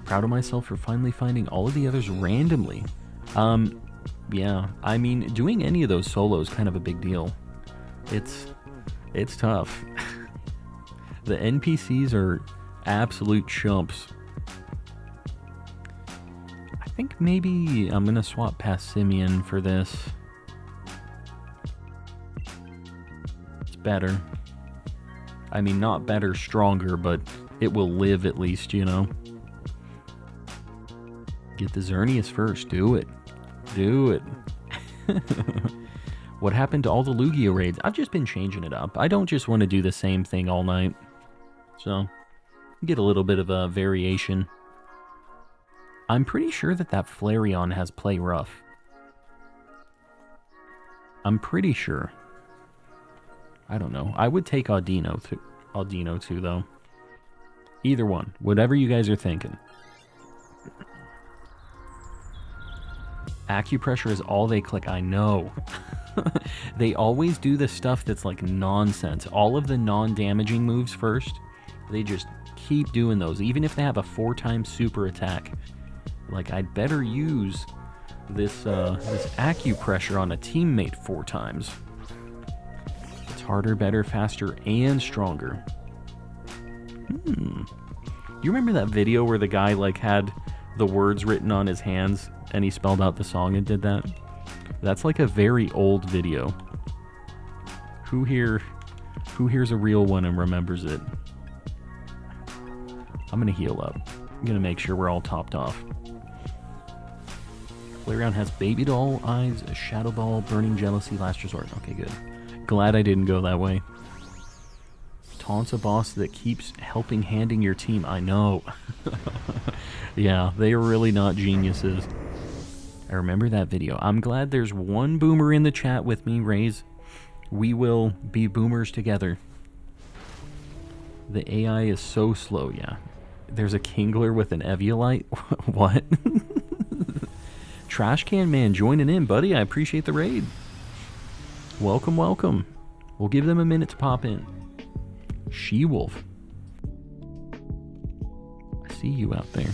Proud of myself for finally finding all of the others randomly. Yeah, I mean, doing any of those solos is kind of a big deal. It's tough. The NPCs are absolute chumps. I think maybe I'm gonna swap past Simeon for this. It's better. I mean, not better, stronger, but it will live at least, you know? Get the Xerneas first. Do it. Do it. What happened to all the Lugia raids? I've just been changing it up. I don't just want to do the same thing all night. So, get a little bit of a variation. I'm pretty sure that Flareon has Play Rough. I'm pretty sure. I don't know. I would take Audino too, though. Either one. Whatever you guys are thinking. Acupressure is all they click. I know. They always do the stuff that's like nonsense. All of the non-damaging moves first. They just keep doing those. Even if they have a 4-time super attack. Like, I'd better use this acupressure on a teammate 4 times. It's harder, better, faster, and stronger. You remember that video where the guy like had the words written on his hands and he spelled out the song and did that? That's like a very old video. Who here's a real one and remembers it? I'm gonna heal up. I'm gonna make sure we're all topped off. Playground has baby doll eyes, a shadow ball, burning jealousy, last resort. Okay, good. Glad I didn't go that way. Taunts a boss that keeps helping handing your team. I know. Yeah, they are really not geniuses. I remember that video. I'm glad there's one boomer in the chat with me, Raze. We will be boomers together. The AI is so slow, yeah. There's a Kingler with an Eviolite? What? Trash Can Man joining in, buddy. I appreciate the raid. Welcome, welcome. We'll give them a minute to pop in. She-Wolf. I see you out there.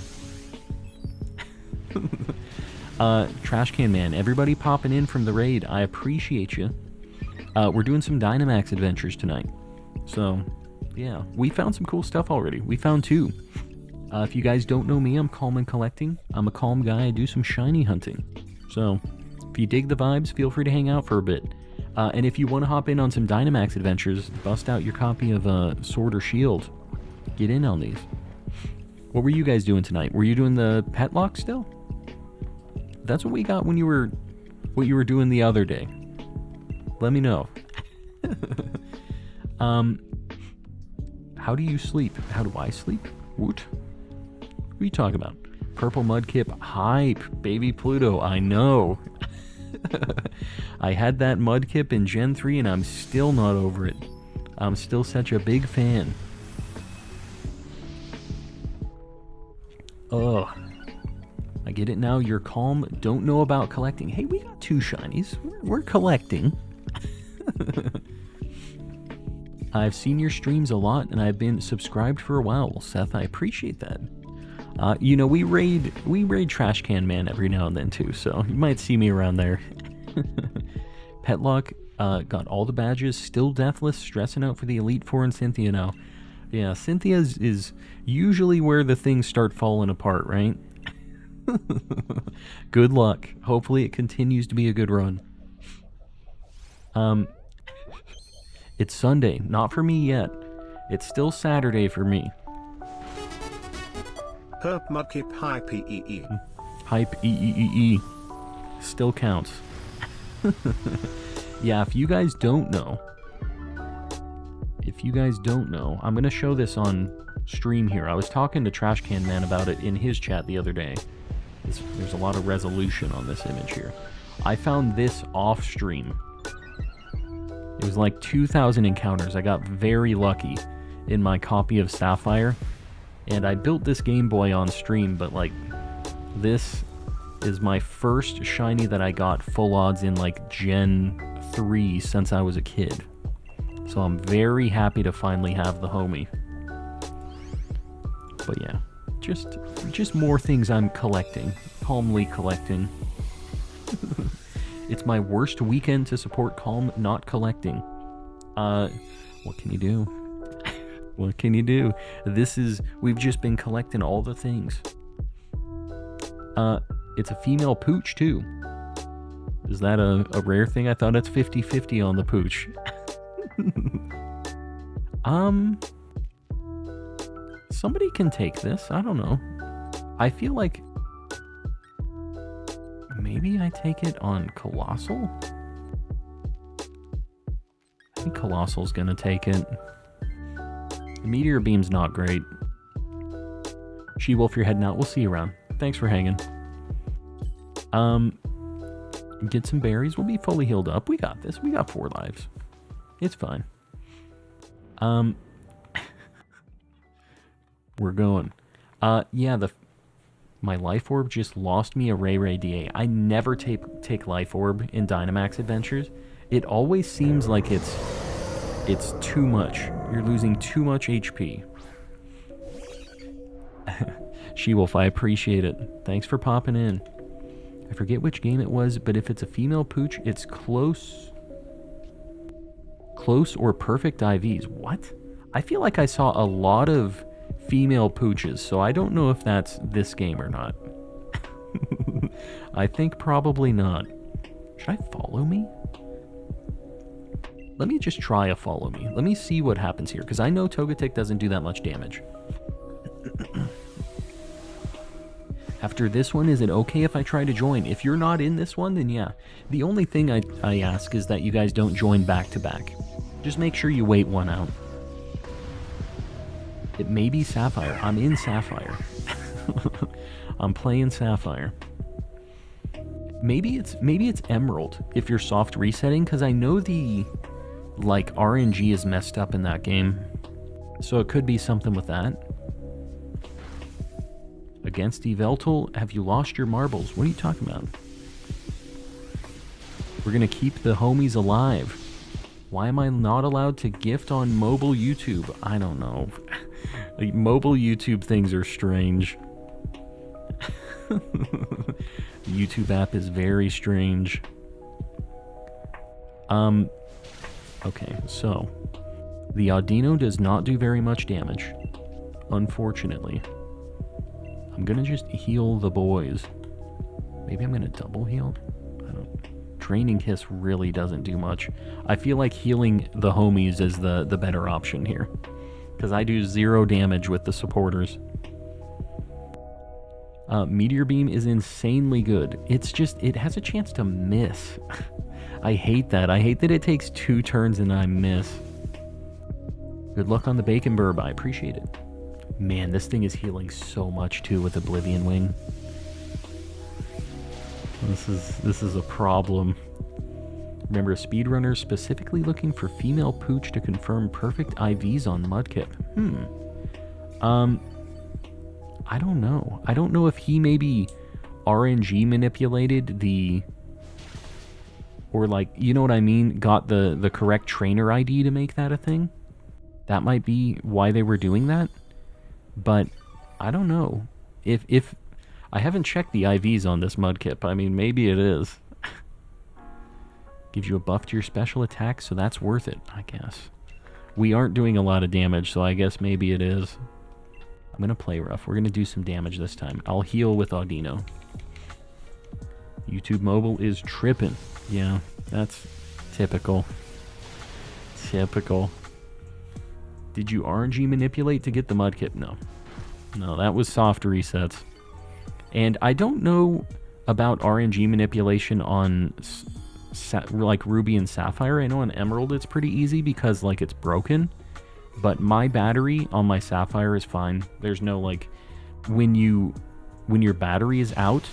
Trash Can Man, everybody popping in from the raid. I appreciate you. We're doing some Dynamax Adventures tonight. So, yeah, we found some cool stuff already. We found 2. If you guys don't know me, I'm Calm and Collecting. I'm a calm guy. I do some shiny hunting. So, if you dig the vibes, feel free to hang out for a bit. And if you want to hop in on some Dynamax Adventures, bust out your copy of Sword or Shield. Get in on these. What were you guys doing tonight? Were you doing the pet lock still? That's what we got when you were... what you were doing the other day. Let me know. How do you sleep? How do I sleep? Woot. What are you talking about? Purple Mudkip hype. Baby Pluto, I know. I had that Mudkip in Gen 3 and I'm still not over it. I'm still such a big fan. Ugh. I get it now. You're calm. Don't know about collecting. Hey, we got 2 shinies. We're collecting. I've seen your streams a lot, and I've been subscribed for a while. Well, Seth, I appreciate that. You know, we raid Trash Can Man every now and then, too, so you might see me around there. Petlock got all the badges, still deathless, stressing out for the Elite Four and Cynthia now. Yeah, Cynthia is usually where the things start falling apart, right? Good luck. Hopefully it continues to be a good run. It's Sunday. Not for me yet. It's still Saturday for me. Herp Mudkip Hype EEE. Hype EEEE. Still counts. Yeah, if you guys don't know, I'm going to show this on stream here. I was talking to Trash Can Man about it in his chat the other day. There's a lot of resolution on this image here. I found this off stream. It was like 2,000 encounters. I got very lucky in my copy of Sapphire. And I built this Game Boy on stream, but like, this is my first shiny that I got full odds in like Gen 3 since I was a kid. So I'm very happy to finally have the homie. But yeah, just more things I'm collecting. Calmly collecting. It's my worst weekend to support Calm not collecting. What can you do? What can you do? We've just been collecting all the things. It's a female pooch too. Is that a rare thing? I thought it's 50-50 on the pooch. Somebody can take this. I don't know. I feel like maybe I take it on Colossal? I think Colossal's gonna take it. The Meteor Beam's not great. She-Wolf, you're heading out. We'll see you around. Thanks for hanging. Get some berries. We'll be fully healed up. We got this. We got 4 lives. It's fine. We're going. Yeah, my Life Orb just lost me a Ray DA. I never take Life Orb in Dynamax Adventures. It always seems like it's too much. You're losing too much HP. She-Wolf, I appreciate it. Thanks for popping in. I forget which game it was, but if it's a female pooch, it's close or perfect IVs. What? I feel like I saw a lot of female pooches, so I don't know if that's this game or not. I think probably not. Should I follow me? Let me just try a follow me. Let me see what happens here, because I know Togetic doesn't do that much damage. After this one, is it okay if I try to join? If you're not in this one, then yeah. The only thing I ask is that you guys don't join back to back. Just make sure you wait one out. It may be Sapphire. I'm in Sapphire. I'm playing Sapphire. Maybe it's Emerald if you're soft resetting, because I know the like RNG is messed up in that game. So it could be something with that. Against Yveltal, have you lost your marbles? What are you talking about? We're gonna keep the homies alive. Why am I not allowed to gift on mobile YouTube? I don't know. Like, mobile YouTube things are strange. The YouTube app is very strange. Okay, so the Audino does not do very much damage, unfortunately. I'm gonna just heal the boys. Maybe I'm gonna double heal? I don't. Draining Kiss really doesn't do much. I feel like healing the homies is the better option here, because I do 0 damage with the supporters. Meteor Beam is insanely good. It's just, it has a chance to miss. I hate that. I hate that it takes 2 turns and I miss. Good luck on the Bacon Burb. I appreciate it. Man, this thing is healing so much too with Oblivion Wing. This is a problem. Remember, a speedrunner specifically looking for female pooch to confirm perfect IVs on Mudkip. I don't know. I don't know if he maybe RNG manipulated the... Or like, you know what I mean? Got the correct trainer ID to make that a thing? That might be why they were doing that. But I don't know. If I haven't checked the IVs on this Mudkip. I mean, maybe it is. Gives you a buff to your special attack, so that's worth it, I guess. We aren't doing a lot of damage, so I guess maybe it is. I'm going to play rough. We're going to do some damage this time. I'll heal with Audino. YouTube mobile is tripping. Yeah, that's typical. Typical. Did you RNG manipulate to get the Mudkip? No. No, that was soft resets. And I don't know about RNG manipulation on like Ruby and Sapphire. I know on Emerald it's pretty easy because like it's broken. But my battery on my Sapphire is fine. There's no like when your battery is out,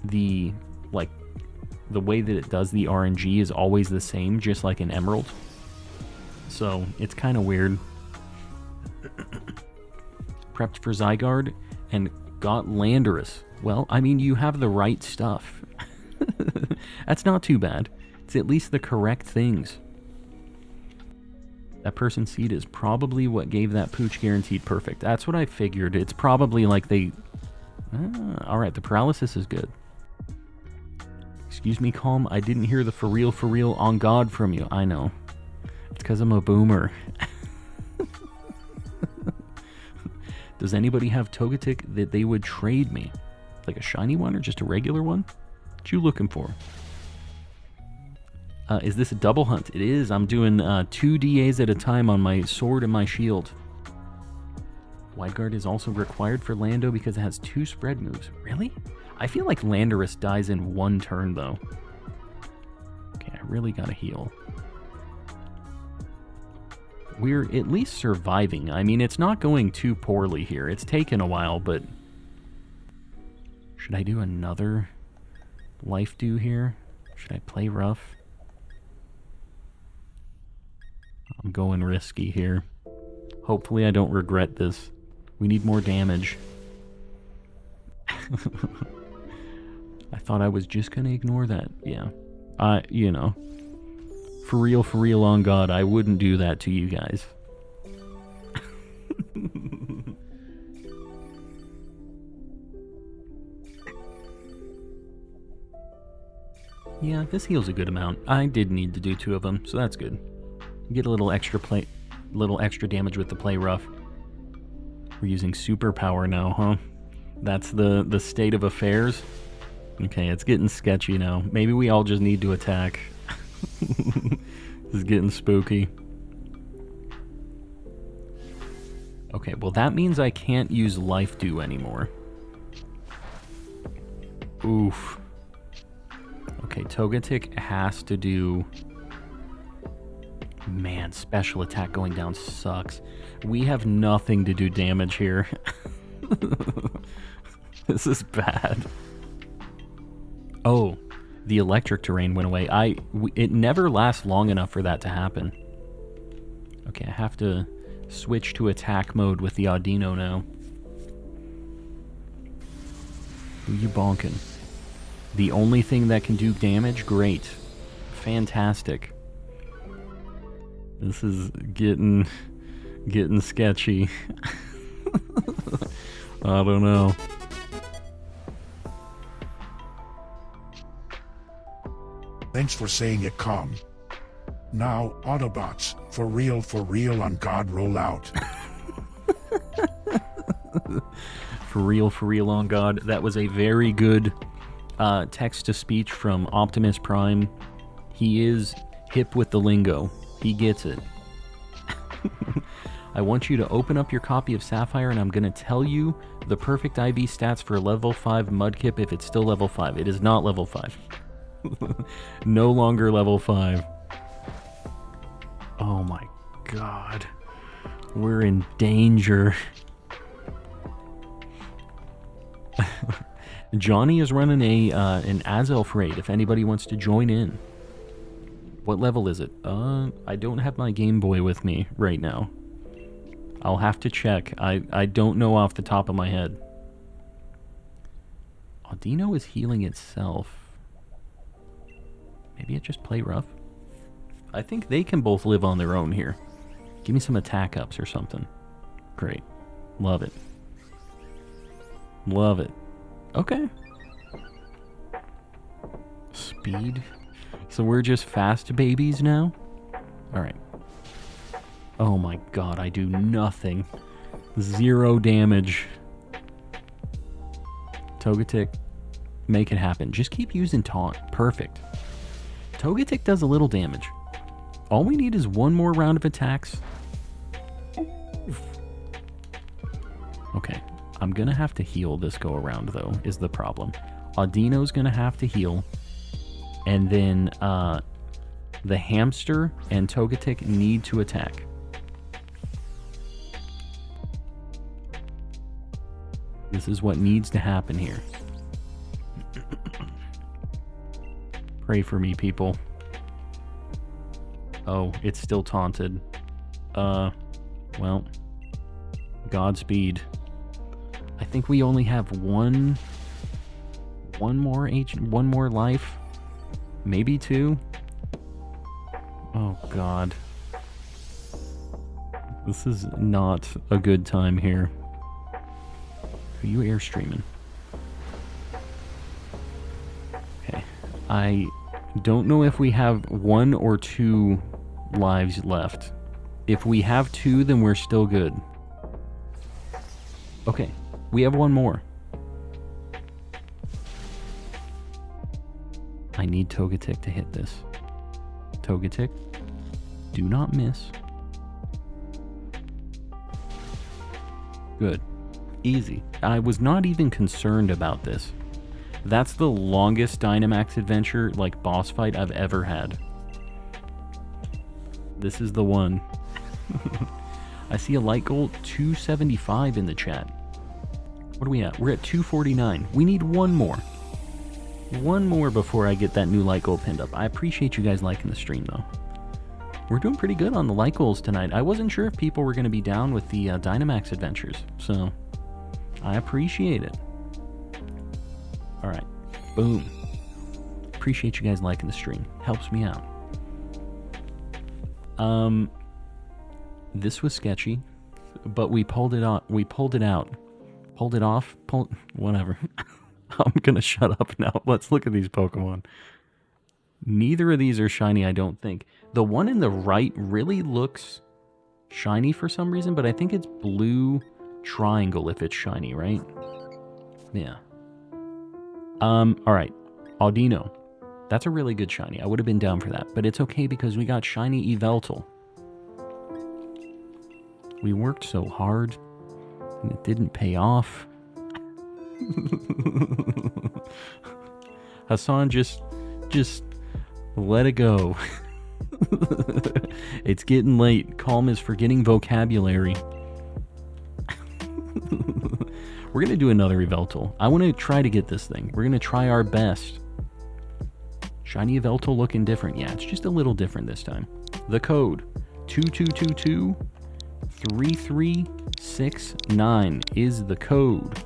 the way that it does the RNG is always the same, just like an Emerald. So it's kind of weird. Prepped for Zygarde and got Landorus. Well, I mean, you have the right stuff. That's not too bad. It's at least the correct things. That person's seed is probably what gave that pooch guaranteed perfect. That's what I figured. It's probably like they... Alright, the paralysis is good. Excuse me, Calm. I didn't hear the for real, on God from you. I know. It's because I'm a boomer. Does anybody have Togetic that they would trade me? Like a shiny one or just a regular one? What you looking for? Is this a double hunt? It is. I'm doing 2 DAs at a time on my sword and my shield. Wide Guard is also required for Lando because it has 2 spread moves. Really? I feel like Landorus dies in 1 turn, though. Okay, I really gotta heal. We're at least surviving. I mean, it's not going too poorly here. It's taken a while, but... Should I do another life do here? Should I play rough? I'm going risky here. Hopefully I don't regret this. We need more damage. I thought I was just gonna ignore that. Yeah. You know. For real, on God, I wouldn't do that to you guys. Yeah, this heals a good amount. I did need to do 2 of them, so that's good. Get a little extra damage with the play rough. We're using superpower now, huh? That's the state of affairs. Okay, it's getting sketchy now. Maybe we all just need to attack. This is getting spooky. Okay, well that means I can't use Life Dew anymore. Oof. Okay, Togetic has to do... Man, special attack going down sucks. We have nothing to do damage here. This is bad. Oh, the electric terrain went away. It never lasts long enough for that to happen. Okay, I have to switch to attack mode with the Audino now. Who you bonking? The only thing that can do damage? Great. Fantastic. This is getting sketchy. I don't know. Thanks for saying it calm. Now, Autobots, for real on God, roll out. For real on God. That was a very good text-to-speech from Optimus Prime. He is hip with the lingo. He gets it. I want you to open up your copy of Sapphire, and I'm going to tell you the perfect IV stats for level 5 Mudkip if it's still level 5. It is not level 5. No longer level 5. Oh my god. We're in danger. Johnny is running an Azelf raid if anybody wants to join in. What level is it? I don't have my Game Boy with me right now. I'll have to check. I don't know off the top of my head. Audino is healing itself. Maybe it just play rough? I think they can both live on their own here. Give me some attack ups or something. Great. Love it. Love it. Okay. Speed. So we're just fast babies now? Alright. Oh my god, I do nothing. 0 damage. Togetic, make it happen. Just keep using taunt. Perfect. Togetic does a little damage. All we need is 1 more round of attacks. Okay, I'm gonna have to heal this go around though, is the problem. Audino's gonna have to heal. And then the hamster and Togetic need to attack. This is what needs to happen here. Pray for me, people. Oh, it's still taunted. Well, Godspeed. I think we only have one more life. Maybe 2. Oh god. This is not a good time here. Are you airstreaming? Okay. I don't know if we have 1 or 2 lives left. If we have 2, then we're still good. Okay. We have 1 more. I need Togetic to hit this. Togetic, do not miss. Good. Easy. I was not even concerned about this. That's the longest Dynamax Adventure, like, boss fight I've ever had. This is the one. I see a light goal 275 in the chat. What are we at? We're at 249. We need 1 more. 1 more before I get that new light goal pinned up. I appreciate you guys liking the stream, though. We're doing pretty good on the light goals tonight. I wasn't sure if people were going to be down with the Dynamax Adventures, so I appreciate it. Alright. Boom. Appreciate you guys liking the stream. Helps me out. This was sketchy, but we pulled it out. Pulled it off. Whatever. I'm gonna shut up now. Let's look at these Pokemon. Neither of these are shiny, I don't think. The one in the right really looks shiny for some reason, but I think it's blue triangle if it's shiny, right? Yeah. Alright. Audino. That's a really good shiny. I would have been down for that, but it's okay because we got shiny Yveltal. We worked so hard, and it didn't pay off. Hassan, just let it go. It's getting late. Calm is forgetting vocabulary. We're going to do another Yveltal. I want to try to get this thing. We're going to try our best. Shiny Yveltal looking different. Yeah, it's just a little different this time. The code 2222-3369 is the code.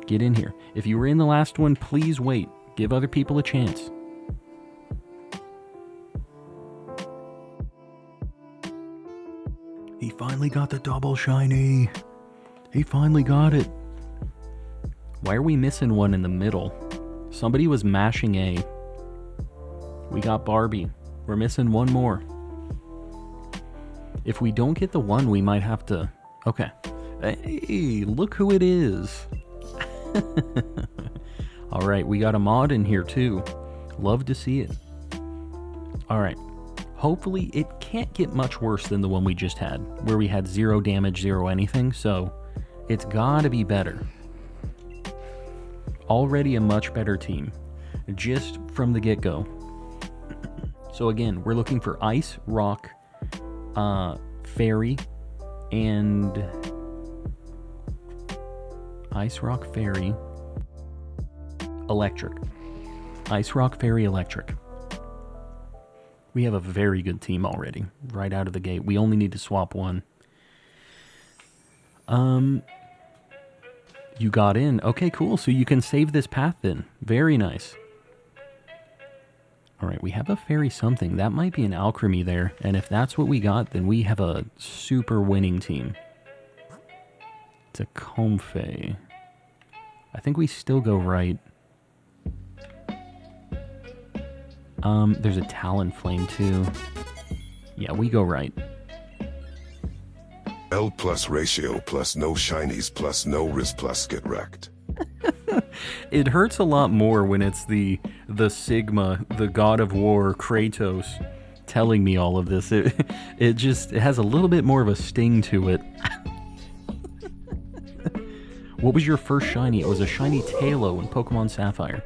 Get in here. If you were in the last one, please wait. Give other people a chance. He finally got the double shiny. He finally got it. Why are we missing one in the middle? Somebody was mashing A. We got Barbie. We're missing one more. If we don't get the one, we might have to... Okay. Hey, look who it is. Alright, we got a mod in here too. Love to see it. Alright. Hopefully it can't get much worse than the one we just had, where we had 0 damage, 0 anything, so it's gotta be better. Already a much better team, just from the get-go. So again, we're looking for Ice, Rock, Fairy, and... Ice, Rock, Fairy, Electric. Ice, Rock, Fairy, Electric. We have a very good team already, right out of the gate. We only need to swap one. You got in. Okay, cool. So you can save this path then. Very nice. Alright, we have a fairy something. That might be an alchemy there. And if that's what we got, then we have a super winning team. It's a Comfey. I think we still go right. There's a Talonflame too. Yeah, we go right. L plus ratio plus no shinies plus no risk plus get wrecked. It hurts a lot more when it's the Sigma, the god of war, Kratos, telling me all of this. It has a little bit more of a sting to it. What was your first shiny? It was a shiny Tailo in Pokemon Sapphire.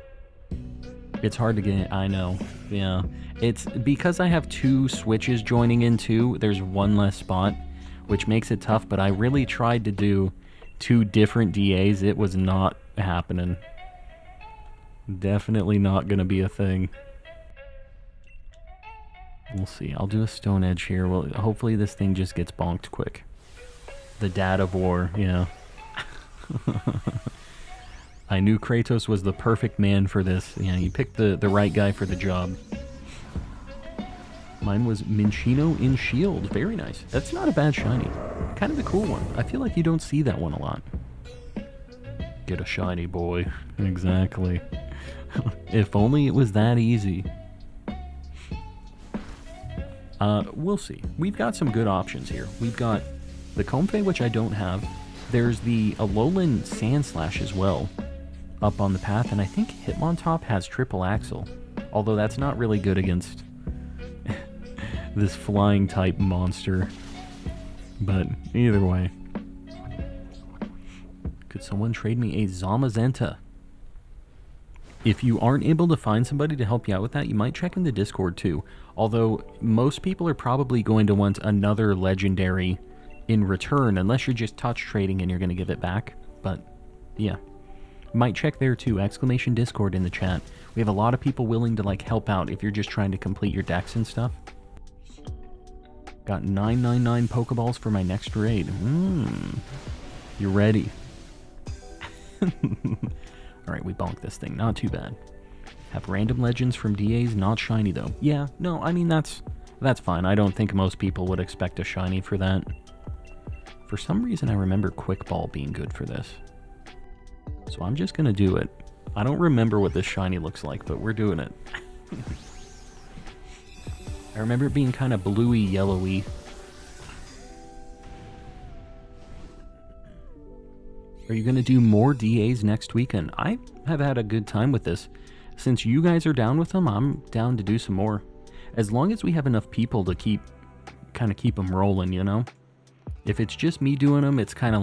It's hard to get, I know, yeah. It's because I have 2 switches joining in too, there's one less spot, which makes it tough, but I really tried to do 2 different DAs. It was not happening. Definitely not going to be a thing. We'll see. I'll do a Stone Edge here. Well, hopefully this thing just gets bonked quick. The dad of war, yeah. I knew Kratos was the perfect man for this. Yeah, you picked the right guy for the job. Mine was Minchino in Shield. Very nice. That's not a bad shiny. Kind of a cool one. I feel like you don't see that one a lot. Get a shiny, boy. Exactly. If only it was that easy. We'll see. We've got some good options here. We've got the Comfey, which I don't have. There's the Alolan Sandslash as well, up on the path, and I think Hitmontop has Triple Axle, although that's not really good against this flying type monster. But either way. Could someone trade me a Zamazenta? If you aren't able to find somebody to help you out with that, you might check in the Discord too. Although most people are probably going to want another legendary in return, unless you're just touch trading and you're going to give it back. But yeah, might check there too. Exclamation Discord in the chat. We have a lot of people willing to like help out if you're just trying to complete your decks and stuff. Got 999 Pokeballs for my next raid. You ready? Alright, we bonked this thing. Not too bad. Have random legends from DAs, not shiny though. Yeah, no, I mean that's fine. I don't think most people would expect a shiny for that. For some reason I remember Quick Ball being good for this. So I'm just gonna do it. I don't remember what this shiny looks like, but we're doing it. remember it being kind of bluey, yellowy. Are you going to do more DAs next weekend? I have had a good time with this. Since you guys are down with them, I'm down to do some more. As long as we have enough people to keep them rolling, you know? If it's just me doing them, it's kind of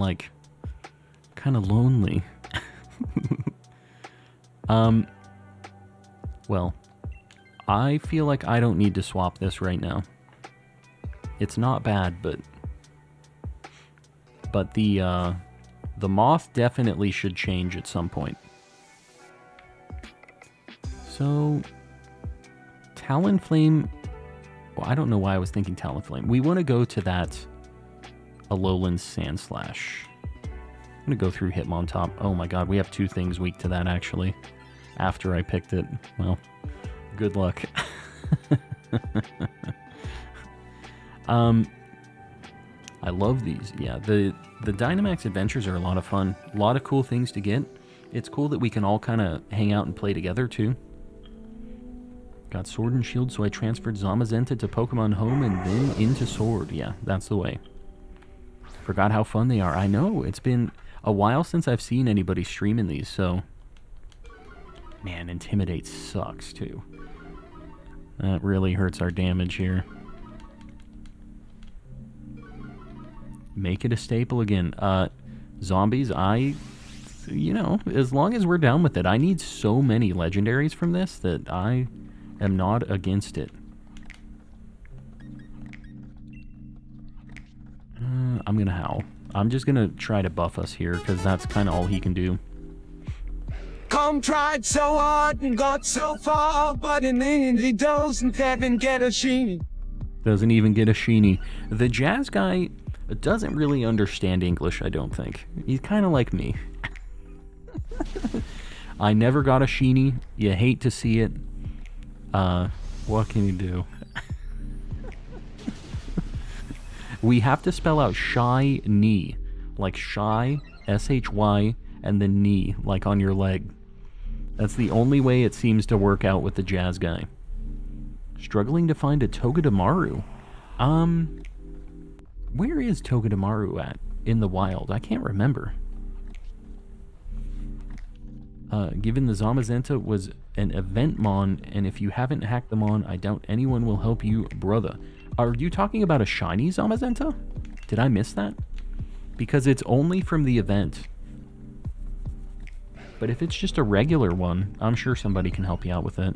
lonely. Well, I feel like I don't need to swap this right now. It's not bad, but the moth definitely should change at some point. So, Talonflame. Well, I don't know why I was thinking Talonflame. We want to go to that Alolan Sandslash. I'm going to go through Hitmontop. Oh my god, we have 2 things weak to that, actually. After I picked it. Well, good luck. I love these. Yeah, the Dynamax Adventures are a lot of fun. A lot of cool things to get. It's cool that we can all kind of hang out and play together, too. Got Sword and Shield, so I transferred Zamazenta to Pokemon Home and then into Sword. Yeah, that's the way. Forgot how fun they are. I know, it's been a while since I've seen anybody streaming these, so... Man, Intimidate sucks, too. That really hurts our damage here. Make it a staple again. Zombies, you know, as long as we're down with it. I need so many legendaries from this that I am not against it. I'm gonna howl. I'm just gonna try to buff us here, because that's kind of all he can do. Come tried so hard and got so far, but in the end he doesn't even get a Shiny. Doesn't even get a Shiny. The Jazz guy doesn't really understand English, I don't think. He's kind of like me. I never got a Shiny. You hate to see it. What can you do? We have to spell out shy knee. Like shy, S-H-Y, and then knee, like on your leg. That's the only way it seems to work out with the Jazz guy. Struggling to find a Togedemaru. Where is Togedemaru at in the wild? I can't remember. Given the Zamazenta was an event mon, and if you haven't hacked them on, I doubt anyone will help you, brother. Are you talking about a shiny Zamazenta? Did I miss that? Because it's only from the event. But if it's just a regular one, I'm sure somebody can help you out with it.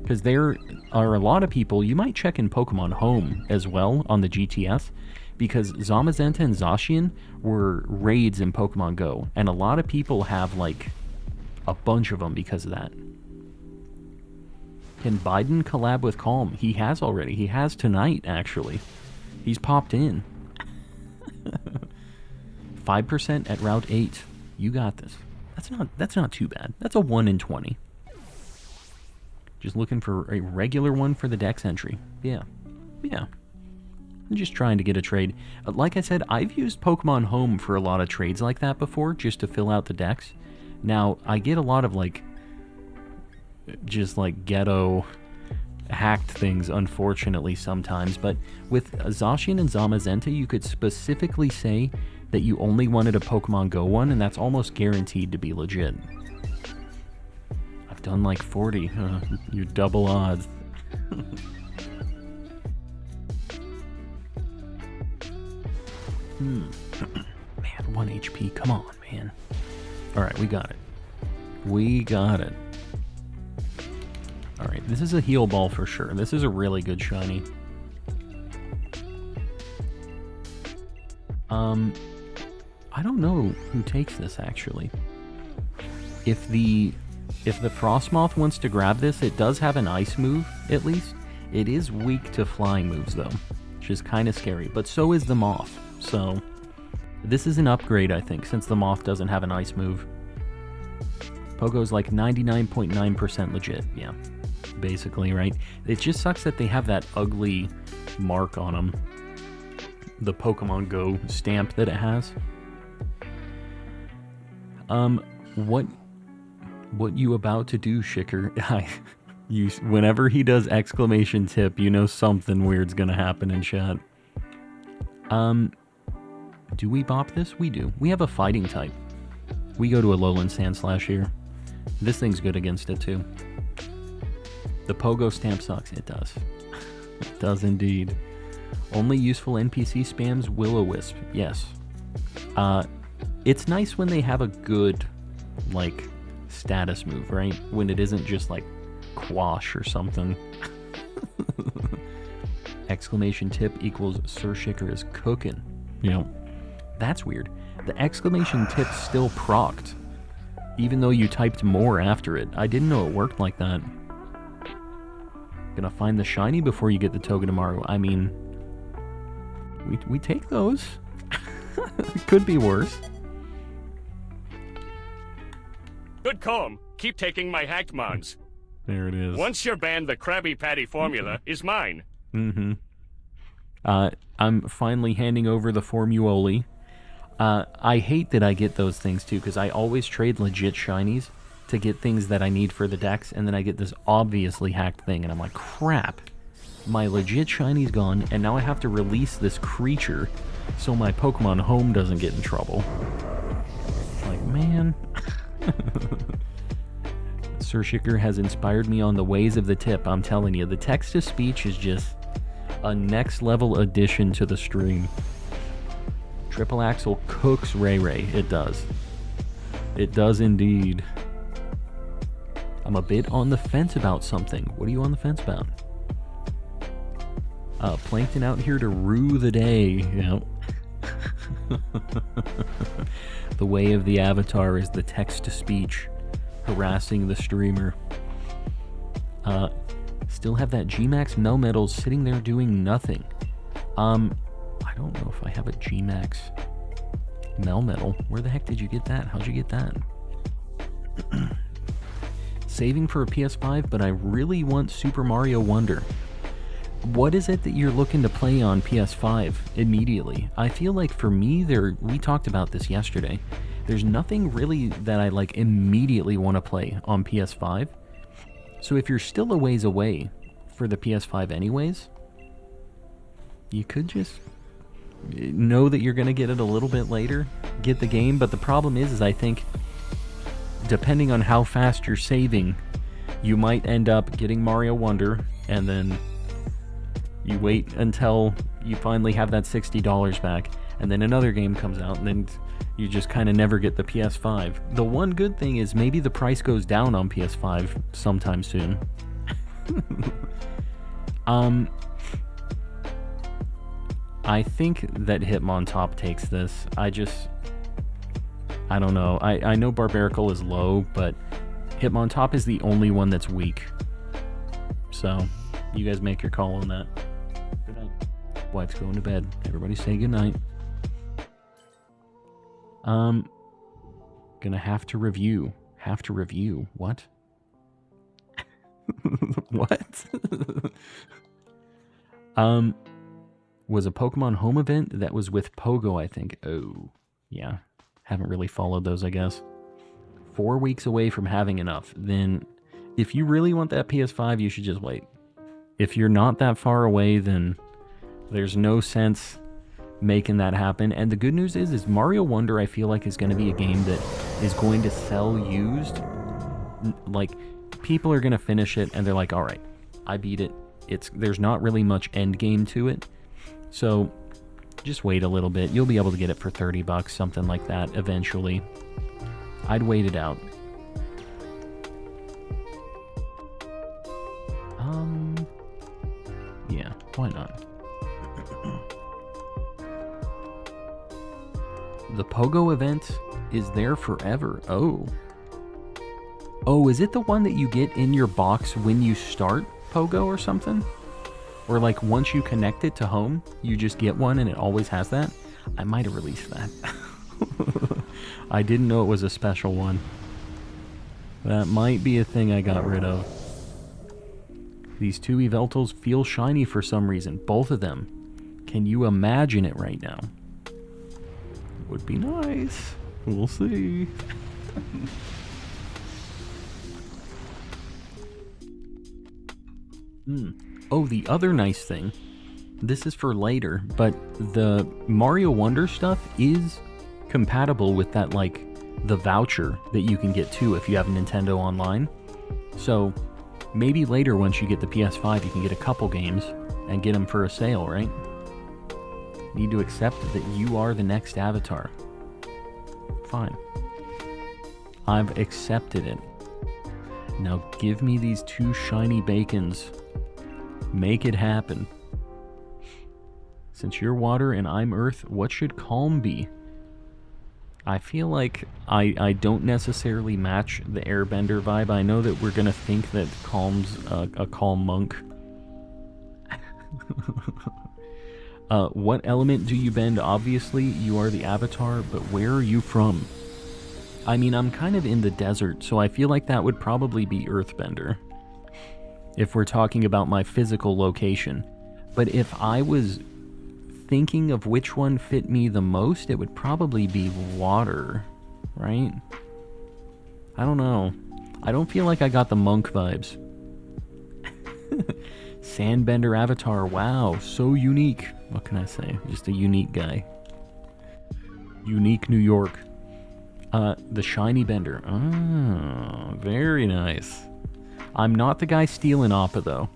Because there are a lot of people, you might check in Pokemon Home as well on the GTS, because Zamazenta and Zacian were raids in Pokemon Go, and a lot of people have, like, a bunch of them because of that. Can Biden collab with Calm? He has already. He has tonight, actually. He's popped in. 5% at Route 8. You got this. That's not too bad. That's a 1 in 20. Just looking for a regular one for the Dex entry. Yeah. I'm just trying to get a trade. Like I said, I've used Pokemon Home for a lot of trades like that before, just to fill out the Dex. Now, I get a lot of, like, just, like, ghetto hacked things, unfortunately, sometimes. But with Zacian and Zamazenta, you could specifically say that you only wanted a Pokemon Go one, and that's almost guaranteed to be legit. I've done like 40. You double odds. Man, 1 HP. Come on, man. Alright, we got it. We got it. Alright, this is a heal ball for sure. This is a really good shiny. I don't know who takes this, actually. If the Frostmoth wants to grab this, it does have an ice move, at least. It is weak to flying moves, though, which is kind of scary. But so is the Moth, so this is an upgrade, I think, since the Moth doesn't have an ice move. Pogo's like 99.9% legit, yeah, basically, right? It just sucks that they have that ugly mark on them. The Pokemon Go stamp that it has. What you about to do, Shicker? Whenever he does exclamation tip, you know something weird's gonna happen in chat. Do we bop this? We do. We have a fighting type. We go to a lowland Sandslash here. This thing's good against it too. The Pogo stamp sucks. It does. It does indeed. Only useful NPC spams Will-O-Wisp. Yes. It's nice when they have a good, like, status move, right? When it isn't just like Quash or something. Exclamation tip equals Sir Shicker is cooking. You know, that's weird. The exclamation tip still procced, even though you typed more after it. I didn't know it worked like that. Gonna find the shiny before you get the Togedemaru. I mean, we take those. Could be worse. Good comb. Keep taking my hacked mons. There it is. Once you're banned, the Krabby Patty formula is mine. Mm-hmm. I'm finally handing over the Formuoli. I hate that I get those things too, because I always trade legit shinies to get things that I need for the decks, and then I get this obviously hacked thing, and I'm like, crap. My legit shiny's gone, and now I have to release this creature so my Pokemon home doesn't get in trouble. Like, man. Sir Shicker has inspired me on the ways of the tip. I'm telling you, the text-to-speech is just a next-level addition to the stream. Triple Axel cooks Ray Ray. It does. It does indeed. I'm a bit on the fence about something. What are you on the fence about? Plankton out here to rue the day. You know. The way of the avatar is the text-to-speech harassing the streamer. Still have that G-Max Melmetal sitting there doing nothing. I don't know if I have a G-Max Melmetal. Where the heck did you get that? How'd you get that? Saving for a PS5, but I really want Super Mario Wonder. What is it that you're looking to play on PS5 immediately? I feel like for me, we talked about this yesterday. There's nothing really that I like immediately want to play on PS5. So if you're still a ways away for the PS5 anyways, you could just know that you're going to get it a little bit later, get the game. But the problem is I think depending on how fast you're saving, you might end up getting Mario Wonder, and then you wait until you finally have that $60 back, and then another game comes out, and then you just kind of never get the PS5. The one good thing is maybe the price goes down on PS5 sometime soon. I think that Hitmontop takes this. I don't know. I know Barbarical is low, but Hitmontop is the only one that's weak. So, you guys make your call on that. Good night. Wife's going to bed. Everybody say goodnight. Gonna have to review. What? What? Was a Pokemon home event that was with Pogo, I think. Oh, yeah. Haven't really followed those, I guess. 4 weeks away from having enough. Then, if you really want that PS5, you should just wait. If you're not that far away, then there's no sense making that happen. And the good news is Mario Wonder, I feel like, is going to be a game that is going to sell used. Like, people are going to finish it, and they're like, alright, I beat it. There's not really much end game to it. So, just wait a little bit. You'll be able to get it for $30, something like that, eventually. I'd wait it out. Yeah, why not? The Pogo event is there forever. Oh, is it the one that you get in your box when you start Pogo or something? Or like once you connect it to home, you just get one and it always has that? I might have released that. I didn't know it was a special one. That might be a thing I got rid of. These two Eveltals feel shiny for some reason. Both of them. Can you imagine it right now? Would be nice. We'll see. Oh, the other nice thing, this is for later, but the Mario Wonder stuff is compatible with that, like, the voucher that you can get too if you have Nintendo Online. So maybe later, once you get the PS5, you can get a couple games and get them for a sale, right? Need to accept that you are the next avatar. Fine. I've accepted it. Now give me these 2 shiny bacons. Make it happen. Since you're water and I'm earth, what should calm be? I feel like I don't necessarily match the airbender vibe. I know that we're gonna think that calm's a calm monk. What element do you bend? Obviously, you are the avatar, but where are you from? I mean, I'm kind of in the desert, so I feel like that would probably be earthbender, if we're talking about my physical location. But if I was thinking of which one fit me the most, it would probably be water, right? I don't know. I don't feel like I got the monk vibes. Sandbender avatar, wow, so unique. What can I say? Just a unique guy. Unique New York. The shiny bender. Ah, very nice. I'm not the guy stealing Appa, though.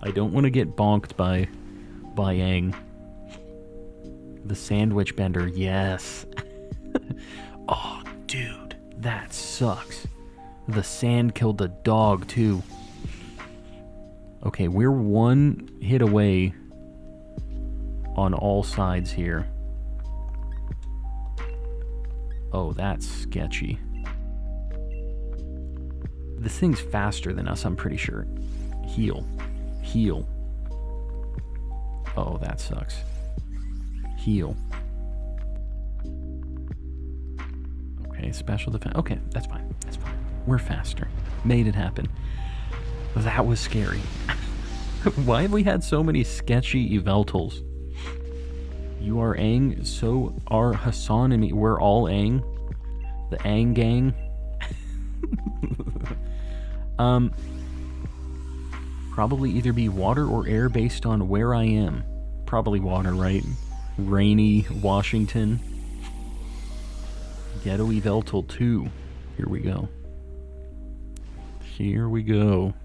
I don't want to get bonked by Aang. The sandwich bender, yes. Oh, dude, that sucks. The sand killed the dog, too. Okay, we're 1 hit away on all sides here. Oh, that's sketchy. This thing's faster than us, I'm pretty sure. Heal. Heal. Oh, that sucks. Heal. Okay, special defense. Okay, that's fine. That's fine. We're faster. Made it happen. That was scary. Why have we had so many sketchy Eveltals? You are Aang, so are Hassan and me. We're all Aang. The Aang gang. Probably either be water or air based on where I am. Probably water, right? Rainy Washington. Ghetto Eveltal 2. Here we go. Here we go.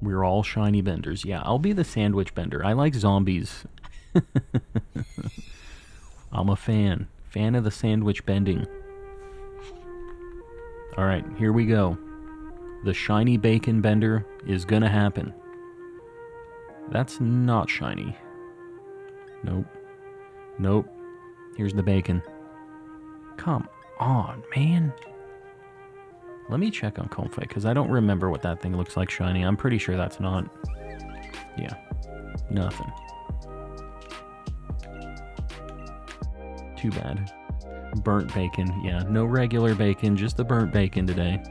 We're all shiny benders. Yeah, I'll be the sandwich bender. I like zombies. I'm a fan. Fan of the sandwich bending. Alright, here we go. The shiny bacon bender is gonna happen. That's not shiny. Nope. Nope. Here's the bacon. Come on, man. Let me check on Comfy, because I don't remember what that thing looks like shiny. I'm pretty sure that's not. Yeah. Nothing. Too bad. Burnt bacon. Yeah, no regular bacon, just the burnt bacon today.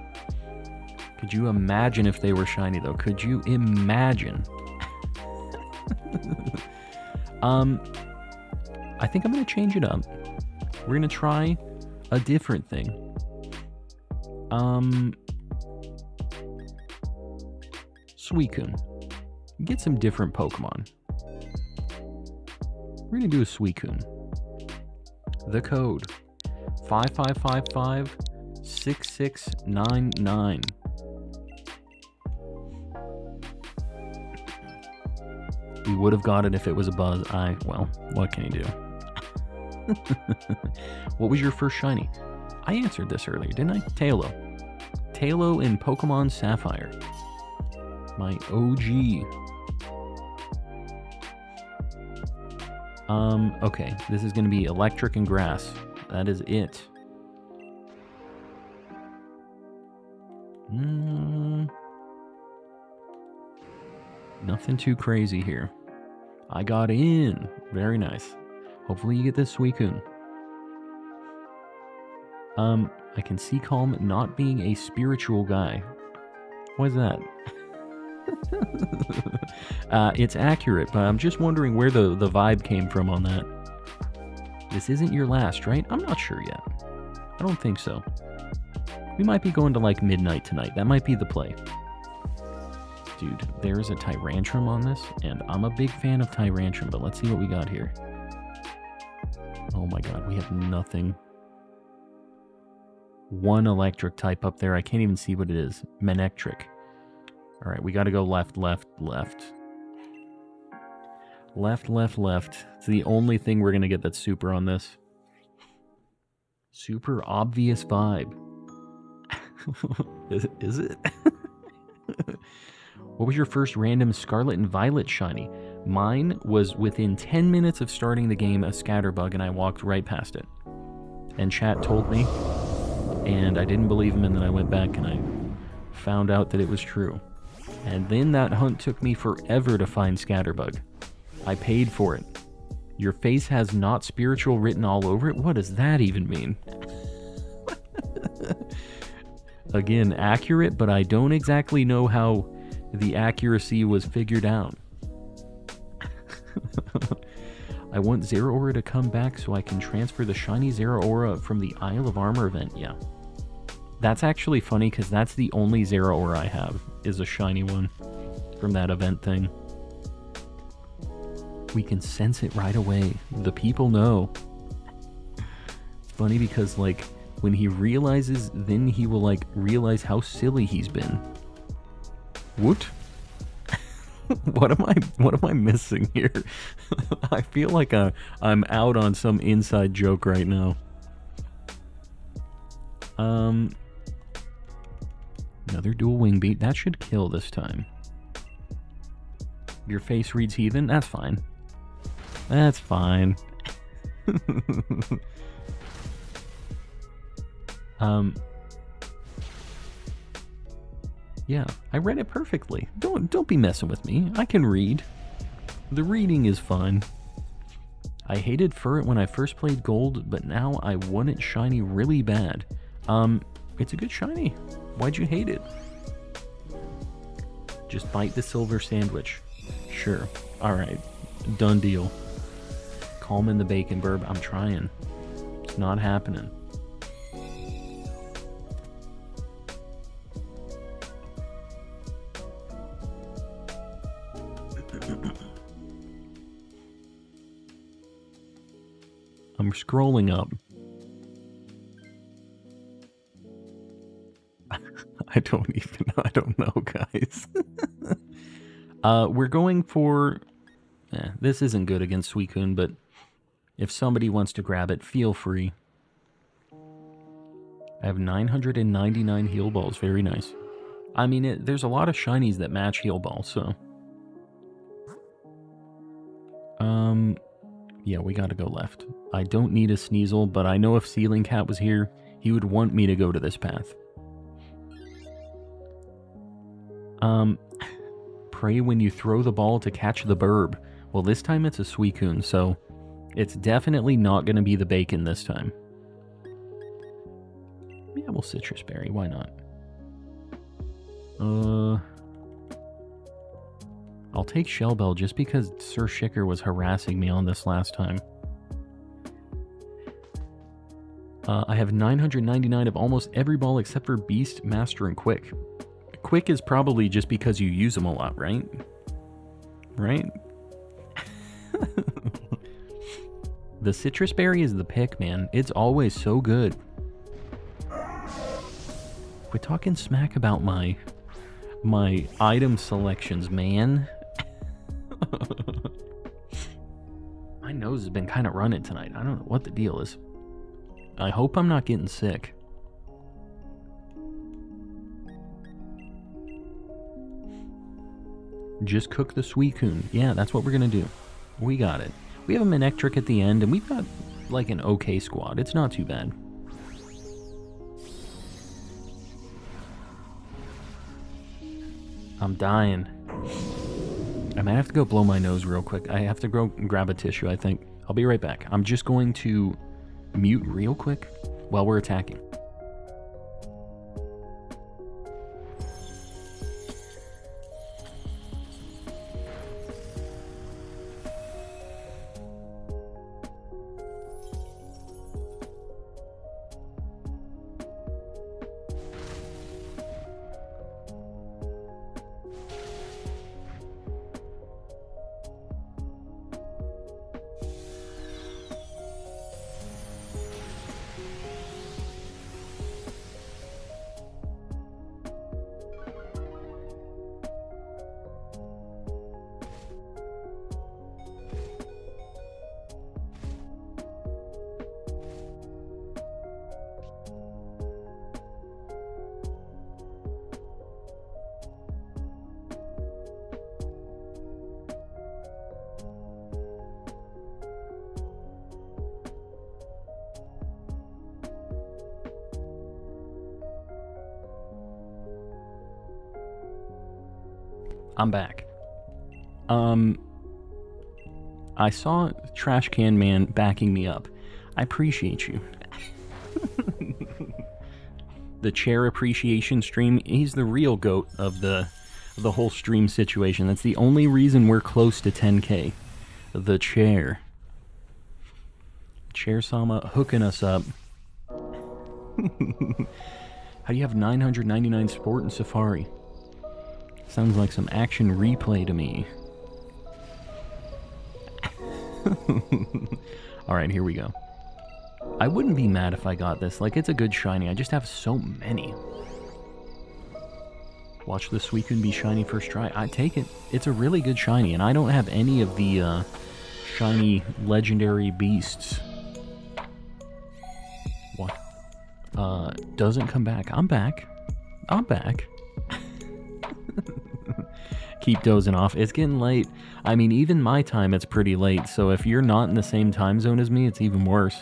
Could you imagine if they were shiny, though? Could you imagine? I think I'm going to change it up. We're going to try a different thing. Suicune. Get some different Pokemon. We're going to do a Suicune. The code 5555-6699. We would have got it if it was a Buzz. Well, what can you do? What was your first shiny? I answered this earlier, didn't I? Tailo. Tailo in Pokemon Sapphire. My OG. Okay. This is going to be electric and grass. That is it. Nothing too crazy here. I got in. Very nice. Hopefully you get this Suicune. I can see Calm not being a spiritual guy. Why is that? It's accurate, but I'm just wondering where the vibe came from on that. This isn't your last, right? I'm not sure yet. I don't think so. We might be going to like midnight tonight. That might be the play. Dude, there's a Tyrantrum on this, and I'm a big fan of Tyrantrum, but let's see what we got here. Oh my god, we have nothing. One electric type up there. I can't even see what it is. Manectric. Alright, we gotta go left, left, left. Left, left, left. It's the only thing we're gonna get that's super on this. Super obvious vibe. Is it? What was your first random Scarlet and Violet shiny? Mine was within 10 minutes of starting the game a Scatterbug, and I walked right past it. And chat told me, and I didn't believe him, and then I went back and I found out that it was true. And then that hunt took me forever to find Scatterbug. I paid for it. Your face has not spiritual written all over it? What does that even mean? Again, accurate, but I don't exactly know how the accuracy was figured out. I want Zero Aura to come back so I can transfer the shiny Zero Aura from the Isle of Armor event. Yeah. That's actually funny because that's the only Zero Aura I have, is a shiny one from that event thing. We can sense it right away. The people know. It's funny because, like, when he realizes, then he will, like, realize how silly he's been. What? What am I missing here? I feel like I'm out on some inside joke right now. Another dual wing beat. That should kill this time. Your face reads heathen? That's fine. That's fine. Yeah, I read it perfectly. Don't be messing with me. I can read. The reading is fun. I hated Furret when I first played Gold, but now I want it shiny really bad. It's a good shiny. Why'd you hate it? Just bite the silver sandwich. Sure. Alright. Done deal. Calm in the bacon burb. I'm trying. It's not happening. I'm scrolling up. I don't know, guys. We're going for... this isn't good against Suicune, but if somebody wants to grab it, feel free. I have 999 heal balls. Very nice. I mean, there's a lot of shinies that match heal balls, so... yeah, we gotta go left. I don't need a Sneasel, but I know if Ceiling Cat was here, he would want me to go to this path. Pray when you throw the ball to catch the burb. Well, this time it's a Suicune, so it's definitely not gonna be the bacon this time. Yeah, we'll Citrus Berry, why not? I'll take Shell Bell just because Sir Shicker was harassing me on this last time. I have 999 of almost every ball except for Beast, Master, and Quick. Quick is probably just because you use them a lot, right? Right? The Citrus Berry is the pick, man. It's always so good. We're talking smack about my item selections, man. My nose has been kind of running tonight. I don't know what the deal is. I hope I'm not getting sick. Just cook the Suicune. Yeah, that's what we're gonna do. We got it. We have a Manectric at the end, and we've got, like, an okay squad. It's not too bad. I'm dying. I might have to go blow my nose real quick. I have to go grab a tissue, I think. I'll be right back. I'm just going to mute real quick while we're attacking. I'm back. I saw Trash Can Man backing me up. I appreciate you. The chair appreciation stream, he's the real goat of the whole stream situation. That's the only reason we're close to 10K. The chair. Chair Sama hooking us up. How do you have 999 Sport and Safari? Sounds like some action replay to me. Alright, here we go. I wouldn't be mad if I got this. Like, it's a good shiny. I just have so many. Watch the Suicune be shiny first try. I take it. It's a really good shiny, and I don't have any of the shiny legendary beasts. What? Doesn't come back. I'm back. I'm back. Keep dozing off. It's getting late. I mean, even my time, it's pretty late. So if you're not in the same time zone as me, it's even worse.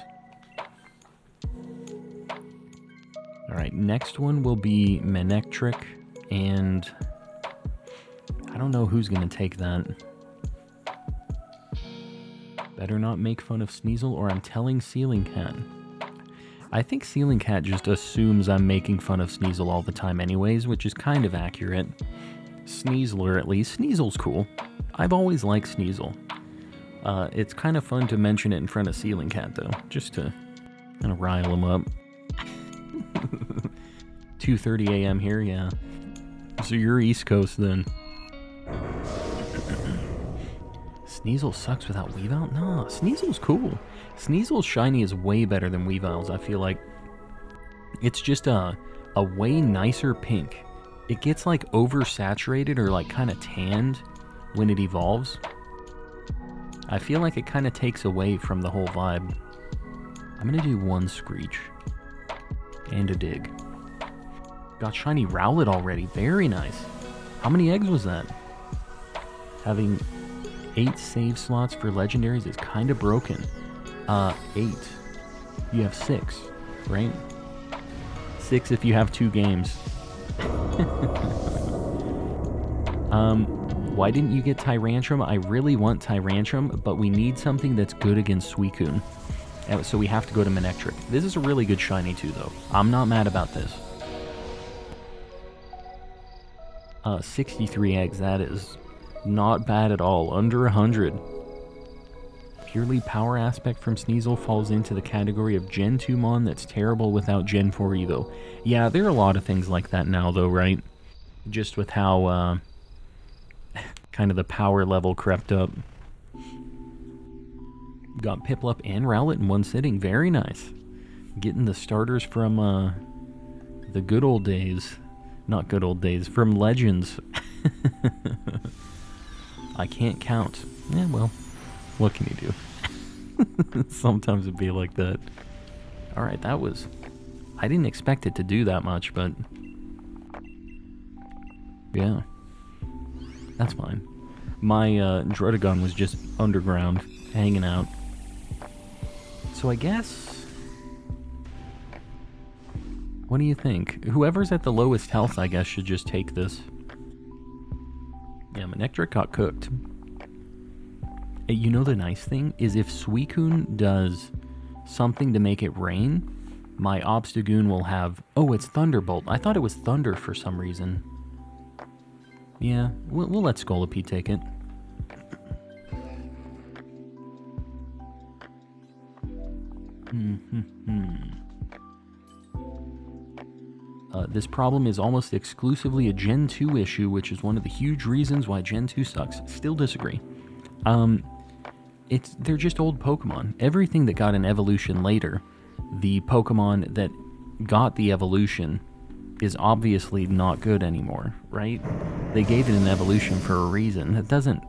Alright, next one will be Manectric, and I don't know who's going to take that. Better not make fun of Sneasel, or I'm telling Ceiling Cat. I think Ceiling Cat just assumes I'm making fun of Sneasel all the time anyways, which is kind of accurate. Sneasler, at least. Sneasel's cool. I've always liked Sneasel. It's kind of fun to mention it in front of Ceiling Cat, though, just to kind of rile him up. 2:30 a.m. here, yeah. So you're East Coast, then. Sneasel sucks without Weavile? No, Sneasel's cool. Sneasel's shiny is way better than Weavile's, I feel like. It's just a way nicer pink. It gets like oversaturated or like kind of tanned when it evolves. I feel like it kind of takes away from the whole vibe. I'm gonna do one Screech. And a Dig. Got shiny Rowlet already. Very nice. How many eggs was that? Having 8 save slots for legendaries is kind of broken. 8. You have 6, right? 6 if you have 2 games. Why didn't you get Tyrantrum? I really want Tyrantrum, but we need something that's good against Suicune. So we have to go to Manectric. This is a really good shiny too, though. I'm not mad about this. 63 eggs, that is not bad at all. Under 100. Purely power aspect from Sneasel falls into the category of Gen 2 Mon that's terrible without Gen 4 Evo. Yeah, there are a lot of things like that now, though, right? Just with how, kind of the power level crept up. Got Piplup and Rowlet in one sitting. Very nice. Getting the starters from, the good old days. Not good old days. From Legends. I can't count. Yeah, well, what can you do? Sometimes it'd be like that. Alright, that was... I didn't expect it to do that much, but... yeah. That's fine. My Druddigon was just underground, hanging out. So I guess... what do you think? Whoever's at the lowest health, I guess, should just take this. Yeah, Manectric got cooked. You know the nice thing is if Suicune does something to make it rain, my Obstagoon will have... oh, it's Thunderbolt. I thought it was Thunder for some reason. Yeah, we'll let Scolipede take it. This problem is almost exclusively a Gen 2 issue, which is one of the huge reasons why Gen 2 sucks. Still disagree. They're just old Pokemon. Everything that got an evolution later, the Pokemon that got the evolution is obviously not good anymore, right? They gave it an evolution for a reason. It doesn't...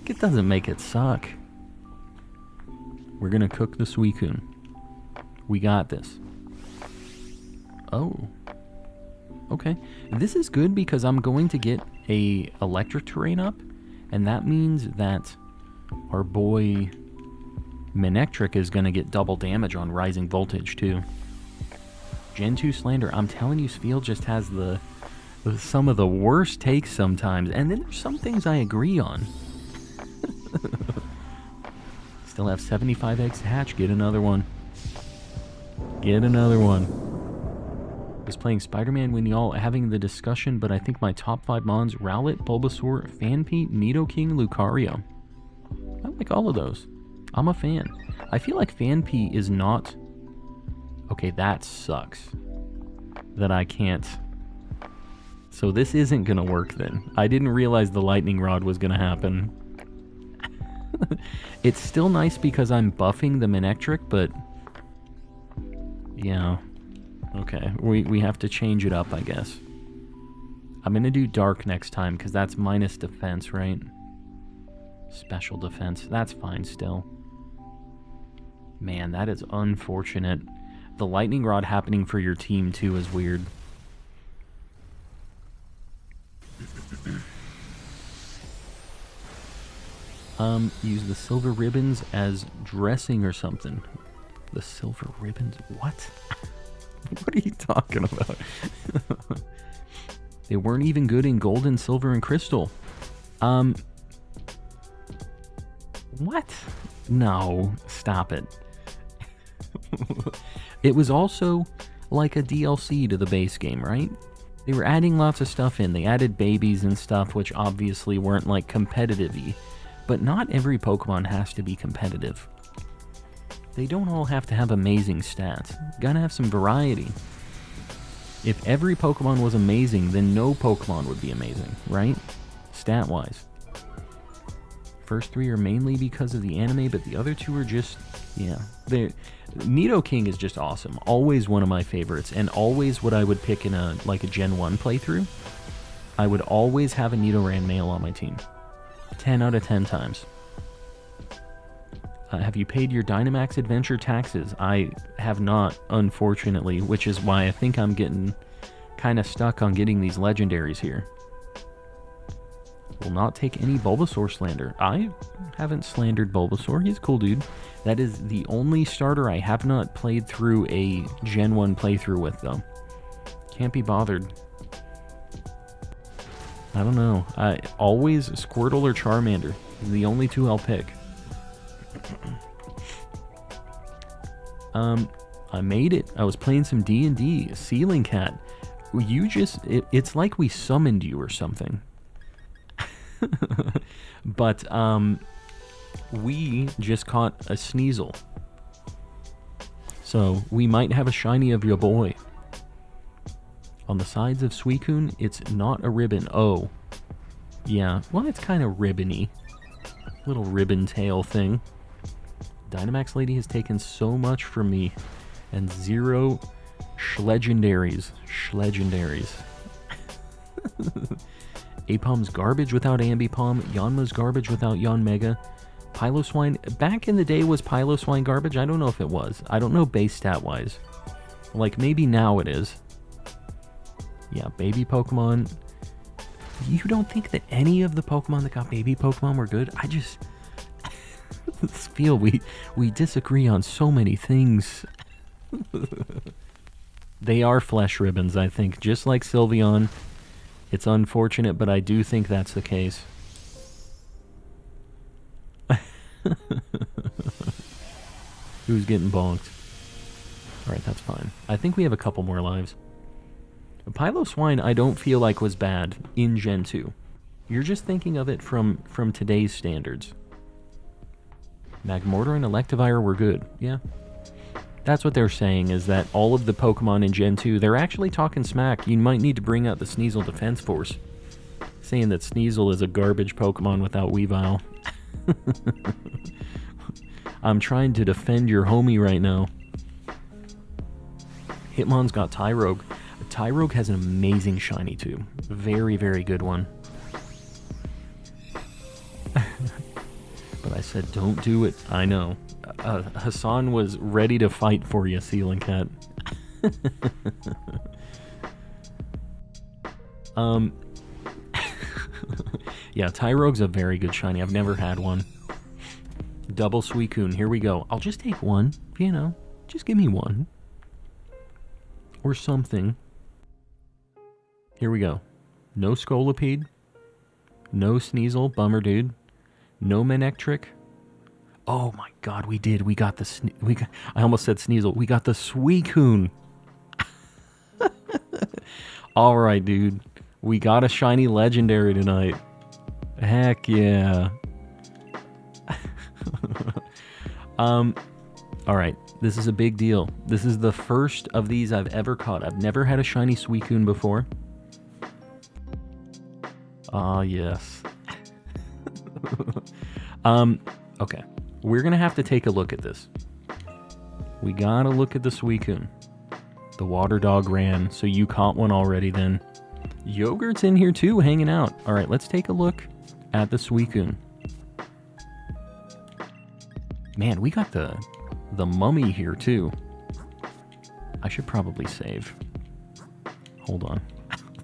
it doesn't make it suck. We're gonna cook the Suicune. We got this. Oh. Okay. This is good because I'm going to get a electric terrain up, and that means that our boy Manectric is going to get double damage on Rising Voltage too. Gen 2 Slander, I'm telling you, Spheal just has the some of the worst takes sometimes, and then there's some things I agree on. Still have 75 eggs to hatch. Get another one. Get another one. Was playing Spider-Man when y'all having the discussion, but I think my top 5 mons: Rowlet, Bulbasaur, Fanpy, Nidoking, Lucario. I like all of those. I'm a fan. I feel like Fanpy is not... Okay, that sucks. That I can't... So this isn't gonna work then. I didn't realize the lightning rod was gonna happen. It's still nice because I'm buffing the Manectric, but... Yeah. Okay, we have to change it up, I guess. I'm gonna do Dark next time, because that's minus defense, right? Special defense. That's fine still. Man, that is unfortunate. The lightning rod happening for your team, too, is weird. Use the silver ribbons as dressing or something. The silver ribbons? What? What are you talking about? They weren't even good in gold and silver and crystal. What? No, stop it. It was also like a DLC to the base game, right? They were adding lots of stuff in. They added babies and stuff, which obviously weren't like competitive-y. But not every Pokemon has to be competitive. They don't all have to have amazing stats. Gotta have some variety. If every Pokemon was amazing, then no Pokemon would be amazing, right? Stat-wise. First 3 are mainly because of the anime, but the other 2 are just... Yeah. Nidoking is just awesome. Always one of my favorites, and always what I would pick in a Gen 1 playthrough. I would always have a Nidoran male on my team. 10 out of 10 times. Have you paid your Dynamax Adventure taxes? I have not, unfortunately, which is why I think I'm getting kind of stuck on getting these legendaries here. Will not take any Bulbasaur slander. I haven't slandered Bulbasaur. He's a cool dude. That is the only starter I have not played through a Gen 1 playthrough with, though. Can't be bothered. I don't know. Always Squirtle or Charmander. The only 2 I'll pick. I made it. I was playing some D&D. Ceiling Cat. You just... It's like we summoned you or something. But, we just caught a Sneasel. So, we might have a shiny of your boy. On the sides of Suicune, it's not a ribbon. Oh. Yeah, well, it's kind of ribbony. Little ribbon tail thing. Dynamax Lady has taken so much from me. And 0 Schlegendaries. Schlegendaries. Apom's garbage without Ambipom. Yanma's garbage without Yanmega. Piloswine. Back in the day, was Piloswine garbage? I don't know if it was. I don't know base stat-wise. Like, maybe now it is. Yeah, baby Pokemon. You don't think that any of the Pokemon that got baby Pokemon were good? I just feel we disagree on so many things. They are flesh ribbons, I think. Just like Sylveon. It's unfortunate, but I do think that's the case. Who's getting bonked? Alright, that's fine. I think we have a couple more lives. Piloswine I don't feel like was bad in Gen 2. You're just thinking of it from today's standards. Magmortar and Electivire were good, yeah. That's what they're saying, is that all of the Pokemon in Gen 2, they're actually talking smack. You might need to bring out the Sneasel Defense Force. Saying that Sneasel is a garbage Pokemon without Weavile. I'm trying to defend your homie right now. Hitmon's got Tyrogue. Tyrogue has an amazing shiny too. Very, very good one. But I said don't do it. I know. Hassan was ready to fight for you, Ceiling Cat. Yeah, Tyrogue's a very good shiny. I've never had one. Double Suicune. Here we go. I'll just take one. You know, just give me one. Or something. Here we go. No Scolipede. No Sneasel. Bummer, dude. No Manectric. Oh my god, we did. We got the... I almost said Sneasel. We got the Suicune. Alright, dude. We got a shiny legendary tonight. Heck yeah. Alright. This is a big deal. This is the first of these I've ever caught. I've never had a shiny Suicune before. Ah, yes. Okay. We're gonna have to take a look at this. We gotta look at the Suicune. The water dog ran, so you caught one already then. Yogurt's in here too, hanging out. Alright, let's take a look at the Suicune. Man, we got the mummy here too. I should probably save. Hold on.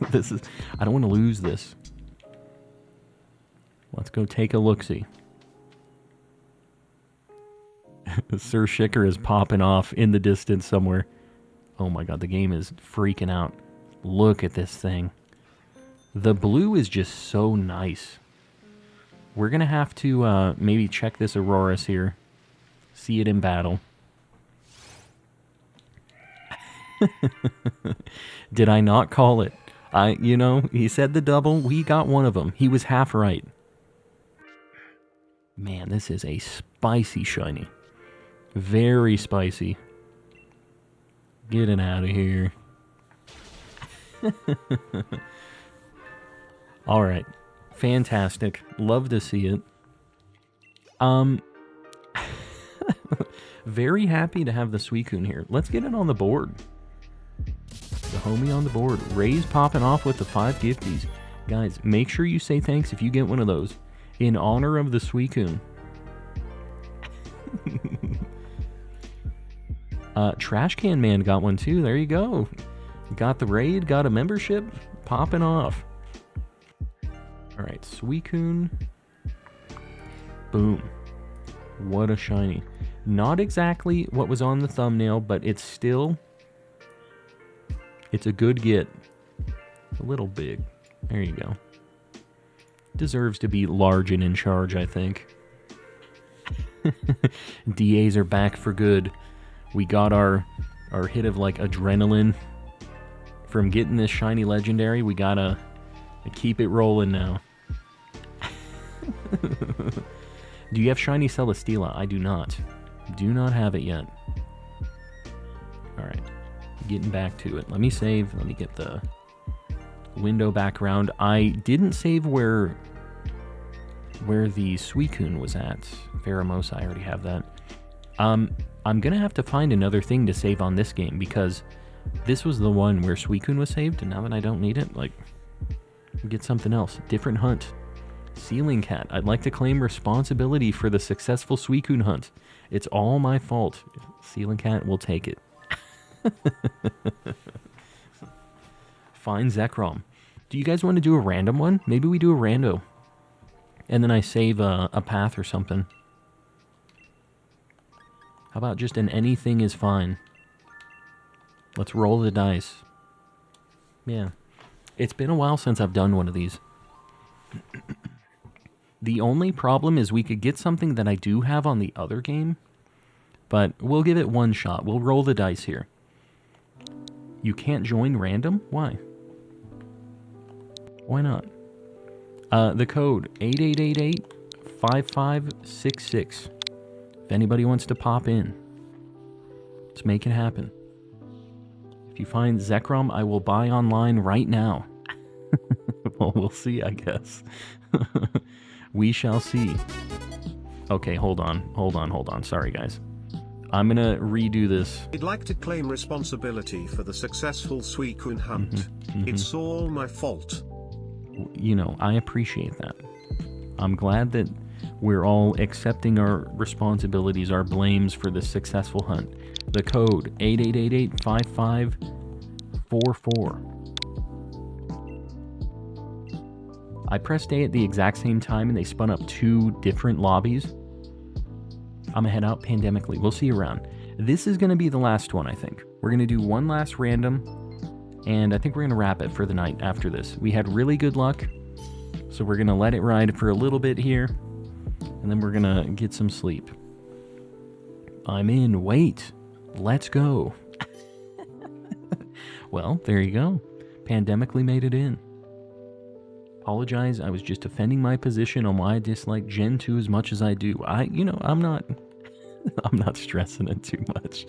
I don't want to lose this. Let's go take a look-see. Sir Shicker is popping off in the distance somewhere. Oh my god, the game is freaking out. Look at this thing. The blue is just so nice. We're going to have to maybe check this Auroras here. See it in battle. Did I not call it? He said the double. We got one of them. He was half right. Man, this is a spicy shiny. Very spicy. Get it out of here. Alright. Fantastic. Love to see it. Very happy to have the Suicune here. Let's get it on the board. The homie on the board. Ray's popping off with the 5 gifties. Guys, make sure you say thanks if you get one of those. In honor of the Suicune. Trash Can Man got one too. There you go. Got the raid, got a membership. Popping off. Alright, Suicune. Boom. What a shiny. Not exactly what was on the thumbnail, but it's still... It's a good get. A little big. There you go. Deserves to be large and in charge, I think. DAs are back for good. We got our hit of like adrenaline from getting this shiny legendary. We gotta keep it rolling now. Do you have shiny Celesteela? I do not. Do not have it yet. Alright. Getting back to it. Let me save. Let me get the window back around. I didn't save where the Suicune was at. Pheromosa, I already have that. I'm gonna have to find another thing to save on this game because this was the one where Suicune was saved, and now that I don't need it, like, get something else. Different hunt. Ceiling Cat. I'd like to claim responsibility for the successful Suicune hunt. It's all my fault. Ceiling Cat will take it. Fine Zekrom. Do you guys want to do a random one? Maybe we do a rando. And then I save a path or something. How about just an anything is fine? Let's roll the dice. Yeah. It's been a while since I've done one of these. The only problem is we could get something that I do have on the other game. But we'll give it one shot. We'll roll the dice here. You can't join random? Why? Why not? The code 8888-5566. If anybody wants to pop in, let's make it happen. If you find Zekrom, I will buy online right now. Well, we'll see, I guess. We shall see. Okay, hold on. Sorry, guys. I'm gonna redo this. I'd like to claim responsibility for the successful Suicune hunt. It's all my fault. You know, I appreciate that. I'm glad that we're all accepting our responsibilities, our blames for this successful hunt. The code 8888-5544. I pressed A at the exact same time and they spun up 2 different lobbies. I'm gonna head out pandemically. We'll see you around. This is gonna be the last one, I think. We're gonna do one last random, And I think we're going to wrap it for the night after this. We had really good luck, so we're going to let it ride for a little bit here, and then we're going to get some sleep. I'm in. Wait. Let's go. Well, there you go. Pandemically made it in. Apologize, I was just defending my position on why I dislike Gen 2 as much as I do. I'm not stressing it too much.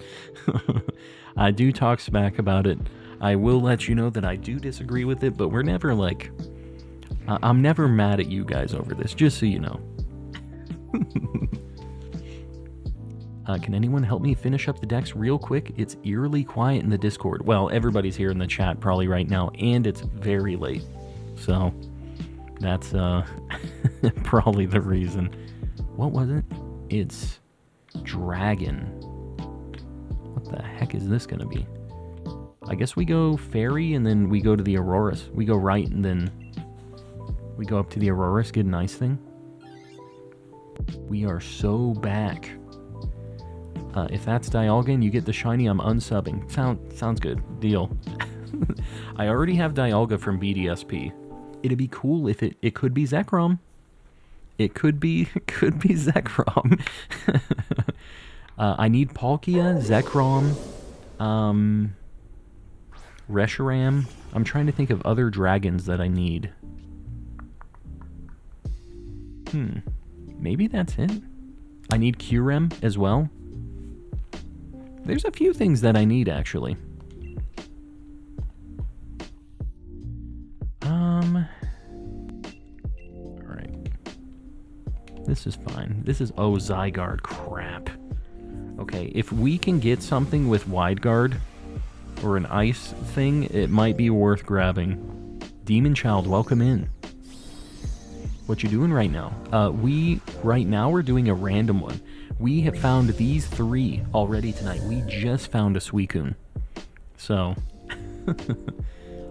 I do talk smack about it. I will let you know that I do disagree with it, but we're never like... I'm never mad at you guys over this, just so you know. Can anyone help me finish up the decks real quick? It's eerily quiet in the Discord. Well, everybody's here in the chat probably right now, and it's very late. So, that's probably the reason. What was it? It's Dragon. What the heck is this gonna be? I guess we go Fairy, and then we go to the Auroras. We go right, and then we go up to the Auroras, get an ice thing. We are so back. If that's Dialga and you get the shiny, I'm unsubbing. Sounds good. Deal. I already have Dialga from BDSP. It'd be cool if it could be Zekrom. It could be Zekrom. I need Palkia, Zekrom, Reshiram. I'm trying to think of other dragons that I need. Maybe that's it. I need Kyurem as well. There's a few things that I need, actually. Alright. This is fine. This is... Oh, Zygarde. Crap. Okay, if we can get something with Wide Guard, or an ice thing, it might be worth grabbing. Demon Child, welcome in. What you doing right now? Right now we're doing a random one. We have found these 3 already tonight. We just found a Suicune. So,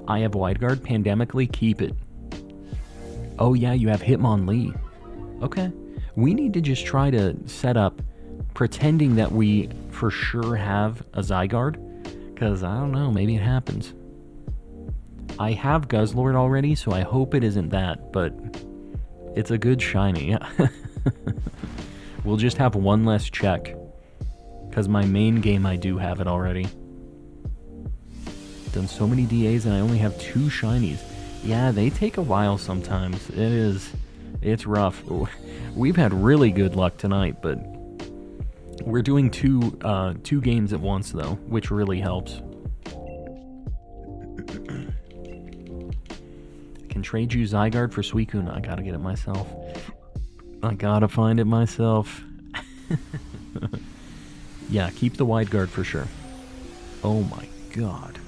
I have Wide Guard. Pandemically, keep it. Oh yeah, you have Hitmonlee. Okay. We need to just try to set up, pretending that we for sure have a Zygarde. Because, I don't know, maybe it happens. I have Guzzlord already, so I hope it isn't that, but it's a good shiny. We'll just have one less check. Because my main game, I do have it already. Done so many DAs and I only have 2 shinies. Yeah, they take a while sometimes. It's rough. We've had really good luck tonight, but we're doing two games at once though, which really helps. Can trade you Zygarde for Suicune. I gotta get it myself. I gotta find it myself. Yeah, keep the Wide Guard for sure. Oh my god.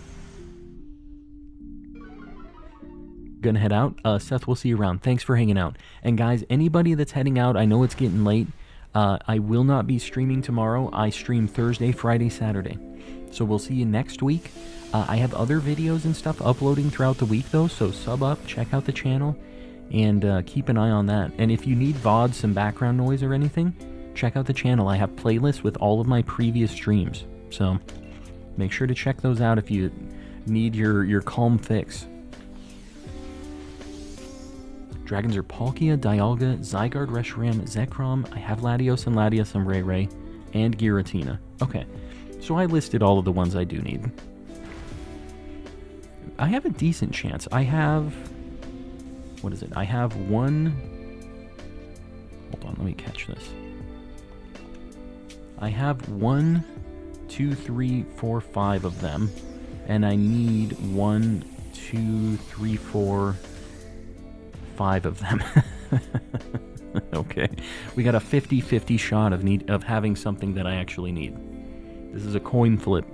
Gonna head out. Seth, we'll see you around. Thanks for hanging out. And guys, anybody that's heading out, I know it's getting late. I will not be streaming tomorrow. I stream Thursday, Friday, Saturday. So we'll see you next week. I have other videos and stuff uploading throughout the week though, so sub up, check out the channel, and keep an eye on that. And if you need VODs, some background noise or anything, check out the channel. I have playlists with all of my previous streams. So make sure to check those out if you need your calm fix. Dragons are Palkia, Dialga, Zygarde, Reshiram, Zekrom. I have Latios and Latias and Ray, and Giratina. Okay, so I listed all of the ones I do need. I have a decent chance. I have... What is it? I have one... Hold on, let me catch this. I have 1, 2, 3, 4, 5 of them. And I need 1, 2, 3, 4... 5 of them. Okay. We got a 50-50 shot of having something that I actually need. This is a coin flip.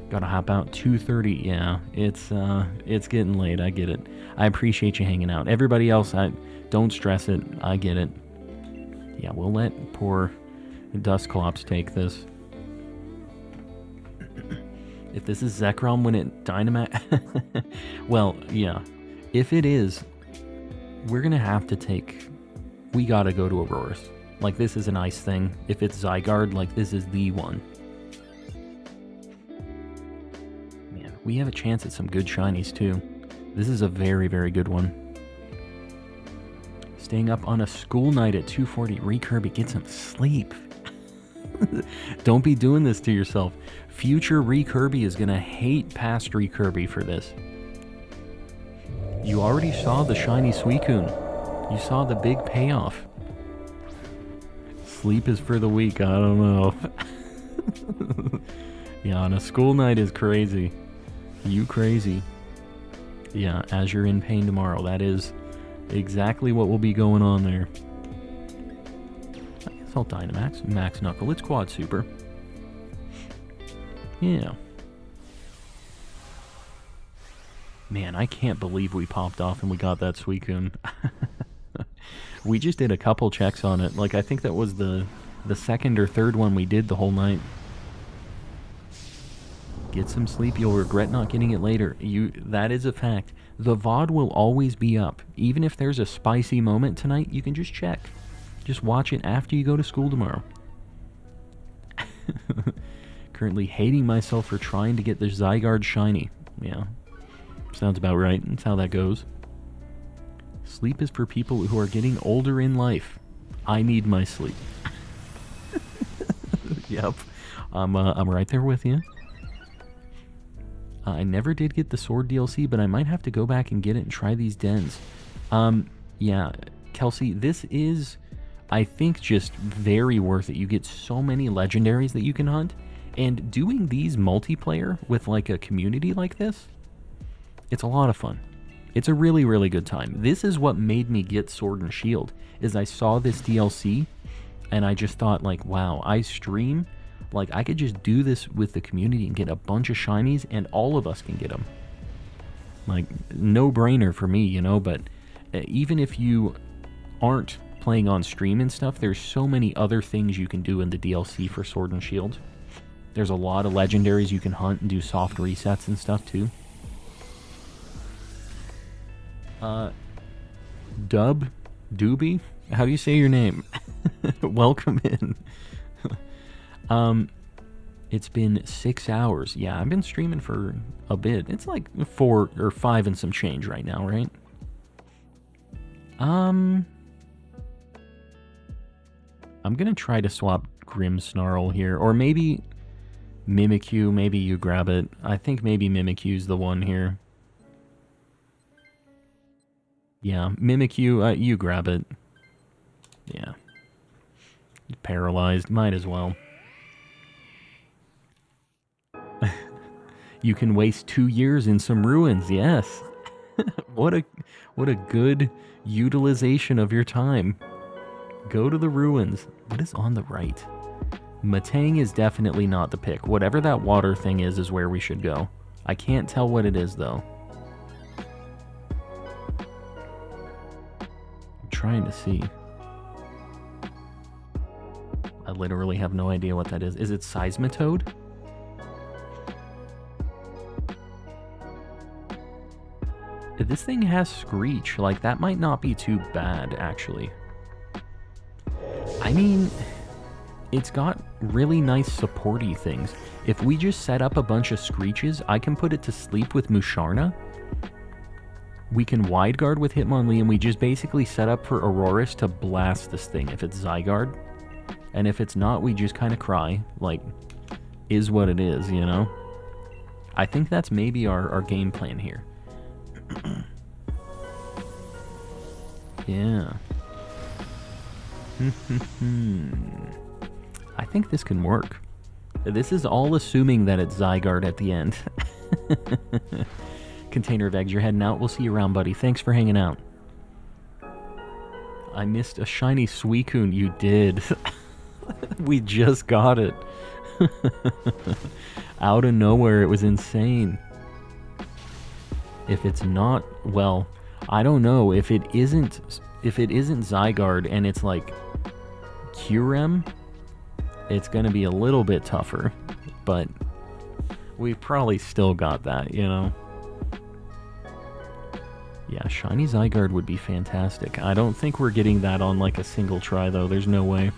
Gotta hop out 2:30. Yeah, it's getting late. I get it. I appreciate you hanging out. Everybody else, don't stress it. I get it. Yeah, we'll let poor Dusclops take this. If this is Zekrom when it Dynamax... Well, yeah. If it is, we're going to have to take... We got to go to Auroras. Like, this is a nice thing. If it's Zygarde, like, this is the one. Man, we have a chance at some good shinies too. This is a very, very good one. Staying up on a school night at 2:40. Kirby, get some sleep. Don't be doing this to yourself. Future Kirby is gonna hate past Kirby for this. You already saw the shiny Suicune. You saw the big payoff. Sleep is for the weak, I don't know. Yeah, on a school night is crazy. You crazy. Yeah, as you're in pain tomorrow. That is exactly what will be going on there. I guess I'll Dynamax. Max Knuckle. It's Quad Super. Yeah. Man, I can't believe we popped off and we got that Suicune. We just did a couple checks on it. Like, I think that was the second or third one we did the whole night. Get some sleep. You'll regret not getting it later. That is a fact. The VOD will always be up. Even if there's a spicy moment tonight, you can just check. Just watch it after you go to school tomorrow. Currently hating myself for trying to get the Zygarde shiny. Yeah. Sounds about right. That's how that goes. Sleep is for people who are getting older in life. I need my sleep. Yep. I'm right there with you. I never did get the Sword DLC, but I might have to go back and get it and try these dens. Yeah, Kelsey, this is, I think, just very worth it. You get so many legendaries that you can hunt, and doing these multiplayer with like a community like this, it's a lot of fun. It's a really, really good time. This is what made me get Sword and Shield, is I saw this DLC, and I just thought, like, wow, I stream, like, I could just do this with the community and get a bunch of shinies, and all of us can get them. Like, no-brainer for me, you know, but even if you aren't playing on stream and stuff, there's so many other things you can do in the DLC for Sword and Shield. There's a lot of legendaries you can hunt and do soft resets and stuff, too. Doobie? How do you say your name? Welcome in. It's been 6 hours. Yeah, I've been streaming for a bit. It's like 4 or 5 and some change right now, right? I'm gonna try to swap Grimmsnarl here, or maybe Mimikyu. Maybe you grab it. I think maybe Mimikyu's the one here. Yeah, Mimikyu, you grab it. Yeah. Paralyzed, might as well. You can waste 2 years in some ruins, yes. What a good utilization of your time. Go to the ruins. What is on the right? Matang is definitely not the pick. Whatever that water thing is where we should go. I can't tell what it is, though. I'm trying to see. I literally have no idea what that is. Is it Seismitoad? If this thing has Screech, like, that might not be too bad, actually. I mean, it's got really nice supporty things. If we just set up a bunch of Screeches, I can put it to sleep with Musharna. We can wide guard with Hitmonlee, and we just basically set up for Aurorus to blast this thing if it's Zygarde. And if it's not, we just kind of cry. Like, is what it is, you know? I think that's maybe our game plan here. Yeah. I think this can work. This is all assuming that it's Zygarde at the end. Container of eggs, you're heading out. We'll see you around, buddy. Thanks for hanging out. I missed a shiny Suicune. You did. We just got it. Out of nowhere. It was insane. If it's not, well, I don't know. If it isn't Zygarde and it's like Kyurem, it's gonna be a little bit tougher, but we probably still got that, you know? Yeah, shiny Zygarde would be fantastic. I don't think we're getting that on like a single try, though. There's no way.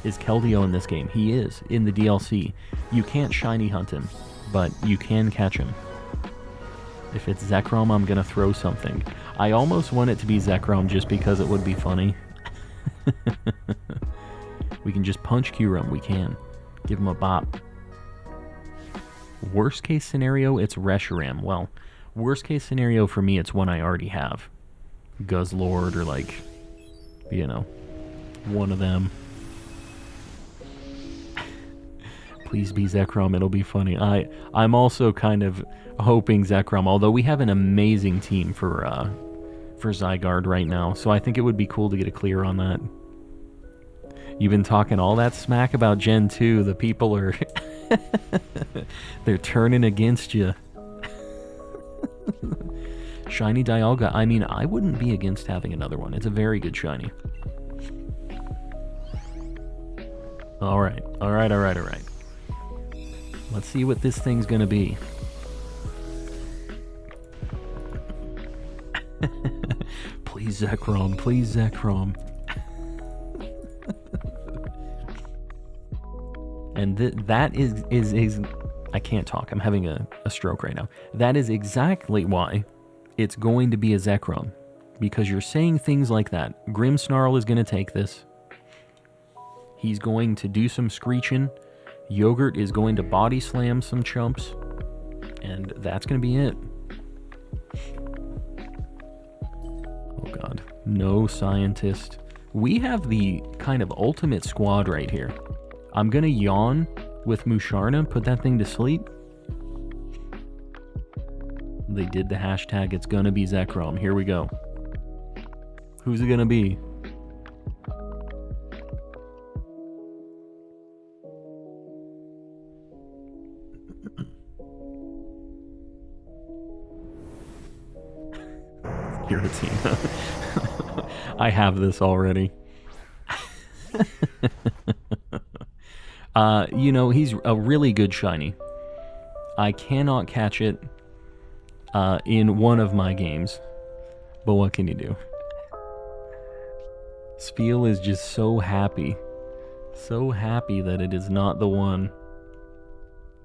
Is Keldeo in this game? He is, in the DLC. You can't shiny hunt him, but you can catch him. If it's Zekrom, I'm gonna throw something. I almost want it to be Zekrom just because it would be funny. We can just punch Kyurem. We can. Give him a bop. Worst case scenario, it's Reshiram. Well, worst case scenario for me, it's one I already have. Guzzlord or like, you know, one of them. Please be Zekrom, it'll be funny. I'm also kind of hoping Zekrom, although we have an amazing team for Zygarde right now, so I think it would be cool to get a clear on that. You've been talking all that smack about Gen 2, the people are... they're turning against you. Shiny Dialga, I mean, I wouldn't be against having another one. It's a very good shiny. Alright. Let's see what this thing's gonna be. Please Zekrom, please Zekrom. And that is I can't talk, I'm having a stroke right now. That is exactly why it's going to be a Zekrom. Because you're saying things like that. Grimmsnarl is going to take this. He's going to do some screeching. Yogurt is going to body slam some chumps. And that's going to be it. Oh god. No scientist. We have the kind of ultimate squad right here. I'm going to yawn with Musharna, put that thing to sleep. They did the hashtag, it's going to be Zekrom. Here we go. Who's it going to be? Giratina. I have this already. You know, he's a really good shiny. I cannot catch it in one of my games. But what can you do? Spiel is just so happy. So happy that it is not the one.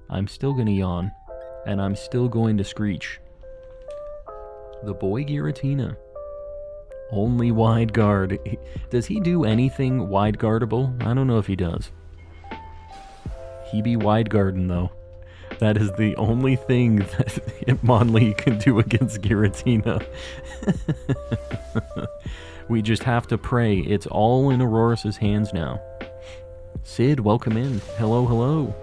I'm still gonna yawn. And I'm still going to screech. The boy Giratina. Only wide guard. Does he do anything wide guardable? I don't know if he does. He be wide guarding though. That is the only thing that Hitmonlee can do against Giratina. We just have to pray. It's all in Aurorus' hands now. Sid, welcome in. Hello, hello.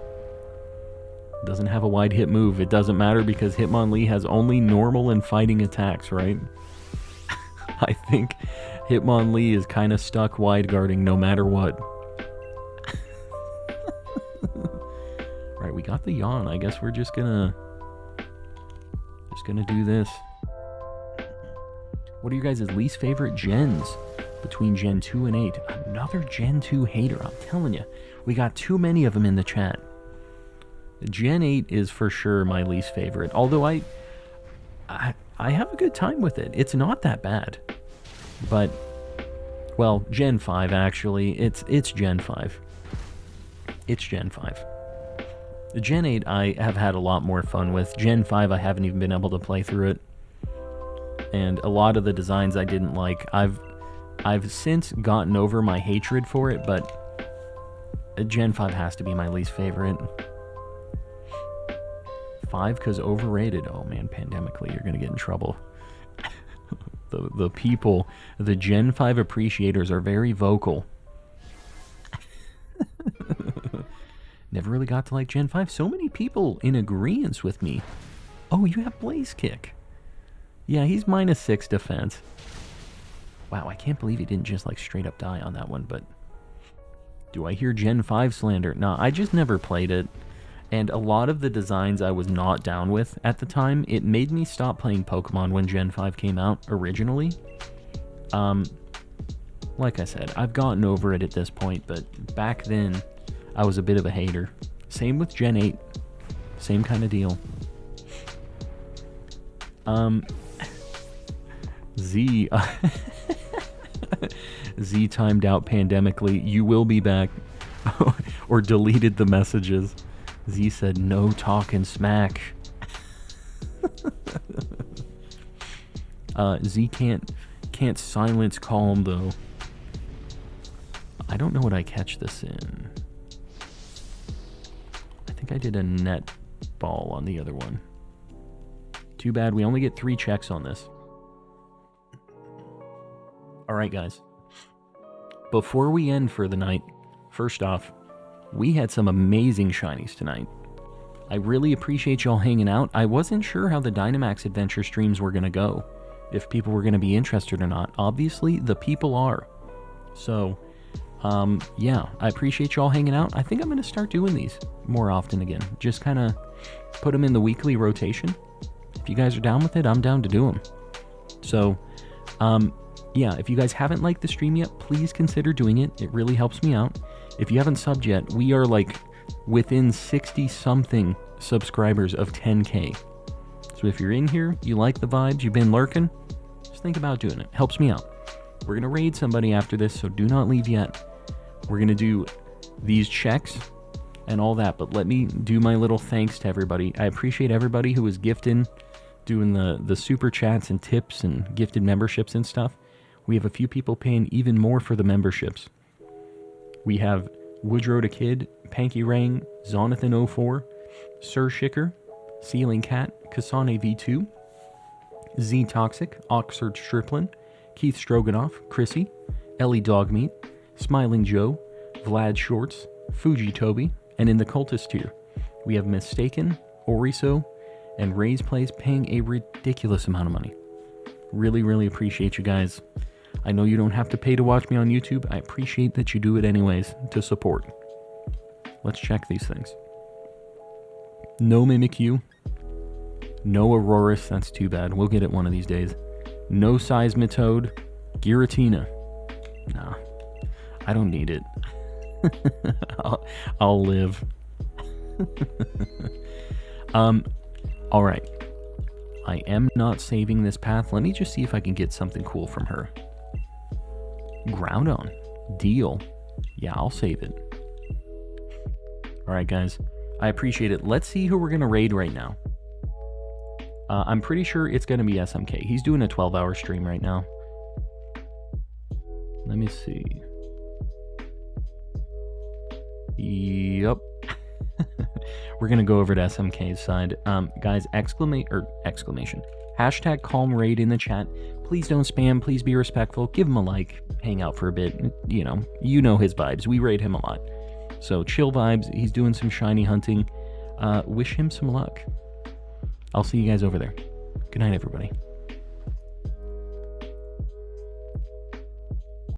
Doesn't have a wide hit move. It doesn't matter because Hitmonlee has only normal and fighting attacks, right? I think Hitmonlee is kind of stuck wide guarding no matter what. Right, we got the yawn. I guess we're just gonna do this. What are you guys' least favorite gens between Gen 2 and 8? Another Gen 2 hater, I'm telling you. We got too many of them in the chat. Gen 8 is for sure my least favorite, although I have a good time with it. It's not that bad. But, well, Gen 5 actually, it's Gen 5. It's Gen 5. Gen 8 I have had a lot more fun with. Gen 5 I haven't even been able to play through it. And a lot of the designs I didn't like. I've since gotten over my hatred for it, but Gen 5 has to be my least favorite. 5 because overrated. Oh man, pandemically, you're gonna get in trouble. The people, the Gen 5 appreciators are very vocal. Never really got to like Gen 5. So many people in agreement with me. Oh, you have Blaze Kick. Yeah, he's -6 defense. Wow, I can't believe he didn't just like straight up die on that one, but... Do I hear Gen 5 slander? Nah, I just never played it. And a lot of the designs I was not down with at the time, it made me stop playing Pokemon when Gen 5 came out originally. Like I said, I've gotten over it at this point, but back then, I was a bit of a hater. Same with Gen 8. Same kind of deal. Z... Z timed out pandemically. You will be back. Or deleted the messages. Z said, no talking smack. Z can't silence calm though. I don't know what I catch this in. I think I did a net ball on the other one. Too bad we only get 3 checks on this. Alright guys. Before we end for the night, first off, we had some amazing shinies tonight. I really appreciate y'all hanging out. I wasn't sure how the Dynamax Adventure streams were going to go. If people were going to be interested or not. Obviously, the people are. So, yeah, I appreciate y'all hanging out. I think I'm going to start doing these more often again. Just kind of put them in the weekly rotation. If you guys are down with it, I'm down to do them. So, yeah, if you guys haven't liked the stream yet, please consider doing it. It really helps me out. If you haven't subbed yet, we are like within 60-something subscribers of 10K. So if you're in here, you like the vibes, you've been lurking, just think about doing it. Helps me out. We're going to raid somebody after this, so do not leave yet. We're going to do these checks and all that, but let me do my little thanks to everybody. I appreciate everybody who was gifting, doing the super chats and tips and gifted memberships and stuff. We have a few people paying even more for the memberships. We have Woodrow the Kid, Panky Rang, Zonathan04, Sir Shicker, Ceiling Cat, Kasane V2, Z Toxic, Oxford Striplin, Keith Stroganoff, Chrissy, Ellie Dogmeat, Smiling Joe, Vlad Shorts, Fuji Toby, and in the cultist tier, we have Mistaken, Oriso, and Ray's Plays paying a ridiculous amount of money. Really, really appreciate you guys. I know you don't have to pay to watch me on YouTube. I appreciate that you do it anyways to support. Let's check these things. No Mimikyu. No Aurorus. That's too bad. We'll get it one of these days. No Seismitoad. Giratina. Nah. I don't need it. I'll live. Alright. I am not saving this path. Let me just see if I can get something cool from her. Groudon. Deal. Yeah, I'll save it. Alright, guys. I appreciate it. Let's see who we're going to raid right now. I'm pretty sure it's going to be SMK. He's doing a 12-hour stream right now. Let me see. Yup. We're going to go over to SMK's side. Guys, exclamation. Hashtag calm raid in the chat. Please don't spam. Please be respectful. Give him a like. Hang out for a bit. You know his vibes. We raid him a lot. So chill vibes. He's doing some shiny hunting. Wish him some luck. I'll see you guys over there. Good night, everybody.